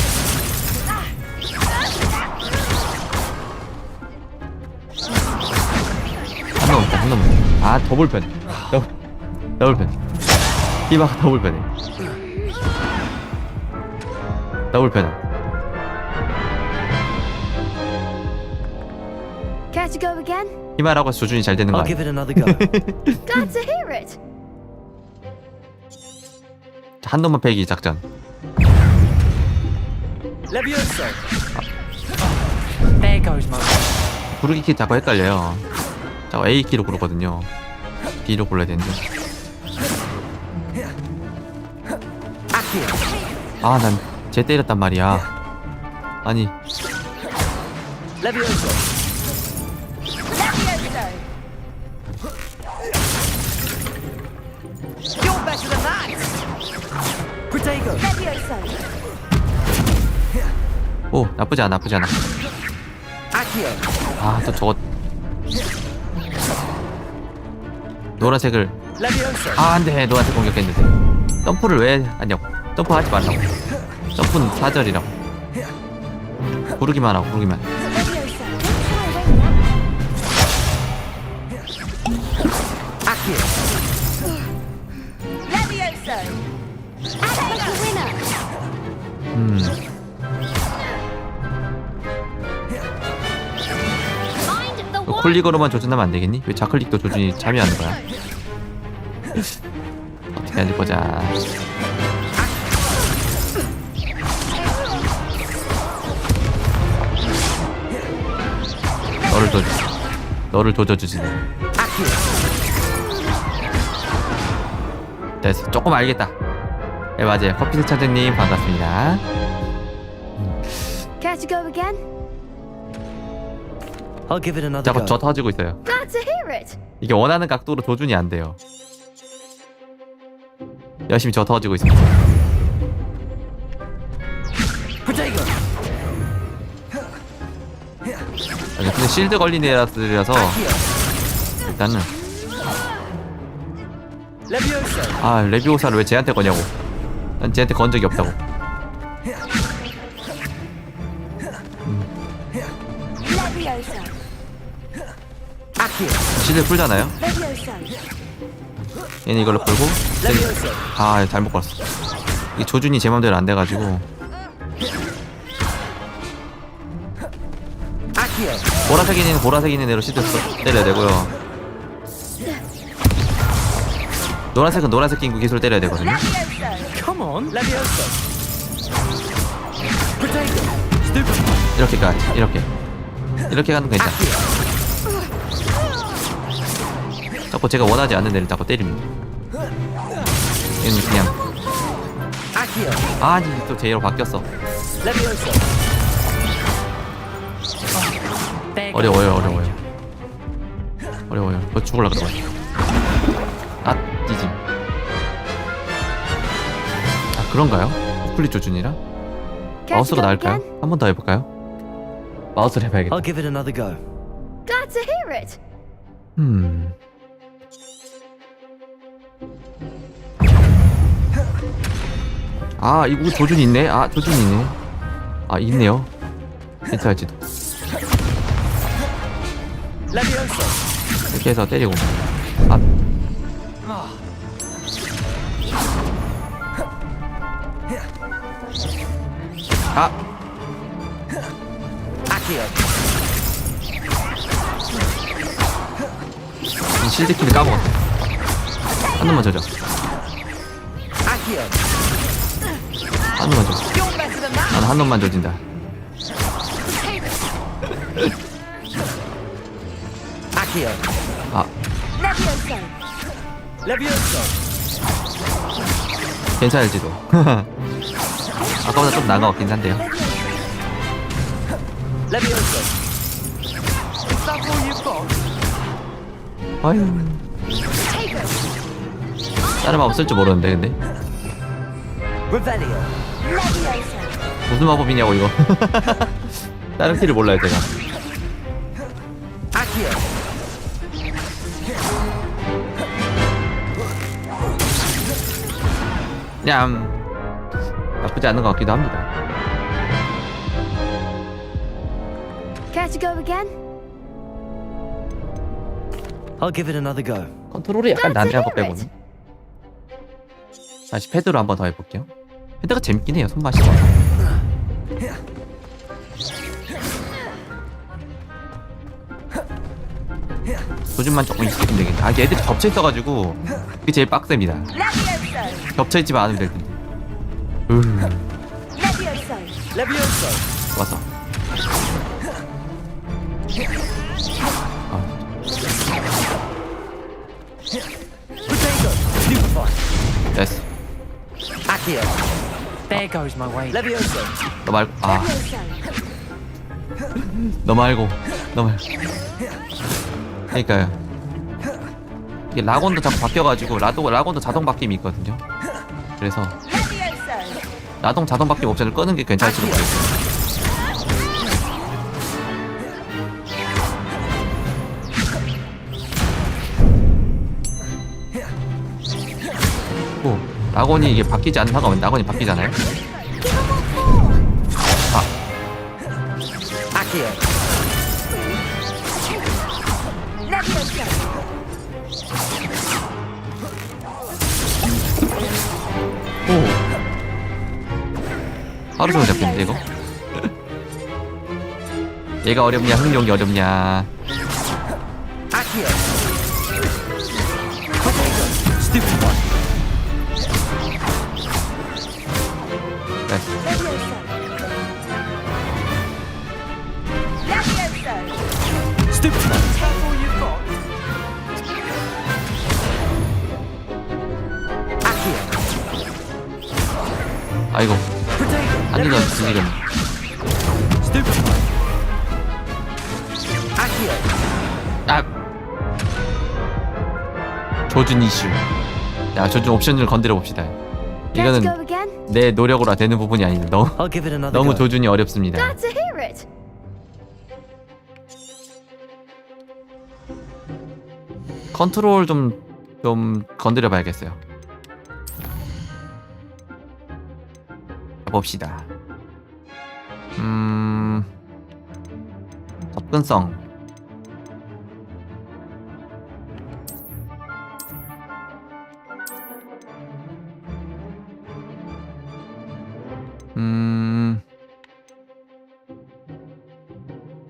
한 놈. 아 더블 펜. 이봐 더블 펜. Care to go again? 희마라고 해서 조준이 잘 되는 거 I'll give 아니야? it another go. Glad to hear it. 한 놈만 패기 작전. Levioso. There goes my. 구르기 키 자꾸 헷갈려요. 자꾸 A 키로 구르거든요. B로 골라야 되는데. 아, 난 쟤 때렸단 말이야. 아니. Levioso. You're better than that. Protego. 오, 나쁘지 않아. Accio. 아, 또 저거. 노란색을. Levioso. 아, 안 돼. 노란색 공격했는데. 점프를 왜 하냐고. 점프 하지 말라고. 점프는 사절이라고. 구르기만 하고, 구르기만. Accio. 쿨릭으로만 조준하면 안 되겠니? 왜 좌클릭도 조준이 참여하는 거야? 어떻게 하지 보자. 너를 도져주지. 됐어. 조금 알겠다. 네 맞아요. 커피색 차장님 반갑습니다. Care to go again? I'll give it another 자꾸 go. 저 터지고 있어요. Glad to hear it. 이게 원하는 각도로 조준이 안 돼요. 열심히 저 터지고 있습니다. Protego. 아니, 근데 실드 걸린 애라서 일단은 Levioso. 아 레비오사를 왜 쟤한테 거냐고. 난 쟤한테 건 적이 없다고. 실드 풀잖아요. 얘는 이걸로 풀고 아 잘못 걸었어. 이 조준이 제 맘대로 안 돼가지고 보라색 있는 애로 실드 때려야 되고요. 노란색은 노란색 낀 기술 때려야 되거든요. Come on. 이렇게까지 이렇게 가는 거 괜찮아. 자꾸 제가 원하지 않는 애를 자꾸 때립니다. 얘는 그냥 아니 또 제로 바뀌었어. 어려워요. 더 죽을라 그래. 아 뒤짐. 아 그런가요? 플릿 조준이라? 마우스가 나을까요? 한 번 더 해볼까요? 마우스를 해봐야겠다. I'll give it another go. Glad to hear it. 아 이거 조준이 있네. 아 있네요. 괜찮을지도. 이렇게 해서 때리고. 이 실드키를 까먹었어. 한 놈만 줘줘. 한 놈만 줘. 나는 한 놈만 줘진다. 아, 괜찮을지도. 아까보다 좀 나은 것 같긴 한데요. 아유. 다른 마법 쓸 줄 모르는데 근데 무슨 마법이냐고 이거. 다른 키를 몰라요 제가. 냠. 나쁘지 않은 것 같기도 합니다. Care to go again? I'll give it another go. 컨트롤이 약간 난해한 거 빼고는. 다시 패드로 한 번 더 해볼게요. 패드가 재밌긴 해요. 손맛이. 조준만 조금 있으면 되겠네. 아, 얘들이 겹쳐 있어가지고 그게 제일 빡셉니다. 겹쳐 있지만 않으면 될 텐데. 좋았어. 됐어. There goes my way. 너 말고. 아. 너 말고. 너 말고. 그러니까요. 이게 라곤도 자꾸 바뀌어가지고 라곤도 자동 바뀜이 있거든요. 그래서 라동 자동 바뀜 옵션을 끄는 게 괜찮을지도 모르겠어요. 오, 라곤이 이게 바뀌지 않는 상관없는데 라곤이 바뀌잖아요. 아. 오. 하루 종일 잡혔는데 이거? 얘가 어렵냐 흥룡이 어렵냐. 네. 아이고 안되던 지금 아 조준 이슈. 야 조준 옵션을 건드려 봅시다. 이거는 내 노력으로 되는 부분이 아닌데 너무 조준이 어렵습니다. Glad to hear it. 컨트롤 좀 건드려 봐야겠어요. 봅시다. 접근성.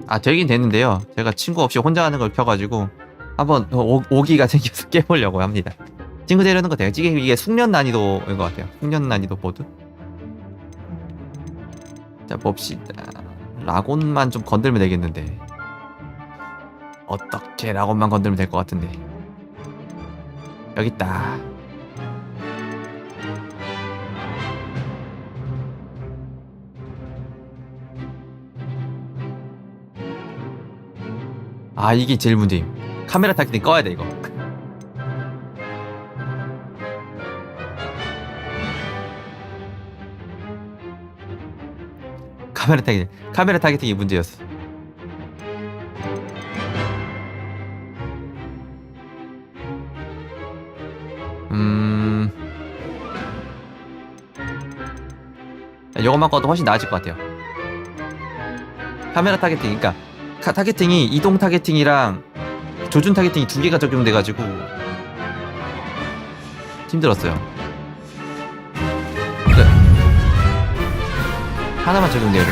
아 되긴 되는데요. 제가 친구 없이 혼자 하는 걸 켜가지고 한번 오기가 생겨서 깨보려고 합니다. 친구 데려오는 거 돼요. 이게 숙련 난이도인 것 같아요. 숙련 난이도 보드. 자 봅시다. 라곤만 좀 건들면 되겠는데 어떻게 라곤만 건들면 될 것 같은데. 여기 있다. 아 이게 제일 문제임. 카메라 타겟팅 꺼야 돼 이거. 카메라 타겟팅이 문제였어. 이것만 꺼도 훨씬 나아질 것 같아요. 카메라 타겟팅, 그러니까 타겟팅이 이동 타겟팅이랑 조준 타겟팅이 두 개가 적용돼가지고 힘들었어요. 그래. 하나만 적용돼야 돼.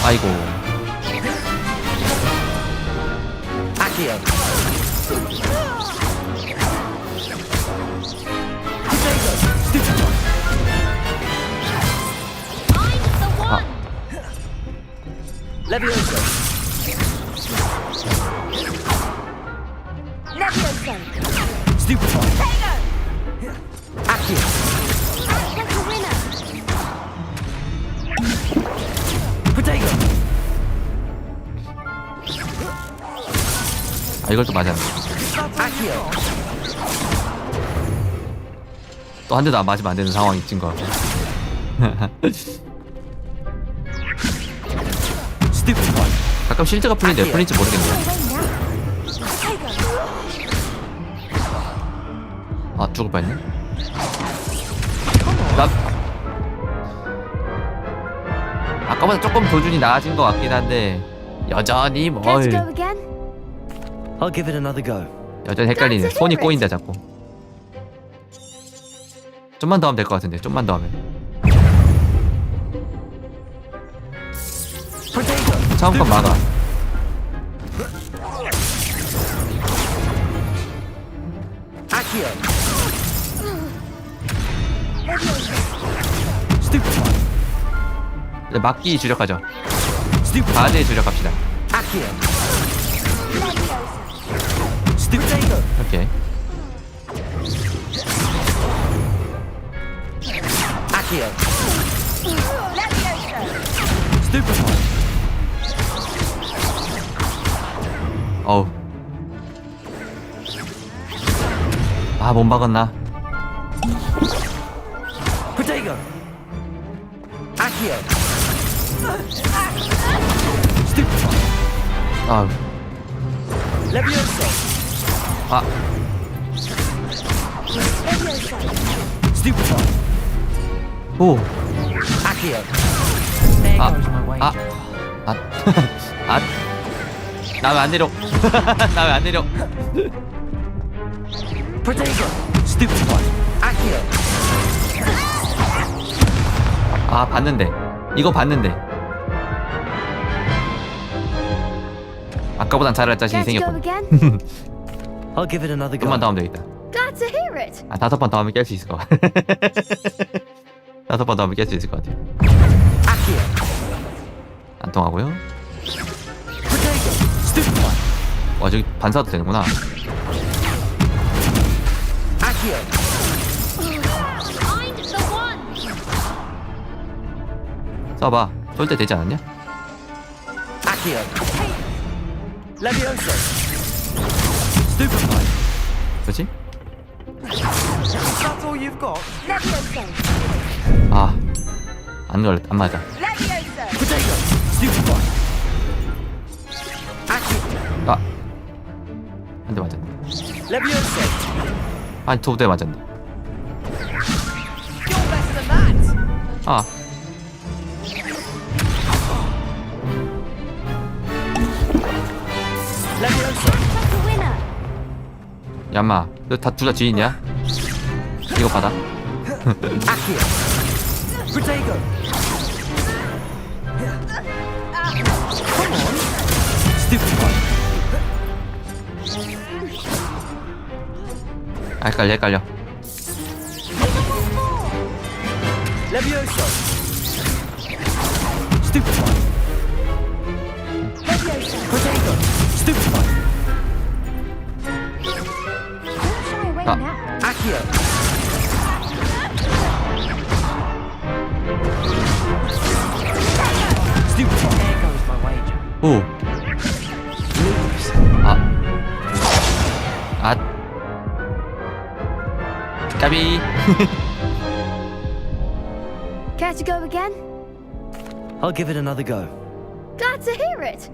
아이고. Accio. 아. Levioso. Levioso. Stupefy. Accio. Act like a winner. Protego. 아, 이걸 또 맞았네. Accio. 또 한 대도 안 맞으면 안 되는 상황이 찐 거 같아. Stupefy. 가끔 실드가 풀린데 풀린지 모르겠네요. 아, 죽을 뻔했네. 아까보다 조금 조준이 나아진 것 같긴 한데 여전히 뭘 Care to go again? I'll give it another go. 여전히 헷갈리네. 손이 꼬인다 자꾸. 좀만 더 하면 될 것 같은데. 좀만 더 하면. 처음 건 막아. Accio. Stupefy. 이제 막기 주력하죠. 바드에 주력합시다. Accio. Stupefy. 오케이. Accio. Stupefy. 어우. 아, 못 막았나? Protego. Accio. Stupefy. 아, Levioso. 아, Stupefy. 오. Accio. 아, 아, 아, 아. 나 왜 안 내려? 나 왜 안 내려? Protego. Stupefy. Accio. 아, 봤는데. 이거 봤는데. 아까보단 잘할 자신이 Care to go 생겼군. again? I'll give it another go. 좀만 더 하면 되겠다. Glad to hear it. 아, 5번 더 하면 깰 수 있을 것 같아. 5번 더 하면 깰 수 있을 것 같아요. Accio. 안 통하고요. Protego. Stupefy. 와, 저기 반사도 되는구나. Accio. Find the one. 써봐. 쏠 때 되지 않았냐? Accio. Levioso. Stupefy. 그렇지? That's all you've got? Levioso. 아, 안 걸렸다. 안 맞아. Levioso. Protego. Stupefy. Accio. 아, 한 대 맞았네. Levioso. 아니, 2대 맞았네. You're better than that! 아, Levioso. Like a winner. 얌마, 너 다 둘 다 지인이야? 이거 받아. Accio. Protego. Come on. Stupefy. 아, 헷갈려. Levioso. Stupefy. Levioso. Protego. Stupefy. Don't shy away Ah. now. Accio. Stupefy. There goes my wager. 오. 아. 아. 까비. Care to go again? I'll give it another go. Glad to hear it.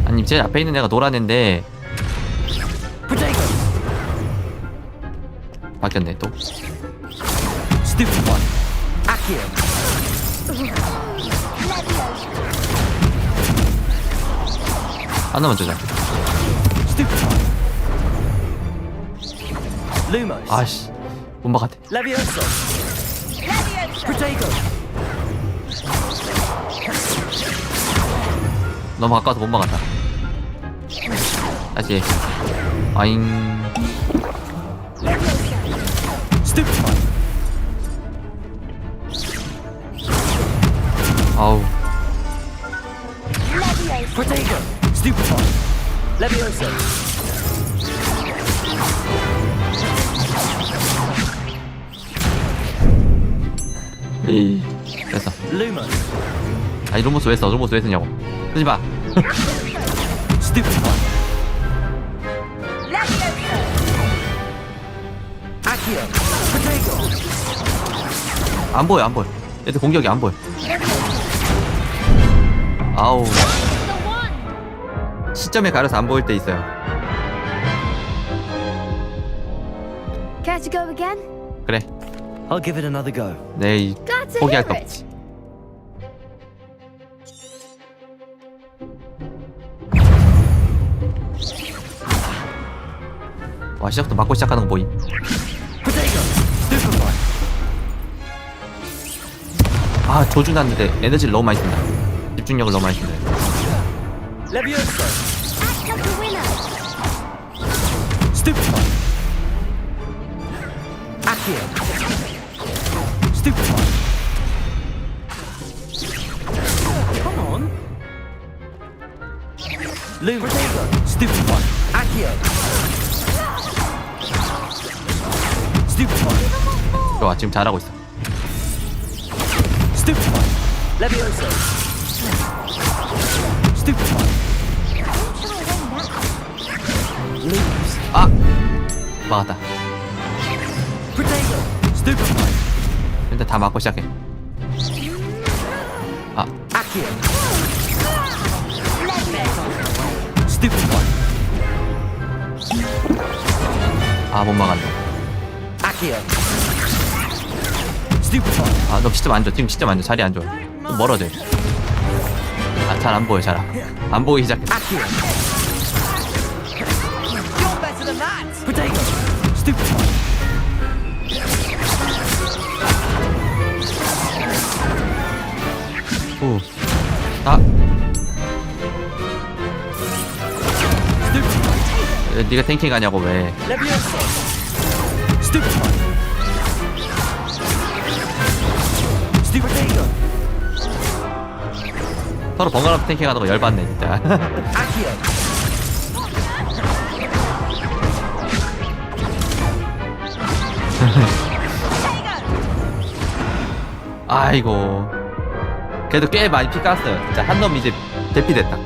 아니, 제일 앞에 있는 애가 노란 애인데 Protego. 바뀌었네 또. Stupefy. Accio. 하나만 주자. Stupefy. Lumos. 아씨, 못 막았대. Levioso. 너무 가까워서 못 막았다. 다시. 아잉. 아우. 에이, 됐어. 아니 루모스 왜 써? 루모스 왜 쓰냐고. 쓰지 마. 안 보여, 안 보여. 얘들 공격이 안 보여. 아우. 시점에 가려서 안 보일 때 있어요. Care to go again? 그래. I'll give it another go. 네, Glad to 포기할 hear 거 it. 없지. 와, 시작부터 맞고 시작하는 거 보임. 아, 조준 났는데 에너지를 너무 많이 쓴다. 집중력을 너무 많이 쓴다. Act like a winner. Come on. Loom. Stupefy. Accio. Stupefy. 좋아, 지금 잘하고 있어. Stupefy. Levioso. Stupefy. Looms. 아! 막았다. Potato. Stupefy. 일단 다 맞고 시작해. 아, Accio. Stupefy. 아, 못 막았네. Accio. Stupefy. 아, 너 시점 안 좋아. 지금 시점 안 좋아. 자리 안 좋아. 좀 멀어져. 아, 잘 안 보여, 잘 안 보이기 시작해. Accio. Potato. Stupefy. 후. 아. 왜 네가 탱킹 하냐고 왜? Levioso. Stupefy. Stupefy. 서로 번갈아서 탱킹 하는 거 열받네 진짜. Accio. 아이고. 그래도 꽤 많이 피 깠어요. 진짜 한 놈 이제 대피됐다.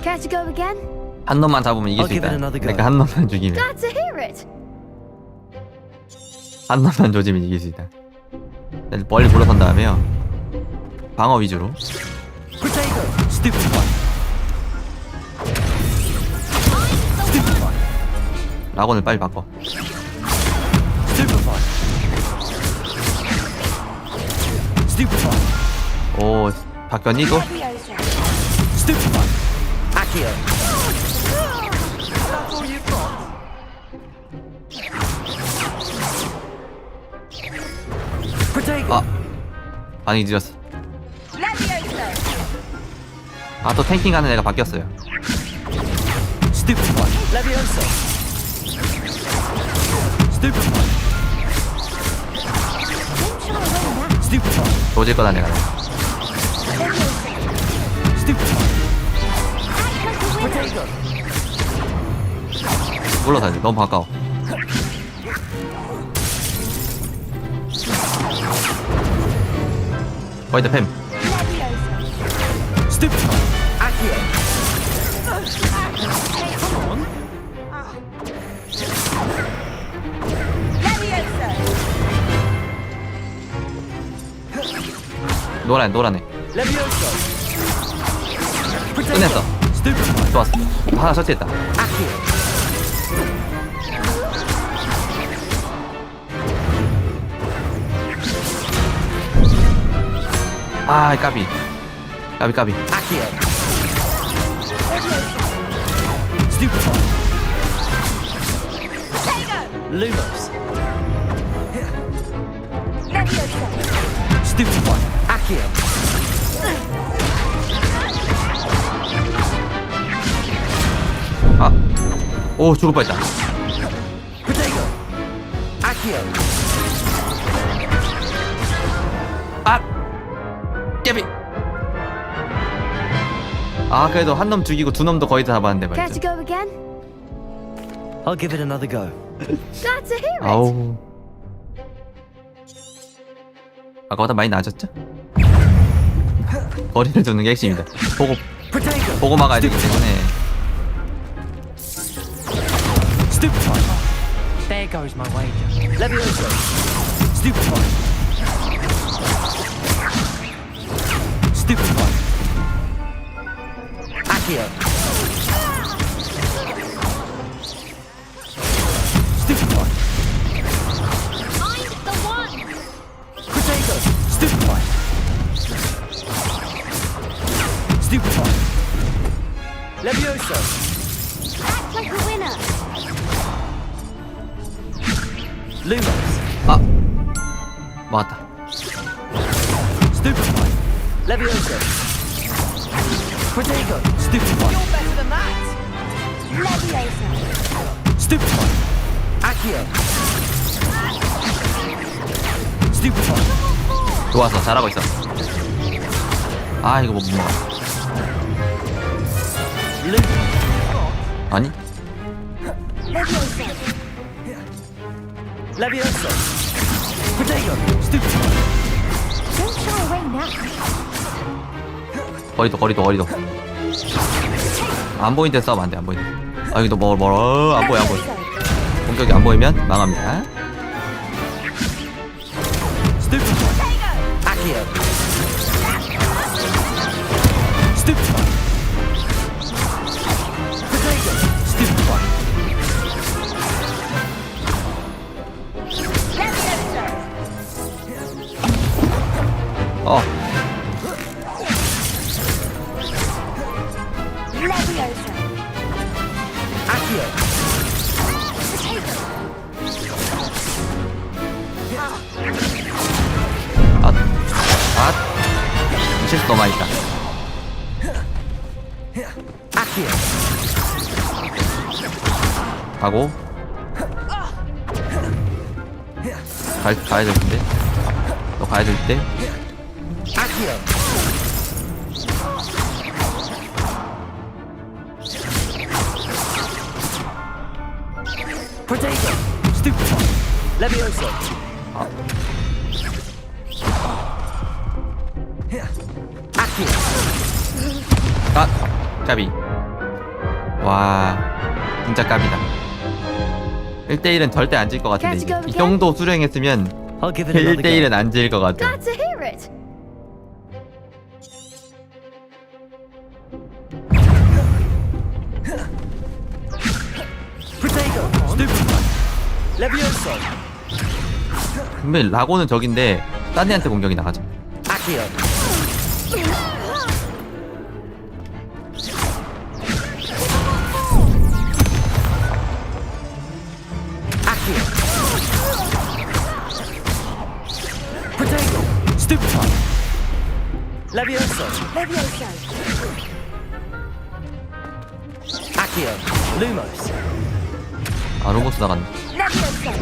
Care to go again? 한 놈만 잡으면 이길 수 있다. 그러니까 한 놈만 죽이면. Glad to hear it. 한 놈만 조지면 이길 수 있다. 멀리 돌아선 다음에요. 방어 위주로. Potato. Stupefy. Stupefy. 라곤을 빨리 바꿔. Stupefy. Stupefy. 오, 바뀌었니 또? Stupefy. Accio. That's all you've got. Potato. 아, 반응이 늦었어. 아, 또 탱킹하는 애가 바뀌었어요. Stupefy. Levioso. Stupefy. Stupefy. 조질 거다 내가. Stupefy. Potato. 물러서야 돼. 너무 가까워. 거의 다 팸. Stupefy. Accio. Come on. 노라네. Levioso. 끝냈어. Stupefy. 좋았어. 하나 처치했다. Accio. 아, 까비. 까비. Accio. Stupefy. Lumos. Stupid one. Accio. 아, 오 죽을 뻔했다. Potato. Accio. 아, 깨비. 아 그래도 한 놈 죽이고 두 놈도 거의 다 잡았는데 Care to 말이죠. go again? I'll give it another go. Glad to hear it. 아우. 아까보다 많이 나아졌죠? 거리를 두는 게 핵심입니다. 보고 막아야 되기 때문에. Stupid one. There goes my wager. Levioso. Stupid one. Stupid one. Accio. Stupid one. I'm the one. Potato. Stupid one. Stupid one. Levioso. Act like a winner. Lumos. 아, 맞다. Stupid one. Levioso. Potato. Stupid one. You're better than that. Leviosa. Stupid one. Accio. Stupid one. 좋았어, 잘하고 있어. 아 이거 못 먹어. 아니? Leviosa. Levioso. Potato. Stupid one. Don't shy away now. 거리도. 안 보이는 데 싸우면 안 돼, 안 보이는 데. 아 여기도 멀어. 안 보여. 공격이 안 보이면 망합니다. Stupid one. Accio. Stupid one. Potato. Stupid one. 어, Leviosa. Accio. 실수 너무 많이 있다. Accio. 가고 가야 될 텐데. 너 가야 될 때. Accio. Potato. Stupid one. Levioso. Accio. 아, 까비. 와, 진짜 까비다. 1대1은 절대 안 질 것 같은데 이제. 이 정도 수령했으면 I'll give it another go. 1대1은 안 질 것 같아. Glad to hear it. Potato. Stupid one. Levioso. 분명히 라고는 적인데 딴 애한테 공격이 나가죠. Accio. Accio. Potato. Stupid one. Levioso. Leviosa. Accio. Lumos. 아 로보스 나갔네. Leviosa.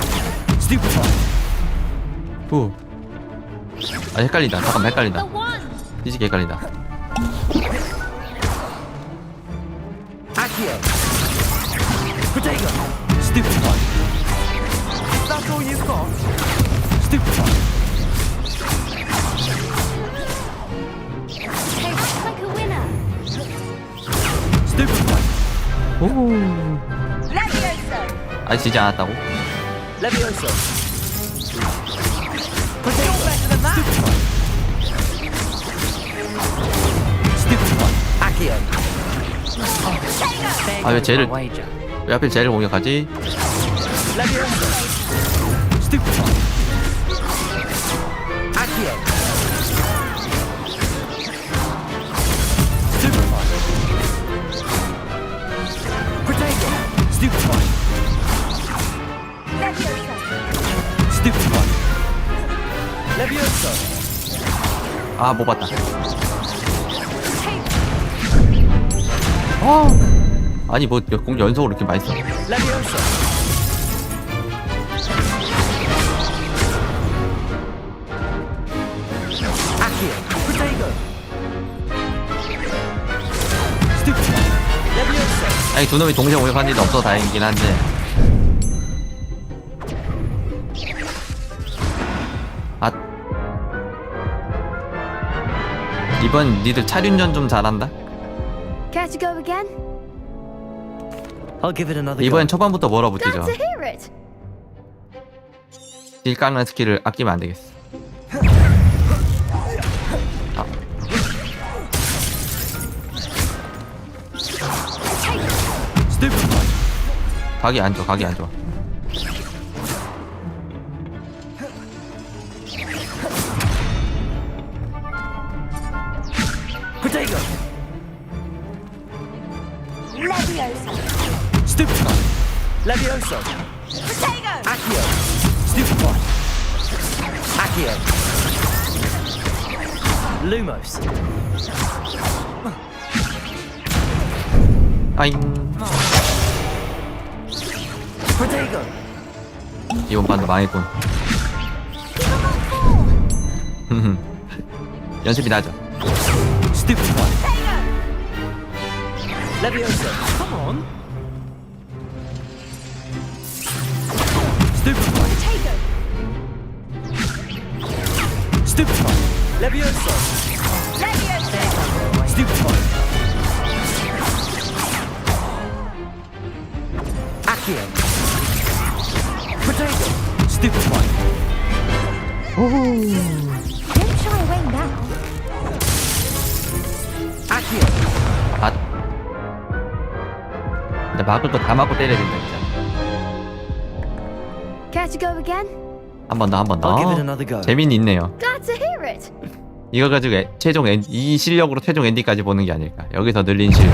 Stupid one. 후. 아 헷갈린다. 잠깐만 헷갈린다. The one. 뒤지게 헷갈린다. Accio. Potato. Stupid one. That's all you've got? Stupid one. Act like a winner. Stupid one. 오. Leviosa. 아직 지지 않았다고? Levioso. You're better than that. Stupid one. Accio. There 아 왜 goes 쟤를 my wager. 왜 하필 쟤를 공격하지? Levioso. Stupid one. Accio. Stupid one. Potato. Stupid one. Leviosa. Stupid one. 아, 못 봤다. 아니 뭐 공 연속으로 이렇게 많이 써. 아니 두 놈이 동시에 공격하는 일은 없어 다행이긴 한데. 아, 이번 니들 차륜전 좀 잘한다. Care to go again? I'll give it another go. 이번엔 초반부터 몰아붙이죠. Glad to hear it. 딜 깎는 스킬을 아끼면 안 되겠어. 각이 안 좋아, 각이 안 좋아. Potato. Leviosa. Stupefy. Levioso. Potato. Accio. Stupefy. Accio. Lumos. 아잉. Potato. 이번 판도 망했군. 연습이 나죠. Stupefy. Levioso. Come on. Stupefy. Stupefy. Levioso. Stupefy. Accio. Potato. Stupefy. Don't shy away now. Accio. 아, 근데 막을 거 다 막고 때려야 된다 진짜. Care to go again? 한 번 더, 한 번 I'll give it 더. another go. 재미는 있네요. Glad to hear it. 이거 가지고 최종 이 실력으로 최종 엔딩까지 보는 게 아닐까. 여기서 늘린 실력.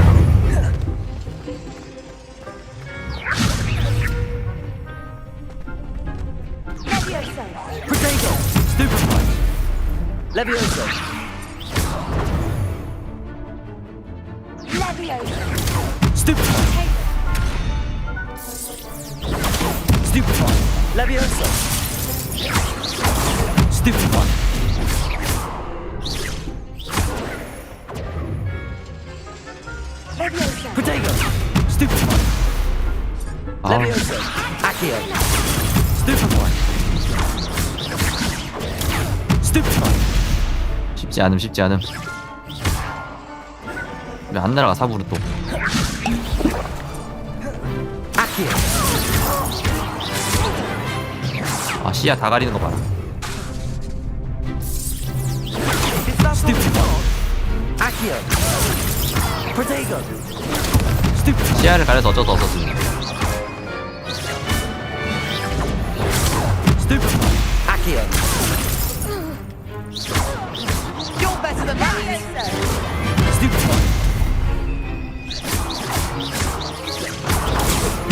Leviosa. Potato. Stupefy. Levioso. Leviosa. Stupefy. Stupefy. Levioso. Stupefy. Leviosa. Potato. Stupefy. 아, Levioso. Accio. Stupefy. Stupefy. 쉽지 않음, 쉽지 않음. 왜 안 날아가 사부로 또. Accio. 아, 시야 다 가리는 거 봐라. Stupefy. Accio. Potato. Stupefy. 시야를 가려서 어쩔 수 없었습니다. Stupefy. Accio. You're better than that. Stupefy.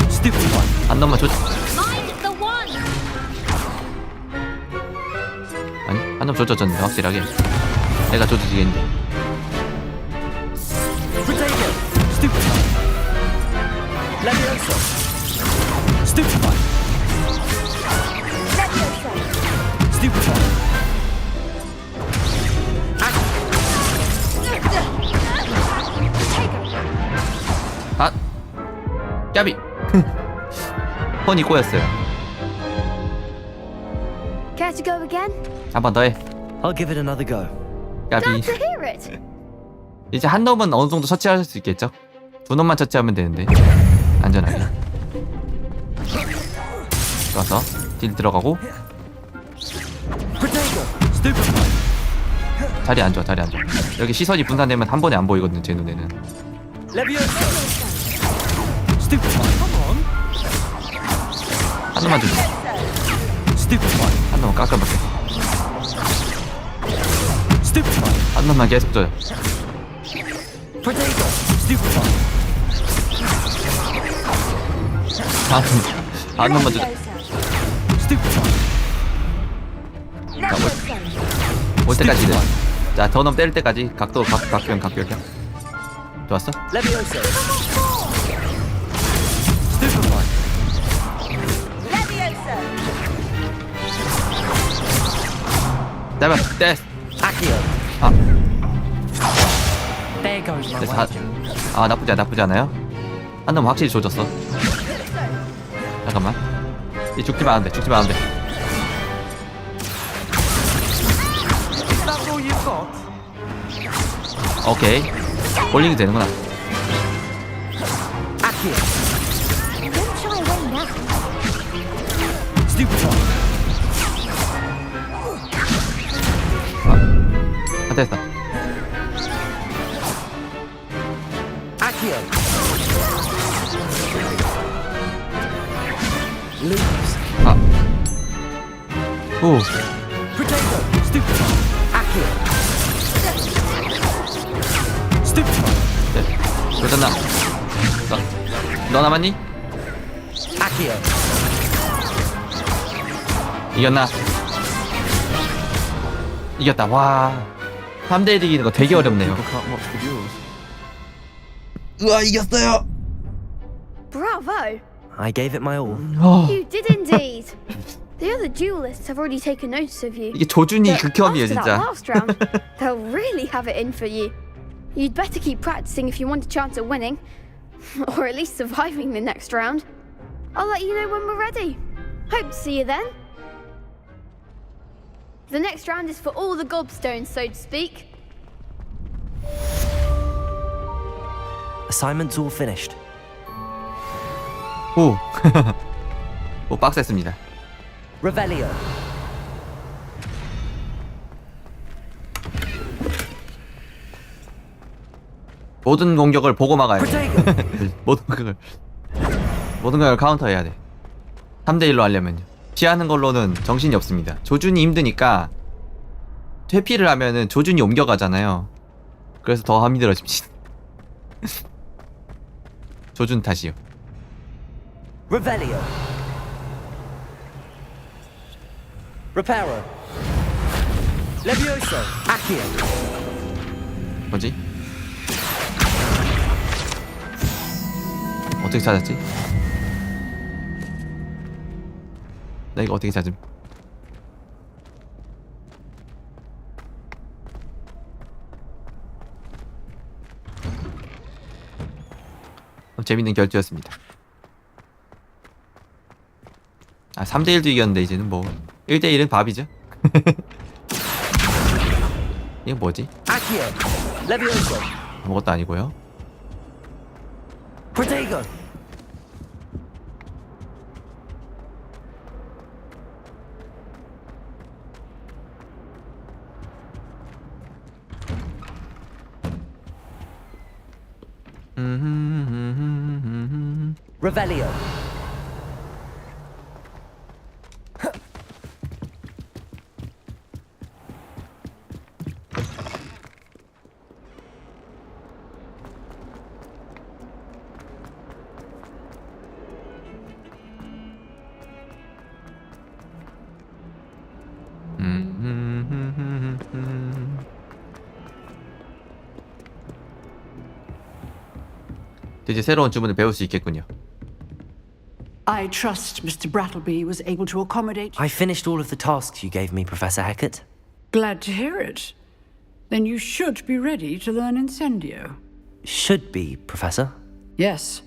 Stupefy. 한 놈만 조. Mine's the one. 아니, 한 놈 조져졌는데 확실하게. 내가 조져지겠는데. Potato. Stupefy. Levioso. Stupefy. Leviosa. Stupefy. 아, 까비. 폰이 꼬였어요. Care to go again? 한 번 더 해. I'll give it another go. 까비. Glad to hear it. 이제 한 놈은 어느 정도 처치할 수 있겠죠? 두 놈만 처치하면 되는데 안전하게. 좋아서 딜 들어가고. 자리 안 좋아, 자리 안 좋아. 여기 시선이 분산되면 한 번에 안 보이거든요, 제 눈에는. Levioso. Stupefy. Come on. 한 놈만 주지. Stupefy. 한 놈만 깎아볼게. Stupefy. 한 놈만 계속 줘요. Potato. Stupefy. 한 놈만 주자. Stupefy. 올 때까지 이래. 자, 저놈 때릴 때까지 각도 각변. 좋았어? Levioso. Stupefy. 잡아, 떼스. Accio. 아, There goes my 떼스. wager. 아, 나쁘지 않아요? 한 놈 확실히 조졌어. 잠깐만. 이 죽지만 안 돼. That's all you've got? 오케이. 볼링이 되는구나. Accio. Don't shy away now. Stupefy. 아, 됐다. Accio. Lose. 아. 오. Potato. Stupefy. Accio. Stupefy. 조졌나? 너 남았니? Accio. 이겼나? 이겼다. 와. 3대1 이기는 거 되게 어렵네요. 우와, 이겼어요. Bravo! I gave it my all. You did indeed. The other duelists have already taken notice of you. 이게 조준이 But 극혐이에요, after that 진짜. last round, they'll really have it in for you. You'd better keep practicing if you want a chance at winning, or at least surviving the next round. I'll let you know when we're ready. Hope to see you then. The next round is for all the gobstones, so to speak. Assignment's all finished. 오. 오, 빡셌습니다. Revelio. 모든 공격을 보고 막아야 돼. 모든 공격을 카운터해야 돼. 3대1로 하려면요. 피하는 걸로는 정신이 없습니다. 조준이 힘드니까 회피를 하면은 조준이 옮겨가잖아요. 그래서 더 힘들어집니다. 조준 탓이요. Revelio. Reparo. Levioso. Accio. 뭐지? 어떻게 찾았지? 나 이거 어떻게 찾음? 재밌는 결투였습니다. 아, 3대1도 이겼는데 이제는 뭐 1대1은 밥이죠. 이거 뭐지? Accio. Levioso. 아무것도 아니고요. Protego. Revelio. 이제 새로운 주문을 배울 수 있겠군요. I trust Mr. Brattleby was able to accommodate. I finished all of the tasks you gave me, Professor Hecat. Glad to hear it. Then you should be ready to learn Incendio. Should be, Professor. Yes.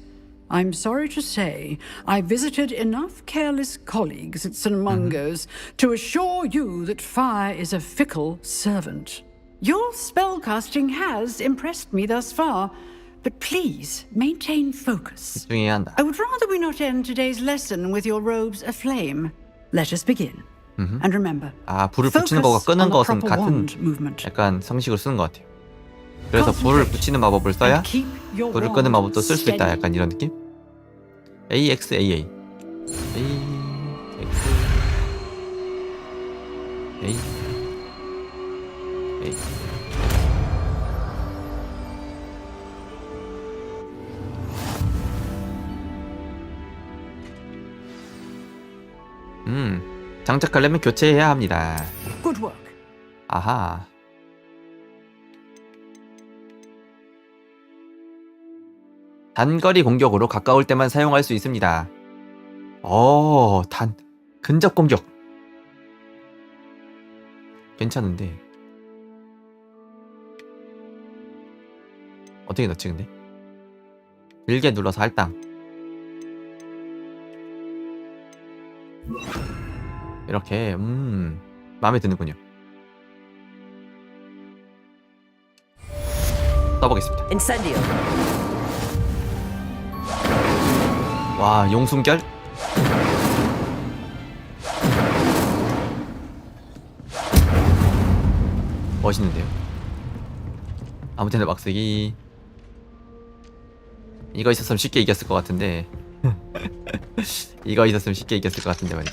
I'm sorry to say I visited enough careless colleagues at St. Mungo's to assure you that fire is a fickle servant. Your spellcasting has impressed me thus far, but please maintain focus. 집중해야 한다. I would rather we not end today's lesson with your robes aflame. Let us begin. And remember, 아, 불을 붙이는 거가 끄는 것은 같은 약간 형식으로 쓰는 것 같아요. 그래서 불을 붙이는 마법을 써야 불을 끄는 마법도 쓸 수 있다. 약간 이런 느낌? AXAA A 장착하려면 교체해야 합니다. Good work. 아하. 단거리 공격으로 가까울 때만 사용할 수 있습니다. 근접 공격. 괜찮은데. 어떻게 넣지 근데? 길게 눌러서 할당. 이렇게 마음에 드는군요. 써보겠습니다. Incendio. 와, 용순결? 멋있는데요? 아무 때나 막 쓰기. 이거 있었으면 쉽게 이겼을 것 같은데. 이거 있었으면 쉽게 이겼을 것 같은데 말이야.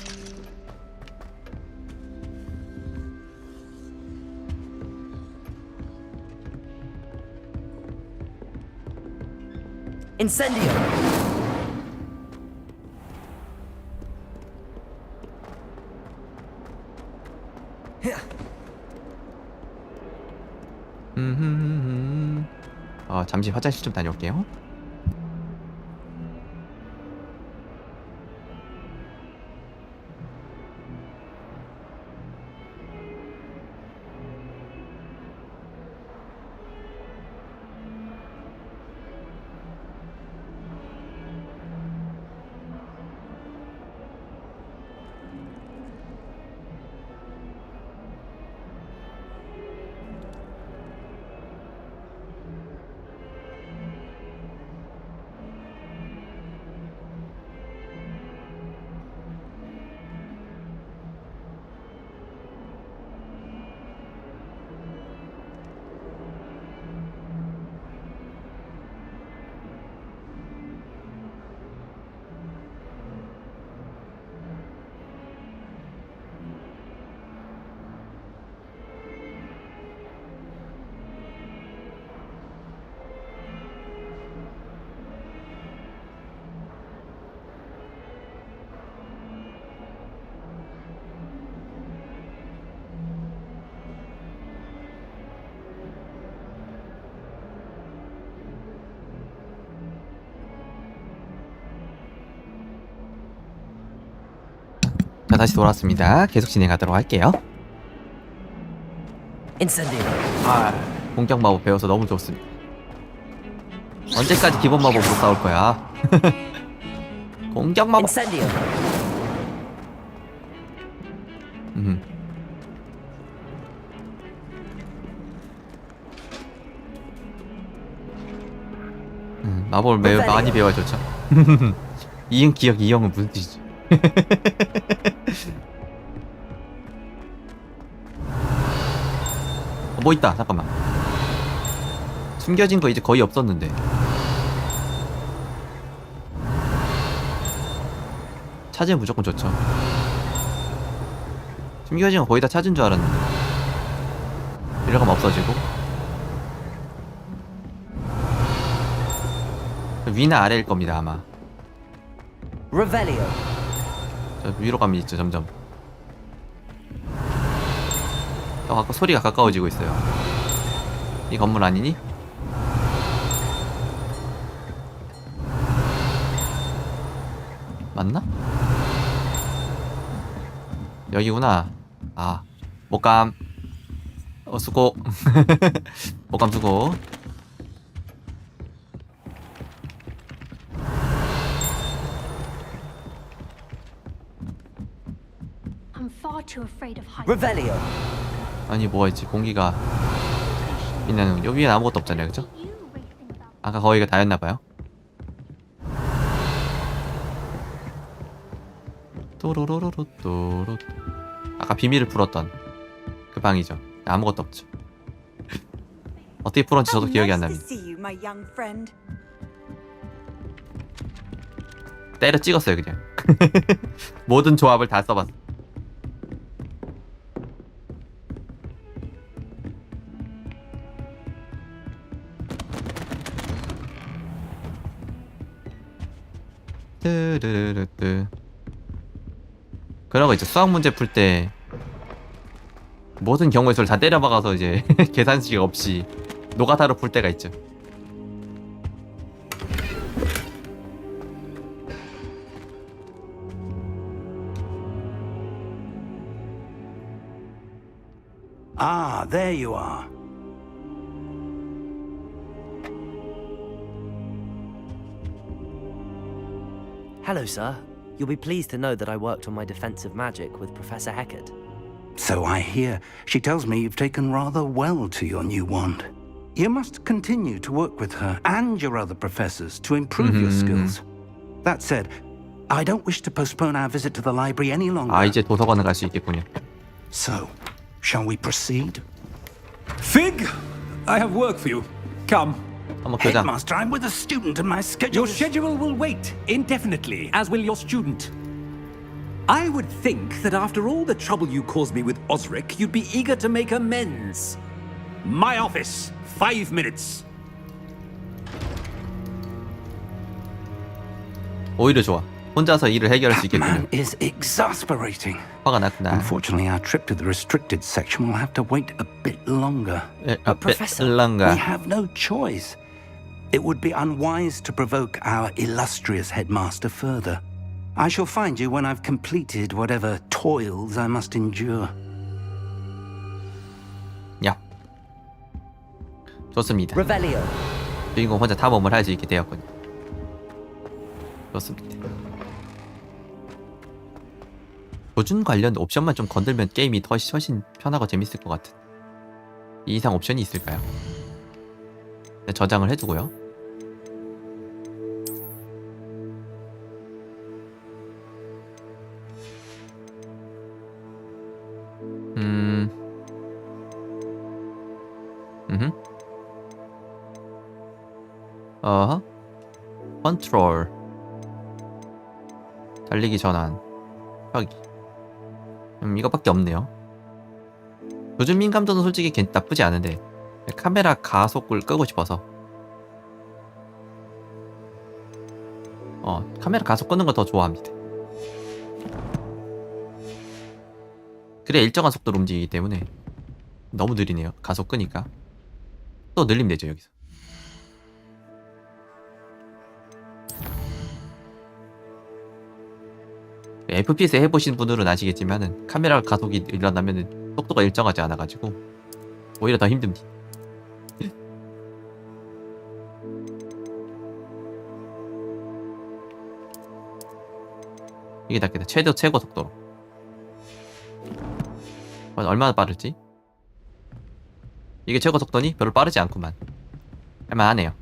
Incendio. 잠시 화장실 좀 다녀올게요. 자, 다시 돌아왔습니다. 계속 진행하도록 할게요. Incendio. 공격 마법 배워서 너무 좋습니다. 언제까지 기본 마법으로 싸울 거야? 공격 마법. Incendio. 마법을 매우 많이 배워야 좋죠. 이응 기억 이형은 무슨 뜻이지? 뭐 있다. 잠깐만. 숨겨진 거 이제 거의 없었는데. 찾으면 무조건 좋죠. 숨겨진 거 거의 다 찾은 줄 알았는데. 이러가면 없어지고. 위나 아래일 겁니다 아마. Revelio. 저 위로 가면 있죠 점점. 아까 소리가 가까워지고 있어요. 이 건물 아니니? 맞나? 여기구나. 아, 목감. 수고. 목감 수고. Revelio. 아니 뭐가 있지? 공기가 빛나는. 여기 위엔 아무것도 없잖아요, 그죠? 아까 거기가 다였나봐요. 또로로로로또로. 아까 비밀을 풀었던 그 방이죠. 아무것도 없죠. 어떻게 풀었는지 저도 기억이 안 납니다. 때려 찍었어요 그냥. 모든 조합을 다 써봤어. 뜨르르르뜨. 그런 거 있죠. 수학 문제 풀 때 모든 경우의 수를 다 때려박아서 이제 계산식 없이 노가다로 풀 때가 있죠. Ah, there you are. Hello, sir. You'll be pleased to know that I worked on my defensive magic with Professor Heckard. So I hear. She tells me you've taken rather well to your new wand. You must continue to work with her and your other professors to improve your skills. That said, I don't wish to postpone our visit to the library any longer. 아, 이제 도서관을 갈 수 있겠군요. So, shall we proceed? Fig, I have work for you. Come. Headmaster, I'm with a student and my schedule Your schedule will wait indefinitely, as will your student. I would think that after all the trouble you caused me with Osric, you'd be eager to make amends. My office, 5 minutes. 오히려 좋아. 혼자서 일을 해결할 수 있겠군요. Man is exasperating. 화가 났구나. Unfortunately, our trip to the restricted section will have to wait a bit longer. A bit longer. We have no choice. It would be unwise to provoke our illustrious headmaster further. I shall find you when I've completed whatever toils I must endure. 야. 좋습니다. Revelio. 주인공 혼자 탐험을 할 수 있게 되었군요. 좋습니다. 조준 관련 옵션만 좀 건들면 게임이 훨씬 편하고 재밌을 것 같은. 이 이상 옵션이 있을까요? 네, 저장을 해두고요. 컨트롤 달리기 전환 펴기 이거밖에 없네요. 조준 민감도는 솔직히 나쁘지 않은데 카메라 가속을 끄고 싶어서 카메라 가속 끄는 거 더 좋아합니다. 그래야 일정한 속도로 움직이기 때문에 너무 느리네요. 가속 끄니까 또 늘리면 되죠. 여기서 FPS 해보신 분들은 아시겠지만은 카메라 가속이 일어나면은 속도가 일정하지 않아가지고 오히려 더 힘듭니다. 이게 낫겠다. 최고 속도로. 얼마나 빠르지? 이게 최고 속도니 별로 빠르지 않구만. 할만하네요.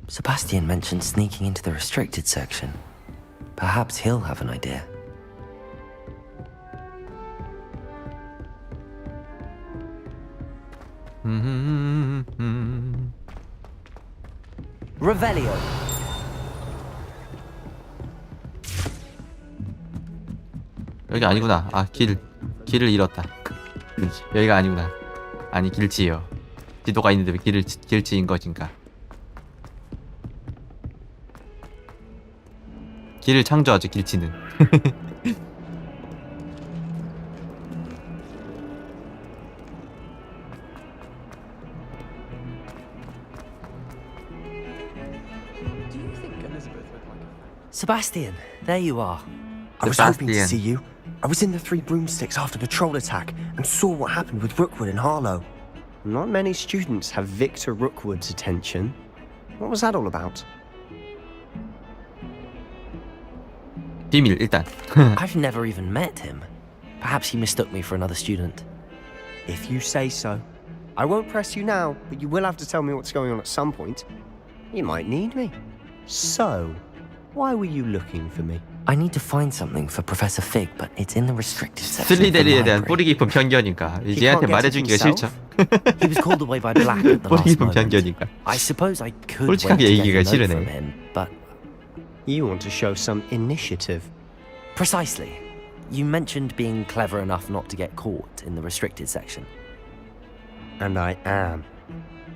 Sebastian mentioned sneaking into the restricted section. Perhaps he'll have an idea. Revelio. 여기 아니구나. 아, 길을 잃었다. 여기가 아니구나. 아니, 길치요. 지도가 있는데 왜 길치인 것인가? 길을 창조하죠, 길치는. Sebastian, there you are. I was hoping to see you. I was in the Three Broomsticks after the troll attack and saw what happened with Rookwood and Harlow. Not many students have Victor Rookwood's attention. What was that all about? 비밀 일단. I've never even met him. Perhaps he mistook me for another student. If you say so. I won't press you now, but you will have to tell me what's going on at some point. You might need me. So, why were you looking for me? I need to find something for Professor Fig, but it's in the restricted section. 슬리데리에 대한 뿌리 깊은 편견인가? 얘한테 말해주기가 싫죠. He was called away by Black at the 뿌리 last 깊은 moment. 편견인가? I suppose I could wait to 솔직하게 get a 얘기가 note from 싫으네. him, but You want to show some initiative. precisely. You mentioned being clever enough not to get caught in the restricted section. And I am.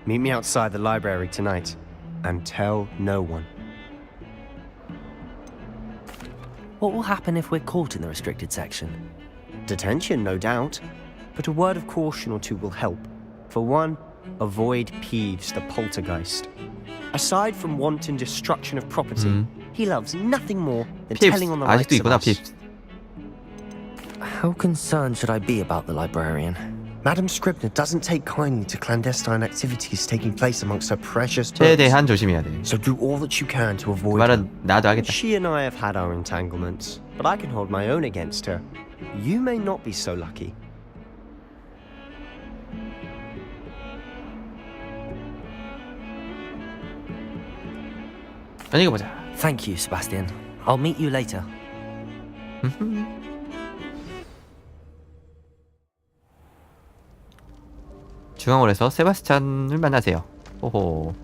Meet me outside the library tonight. And tell no one. What will happen if we're caught in the restricted section? Detention, no doubt. But a word of caution or two will help. For one, avoid Peeves, the poltergeist. Aside from wanton destruction of property, He loves nothing more than 핍스. telling on the 아직도 likes of 있구나, us. 핍스. How concerned should I be about the librarian? Madam Scribner doesn't take kindly to clandestine activities taking place amongst her precious books. 최대한 조심해야 돼. So do all that you can to 그 avoid her. 말은 나도 하겠다. She and I have had our entanglements, but I can hold my own against her. You may not be so lucky. 저녁에 보자. Thank you, Sebastian. I'll meet you later. 중앙홀에서 세바스찬을 만나세요. 오호.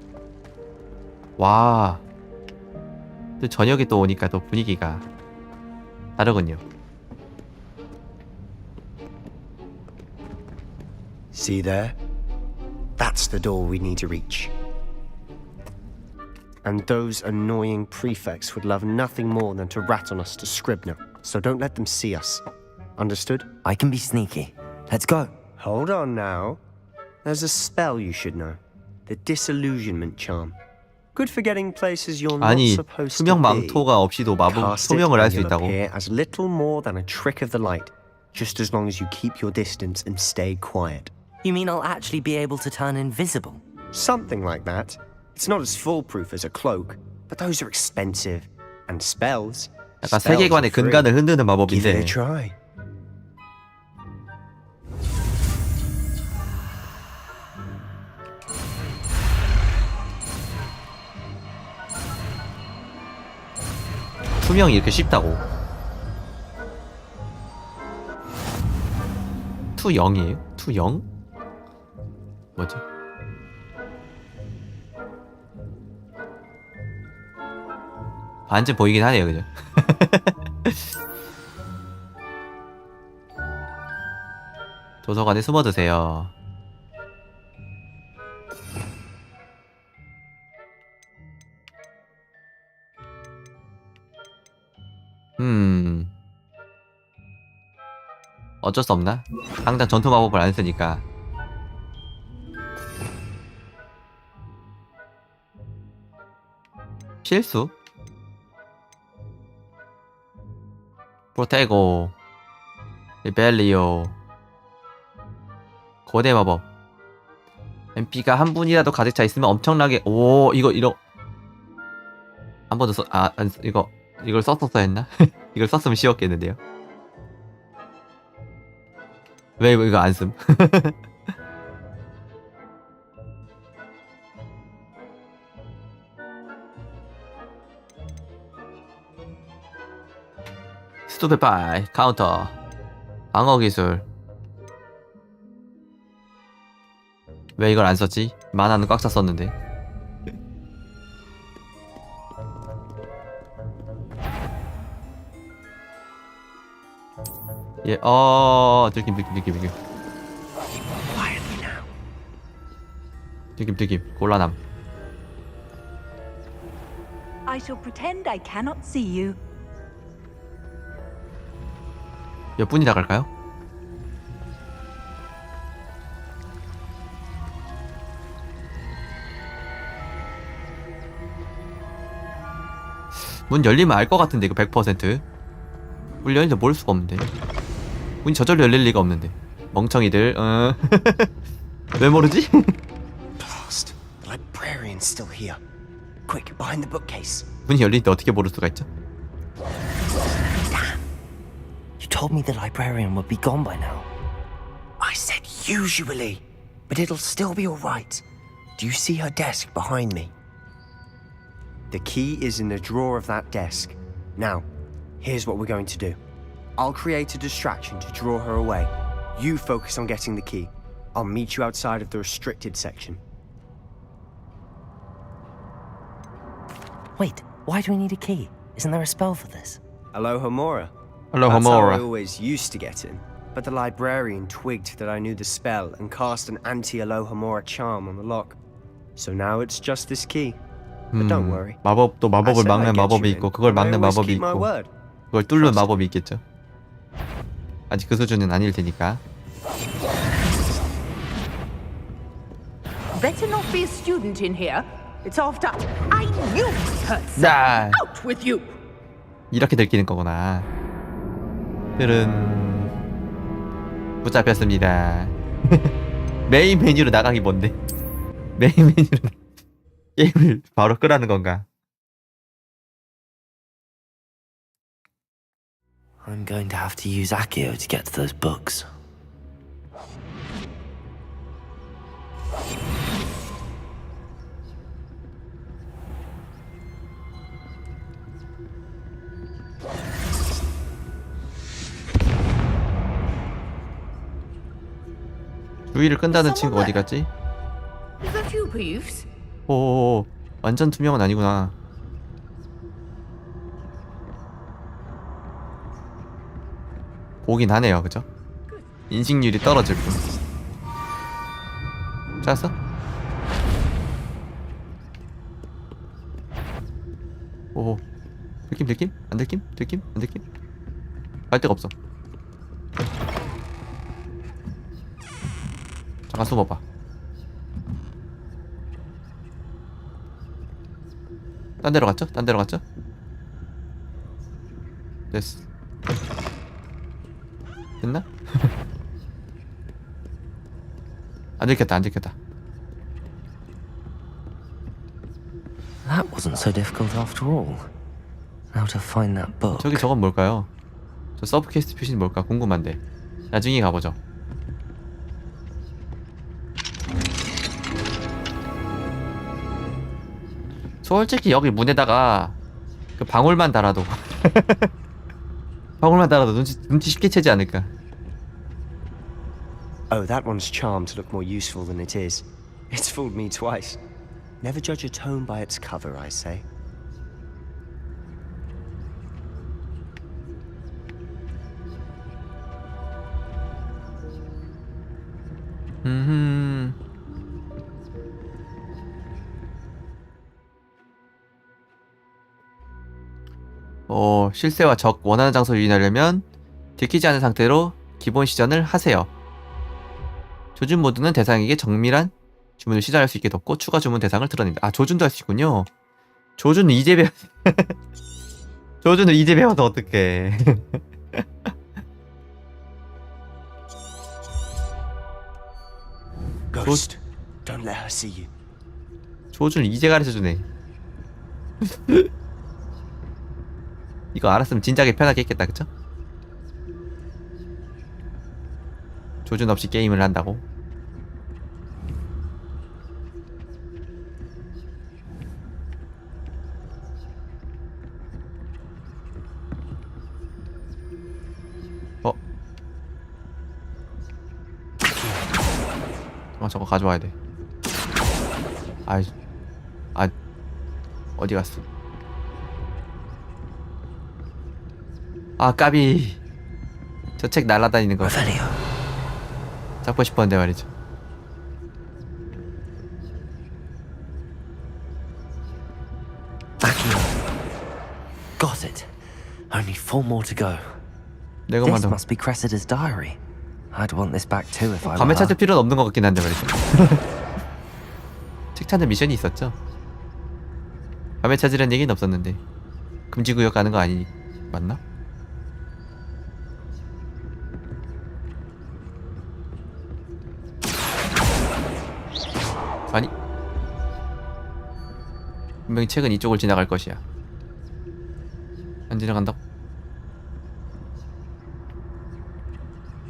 와. 또 저녁에 또 오니까 또 분위기가 다르군요. See there? That's the door we need to reach. And those annoying prefects would love nothing more than to rat on us to Scribner, so don't let them see us. Understood? I can be sneaky. Let's go. Hold on now. There's a spell you should know. The disillusionment charm. Good for getting places you're not 아니, supposed to 투명 be. 망토가 없이도 마법 Cast it 소명을 할 and 수 you'll 있다고. appear as little more than a trick of the light, just as long as you keep your distance and stay quiet. You mean I'll actually be able to turn invisible? Something like that. It's not as foolproof as a cloak, but those are expensive. And spells. 약간 spells 세계관의 are free. 근간을 흔드는 Give it 마법인데. a try. 투명이 이렇게 쉽다고. 투영이에요? 투영? 뭐지? 반쯤 보이긴 하네요, 그죠? 도서관에 숨어드세요. 어쩔 수 없나? 당장 전투 마법을 안 쓰니까. 실수? 프로테고 리벨리오 고대 마법. MP가 한 분이라도 가득 차 있으면 엄청나게. 오, 이거 한 번 더 써. 이걸 썼었어야 했나? 이걸 썼으면 쉬웠겠는데요. 왜 이거 안 쓴? 스투페파이 카운터 방어 기술. 왜 이걸 안 썼지? 만화는 꽉 찼었는데. 예, 느낌 곤란함. I shall pretend I cannot see you. 몇 분이 나갈까요? 문 열리면 알 것 같은데 이거 100%. 문 열리는데 모를 수가 없는데. 문이 저절로 열릴 리가 없는데. 멍청이들. 왜 모르지? Blast. The librarian's still here. Quick, behind the bookcase. 문이 열리는데 어떻게 모를 수가 있죠? You told me the librarian would be gone by now. I said usually, but it'll still be all right. Do you see her desk behind me? The key is in the drawer of that desk. Now, here's what we're going to do. I'll create a distraction to draw her away. You focus on getting the key. I'll meet you outside of the restricted section. Wait, why do we need a key? Isn't there a spell for this? Alohomora. Alohomora. That's how I always used to get in. But the librarian twigged that I knew the spell and cast an anti-Alohomora charm on the lock. So now it's just this key. But don't worry. 마법도 마법을 막는 마법이 있고 그걸 막는 마법이 keep my 있고 word. 그걸 뚫는 마법이 있겠죠. 아직 그 수준은 아닐 테니까. Better not be a student in here. It's after I knew her. 나. Out with you. 이렇게 들키는 거구나. 들은 붙잡혔습니다. 메인 메뉴로 나가기 뭔데? 메인 메뉴로 게임을 바로 끄라는 건가? I'm going to have to use Accio to get to those books. 주의를 끈다는 친구 어디 갔지? Is that you, Peeves? 오, 완전 투명은 아니구나. 보긴 하네요, 그죠? 인식률이 떨어질 뿐. 찾았어? 오, 들킴? 안 들킴? 안 들킴? 갈 데가 없어. 잠깐 숨어봐. 딴 데로 갔죠? 됐어. 됐나? 안 들켰다. That wasn't so difficult after all. How to find that book? 저기 저건 뭘까요? 저 서브퀘스트 표시는 뭘까 궁금한데. 나중에 가보죠. 솔직히 여기 문에다가 그 방울만 달아도 눈치 쉽게 채지 않을까. Oh, that one's charmed to look more useful than it is. It's fooled me twice. Never judge a tome by its cover, I say. 실세와 적 원하는 장소를 유인하려면 들키지 않은 상태로 기본 시전을 하세요. 조준 모드는 대상에게 정밀한 주문을 시전할 수 있게 덮고 추가 주문 대상을 드러냅니다. 아, 조준도 할 수 있군요. 조준은 이제 배워서 어떡해. Ghost, don't let her see you. 조준을 이제 가르쳐주네. 이거 알았으면 진작에 편하게 했겠다, 그쵸? 조준 없이 게임을 한다고? 저거 가져와야 돼. 어디 갔어? 아, 까비. 저 책 날라다니는 거 잡고 싶었는데 말이죠. Got it. Only 4 more to go. 내가 This 만든 must be Cressida's diary. I'd want this back too if I were 밤에 her. 찾을 필요는 없는 것 같긴 한데 말이죠. 책 찾는 미션이 있었죠. 밤에 찾으려는 얘기는 없었는데 금지구역 가는 거 아니니 맞나? 아니, 분명히 책은 이쪽을 지나갈 것이야. 안 지나간다고?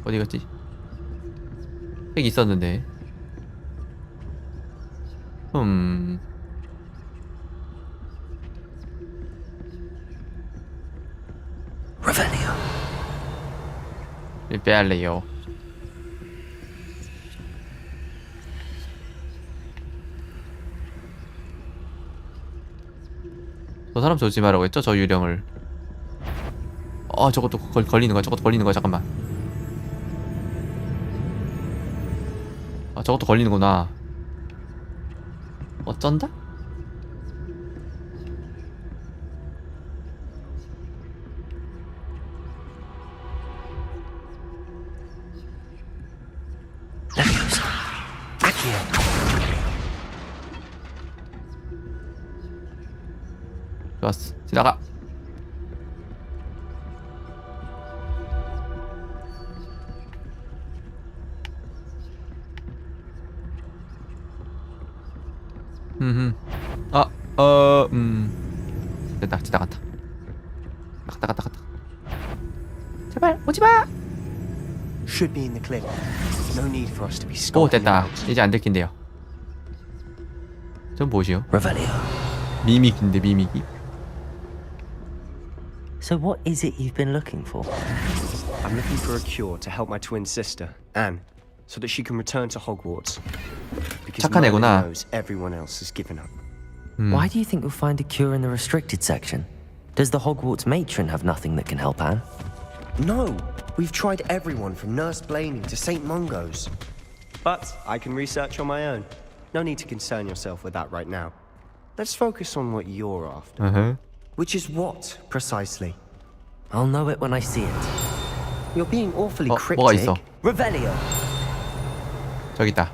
어디 갔지? 책 있었는데. Revelio. 빼앗래요. 저 사람 조심하라고 했죠? 저 유령을. 저것도 걸리는 거야. 잠깐만. 저것도 걸리는구나. 어쩐다? 좋았어. 지나가. 됐다. 진짜 갔다. 갔다. 제발 오지마. Should be in the clip. No need for us to be 오 skulking 됐다. around. 이제 안 들킨대요. 전 뭐시요? Revelio. 미믹인데 미믹이. So what is it you've been looking for? I'm looking for a cure to help my twin sister, Anne, so that she can return to Hogwarts. Because 착한 Merlin 애구나. knows everyone else has given up. Why do you think you'll find a cure in the restricted section? Does the Hogwarts matron have nothing that can help Anne? No! We've tried everyone from Nurse Blaney to St. Mungo's. But I can research on my own. No need to concern yourself with that right now. Let's focus on what you're after. Which is what, precisely? I'll know it when I see it. You're being awfully cryptic. 뭐가 있어? Revelio. 저기 있다.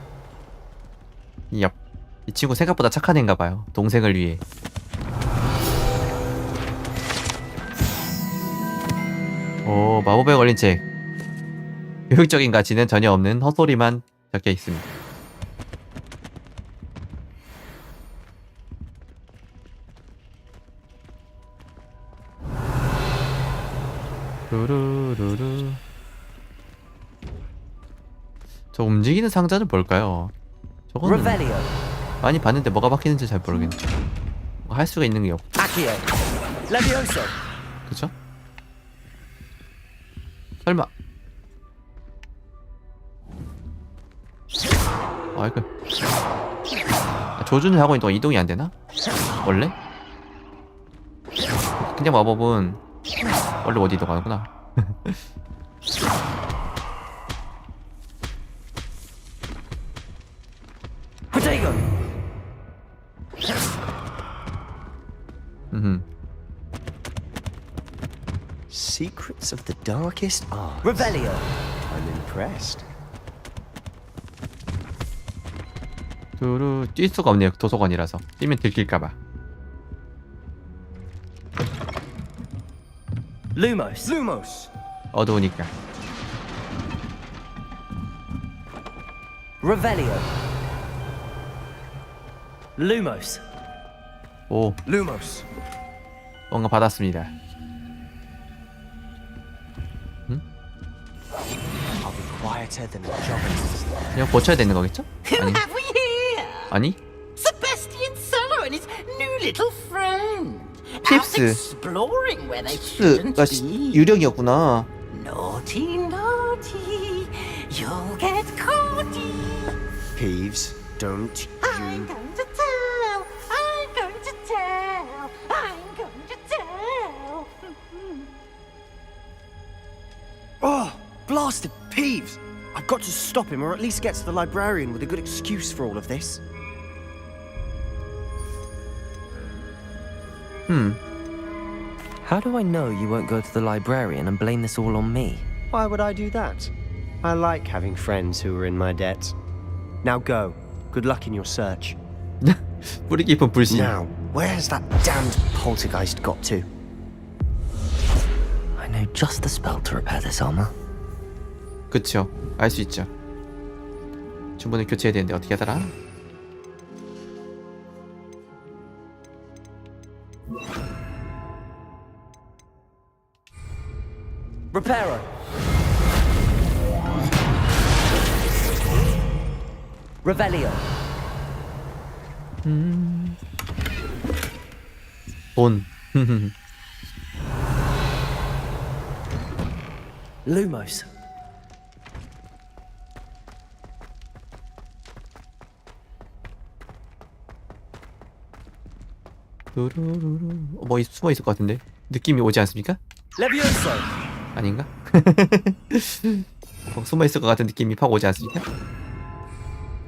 얍. 이 친구 생각보다 착한 애인가 봐요. 동생을 위해. 오, 마법에 걸린 책. 교육적인 가치는 전혀 없는 헛소리만 적혀 있습니다. 루루루루. 저 움직이는 상자는 뭘까요? 저거는 Revelio. 많이 봤는데 뭐가 바뀌는지 잘 모르겠네. 뭐 할 수가 있는 게 없고. Accio. Levioso. 그쵸? 설마. 아이고. 조준을 하고 있는 동안 이동이 안 되나? 원래? 그냥 마법은 원래 어디 이동하는구나. Potato. Secrets of the darkest art. Revelio. I'm impressed. 두루 뛸 수가 없네요. 도서관이라서 뛰면 들킬까봐. Lumos. Lumos. 어두우니까. Revelio. Lumos. 오, Lumos. 뭔가 받았습니다. I'll be quieter than a jogger. 그냥 고쳐야 되는 거겠죠? Who 아니. have we here? 아니? Sebastian Solo and his new little friend. Out 핍스. exploring where they shouldn't 핍스가 be. 유령이었구나. Naughty, naughty, you'll get caughty. Peeves, don't I'm going to tell. I'm going to tell. I'm going to tell. Oh, blasted Peeves! I've got to stop him, or at least get to the librarian with a good excuse for all of this. How do I know you won't go to the librarian and blame this all on me? Why would I do that? I like having friends who are in my debt. Now go. Good luck in your search. 뿌리 깊은 불신. Now, where's that damned poltergeist got to? I know just the spell to repair this armor. 그쵸. 알 수 있죠. 주문을 교체해야 되는데 어떻게 하더라? Reparo. Revelio. 돈. Lumos. 루루루루. 뭐 숨어 있을 것 같은데 느낌이 오지 않습니까? Levioso. 아닌가? 숨어 있을 것 같은 느낌이 팍 오지 않습니까?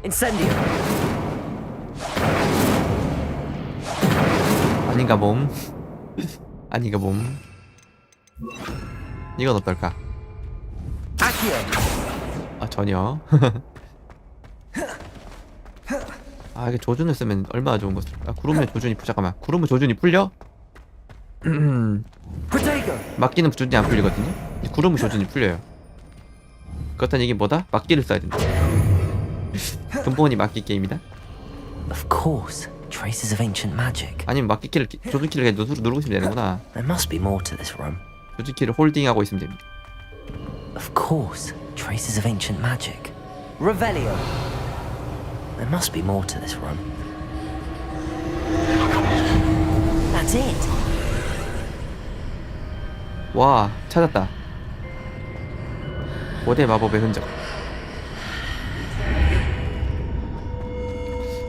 Incendio. 아닌가 봄. 아닌가 봄. 이건 어떨까? Accio. 아 전혀. 아 이게 조준을 쓰면 얼마나 좋은 것을. 아 구름의 조준이 잠깐만. 구름의 조준이 풀려? Potato. 막기는 조준이 안 풀리거든요. 이 구름의 조준이 풀려요. 그렇다는 얘기 뭐다? 막기를 써야 된다. 근본이 막기 게임이다. Of course. traces of ancient magic. 아니면 막기키를 조준키를 그냥 누르고 있으면 되는구나. There must be more to this room. 조준키를 홀딩하고 있으면 됩니다. Of course, traces of ancient magic. Revelio. There must be more to this room. That's it. 와, 찾았다. 고대 마법의 흔적.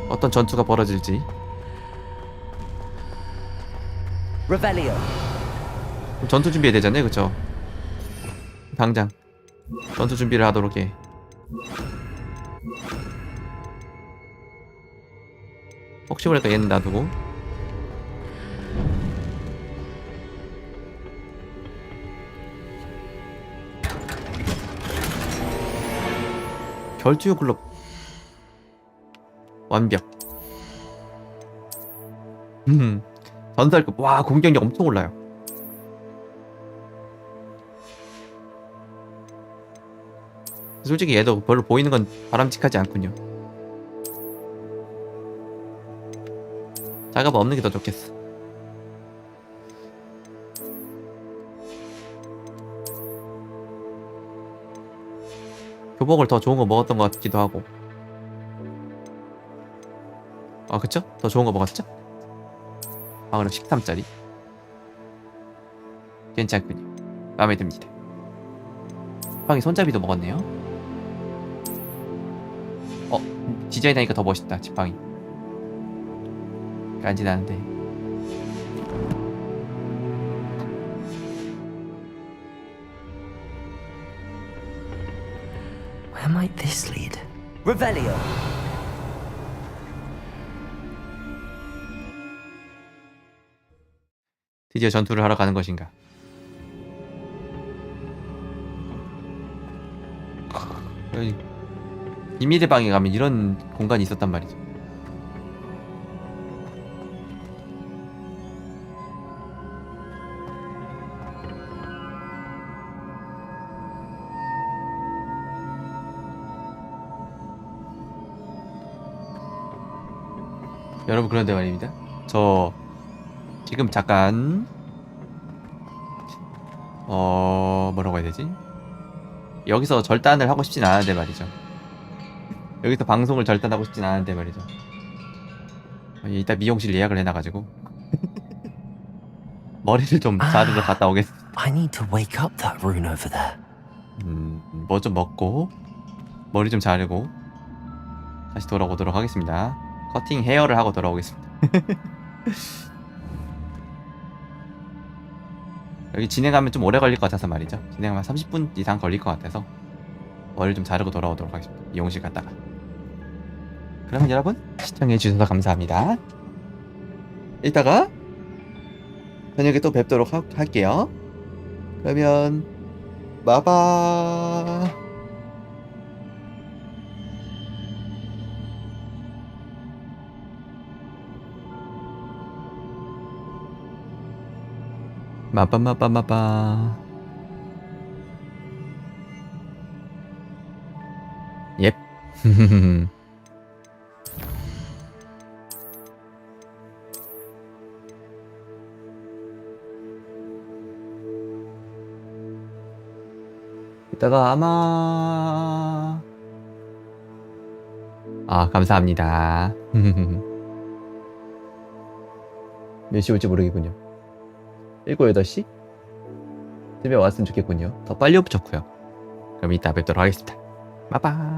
어떤 전투가 벌어질지. Revelio. 전투 준비해야 되잖아요, 그쵸? 당장 전투 준비를 하도록 해. 혹시 모르니까 얘는 놔두고. 결투요 글럽 완벽. 전설급. 와, 공격력 엄청 올라요. 솔직히 얘도 별로 보이는 건 바람직하지 않군요. 작업 없는 게 더 좋겠어. 교복을 더 좋은 거 먹었던 것 같기도 하고. 아, 그쵸? 더 좋은 거 먹었죠? 아, 그럼 13짜리 괜찮군요. 마음에 듭니다. 지팡이 손잡이도 먹었네요. 디자인하니까 더 멋있다. 지팡이 간지나는데. Where might this lead? Revelio. 드디어 전투를 하러 가는 것인가? 여기 비밀의 방에 가면 이런 공간이 있었단 말이죠. 여러분, 그런데 말입니다. 저 지금 잠깐 뭐라고 해야 되지? 여기서 절단을 하고 싶진 않은데 말이죠. 여기서 방송을 절단하고 싶진 않은데 말이죠. 이따 미용실 예약을 해놔가지고 머리를 좀 자르러 갔다 오겠습니다. I need to wake up that rune over there. 뭐 좀 먹고 머리 좀 자르고 다시 돌아오도록 하겠습니다. 커팅 헤어를 하고 돌아오겠습니다. 여기 진행하면 좀 오래 걸릴 것 같아서 말이죠. 진행하면 30분 이상 걸릴 것 같아서 머리를 좀 자르고 돌아오도록 하겠습니다. 미용실 갔다가. 그러면 여러분, 시청해주셔서 감사합니다. 이따가 저녁에 또 뵙도록 할게요. 그러면 마바. 마바마바마바. 옙. 이따가 아마 감사합니다. 몇 시 올지 모르겠군요. 7, 8시? 쯤에 왔으면 좋겠군요. 더 빨리 오면 좋고요. 그럼 이따 뵙도록 하겠습니다. 빠빠.